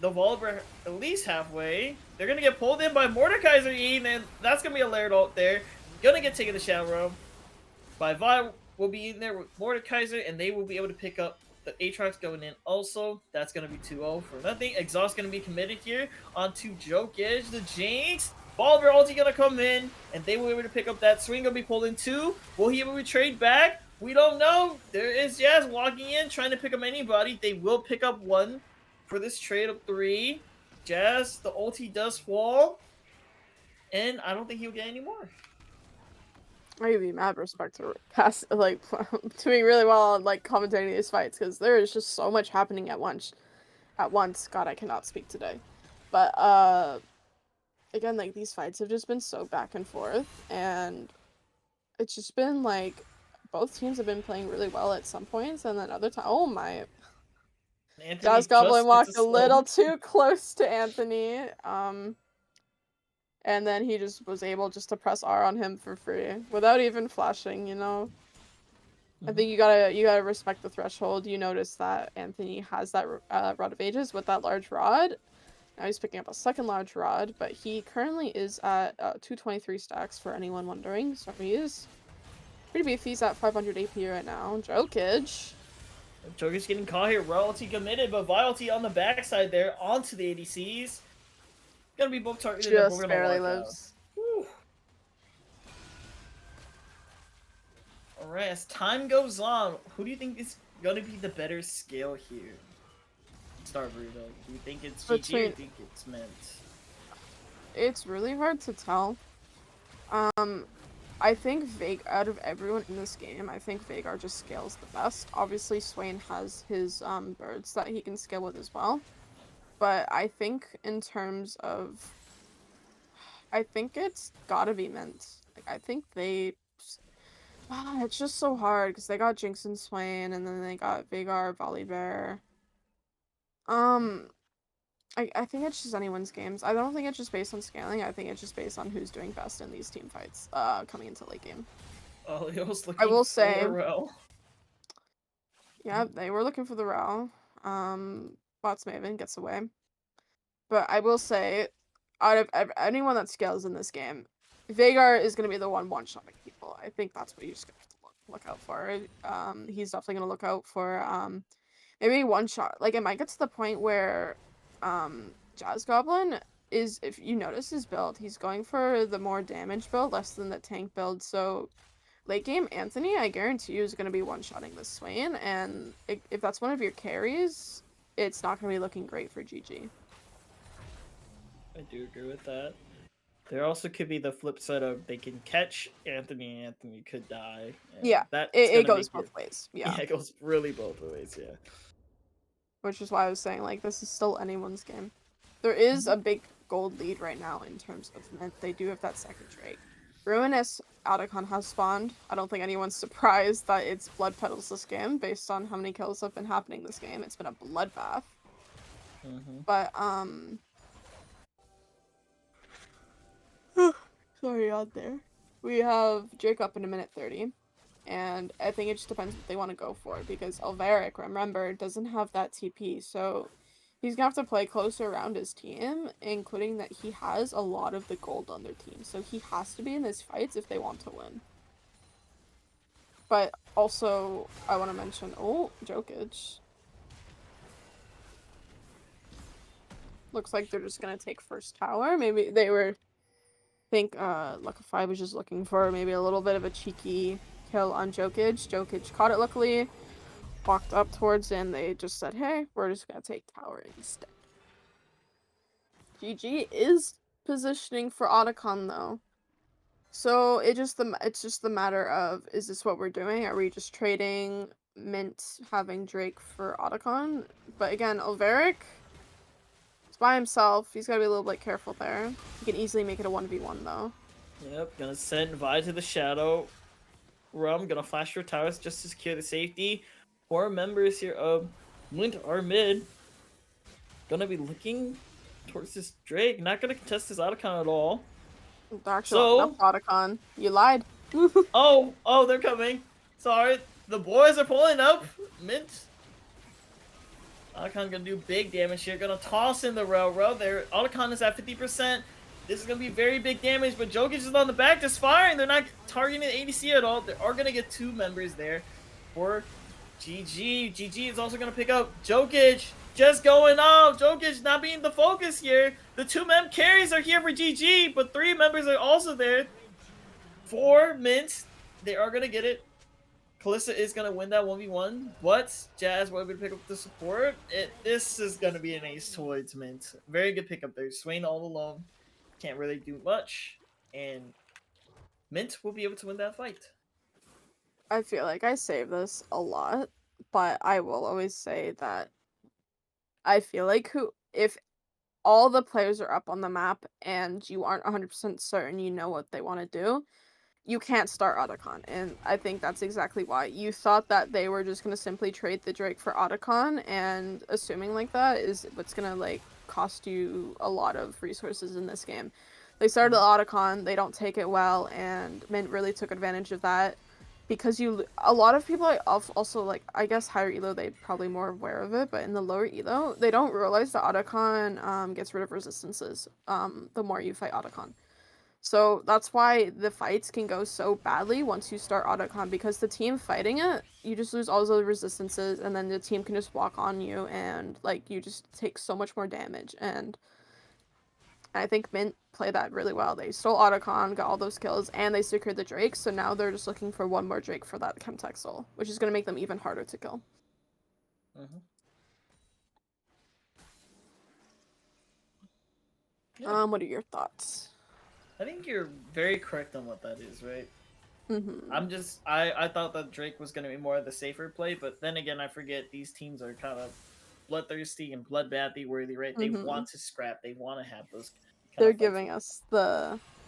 [SPEAKER 6] the Volver at least halfway. They're gonna get pulled in by Mordekaiser E, and that's gonna be a layered ult there. Gonna get taken to Shadow Realm. By Vi will be in there with Mordekaiser, and they will be able to pick up the Aatrox going in also. That's going to be 2-0 for nothing. Exhaust going to be committed here onto Jokic. The Jinx. Bolivar ulti going to come in, and they will be able to pick up that swing. Going to be pulled in 2. Will he able to trade back? We don't know. There is Jazz walking in, trying to pick up anybody. They will pick up 1 for this trade of 3. Jazz, the ulti does fall, and I don't think he'll get any more.
[SPEAKER 5] I give you mad respect to past like doing really well on like commentating these fights because there is just so much happening at once. God, I cannot speak today. But again, like these fights have just been so back and forth, and it's just been like both teams have been playing really well at some points, and then other times, oh my,
[SPEAKER 6] Anthony
[SPEAKER 5] Jazz Goblin
[SPEAKER 6] just gets
[SPEAKER 5] walked a little too close to Anthony. And then he just was able just to press R on him for free without even flashing, you know. I think you gotta respect the threshold. You notice that Anthony has that Rod of Ages with that large rod. Now he's picking up a second large rod, but he currently is at 223 stacks for anyone wondering. So he is pretty beefy. He's at 500 AP right now. Jokic.
[SPEAKER 6] Joker's getting caught here. Royalty committed, but Vitality on the backside there onto the ADCs. Gonna be both targeted and both
[SPEAKER 5] Just
[SPEAKER 6] gonna
[SPEAKER 5] barely
[SPEAKER 6] walk out.
[SPEAKER 5] lives.
[SPEAKER 6] Alright, as time goes on, who do you think is gonna be the better scale here? Start Bruto. Do you think it's GG or do you think it's MYNT?
[SPEAKER 5] It's really hard to tell. I think out of everyone in this game, I think Veigar just scales the best. Obviously, Swain has his birds that he can scale with as well. But I think in terms of... I think it's gotta be MYNT. Like, I think they... it's just so hard, because they got Jinx and Swain, and then they got Veigar, Volibear. I think it's just anyone's games. I don't think it's just based on scaling. I think it's just based on who's doing best in these team fights coming into late game.
[SPEAKER 6] Oh, he was looking
[SPEAKER 5] I will
[SPEAKER 6] for
[SPEAKER 5] say,
[SPEAKER 6] Rel.
[SPEAKER 5] yeah, they were looking for the Rel. Bots Maven gets away. But I will say, out of anyone that scales in this game, Veigar is going to be the one-shotting people. I think that's what you just have to look out for. He's definitely going to look out for maybe one shot. Like, it might get to the point where Jazz Goblin is, if you notice his build, he's going for the more damage build, less than the tank build. So late game Anthony, I guarantee you, is going to be one-shotting this Swain, and if that's one of your carries, it's not going to be looking great for GG.
[SPEAKER 6] I do agree with that. There also could be the flip side of they can catch Anthony and Anthony could die.
[SPEAKER 5] Yeah, it goes both ways. Yeah.
[SPEAKER 6] Yeah, it goes really both ways, yeah.
[SPEAKER 5] Which is why I was saying, like, this is still anyone's game. There is a big gold lead right now in terms of MYNT. They do have that second Drake. Ruinous Otacon has spawned. I don't think anyone's surprised that it's Blood Petals this game, based on how many kills have been happening this game. It's been a bloodbath. But, sorry out there. We have Drake up in a minute 30. And I think it just depends what they want to go for, because Alvaric, remember, doesn't have that TP, so he's gonna have to play closer around his team, including that he has a lot of the gold on their team, so he has to be in these fights if they want to win. But also, I want to mention, Jokic. Looks like they're just gonna take first tower. Maybe they were, I think Luckify was just looking for maybe a little bit of a cheeky kill on Jokic. Jokic caught it luckily, walked up towards it, and they just said, hey, we're just gonna take tower instead. GG is positioning for Otacon though. So it's just the matter of, is this what we're doing? Are we just trading MYNT having Drake for Otacon? But again, Alvaric is by himself. He's gotta be a little bit careful there. He can easily make it a 1v1 though.
[SPEAKER 6] Yep, gonna send Vi to the shadow. Rum gonna flash your towers just to secure the safety. 4 members here of MYNT are mid. Gonna be looking towards this Drake. Not gonna contest this Otacon at all.
[SPEAKER 5] Actually, Otacon. You lied.
[SPEAKER 6] Oh, they're coming. Sorry, the boys are pulling up. MYNT. Otacon gonna do big damage here. Gonna toss in the railroad there. Otacon is at 50%. This is going to be very big damage, but Jokic is on the back just firing. They're not targeting the ADC at all. They are going to get 2 members there for GG. GG is also going to pick up Jokic. Just going off. Jokic not being the focus here. The 2 mem carries are here for GG, but 3 members are also there for MYNT. They are going to get it. Kalista is going to win that 1v1, but Jazz will be able to pick up the support. This is going to be an ace towards MYNT. Very good pickup there. Swain all alone. Can't really do much, and MYNT will be able to win that fight.
[SPEAKER 5] I feel like I say this a lot, but I will always say that I feel like if all the players are up on the map and you aren't 100% certain you know what they want to do, you can't start Otacon, and I think that's exactly why. You thought that they were just gonna simply trade the Drake for Otacon, and assuming like that is what's gonna like cost you a lot of resources in this game. They started the Otacon, they don't take it well, and Mint really took advantage of that. Because a lot of people also like, I guess higher elo they probably more aware of it, but in the lower elo they don't realize that Otacon gets rid of resistances the more you fight Otacon. So that's why the fights can go so badly once you start Otacon, because the team fighting it, you just lose all those resistances, and then the team can just walk on you, and like you just take so much more damage. And I think Mint played that really well. They stole Otacon, got all those kills, and they secured the Drake, so now they're just looking for one more Drake for that Chemtech Soul, which is going to make them even harder to kill.
[SPEAKER 6] Yeah.
[SPEAKER 5] What are your thoughts?
[SPEAKER 6] I think you're very correct on what that is, right?
[SPEAKER 5] Mm-hmm.
[SPEAKER 6] I thought that Drake was going to be more of the safer play, but then again, I forget these teams are kind of bloodthirsty and bloodbathy worthy, right? They want to scrap. They want to have those kind
[SPEAKER 5] They're
[SPEAKER 6] of fights.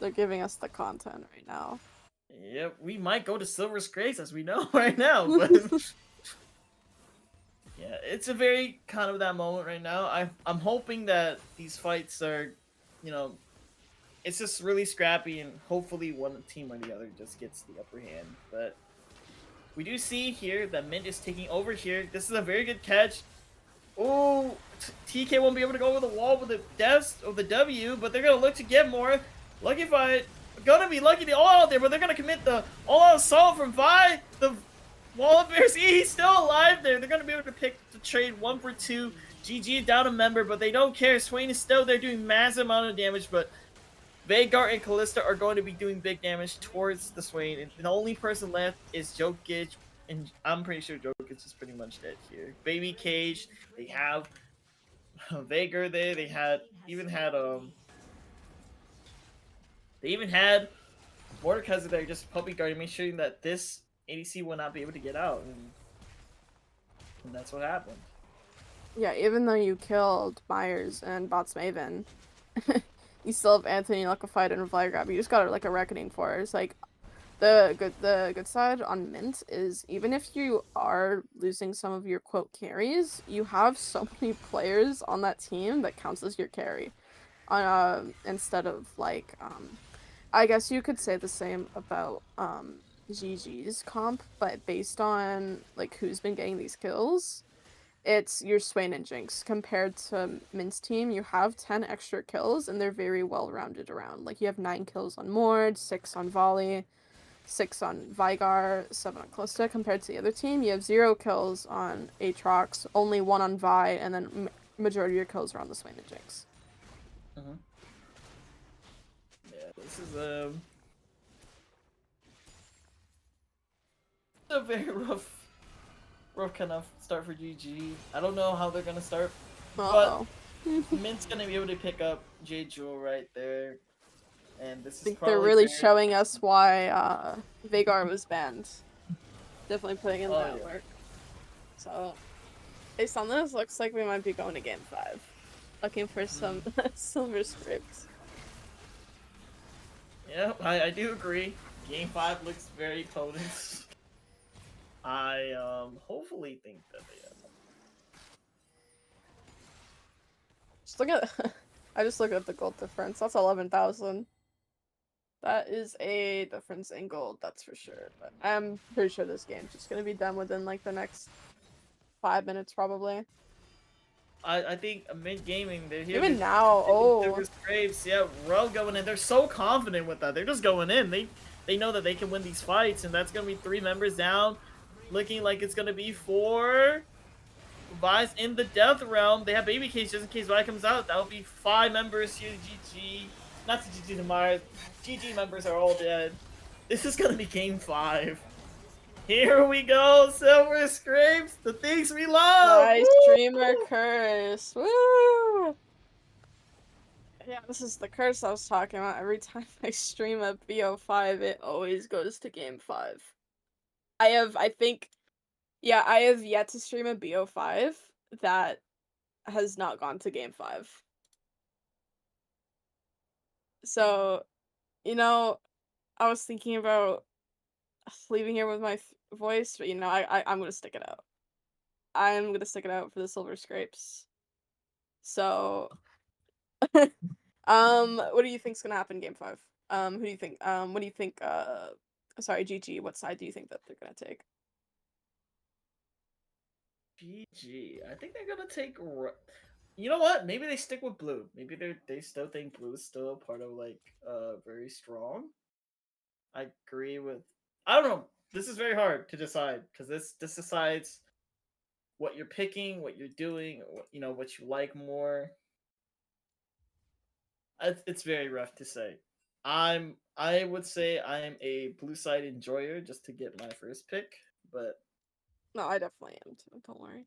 [SPEAKER 5] they're giving us the content right now.
[SPEAKER 6] Yeah, we might go to Silver Scrapes as we know right now, but yeah, it's a very kind of that moment right now. I'm hoping that these fights are, you know, it's just really scrappy, and hopefully one team or the other just gets the upper hand. But we do see here that Mint is taking over here. This is a very good catch. Oh, TK won't be able to go over the wall with the deaths of the W, but they're gonna look to get more. Lucky Fight gonna be lucky to all out there, but they're gonna commit the all-out assault from Vi. The wall of bears, he's still alive there. They're gonna be able to pick the trade 1 for 2. GG down a member, but they don't care. Swain is still there doing massive amount of damage, but Veigar and Callista are going to be doing big damage towards the Swain, and the only person left is Jokic, and I'm pretty sure Jokic is pretty much dead here. Baby Cage, they have Veigar there. They even had Mordekaiser there, just puppy guarding, making sure that this ADC will not be able to get out, and that's what happened.
[SPEAKER 5] Yeah, even though you killed Myers and Bots Maven, you still have Anthony, Luckify, and Flyer Grab. You just got like a reckoning for it. It's like the good side on Mint is, even if you are losing some of your quote carries, you have so many players on that team that counts as your carry. Instead of like I guess you could say the same about GG's comp, but based on like who's been getting these kills, it's your Swain and Jinx. Compared to Mint's team, you have 10 extra kills, and they're very well rounded around. Like, you have 9 kills on Mord, 6 on Volley, 6 on Veigar, 7 on Callista. Compared to the other team, you have 0 kills on Aatrox, only 1 on Vi, and then majority of your kills are on the Swain and Jinx.
[SPEAKER 6] Yeah, this is a very rough kind of start for GG. I don't know how they're gonna start, but Mint's gonna be able to pick up J Jewel right there, and this is
[SPEAKER 5] I think
[SPEAKER 6] probably
[SPEAKER 5] they're really showing us why Veigar was banned. Definitely putting in that work. So, based on this, looks like we might be going to Game 5. Looking for some Silver Scripts.
[SPEAKER 6] Yeah, I do agree. Game 5 looks very potent. I hopefully think that they
[SPEAKER 5] Just look at I just looked at the gold difference. That's 11,000. That is a difference in gold, that's for sure. But I'm pretty sure this game's just gonna be done within like the next 5 minutes probably.
[SPEAKER 6] I think Mint Gaming, they're here.
[SPEAKER 5] Even now,
[SPEAKER 6] Graves, yeah, Rel going in. They're so confident with that. They're just going in. They know that they can win these fights, and that's gonna be 3 members down. Looking like it's gonna be 4. Vi's in the death realm. They have Baby Cage just in case Vi comes out. That would be 5 members here. GG. Not to GG to Myers. GG members are all dead. This is gonna be Game 5. Here we go, Silver Scrapes, the things we love.
[SPEAKER 5] Nice
[SPEAKER 6] Woo!
[SPEAKER 5] streamer curse. Woo! Yeah, this is the curse I was talking about. Every time I stream a BO5, it always goes to Game 5. I have yet to stream a BO5 that has not gone to Game 5. So, you know, I was thinking about leaving here with my voice, but I'm gonna stick it out. I'm gonna stick it out for the silver scrapes. So, what do you think's gonna happen in game 5? Who do you think? What do you think? Sorry, GG. What side do you think that they're gonna take?
[SPEAKER 6] GG. I think they're gonna take. You know what? Maybe they stick with blue. Maybe they still think blue is still part of like very strong. I agree with. I don't know. This is very hard to decide because this decides what you're picking, what you're doing, what you like more. It's very rough to say. I would say I'm a blue side enjoyer just to get my first pick, but
[SPEAKER 5] No, I definitely am too. Don't worry.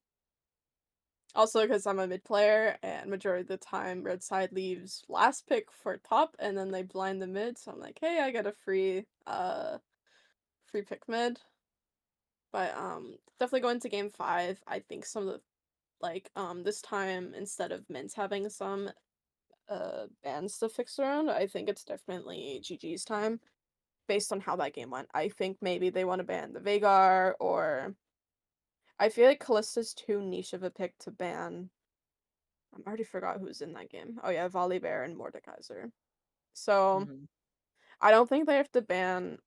[SPEAKER 5] Also, because I'm a mid player, and majority of the time, red side leaves last pick for top, and then they blind the mid. So I'm like, hey, I got a free pick mid. But definitely going to game 5. I think some of the this time instead of MYNT having some bans to fix around, I think it's definitely GG's time based on how that game went. I think maybe they want to ban the Veigar, or I feel like Kallista's too niche of a pick to ban. I already forgot who's in that game. Oh yeah, Volibear and Mordekaiser. So
[SPEAKER 6] mhm.
[SPEAKER 5] I don't think they have to ban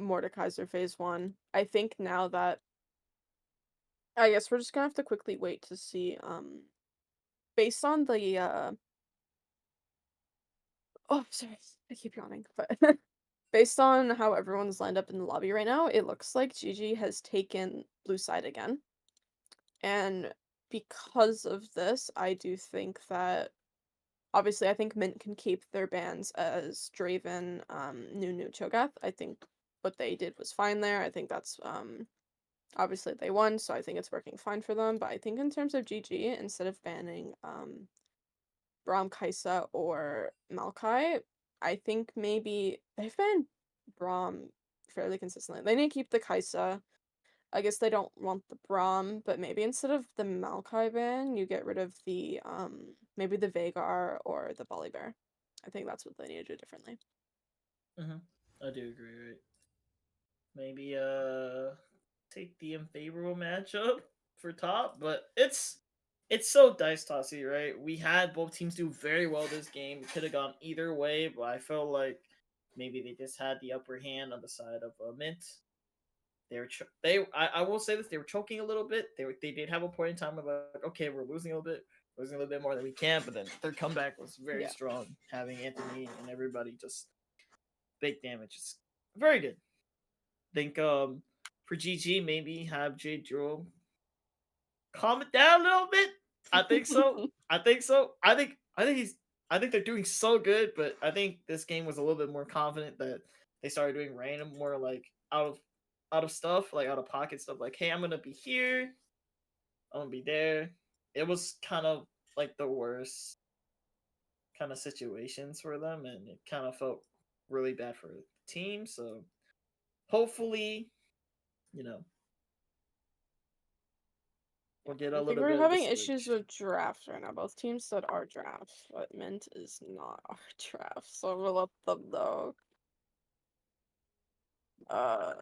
[SPEAKER 5] Mordekaiser phase 1. I think now that I guess we're just gonna have to quickly wait to see based on the oh sorry, I keep yawning, but based on how everyone's lined up in the lobby right now, it looks like GG has taken blue side again. And because of this, I do think that obviously I think MYNT can keep their bans as Draven, Nunu, Cho'Gath. I think what they did was fine there. I think that's obviously they won, so I think it's working fine for them. But I think in terms of GG, instead of banning Braum, Kaisa, or Maokai, I think maybe they've banned Braum fairly consistently. They need to keep the Kaisa. I guess they don't want the Braum, but maybe instead of the Maokai ban, you get rid of the maybe the Veigar or the Volibear. I think that's what they need to do differently.
[SPEAKER 6] I do agree. Right? Maybe take the unfavorable matchup for top, but it's so dice tossy, right? We had both teams do very well this game. It could have gone either way, but I feel like maybe they just had the upper hand on the side of MYNT. I will say this, they were choking a little bit. They did have a point in time of like, okay, we're losing a little bit more than we can, but then their comeback was very
[SPEAKER 5] Yeah.
[SPEAKER 6] strong, having Anthony and everybody just big damage. It's very good. Think for GG maybe have J Drill calm it down a little bit. I think so. I think so. I think they're doing so good, but I think this game was a little bit more confident that they started doing random more like out of stuff, like out of pocket stuff, like, hey, I'm gonna be here, I'm gonna be there. It was kind of like the worst kind of situations for them, and it kind of felt really bad for the team. So hopefully, you know, we'll get a
[SPEAKER 5] I think
[SPEAKER 6] little
[SPEAKER 5] we're
[SPEAKER 6] bit of the
[SPEAKER 5] having issues
[SPEAKER 6] switch.
[SPEAKER 5] with drafts right now. Both teams said our draft, but MYNT is not our draft, so we'll let them know. Uh,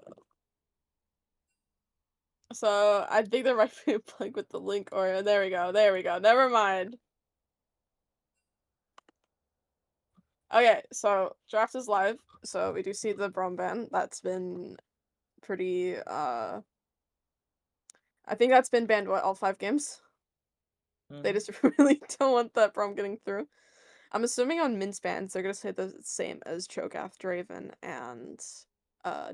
[SPEAKER 5] so I think there might be a bug with the link, or there we go, never mind. Okay, so draft is live, so we do see the Braum ban. That's been pretty, I think that's been banned, what, all 5 games? They just really don't want that Braum getting through. I'm assuming on MYNT's bans, they're gonna say the same as Cho'Gath, Draven, and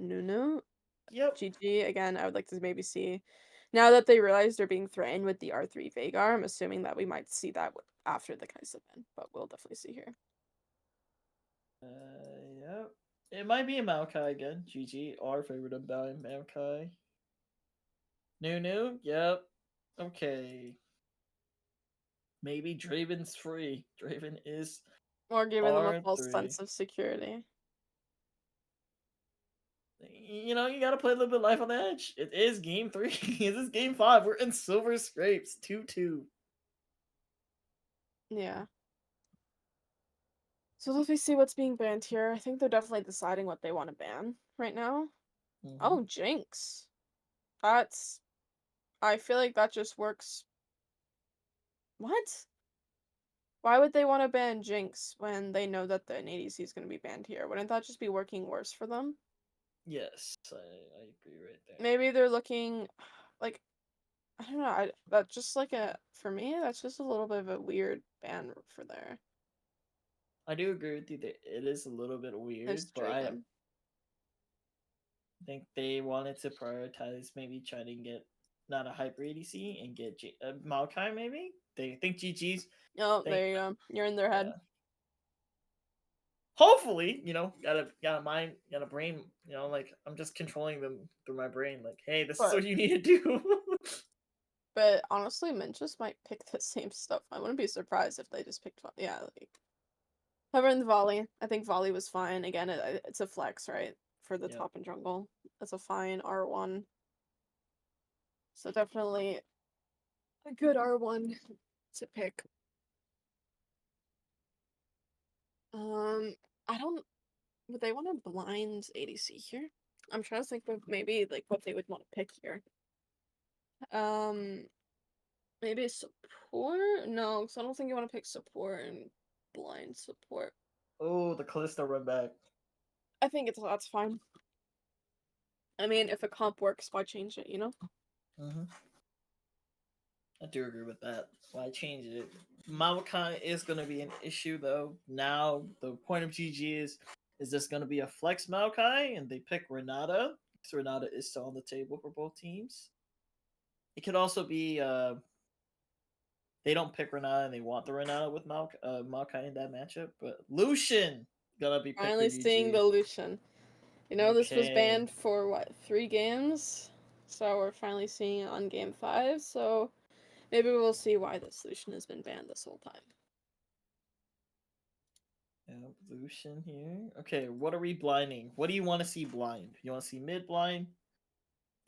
[SPEAKER 5] Nunu.
[SPEAKER 6] Yep.
[SPEAKER 5] GG, again, I would like to maybe see, now that they realize they're being threatened with the R3 Veigar, I'm assuming that we might see that after the Kaisa ban, but we'll definitely see here.
[SPEAKER 6] Yep. It might be a Maokai again. GG, our favorite of Maokai. New. Yep. Okay. Maybe Draven's free. Draven is
[SPEAKER 5] Or giving them a false
[SPEAKER 6] R3.
[SPEAKER 5] sense of security.
[SPEAKER 6] You know, you gotta play a little bit life on the edge. It is game 3. It is game 5. We're in silver scrapes. 2-2.
[SPEAKER 5] Yeah. So let me see what's being banned here. I think they're definitely deciding what they want to ban right now.
[SPEAKER 6] Mhm.
[SPEAKER 5] Oh, Jinx. That's. I feel like that just works. What? Why would they want to ban Jinx when they know that the ADC is going to be banned here? Wouldn't that just be working worse for them?
[SPEAKER 6] Yes, I agree right there.
[SPEAKER 5] Maybe they're looking like I don't know. That's just like for me. That's just a little bit of a weird ban for there.
[SPEAKER 6] I do agree with you that it is a little bit weird,
[SPEAKER 5] This
[SPEAKER 6] but I
[SPEAKER 5] Draco.
[SPEAKER 6] think they wanted to prioritize maybe trying to get not a hyper ADC and get Maokai maybe. They think GG's.
[SPEAKER 5] Oh,
[SPEAKER 6] Think
[SPEAKER 5] there you go. You're in their head.
[SPEAKER 6] yeah. Hopefully, got a mind, got a brain. Like I'm just controlling them through my brain. Like, hey, this is
[SPEAKER 5] But
[SPEAKER 6] what you need to do.
[SPEAKER 5] but honestly, Mint just might pick the same stuff. I wouldn't be surprised if they just picked yeah, like However, in the volley, I think volley was fine. Again, it's a flex, right? For the
[SPEAKER 6] Yep.
[SPEAKER 5] top and jungle. That's a fine R1. So definitely a good R1 to pick. I don't would they want to blind ADC here? I'm trying to think of maybe like what they would want to pick here. Um maybe support? No, because I don't think you want to pick support and blind support.
[SPEAKER 6] Oh, the Callisto run back.
[SPEAKER 5] I think that's fine. I mean, if a comp works, why change it, you know?
[SPEAKER 6] Mm-hmm. I do agree with that. Why change it? Maokai is going to be an issue though. Now the point of GG is this going to be a flex Maokai and they pick Renata? So Renata is still on the table for both teams. It could also be they don't pick Renata and they want the Renata with Maokai in that matchup, but Lucian gonna be picked for
[SPEAKER 5] Finally seeing
[SPEAKER 6] GG.
[SPEAKER 5] the Lucian. You know, this was
[SPEAKER 6] Okay.
[SPEAKER 5] banned for what, 3 games? So we're finally seeing it on game 5, so maybe we'll see why the solution has been banned this whole time.
[SPEAKER 6] Yeah, Lucian here. Okay, what are we blinding? What do you want to see blind? You want to see mid blind?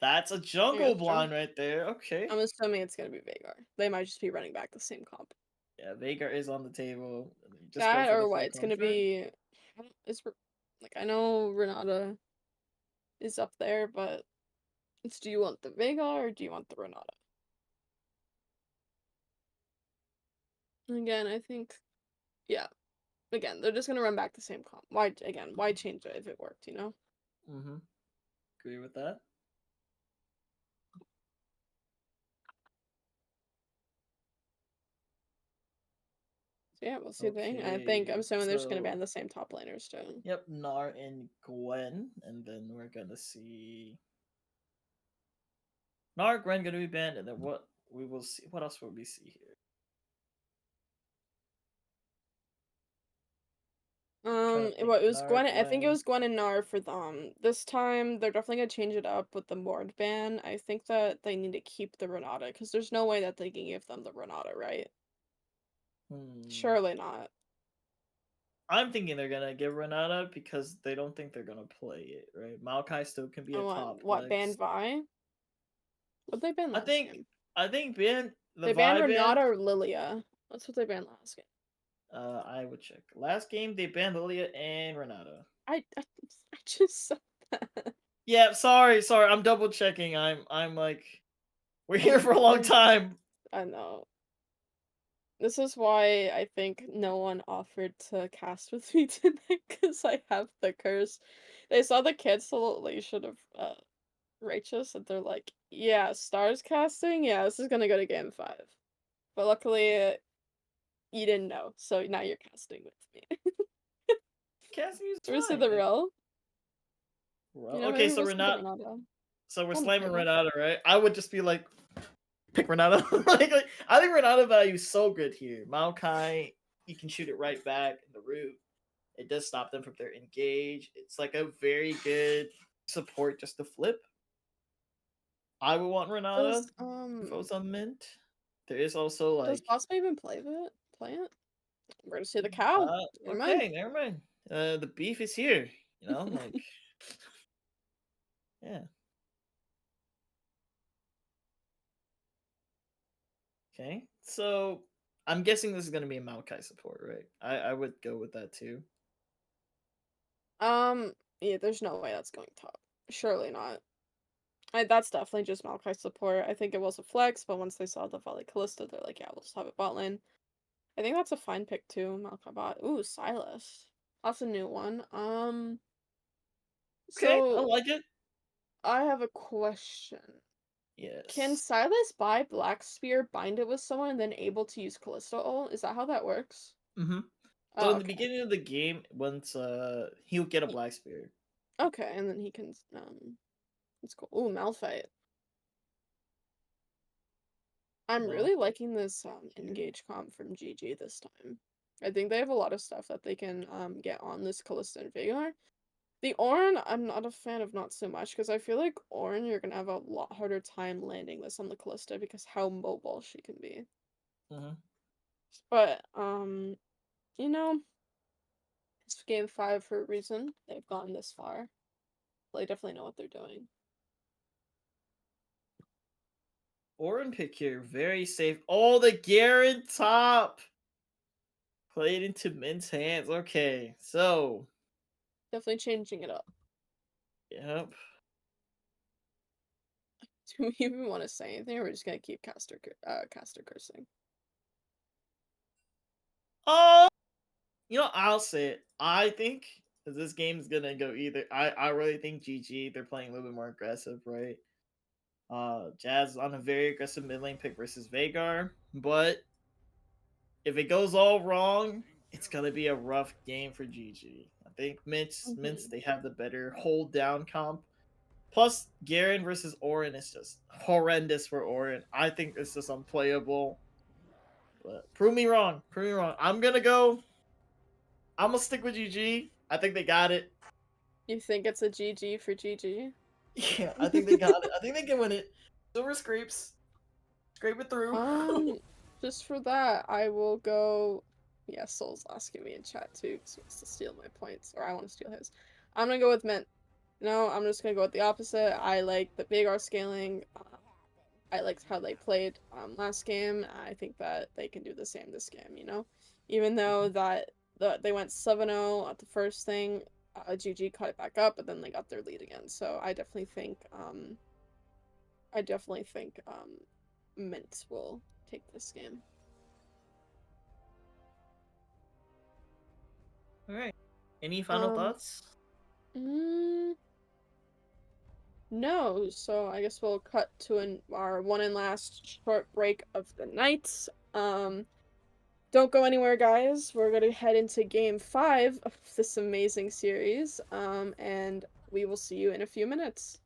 [SPEAKER 6] That's a jungle
[SPEAKER 5] Here's Jung.
[SPEAKER 6] blind right there. Okay.
[SPEAKER 5] I'm assuming it's gonna be Veigar. They might just be running back the same comp.
[SPEAKER 6] Yeah, Veigar is on the table. Just go
[SPEAKER 5] That
[SPEAKER 6] for the
[SPEAKER 5] or what?
[SPEAKER 6] full
[SPEAKER 5] It's gonna
[SPEAKER 6] comfort.
[SPEAKER 5] be. Like I know Renata is up there, but it's do you want the Veigar or do you want the Renata? Again, I think, yeah. Again, they're just gonna run back the same comp. Why change it if it worked, you know?
[SPEAKER 6] Mm-hmm. Agree with that.
[SPEAKER 5] So yeah, we'll see the thing. I'm
[SPEAKER 6] Okay,
[SPEAKER 5] assuming they're just gonna ban
[SPEAKER 6] so
[SPEAKER 5] the same top laners too.
[SPEAKER 6] yep, Nar and Gwen, and then we're gonna see Nar Gwen gonna be banned, and then what we will see. What else will we see here? Trying to think.
[SPEAKER 5] It was
[SPEAKER 6] Nar
[SPEAKER 5] Gwen. I think it
[SPEAKER 6] Gwen.
[SPEAKER 5] was Gwen and Nar for them. This time they're definitely gonna change it up with the Mord ban. I think that they need to keep the Renata because there's no way that they can give them the Renata, right?
[SPEAKER 6] Hmm.
[SPEAKER 5] Surely not.
[SPEAKER 6] I'm thinking they're gonna give Renata because they don't think they're gonna play it, right? Maokai still can be a
[SPEAKER 5] And
[SPEAKER 6] top
[SPEAKER 5] what ban
[SPEAKER 6] flex.
[SPEAKER 5] Vi? What they ban
[SPEAKER 6] I
[SPEAKER 5] last
[SPEAKER 6] think
[SPEAKER 5] game?
[SPEAKER 6] I think ban the
[SPEAKER 5] They banned
[SPEAKER 6] vibe ban.
[SPEAKER 5] Renata or Lilia. That's what they banned last game.
[SPEAKER 6] I would check. Last game they banned Lilia and Renata.
[SPEAKER 5] I just said that.
[SPEAKER 6] Yeah, sorry. I'm double checking. I'm like we're here for a long
[SPEAKER 5] They're-
[SPEAKER 6] time.
[SPEAKER 5] I know. This is why I think no one offered to cast with me tonight because I have the curse. They saw the cancellation of Righteous and they're like, yeah, stars casting? Yeah, this is gonna go to game 5. But luckily, you didn't know, so now you're casting with me.
[SPEAKER 6] Casting is
[SPEAKER 5] Where's the
[SPEAKER 6] fine.
[SPEAKER 5] real? You
[SPEAKER 6] Well,
[SPEAKER 5] know,
[SPEAKER 6] okay,
[SPEAKER 5] maybe
[SPEAKER 6] so
[SPEAKER 5] we'll
[SPEAKER 6] we're
[SPEAKER 5] see the
[SPEAKER 6] not.
[SPEAKER 5] Renata.
[SPEAKER 6] So we're
[SPEAKER 5] Oh
[SPEAKER 6] slamming
[SPEAKER 5] my god.
[SPEAKER 6] Renata, right? I would just be like, pick Renata. like, I think Renata value is so good here. Maokai, you can shoot it right back in the root. It does stop them from their engage. It's like a very good support just to flip. I would want Renata
[SPEAKER 5] Does
[SPEAKER 6] if I was on Mint. There is also
[SPEAKER 5] does
[SPEAKER 6] like,
[SPEAKER 5] Bossman even play it? Play it? We're gonna see the cow. Never mind.
[SPEAKER 6] okay, never mind. The beef is here. Like, yeah. Okay, so I'm guessing this is gonna be a Maokai support, right? I would go with that too.
[SPEAKER 5] Yeah, there's no way that's going top. Surely not. That's definitely just Maokai support. I think it was a flex, but once they saw the Volley Callista, they're like, yeah, we'll just have it bot lane. I think that's a fine pick too, Maokai bot. Ooh, Silas. That's a new one.
[SPEAKER 6] Okay, I
[SPEAKER 5] So
[SPEAKER 6] like it.
[SPEAKER 5] I have a question. Can
[SPEAKER 6] Yes.
[SPEAKER 5] Silas buy Black Spear, bind it with someone, and then able to use Callisto ult? Is that how that works?
[SPEAKER 6] Mm-hmm. So
[SPEAKER 5] Oh,
[SPEAKER 6] in the
[SPEAKER 5] okay.
[SPEAKER 6] beginning of the game, once he'll get a
[SPEAKER 5] He-
[SPEAKER 6] black spear.
[SPEAKER 5] Okay, and then he can it's cool. Ooh, Malphite. I'm
[SPEAKER 6] Well,
[SPEAKER 5] really liking this engage comp from GG this time. I think they have a lot of stuff that they can get on this Callista and Veigar. The Ornn, I'm not a fan of, not so much, because I feel like Ornn, you're gonna have a lot harder time landing this on the Callista because how mobile she can be.
[SPEAKER 6] mm-hmm.
[SPEAKER 5] But you know, it's game 5 for a reason. They've gone this far. They definitely know what they're doing.
[SPEAKER 6] Orin pick here, very safe. Oh, the Garen top played into MYNT's hands. Okay, so
[SPEAKER 5] Definitely changing it up.
[SPEAKER 6] yep.
[SPEAKER 5] Do we even want to say anything, or we're just gonna keep caster cursing?
[SPEAKER 6] Oh, I'll say it. I think this game's gonna go either. I really think GG. They're playing a little bit more aggressive, right? Jazz on a very aggressive mid lane pick versus Veigar, but if it goes all wrong, it's gonna be a rough game for GG. I think Mints they have the better hold down comp. Plus, Garen versus Orin is just horrendous for Orin. I think this is unplayable. But prove me wrong. Prove me wrong. I'm gonna stick with GG. I think they got it.
[SPEAKER 5] You think it's a GG for GG?
[SPEAKER 6] Yeah, I think they got it. I think they can win it. Silver scrapes. Scrape it through.
[SPEAKER 5] Just for that, I will go. Yeah, Soul's asking me in chat too because he wants to steal my points, or I want to steal his. I'm gonna go with Mint. No, I'm just gonna go with the opposite. I like the Veigar scaling. I liked how they played last game. I think that they can do the same this game. Even though that they went 7-0 at the first thing, GG caught it back up, but then they got their lead again. So I definitely think Mint will take this game.
[SPEAKER 6] All right. Any final
[SPEAKER 5] Um,
[SPEAKER 6] thoughts?
[SPEAKER 5] no, so I guess we'll cut to our one and last short break of the night. Don't go anywhere, guys. We're gonna head into game 5 of this amazing series. And we will see you in a few minutes.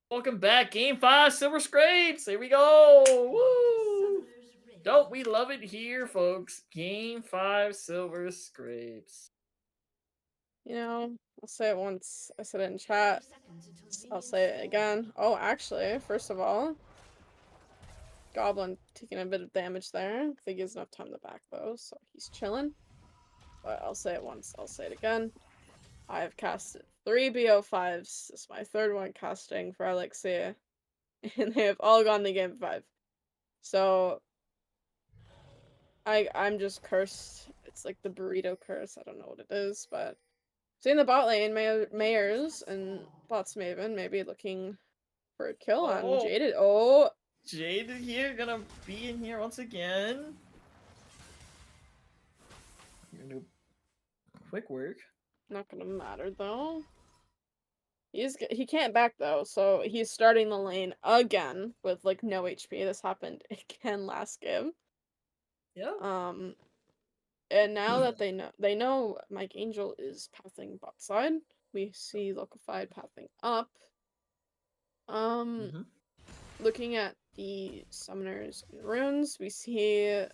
[SPEAKER 6] Welcome back, Game 5, Silver Scrapes! Here we go! Woo! Don't we love it here, folks? Game 5, Silver Scrapes.
[SPEAKER 5] You know, I'll say it once. I said it in chat. I'll say it again. Oh, actually, first of all, Goblin taking a bit of damage there. I think he has enough time to back though, so he's chilling. But I'll say it once. I'll say it again. I have casted 3 BO5s. This is my third one casting for Alexia. And they have all gone to game 5. So I'm just cursed. It's like the burrito curse. I don't know what it is, but seeing the bot lane, Mayors and bots Maven maybe looking for a kill on
[SPEAKER 6] Oh,
[SPEAKER 5] Jaded. Oh,
[SPEAKER 6] Jade here, gonna be in here once again. Your new quick work.
[SPEAKER 5] not gonna matter though. He can't back though, so he's starting the lane again with like no HP. This happened again last game.
[SPEAKER 6] Yep.
[SPEAKER 5] And now that they know Mike Angel is pathing bot side, we see Lokified pathing up. Looking at the summoners and runes, we see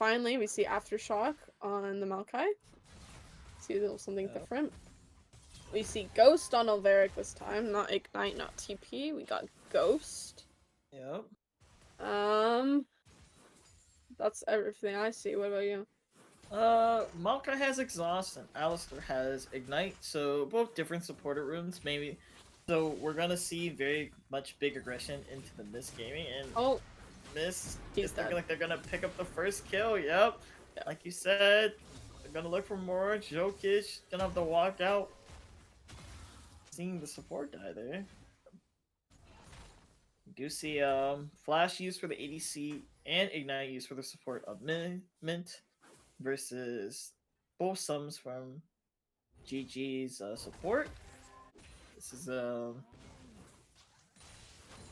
[SPEAKER 5] Aftershock on the Maokai. See a little something different. We see Ghost on Alveric this time, not Ignite, not TP. We got Ghost.
[SPEAKER 6] Yep.
[SPEAKER 5] That's everything I see. What about you?
[SPEAKER 6] Malka has Exhaust and Alistair has Ignite, so both different supporter runes, maybe. So we're gonna see very much big aggression into the Mist gaming, and
[SPEAKER 5] Oh,
[SPEAKER 6] Mist
[SPEAKER 5] he's
[SPEAKER 6] is looking
[SPEAKER 5] dead.
[SPEAKER 6] like they're gonna pick up the first kill. Yep.
[SPEAKER 5] Yeah.
[SPEAKER 6] Like you said, they're gonna look for more. Jokic gonna have to walk out. Seeing the support die there. We do see Flash used for the ADC and Ignite used for the support of MYNT versus both sums from GG's support. This is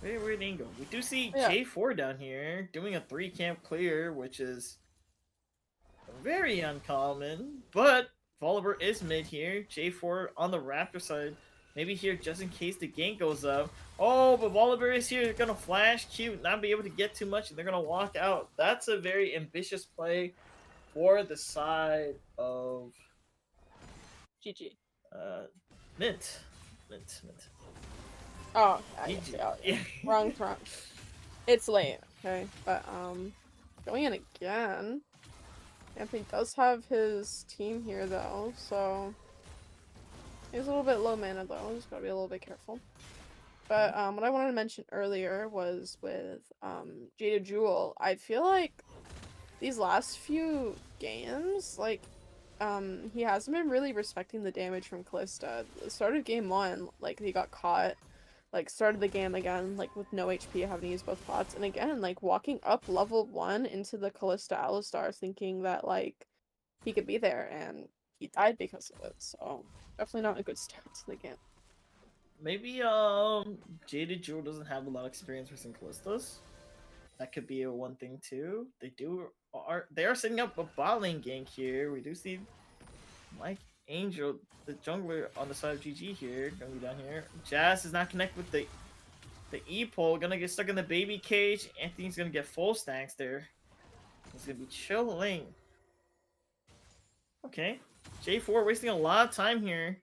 [SPEAKER 6] very weird angle. We do see
[SPEAKER 5] Yeah.
[SPEAKER 6] J4 down here doing a 3-camp clear, which is very uncommon, but Volibear is mid here. J4 on the Raptor side. Maybe here just in case the gank goes up. Oh, but Volibear is here. They're going to flash Q, not be able to get too much, and they're going to walk out. That's a very ambitious play for the side of
[SPEAKER 5] GG.
[SPEAKER 6] MYNT.
[SPEAKER 5] Oh,
[SPEAKER 6] GG.
[SPEAKER 5] yeah. Wrong. It's late, okay, but going in again. Anthony does have his team here though, so he's a little bit low mana though. He's gotta be a little bit careful. But what I wanted to mention earlier was with Jada Jewel. I feel like these last few games, like he hasn't been really respecting the damage from Callista. The start of game 1, like he got caught, like started the game again, like with no HP, having to use both pots, and again, like walking up level 1 into the Callista Alistar thinking that like he could be there, and he died because of it, so definitely not a good start to the game.
[SPEAKER 6] Maybe Jaded Jewel doesn't have a lot of experience with Callistas. That could be a one thing too. They are setting up a bot lane gank here. We do see Mike Angel, the jungler on the side of GG here, gonna be down here. Jazz is not connected with the E-pole, gonna get stuck in the baby cage. Anthony's gonna get full stacks there. He's gonna be chilling. Okay. J4 wasting a lot of time here.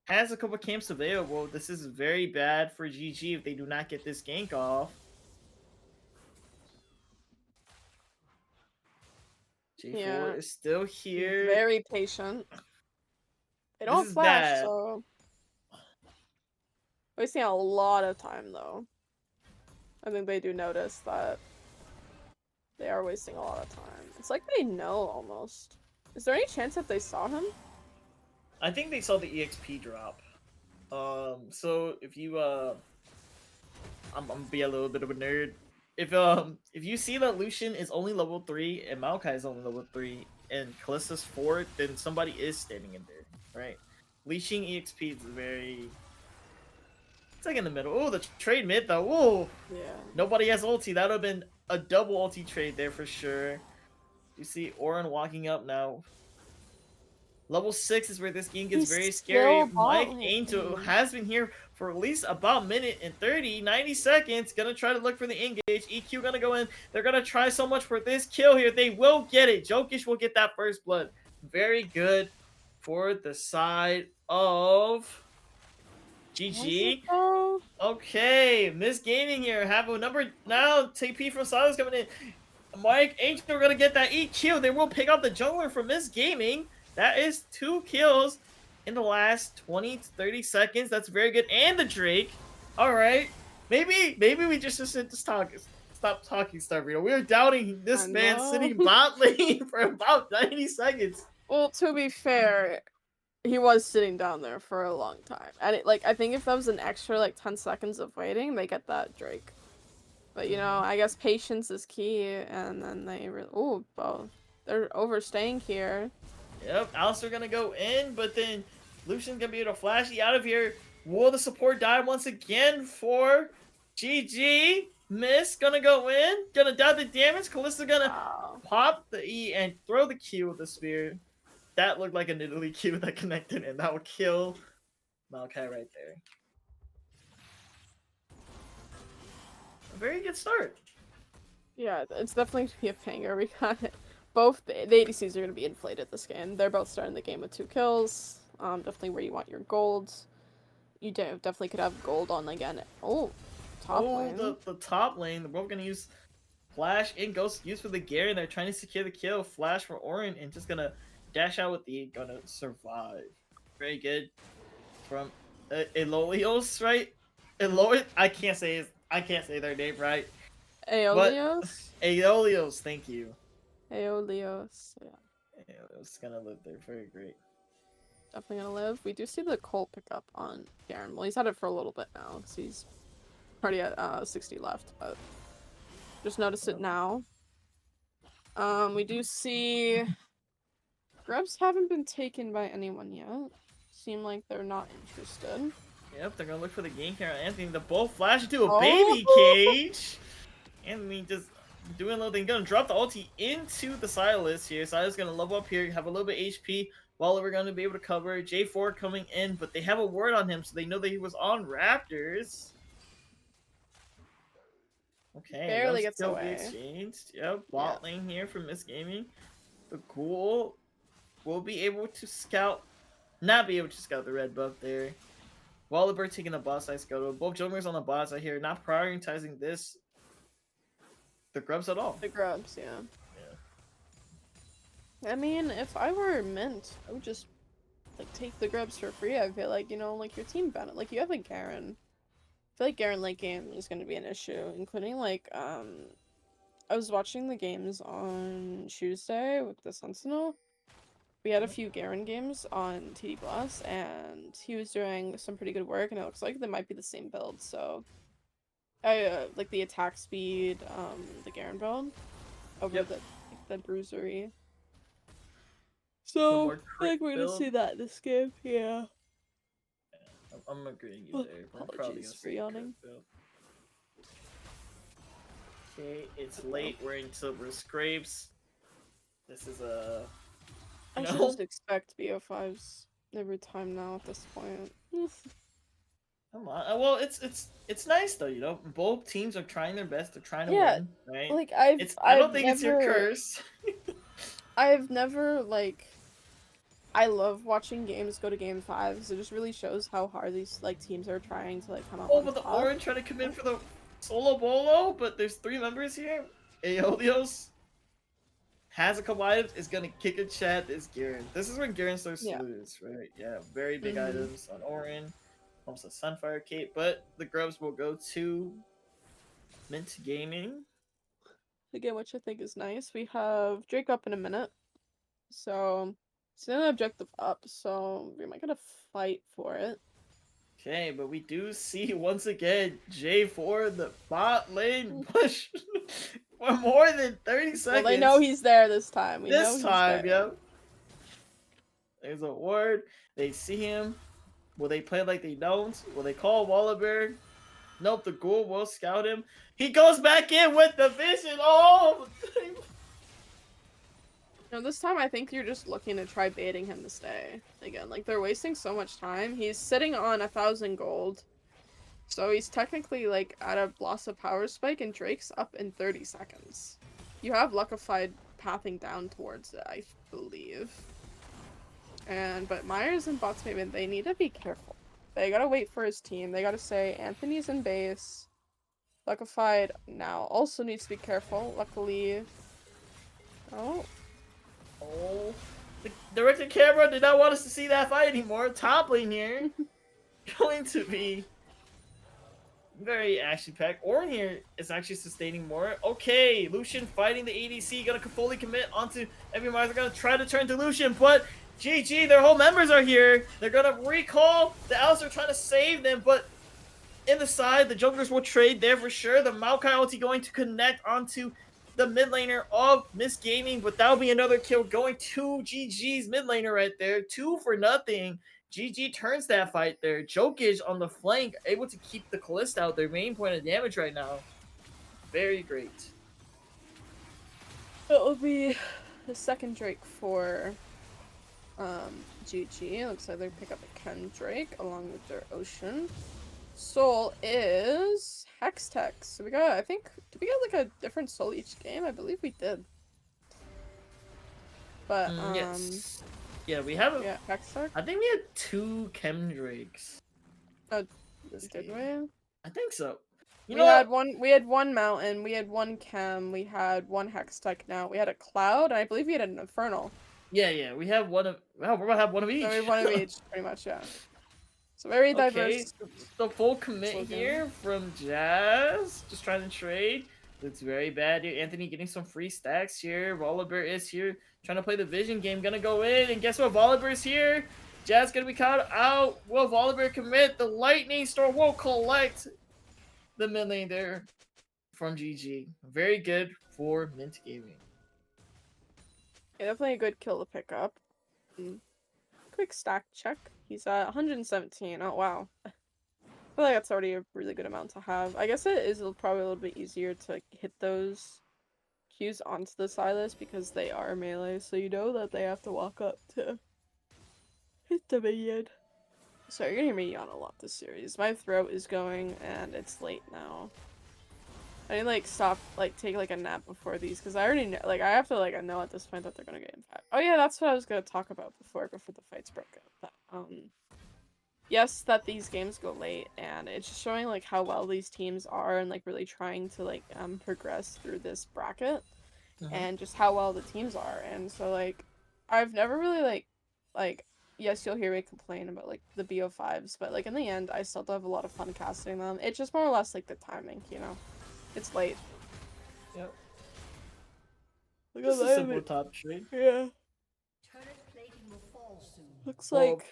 [SPEAKER 6] Has a couple camps available. This is very bad for GG if they do not get this gank off. J4 is still here.
[SPEAKER 5] Very patient. They don't
[SPEAKER 6] This is
[SPEAKER 5] flash,
[SPEAKER 6] bad.
[SPEAKER 5] so wasting a lot of time though. I think they do notice that they are wasting a lot of time. It's like they know almost. Is there any chance that they saw him?
[SPEAKER 6] I think they saw the EXP drop. So if you I'm gonna be a little bit of a nerd. If you see that Lucian is only level 3 and Maokai is only level 3 and Callista's 4, then somebody is standing in there, right? Leashing EXP is very. It's like in the middle. Oh, the trade mid though. Whoa.
[SPEAKER 5] Yeah.
[SPEAKER 6] Nobody has ulti. That would have been a double ulti trade there for sure. You see Orin walking up now. Level 6 is where this game gets
[SPEAKER 5] He's
[SPEAKER 6] very
[SPEAKER 5] still
[SPEAKER 6] scary.
[SPEAKER 5] bot
[SPEAKER 6] Mike
[SPEAKER 5] lane.
[SPEAKER 6] Angel has been here for at least about a minute and 30, 90 seconds. Gonna try to look for the engage. EQ gonna go in. They're gonna try so much for this kill here. They will get it. Jokic will get that first blood. Very good for the side of GG.
[SPEAKER 5] Oh,
[SPEAKER 6] Okay, Miss Gaming here. Have a number now. TP from Silas coming in. Mike Angel are gonna get that EQ. They will pick up the jungler from Miss Gaming. That is 2 kills in the last 20 to 30 seconds. That's very good. And the Drake. Alright. Maybe we just should stop talking, Starvino. We were doubting this
[SPEAKER 5] I
[SPEAKER 6] man
[SPEAKER 5] know.
[SPEAKER 6] sitting bot lane for about 90 seconds.
[SPEAKER 5] well, to be fair, he was sitting down there for a long time, and like I think if that was an extra like 10 seconds of waiting, they get that Drake. But you know, I guess patience is key, and then they both they're overstaying here.
[SPEAKER 6] Yep, Alistair gonna go in, but then Lucian's gonna be able to flash you out of here. Will the support die once again for GG? Miss gonna go in, gonna die the damage. Kalista gonna
[SPEAKER 5] Wow.
[SPEAKER 6] pop the E and throw the Q with the spear. That looked like an Italy Q that connected, and that will kill Maokai right there. A very good start.
[SPEAKER 5] Yeah, it's definitely gonna be a banger. We got it. Both the ADCs are gonna be inflated this game. They're both starting the game with 2 kills. Definitely where you want your gold. You definitely could have gold on again. Oh, top lane.
[SPEAKER 6] The top lane. They're both gonna use Flash and Ghost used for the Garen. They're trying to secure the kill. Flash for Orin and just gonna dash out with the gonna survive. Very good from Elolios, right? I can't say their name right.
[SPEAKER 5] Aeolios?
[SPEAKER 6] Aeolios, thank you.
[SPEAKER 5] Aeolios. Yeah.
[SPEAKER 6] Aeolios gonna live there. Very great.
[SPEAKER 5] Definitely gonna live. We do see the Colt pick up on Garen. Well, he's had it for a little bit now because he's already at 60 left, but just noticed it now. We do see Grubs haven't been taken by anyone yet. Seem like they're not interested.
[SPEAKER 6] Yep, they're gonna look for the gank here on Anthony. The both flash into a
[SPEAKER 5] Oh!
[SPEAKER 6] baby cage. Anthony just doing a little thing. Gonna drop the ulti into the Silas here. Silas gonna level up here, have a little bit HP. While we're gonna be able to cover. J4 coming in, but they have a word on him, so they know that he was on Raptors. Okay,
[SPEAKER 5] Barely
[SPEAKER 6] those
[SPEAKER 5] gets
[SPEAKER 6] still be
[SPEAKER 5] away.
[SPEAKER 6] exchanged. Yep, bot lane here from Miss Gaming. The Ghoul will be able to scout, not be able to scout the red buff there. Wallaber taking the bot side scout. Both junglers on the bot side here, not prioritizing the Grubs at all.
[SPEAKER 5] The Grubs, yeah. I mean, if I were Mint, I would just like take the Grubs for free. I feel like, you know, like your team benefit. Like you have a Garen. I feel like Garen late game is going to be an issue, including like I was watching the games on Tuesday with the Sentinel. We had a few Garen games on TD Blast, and he was doing some pretty good work, and it looks like they might be the same build. So I like the attack speed, the Garen build over the bruisery. So I think we're gonna see that this game. Yeah.
[SPEAKER 6] I'm agreeing you there. But I'm probably
[SPEAKER 5] Apologies
[SPEAKER 6] gonna
[SPEAKER 5] for
[SPEAKER 6] see
[SPEAKER 5] yawning.
[SPEAKER 6] Okay, it's late. We're in silver scrapes. This is a.
[SPEAKER 5] I should just expect BO5s every time now at this point.
[SPEAKER 6] Come on. Well, it's nice though. You know, both teams are trying their best. They're trying to
[SPEAKER 5] Yeah,
[SPEAKER 6] win, right?
[SPEAKER 5] like
[SPEAKER 6] I don't think it's your curse.
[SPEAKER 5] I've never like. I love watching games go to game 5 because it just really shows how hard these like teams are trying to like come out.
[SPEAKER 6] Oh,
[SPEAKER 5] on
[SPEAKER 6] but the
[SPEAKER 5] top.
[SPEAKER 6] Orange trying to come in for the solo bolo, but there's 3 members here. Aeolios has a couple items, is gonna kick a chat. This Garen. This is when Garen starts to lose, right? Yeah, very big items on Orin. Almost a Sunfire Cape, but the Grubs will go to MYNT Gaming.
[SPEAKER 5] Again, which I think is nice. We have Drake up in a minute, so it's an objective up, so we might get a fight for it.
[SPEAKER 6] Okay, but we do see once again J4 the bot lane push for more than 30 seconds.
[SPEAKER 5] Well, they know he's there this time.
[SPEAKER 6] This time, yep. There's a word. They see him. Will they play like they don't? Will they call Wallaber? Nope, the Ghoul will scout him. He goes back in with the vision. Oh!
[SPEAKER 5] No, this time I think you're just looking to try baiting him to stay. Again, like, they're wasting so much time. He's sitting on 1,000 gold. So he's technically, like, at a Blossom Power Spike, and Drake's up in 30 seconds. You have Luckified pathing down towards it, I believe. But Myers and Botsmaven, they need to be careful. They gotta wait for his team. They gotta say, Anthony's in base. Luckified now also needs to be careful. Luckily... Oh.
[SPEAKER 6] Oh, the director camera did not want us to see that fight anymore. Top lane here. Going to be very action-packed. Ornn here is actually sustaining more. Okay, Lucian fighting the ADC, gonna fully commit onto everyone. They're gonna try to turn to Lucian, but GG, their whole members are here. They're gonna recall. The Owls are trying to save them, but in the side, the junglers will trade there for sure. The Maokai ulti going to connect onto the mid laner of Miss Gaming, but that'll be another kill going to GG's mid laner right there. 2-0. GG turns that fight there. Jokic on the flank, able to keep the Kalista out, their main point of damage right now. Very great.
[SPEAKER 5] It will be the second Drake for GG. Looks like they pick up a Ken Drake along with their Ocean. Soul is Hextech. So we got, I think, did we get like a different soul each game? I believe we did. But,
[SPEAKER 6] yes. Yeah, we have
[SPEAKER 5] yeah, Hextech.
[SPEAKER 6] I think we had 2 Chem Drakes.
[SPEAKER 5] Oh,
[SPEAKER 6] this
[SPEAKER 5] did
[SPEAKER 6] game.
[SPEAKER 5] we?
[SPEAKER 6] I think so.
[SPEAKER 5] We had one Mountain, we had one Chem, we had one Hextech now. We had a Cloud, and I believe we had an Infernal.
[SPEAKER 6] Yeah, we have one of, well, we're gonna have one of each.
[SPEAKER 5] So we have one of each, pretty much, yeah. So very diverse.
[SPEAKER 6] Okay, the full commit here from Jazz. Just trying to trade. Looks very bad here. Anthony getting some free stacks here. Volibear is here trying to play the vision game. Gonna go in, and guess what? Volibear is here. Jazz gonna be caught out. Will Volibear commit? The Lightning Storm will collect the mid lane there from GG. Very good for MYNT Gaming.
[SPEAKER 5] Yeah, definitely a good kill to pick up. Quick stack check. He's at 117. Oh, wow. I feel like that's already a really good amount to have. I guess it is probably a little bit easier to hit those Qs onto the Silas because they are melee, so you know that they have to walk up to hit the minion. Sorry, you're gonna hear me yawn a lot this series. My throat is going, and it's late now. I need to, like, stop, like, take, like, a nap before these, because I already know, like, I have to, like, I know at this point that they're gonna get infected. Oh, yeah, that's what I was gonna talk about before the fights broke out. That, yes, that these games go late, and it's just showing, like, how well these teams are, and, like, really trying to, like, progress through this bracket, and just how well the teams are, and so, like, I've never really, like, yes, you'll hear me complain about, like, the BO5s, but, like, in the end, I still have a lot of fun casting them. It's just more or less, like, the timing, you know? It's late.
[SPEAKER 6] Yep.
[SPEAKER 5] Look
[SPEAKER 6] This
[SPEAKER 5] at
[SPEAKER 6] is a simple top trade.
[SPEAKER 5] Yeah. Looks like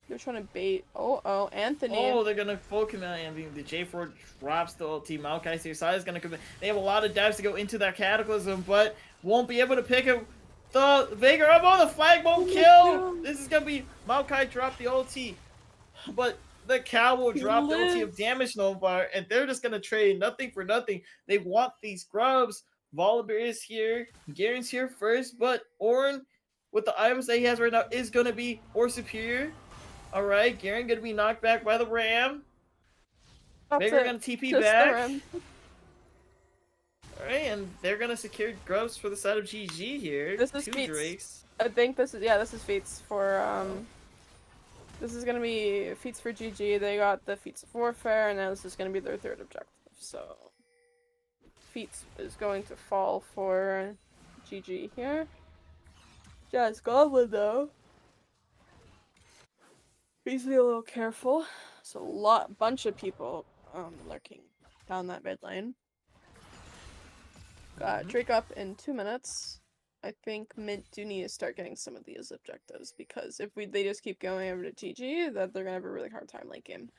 [SPEAKER 5] they're trying to bait. Oh, Anthony.
[SPEAKER 6] Oh, they're gonna full commit Anthony. The J4 drops the ulti. Maokai's here. Sai is gonna commit. They have a lot of dives to go into that Cataclysm, but won't be able to pick up the Veigar up on the flag. Won't kill. This is gonna be Maokai drop the ulti, but the cow will drop the ulti of damage nullifier, and they're just gonna trade nothing for nothing. They want these grubs. Volibear is here. Garen's here first, but Ornn, with the items that he has right now, is gonna be more superior. Alright, Garen gonna be knocked back by the Ram. Veigar gonna TP back. Alright, and they're gonna secure grubs for the side of GG here.
[SPEAKER 5] This is
[SPEAKER 6] 2
[SPEAKER 5] Feats.
[SPEAKER 6] Drakes.
[SPEAKER 5] I think this is Feats for, this is gonna be Feats for GG. They got the Feats of Warfare, and now this is gonna be their third objective, so... Feats is going to fall for GG here. Jazz Goblin, though. Please be a little careful. There's a bunch of people lurking down that mid lane. Got Drake up in 2 minutes. I think MYNT do need to start getting some of these objectives, because if they just keep going over to GG, that they're gonna have a really hard time late game.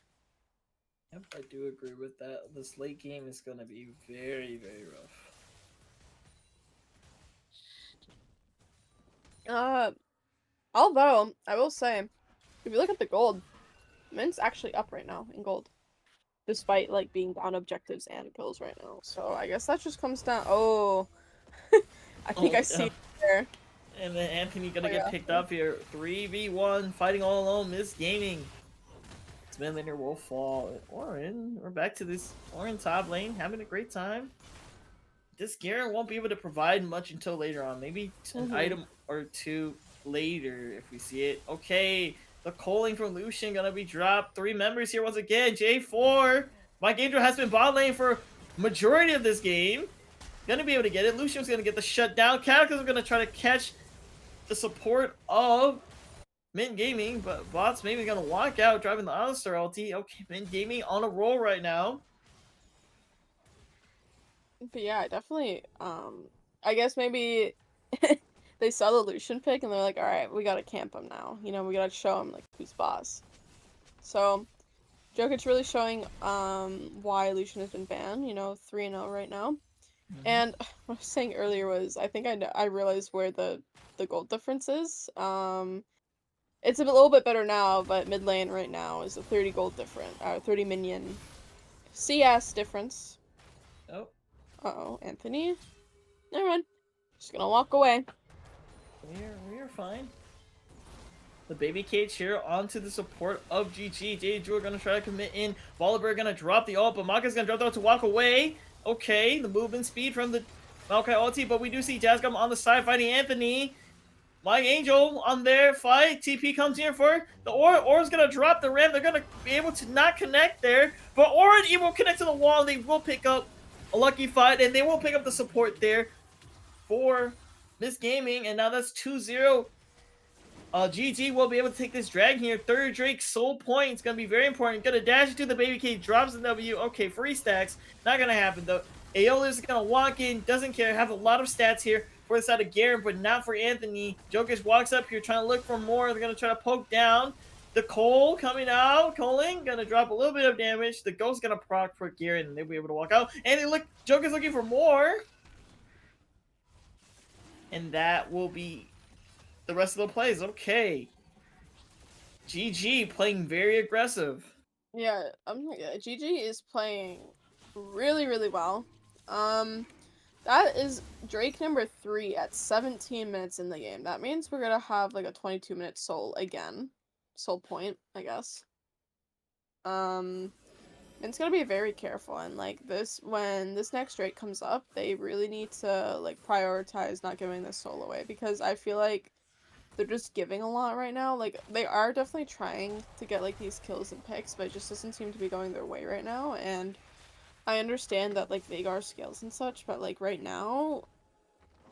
[SPEAKER 6] Yep, I do agree with that. This late game is gonna be very, very rough.
[SPEAKER 5] Although, I will say, if you look at the gold, MYNT's actually up right now in gold. Despite, like, being down objectives and kills right now. So, I guess that just comes down- oh! I think I see it there.
[SPEAKER 6] And then Anthony gonna
[SPEAKER 5] Oh,
[SPEAKER 6] get
[SPEAKER 5] yeah.
[SPEAKER 6] picked up here. 3v1, fighting all alone, Miss Gaming. This mid laner will fall. Orin, we're back to this Orin top lane, having a great time. This Garen won't be able to provide much until later on. Maybe an item or two later if we see it. Okay, the calling from Lucian gonna be dropped. 3 members here once again. J4. Mike Angel has been bot lane for majority of this game. Gonna be able to get it. Lucian's gonna get the shutdown. Cataclysm gonna try to catch the support of MYNT Gaming, but bot's maybe gonna walk out driving the Alistar ulti. Okay, MYNT Gaming on a roll right now.
[SPEAKER 5] But yeah, definitely. I guess maybe they saw the Lucian pick and they're like, all right, we gotta camp him now. You know, we gotta show him like who's boss. So, Jokic's really showing why Lucian has been banned. You know, 3-0 right now. And what I was saying earlier was I think I realized where the gold difference is. It's a little bit better now, but mid lane right now is a 30 gold different, 30 minion CS difference.
[SPEAKER 6] Oh,
[SPEAKER 5] Uh-oh, Anthony. Never mind. Just gonna walk away.
[SPEAKER 6] we're fine. The baby cage here onto the support of GG. J are gonna try to commit in. Volibear gonna drop the ult, but Maka's gonna drop the ult to walk away. Okay, the movement speed from the Maokai ulti, but we do see Jazzgum on the side fighting Anthony. Mike Angel on their fight. TP comes here for the Aura's gonna drop the ramp. They're gonna be able to not connect there, but Aura and Eve will connect to the wall. And they will pick up a lucky fight, and they will pick up the support there for Miss Gaming. And now that's 2-0. GG will be able to take this dragon here. Third Drake soul point. It's going to be very important. Gonna dash into the baby cage. Drops the W. Okay, free stacks. Not going to happen though. Aeola is going to walk in. Doesn't care. Have a lot of stats here for the side of Garen, but not for Anthony. Jokic walks up here trying to look for more. They're going to try to poke down. The Cole coming out. Coling going to drop a little bit of damage. The Ghost going to proc for Garen, and they'll be able to walk out. And they look. Jokic's looking for more. And that will be the rest of the plays. Okay. GG playing very aggressive.
[SPEAKER 5] Yeah, GG is playing really, really well. That is Drake number 3 at 17 minutes in the game. That means we're gonna have like a 22-minute soul again. Soul point, I guess. It's gonna be very careful, and like this, when this next Drake comes up, they really need to like prioritize not giving this soul away, because I feel like they're just giving a lot right now. Like, they are definitely trying to get like these kills and picks, but it just doesn't seem to be going their way right now. And I understand that like Vagar scales and such, but like right now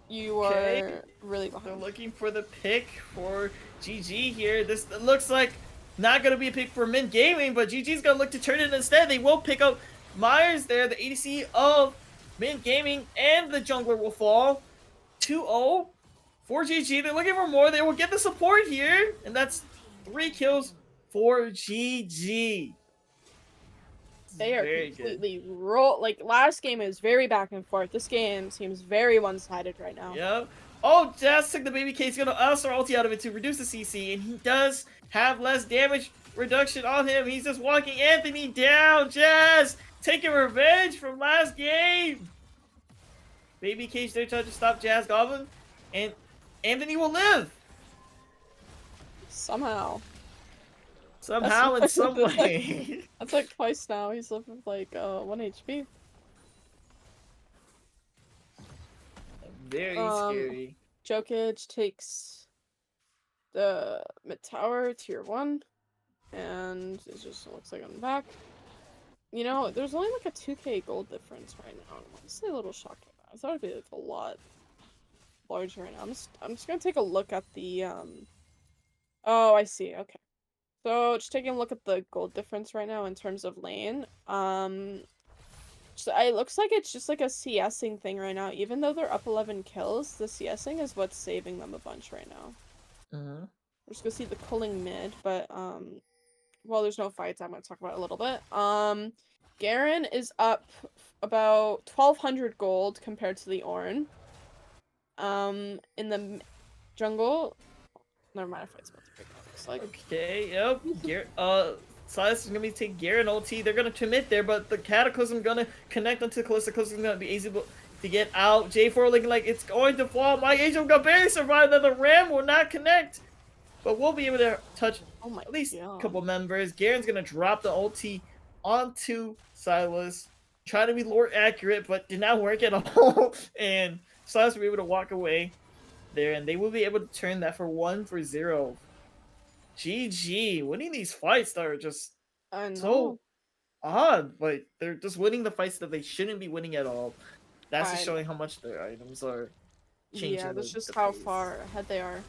[SPEAKER 5] you are really behind.
[SPEAKER 6] They're looking for the pick for GG here. This looks like not gonna be a pick for MYNT Gaming, but GG's gonna look to turn it instead. They will pick up Myers there, the ADC of MYNT Gaming, and the jungler will fall. 2-0 for GG. They're looking for more. They will get the support here, and that's 3 kills for GG.
[SPEAKER 5] They are completely like last game is very back and forth. This game seems very one-sided right now.
[SPEAKER 6] Yep. Oh, Jazz took the baby case. He's gonna Alistar ulti out of it to reduce the CC, and he does have less damage reduction on him. He's just walking Anthony down. Jazz taking revenge from last game. Baby cage there trying to stop Jazz Goblin, and Anthony will live
[SPEAKER 5] Somehow.
[SPEAKER 6] in some way.
[SPEAKER 5] That's like twice now. He's lived with like 1 HP.
[SPEAKER 6] Very scary.
[SPEAKER 5] Jokic takes the mid tower, tier 1, and it just looks like I'm back. You know, there's only like a 2k gold difference right now. I'm honestly a little shocked at that. I thought it'd be like a lot larger right now. I'm just gonna take a look at the Oh, I see. Okay. So just taking a look at the gold difference right now in terms of lane. So it looks like it's just like a CSing thing right now. Even though they're up 11 kills, the CSing is what's saving them a bunch right now. We're just gonna see the pulling mid, but well, there's no fights. I'm gonna talk about it a little bit. Garen is up about 1,200 gold compared to the Ornn. In the jungle, never mind. If it's about to break up. It's like
[SPEAKER 6] Okay, yep. Silas is gonna be taking Garen ulti. They're gonna commit there, but the Cataclysm gonna connect onto the Callisto. Callisto is gonna be to get out. J4 looking like it's going to fall. My Angel got barely survived. Then the Ram will not connect. But we'll be able to touch
[SPEAKER 5] Oh my
[SPEAKER 6] at least a
[SPEAKER 5] god.
[SPEAKER 6] couple members. Garen's going to drop the ulti onto Silas. Trying to be lore accurate, but did not work at all. And Silas will be able to walk away there. And they will be able to turn that for 1-0. GG. Winning these fights that are just
[SPEAKER 5] I
[SPEAKER 6] so
[SPEAKER 5] know.
[SPEAKER 6] odd, but they're just winning the fights that they shouldn't be winning at all. That's just
[SPEAKER 5] I
[SPEAKER 6] showing how much their items are
[SPEAKER 5] Yeah,
[SPEAKER 6] changing
[SPEAKER 5] that's
[SPEAKER 6] the
[SPEAKER 5] just how
[SPEAKER 6] pace.
[SPEAKER 5] far ahead they are.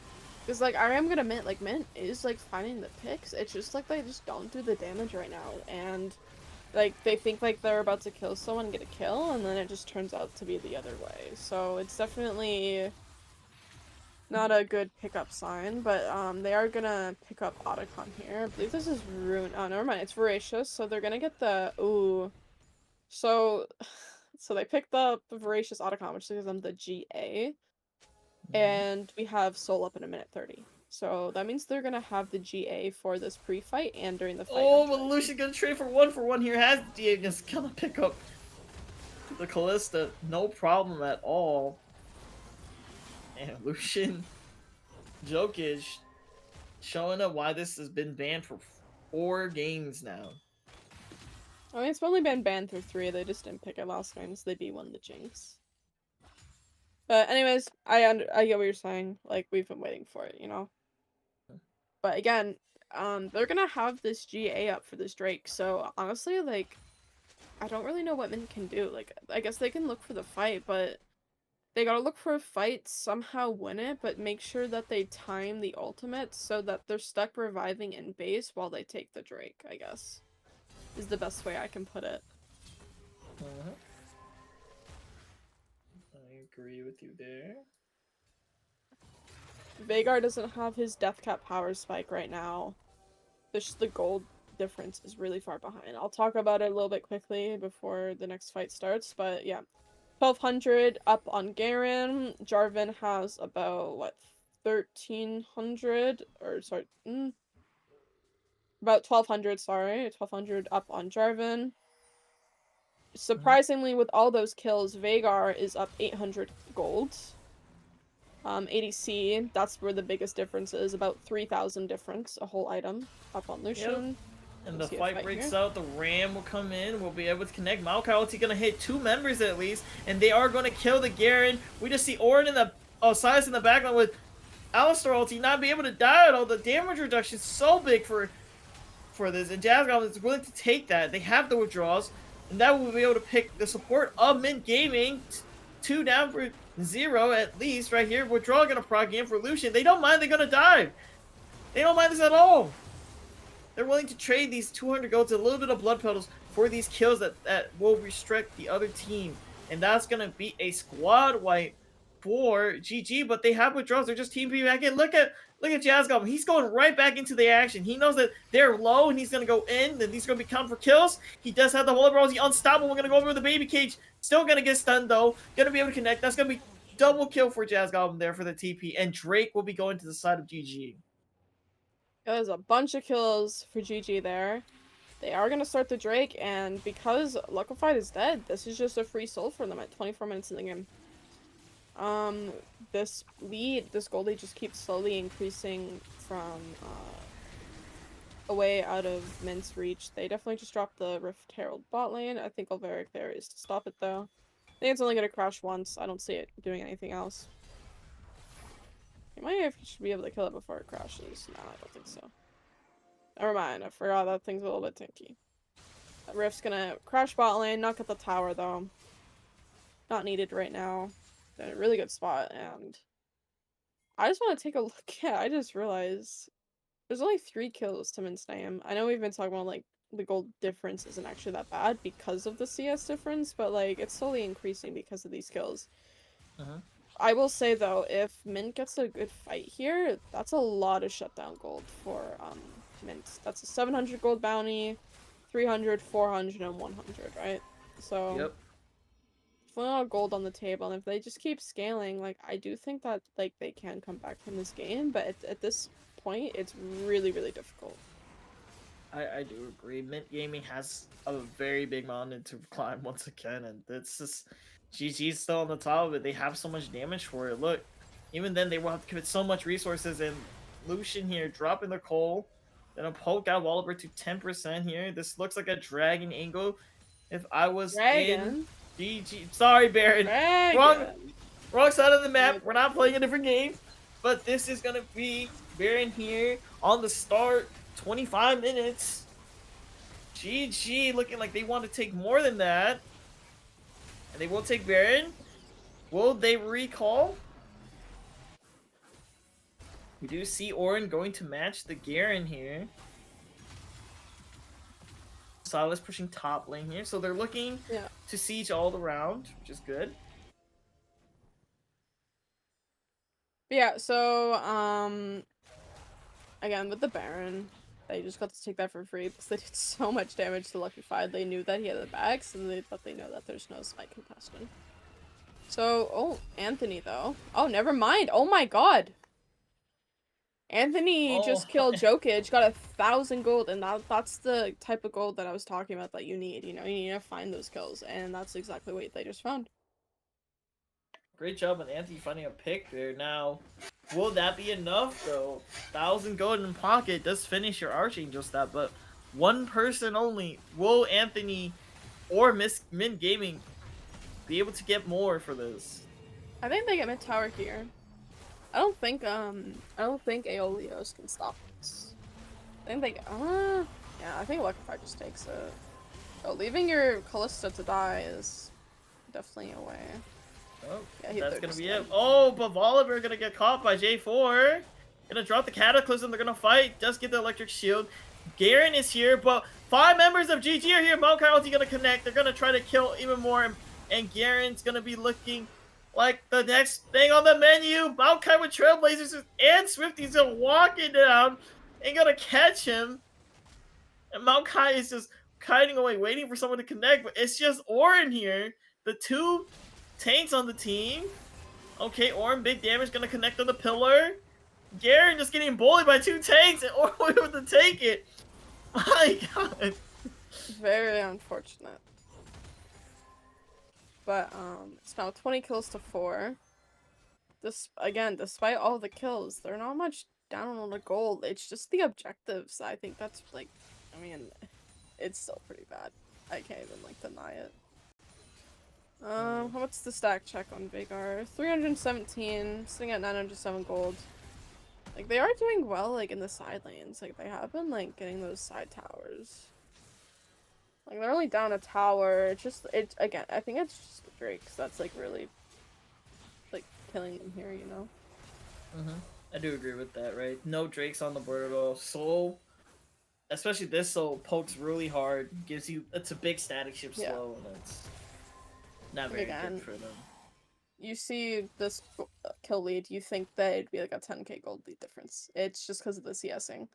[SPEAKER 5] Because, like, I am gonna admit, like, Mint is, like, finding the picks. It's just, like, they just don't do the damage right now. And, like, they think, like, they're about to kill someone and get a kill, and then it just turns out to be the other way. So, it's definitely not a good pickup sign, but, they are gonna pick up Otacon here. I believe this is Rune. Oh, never mind. It's Voracious, so they're gonna get the... Ooh. So... So they picked up the Voracious Otacon, which gives them the GA. And we have Soul up in a minute 30. So that means they're gonna have the GA for this pre-fight and during the fight.
[SPEAKER 6] Oh, but Lucian gonna trade for 1-for-1 here. Has DA just gonna pick up the Callista, no problem at all. And Lucian Jokic showing up why this has been banned for 4 games now.
[SPEAKER 5] I mean, it's only been banned through 3. They just didn't pick it last time, so they B1 the Jinx. But anyways, I get what you're saying. Like, we've been waiting for it, you know? But again, they're gonna have this GA up for this Drake, so honestly, like, I don't really know what Min can do. Like, I guess they can look for the fight, but they gotta look for a fight, somehow win it, but make sure that they time the ultimate so that they're stuck reviving in base while they take the Drake, I guess. Is the best way I can put it.
[SPEAKER 6] I agree with you there.
[SPEAKER 5] Veigar doesn't have his death cap power spike right now. The gold difference is really far behind. I'll talk about it a little bit quickly before the next fight starts, but yeah. 1200 up on Garen. Jarvan has about, what, 1300? Or, sorry, about 1200, sorry. 1200 up on Jarvan. Surprisingly, with all those kills, Veigar is up 800 gold. ADC, that's where the biggest difference is. About 3,000 difference, a whole item up on Lucian.
[SPEAKER 6] Yep. And
[SPEAKER 5] We'll
[SPEAKER 6] the
[SPEAKER 5] see a
[SPEAKER 6] fight breaks
[SPEAKER 5] here.
[SPEAKER 6] out, the Ram will come in, we'll be able to connect. Maokai ulti gonna hit 2 members at least, and they are gonna kill the Garen. We just see Warden in the Silas in the background with Alistar ulti not be able to die at all. The damage reduction is so big for this, and Jazz Goblin is willing to take that. They have the withdrawals, and that will be able to pick the support of MYNT Gaming. 2 down for 0 at least right here. Withdrawal gonna proc in for Lucian. They don't mind, they're gonna dive. They don't mind this at all. They're willing to trade these 200 golds, a little bit of blood petals for these kills that will restrict the other team. And that's going to be a squad wipe for GG, but they have withdrawals. They're just team back in. Look at Jazz Goblin. He's going right back into the action. He knows that they're low and he's going to go in, and he's going to be counted for kills. He does have the Holy Brawls. He's unstoppable. We're going to go over the baby cage. Still going to get stunned, though. Going to be able to connect. That's going to be double kill for Jazz Goblin there for the TP. And Drake will be going to the side of GG.
[SPEAKER 5] There's a bunch of kills for GG there. They are going to start the Drake, and because Luckified is dead, this is just a free soul for them at 24 minutes in the game. This gold lead just keeps slowly increasing from, away out of Mint's reach. They definitely just dropped the Rift Herald bot lane. I think Alveric there is to stop it, though. I think it's only going to crash once. I don't see it doing anything else. You might should be able to kill it before it crashes. No, I don't think so. Never mind, I forgot that thing's a little bit tinky. That Rift's gonna crash bot lane, not get the tower though. Not needed right now. They're in a really good spot, and I just want to take a look at, I just realized there's only 3 kills to Mint's name. I know we've been talking about, like, the gold difference isn't actually that bad because of the CS difference, but, like, it's slowly increasing because of these kills. I will say, though, if Mint gets a good fight here, that's a lot of shutdown gold for, Mint. That's a 700 gold bounty, 300, 400, and 100, right? So,
[SPEAKER 6] Yep.
[SPEAKER 5] a lot of gold on the table, and if they just keep scaling, like, I do think that, like, they can come back from this game, but at this point, it's really, really difficult.
[SPEAKER 6] I do agree. MYNT Gaming has a very big mountain to climb once again, and it's just GG's still on the top of it. They have so much damage for it. Look, even then they will have to commit so much resources, and Lucian here dropping the coal. Then a poke out Wallaber to 10% here. This looks like a dragon angle. If I was in
[SPEAKER 5] Dragon.
[SPEAKER 6] GG, sorry Baron,
[SPEAKER 5] Dragon.
[SPEAKER 6] wrong side of the map.
[SPEAKER 5] Right.
[SPEAKER 6] We're not playing a different game, but this is gonna be Baron here on the start. 25 minutes. GG looking like they want to take more than that. And they will take Baron. Will they recall? We do see Orin going to match the Garen here. Silas pushing top lane here. So they're looking
[SPEAKER 5] Yeah.
[SPEAKER 6] to siege all around, which is good.
[SPEAKER 5] Yeah, so again with the Baron, they just got to take that for free because they did so much damage to Lucky Five. They knew that he had the bags, but they know that there's no smite contestant. So, oh, Anthony though. Oh, never mind. Oh my god. Anthony just killed Jokic, got 1,000 gold, and that's the type of gold that I was talking about that you need. You know, you need to find those kills, and that's exactly what they just found.
[SPEAKER 6] Great job on Anthony finding a pick there. Now, will that be enough though? 1,000 gold in pocket does finish your Archangel stat, but one person only. Will Anthony or MYNT Gaming be able to get more for this?
[SPEAKER 5] I think they get mid tower here. I don't think Aeolios can stop this. I think yeah, I think Electrify just takes it. Oh, leaving your Callista to die is definitely a way.
[SPEAKER 6] Oh,
[SPEAKER 5] Yeah,
[SPEAKER 6] that's gonna be it. Oh, but Volibear gonna get caught by J4. Gonna drop the Cataclysm. They're gonna fight. Just get the Electric Shield. Garen is here, but 5 members of GG are here. Maokai ulti gonna connect. They're gonna try to kill even more, and Garen's gonna be looking like the next thing on the menu. Maokai with Trailblazers and Swifties are walking down and gonna catch him. And Maokai is just kiting away, waiting for someone to connect, but it's just Orin here. The 2 tanks on the team. Okay, Orin, big damage, gonna connect on the pillar. Garen just getting bullied by 2 tanks, and Orin able to take it. My god.
[SPEAKER 5] Very unfortunate. But it's now 20 kills to 4. Again, despite all the kills, they're not much down on the gold. It's just the objectives. I think that's like, I mean, it's still pretty bad. I can't even like deny it. What's the stack check on Vagar? 317, sitting at 907 gold. Like, they are doing well, like, in the side lanes. Like, they have been, like, getting those side towers. Like, they're only down a tower. Again, I think it's just the Drakes that's, like, really, like, killing them here, you know?
[SPEAKER 6] I do agree with that, right? No Drakes on the board at all. Soul, especially this Soul, pokes really hard. It's a big static ship slow, and it's not very good for them.
[SPEAKER 5] You see this kill lead, you think that it'd be like a 10k gold lead difference. It's just because of the CSing.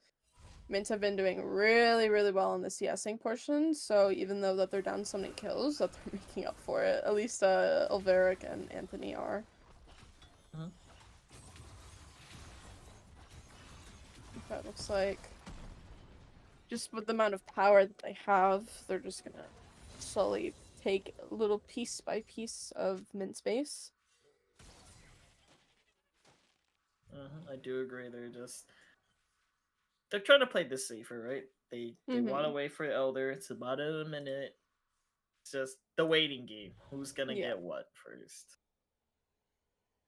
[SPEAKER 5] MYNT have been doing really, really well in the CSing portion, so even though that they're down so many kills, that they're making up for it. At least Ulveric and Anthony are. That looks like, just with the amount of power that they have, they're just gonna slowly take a little piece by piece of MYNT space.
[SPEAKER 6] I do agree. They're trying to play this safer, right? They want to wait for Elder. It's about a minute. It's just the waiting game. Who's gonna get what first?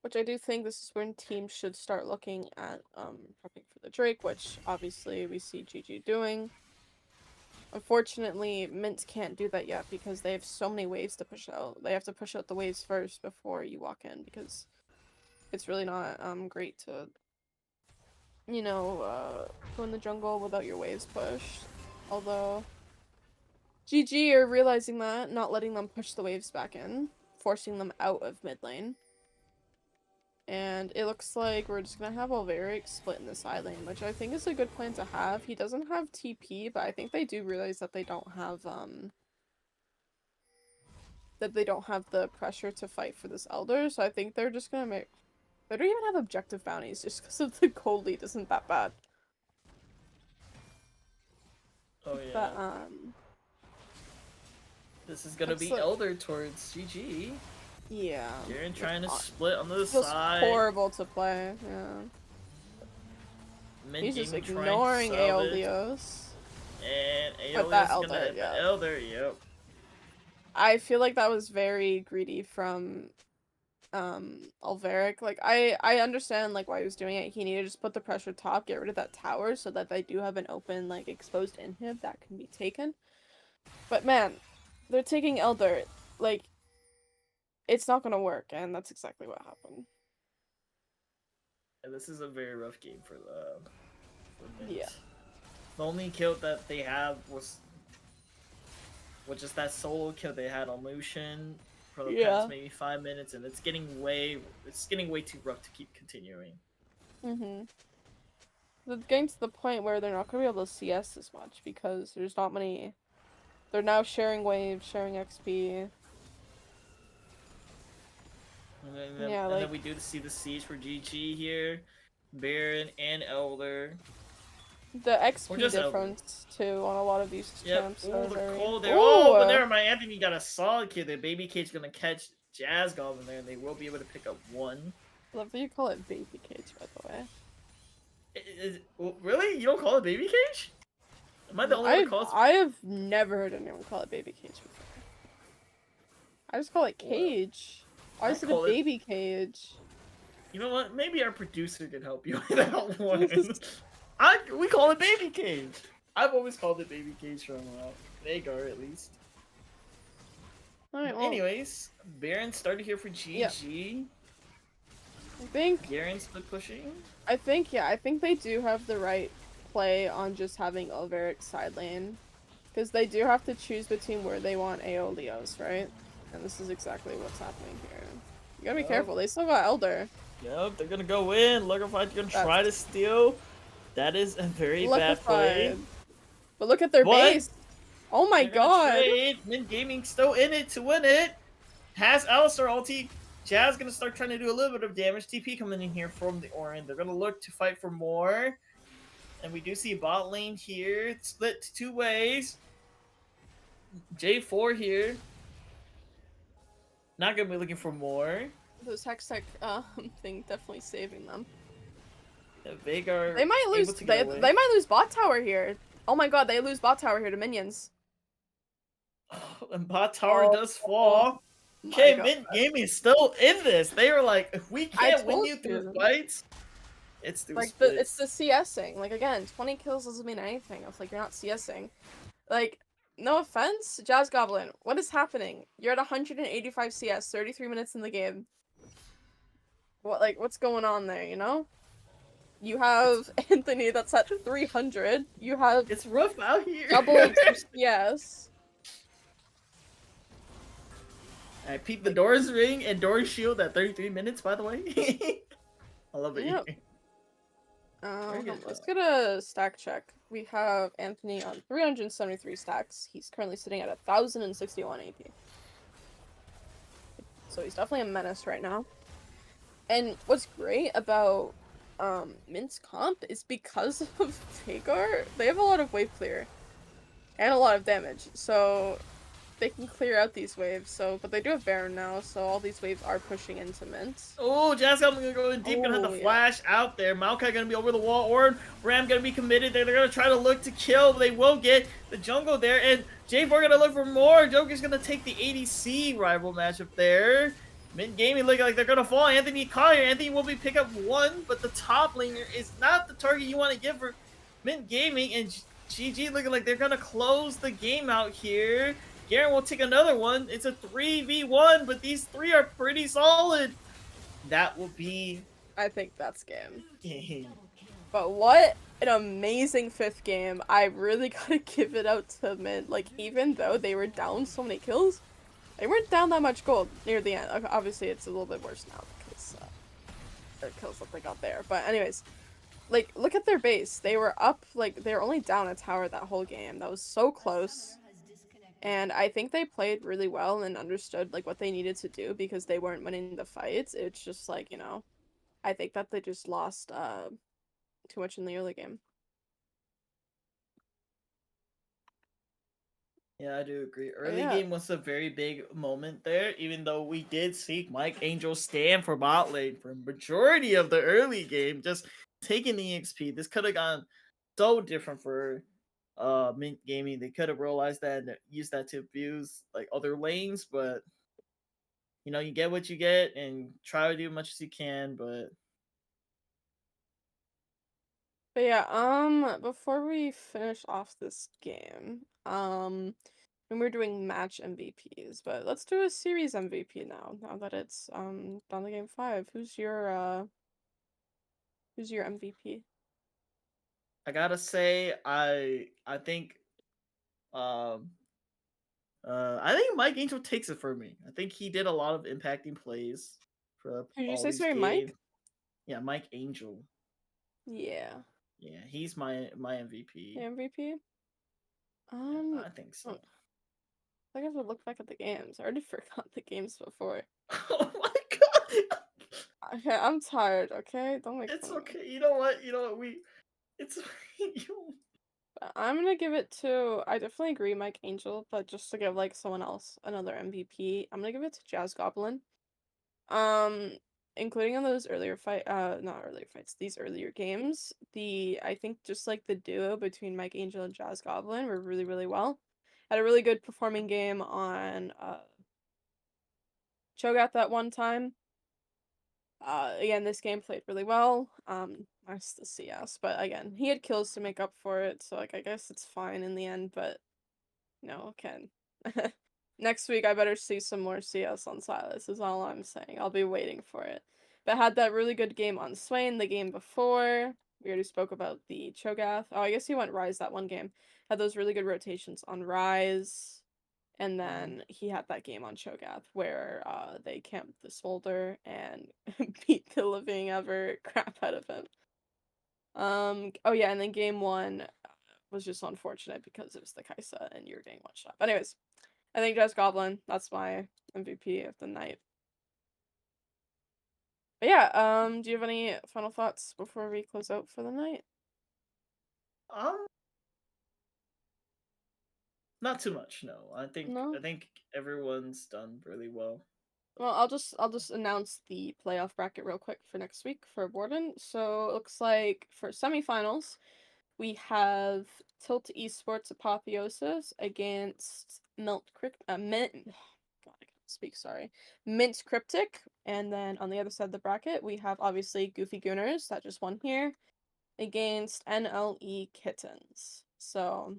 [SPEAKER 5] Which I do think this is when teams should start looking at prepping for the Drake, which obviously we see GG doing. Unfortunately, MYNT can't do that yet because they have so many waves to push out. They have to push out the waves first before you walk in, because it's really not great to, you know, go in the jungle without your waves pushed. Although GG are realizing that, not letting them push the waves back in, forcing them out of mid lane. And it looks like we're just gonna have Ulveric split in the side lane, which I think is a good plan to have. He doesn't have TP, but I think they do realize that they don't have the pressure to fight for this Elder, so I think they're just gonna make... They don't even have objective bounties just because of the gold lead isn't that bad.
[SPEAKER 6] Oh yeah.
[SPEAKER 5] But
[SPEAKER 6] this is gonna be
[SPEAKER 5] like...
[SPEAKER 6] Elder towards GG.
[SPEAKER 5] Yeah.
[SPEAKER 6] Garen
[SPEAKER 5] It's
[SPEAKER 6] trying to
[SPEAKER 5] hot.
[SPEAKER 6] split on the
[SPEAKER 5] Feels
[SPEAKER 6] side.
[SPEAKER 5] horrible to play. Yeah.
[SPEAKER 6] Mint
[SPEAKER 5] He's just
[SPEAKER 6] Gaming trying to
[SPEAKER 5] ignoring
[SPEAKER 6] salvage.
[SPEAKER 5] Aeolios.
[SPEAKER 6] And
[SPEAKER 5] With that
[SPEAKER 6] Aeolios gonna
[SPEAKER 5] Elder,
[SPEAKER 6] hit the
[SPEAKER 5] yeah.
[SPEAKER 6] Elder. Yep.
[SPEAKER 5] I feel like that was very greedy from Alveric. Like I understand like why he was doing it. He needed to just put the pressure top, get rid of that tower so that they do have an open like exposed inhib that can be taken. But man, they're taking Elder. Like it's not gonna work, and that's exactly what happened.
[SPEAKER 6] And this is a very rough game for Mint.
[SPEAKER 5] Yeah.
[SPEAKER 6] The only kill that they have was just that solo kill they had on Lucian for the past maybe 5 minutes, and it's getting way too rough to keep continuing.
[SPEAKER 5] They're getting to the point where they're not gonna be able to CS as much because there's not many. They're now sharing waves, sharing XP.
[SPEAKER 6] And then we do see the siege for GG here, Baron and Elder.
[SPEAKER 5] The XP
[SPEAKER 6] just
[SPEAKER 5] difference too on a lot of these champs.
[SPEAKER 6] Oh, the
[SPEAKER 5] very...
[SPEAKER 6] cold there. Oh, but there, my Anthony got a solid kill. The baby cage gonna catch Jazz Goblin there, and they will be able to pick up one.
[SPEAKER 5] Love that you call it baby cage, by the way.
[SPEAKER 6] Really? You don't call it baby cage? Am I the only one that calls?
[SPEAKER 5] I have never heard anyone call it baby cage before. I just call it cage. Why is it a baby cage?
[SPEAKER 6] You know what? Maybe our producer can help you with that one. We call it baby cage. I've always called it baby cage from Vagar, at least.
[SPEAKER 5] Alright, well,
[SPEAKER 6] anyways, Baron started here for GG.
[SPEAKER 5] Yeah. I think
[SPEAKER 6] Garen's split pushing.
[SPEAKER 5] I think they do have the right play on just having Alveric side lane. Because they do have to choose between where they want Aeolios, right? And this is exactly what's happening here. You gotta be careful, they still got Elder.
[SPEAKER 6] Yep, they're gonna go in. Liquefied's gonna try to steal. That is a very bad play.
[SPEAKER 5] But look at their base. Oh my god.
[SPEAKER 6] MYNT Gaming still in it to win it. Has Alistar ulti. Jazz gonna start trying to do a little bit of damage. TP coming in here from the Warden. They're gonna look to fight for more. And we do see bot lane here. It's split to 2 ways. J4 here. Not gonna be looking for more.
[SPEAKER 5] Those Hextech thing definitely saving them.
[SPEAKER 6] Yeah, Vagar.
[SPEAKER 5] They might lose. They might lose bot tower here. Oh my god, they lose bot tower here to minions.
[SPEAKER 6] And bot tower does fall. Okay, MYNT Gaming is still in this. They were like, if we can't win you through fights, it's through
[SPEAKER 5] like
[SPEAKER 6] splits.
[SPEAKER 5] it's the CSing. Like again, 20 kills doesn't mean anything. It's like you're not CSing. Like, no offense, Jazz Goblin, what is happening? You're at 185 CS, 33 minutes in the game. What's going on there, you know? You have Anthony that's at 300. You have...
[SPEAKER 6] It's rough out here.
[SPEAKER 5] Double CS.
[SPEAKER 6] I peeped the doors ring and doors shield at 33 minutes, by the way. I love it.
[SPEAKER 5] Yep. Let's get a stack check. We have Anthony on 373 stacks. He's currently sitting at 1,061 AP. So he's definitely a menace right now. And what's great about MYNT's comp is because of Vagar, they have a lot of wave clear. And a lot of damage. So they can clear out these waves. But they do have Baron now, so all these waves are pushing into MYNT.
[SPEAKER 6] Oh, Jazz Goblin gonna go in deep, gonna have the flash out there. Maokai gonna be over the wall, or Ram gonna be committed there. They're gonna try to look to kill, but they will get the jungle there, and J4 gonna look for more. Joker's gonna take the ADC rival matchup there. MYNT Gaming looking like they're gonna fall. Anthony Collier. Anthony will be pick up 1, but the top laner is not the target you want to give for MYNT Gaming, and GG looking like they're gonna close the game out here. Garen will take another one. It's a 3v1, but these 3 are pretty solid. That will be...
[SPEAKER 5] I think that's game. But what an amazing 5th game. I really gotta give it out to MYNT. Like, even though they were down so many kills, they weren't down that much gold near the end. Obviously, it's a little bit worse now because the kills that they got there. But anyways, like, look at their base. They were up, like, they were only down a tower that whole game. That was so close. And I think they played really well and understood, like, what they needed to do because they weren't winning the fights. It's just, like, you know, I think that they just lost too much in the early game.
[SPEAKER 6] Yeah, I do agree. Early
[SPEAKER 5] yeah.
[SPEAKER 6] game was a very big moment there, even though we did see Mike Angel stand for bot lane for majority of the early game, just taking the XP. This could have gone so different for Mint Gaming. They could have realized that and used that to abuse like other lanes, but you get what you get and try to do as much as you can, but
[SPEAKER 5] But yeah, before we finish off this game, and we're doing match MVPs, but let's do a series MVP now that it's down to game 5. Who's your MVP?
[SPEAKER 6] I gotta say I think um I think Mike Angel takes it for me. I think he did a lot of impacting plays for
[SPEAKER 5] Who'd you
[SPEAKER 6] all
[SPEAKER 5] say,
[SPEAKER 6] these
[SPEAKER 5] sorry,
[SPEAKER 6] games.
[SPEAKER 5] Mike?
[SPEAKER 6] Yeah, Mike Angel.
[SPEAKER 5] Yeah.
[SPEAKER 6] Yeah, he's my MVP.
[SPEAKER 5] MVP?
[SPEAKER 6] Yeah,
[SPEAKER 5] Um,
[SPEAKER 6] I think
[SPEAKER 5] hmm,
[SPEAKER 6] so.
[SPEAKER 5] I guess we'll look back at the games. I already forgot the games before.
[SPEAKER 6] Oh my god.
[SPEAKER 5] Okay, I'm tired, okay? Don't make
[SPEAKER 6] It's
[SPEAKER 5] fun of me.
[SPEAKER 6] okay. You know what? It's you.
[SPEAKER 5] But I'm gonna give it to, I definitely agree, Mike Angel, but just to give like someone else another MVP, I'm gonna give it to Jazz Goblin. Um, including on those not earlier fights, these earlier games, I think just like the duo between Mike Angel and Jazz Goblin were really, really well. Had a really good performing game on Cho'Gath that one time. Again, this game played really well. Nice the CS, but again, he had kills to make up for it, so like I guess it's fine in the end, but no, Ken. Next week I better see some more CS on Silas, is all I'm saying. I'll be waiting for it. But had that really good game on Swain the game before. We already spoke about the Cho'Gath. Oh, I guess he went Rise that one game. Had those really good rotations on Rise. And then he had that game on Cho'Gath where they camped the Smolder and beat the living ever crap out of him. Oh yeah, and then game 1 was just unfortunate because it was the Kaisa and you're getting one shot. But anyways, I think Jazz Goblin, that's my MVP of the night. But yeah, do you have any final thoughts before we close out for the night?
[SPEAKER 6] Um, not too much. No, I think
[SPEAKER 5] No?
[SPEAKER 6] I think everyone's done really well.
[SPEAKER 5] Well, I'll just announce the playoff bracket real quick for next week for Warden. So it looks like for semifinals, we have Tilt Esports Apotheosis against Mint. God, I can't speak. Sorry, Mint Cryptic, and then on the other side of the bracket, we have obviously Goofy Gooners that just won here against NLE Kittens. So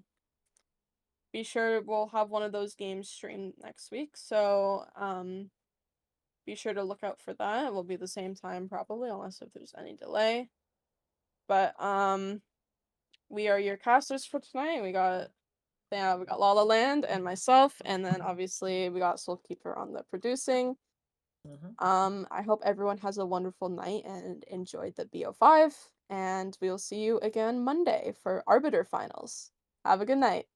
[SPEAKER 5] be sure we'll have one of those games streamed next week. So be sure to look out for that. It will be the same time probably, unless if there's any delay. But we are your casters for tonight. We got La La Land and myself, and then obviously we got Soulkeeper on the producing. I hope everyone has a wonderful night and enjoyed the BO5, and we'll see you again Monday for Arbiter Finals. Have a good night.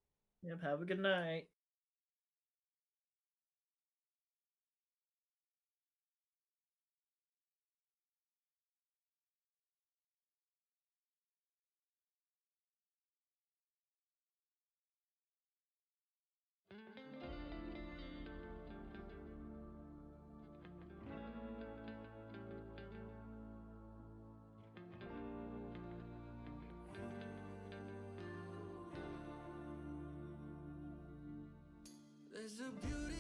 [SPEAKER 6] Yep. Have a good night.
[SPEAKER 3] There's a beauty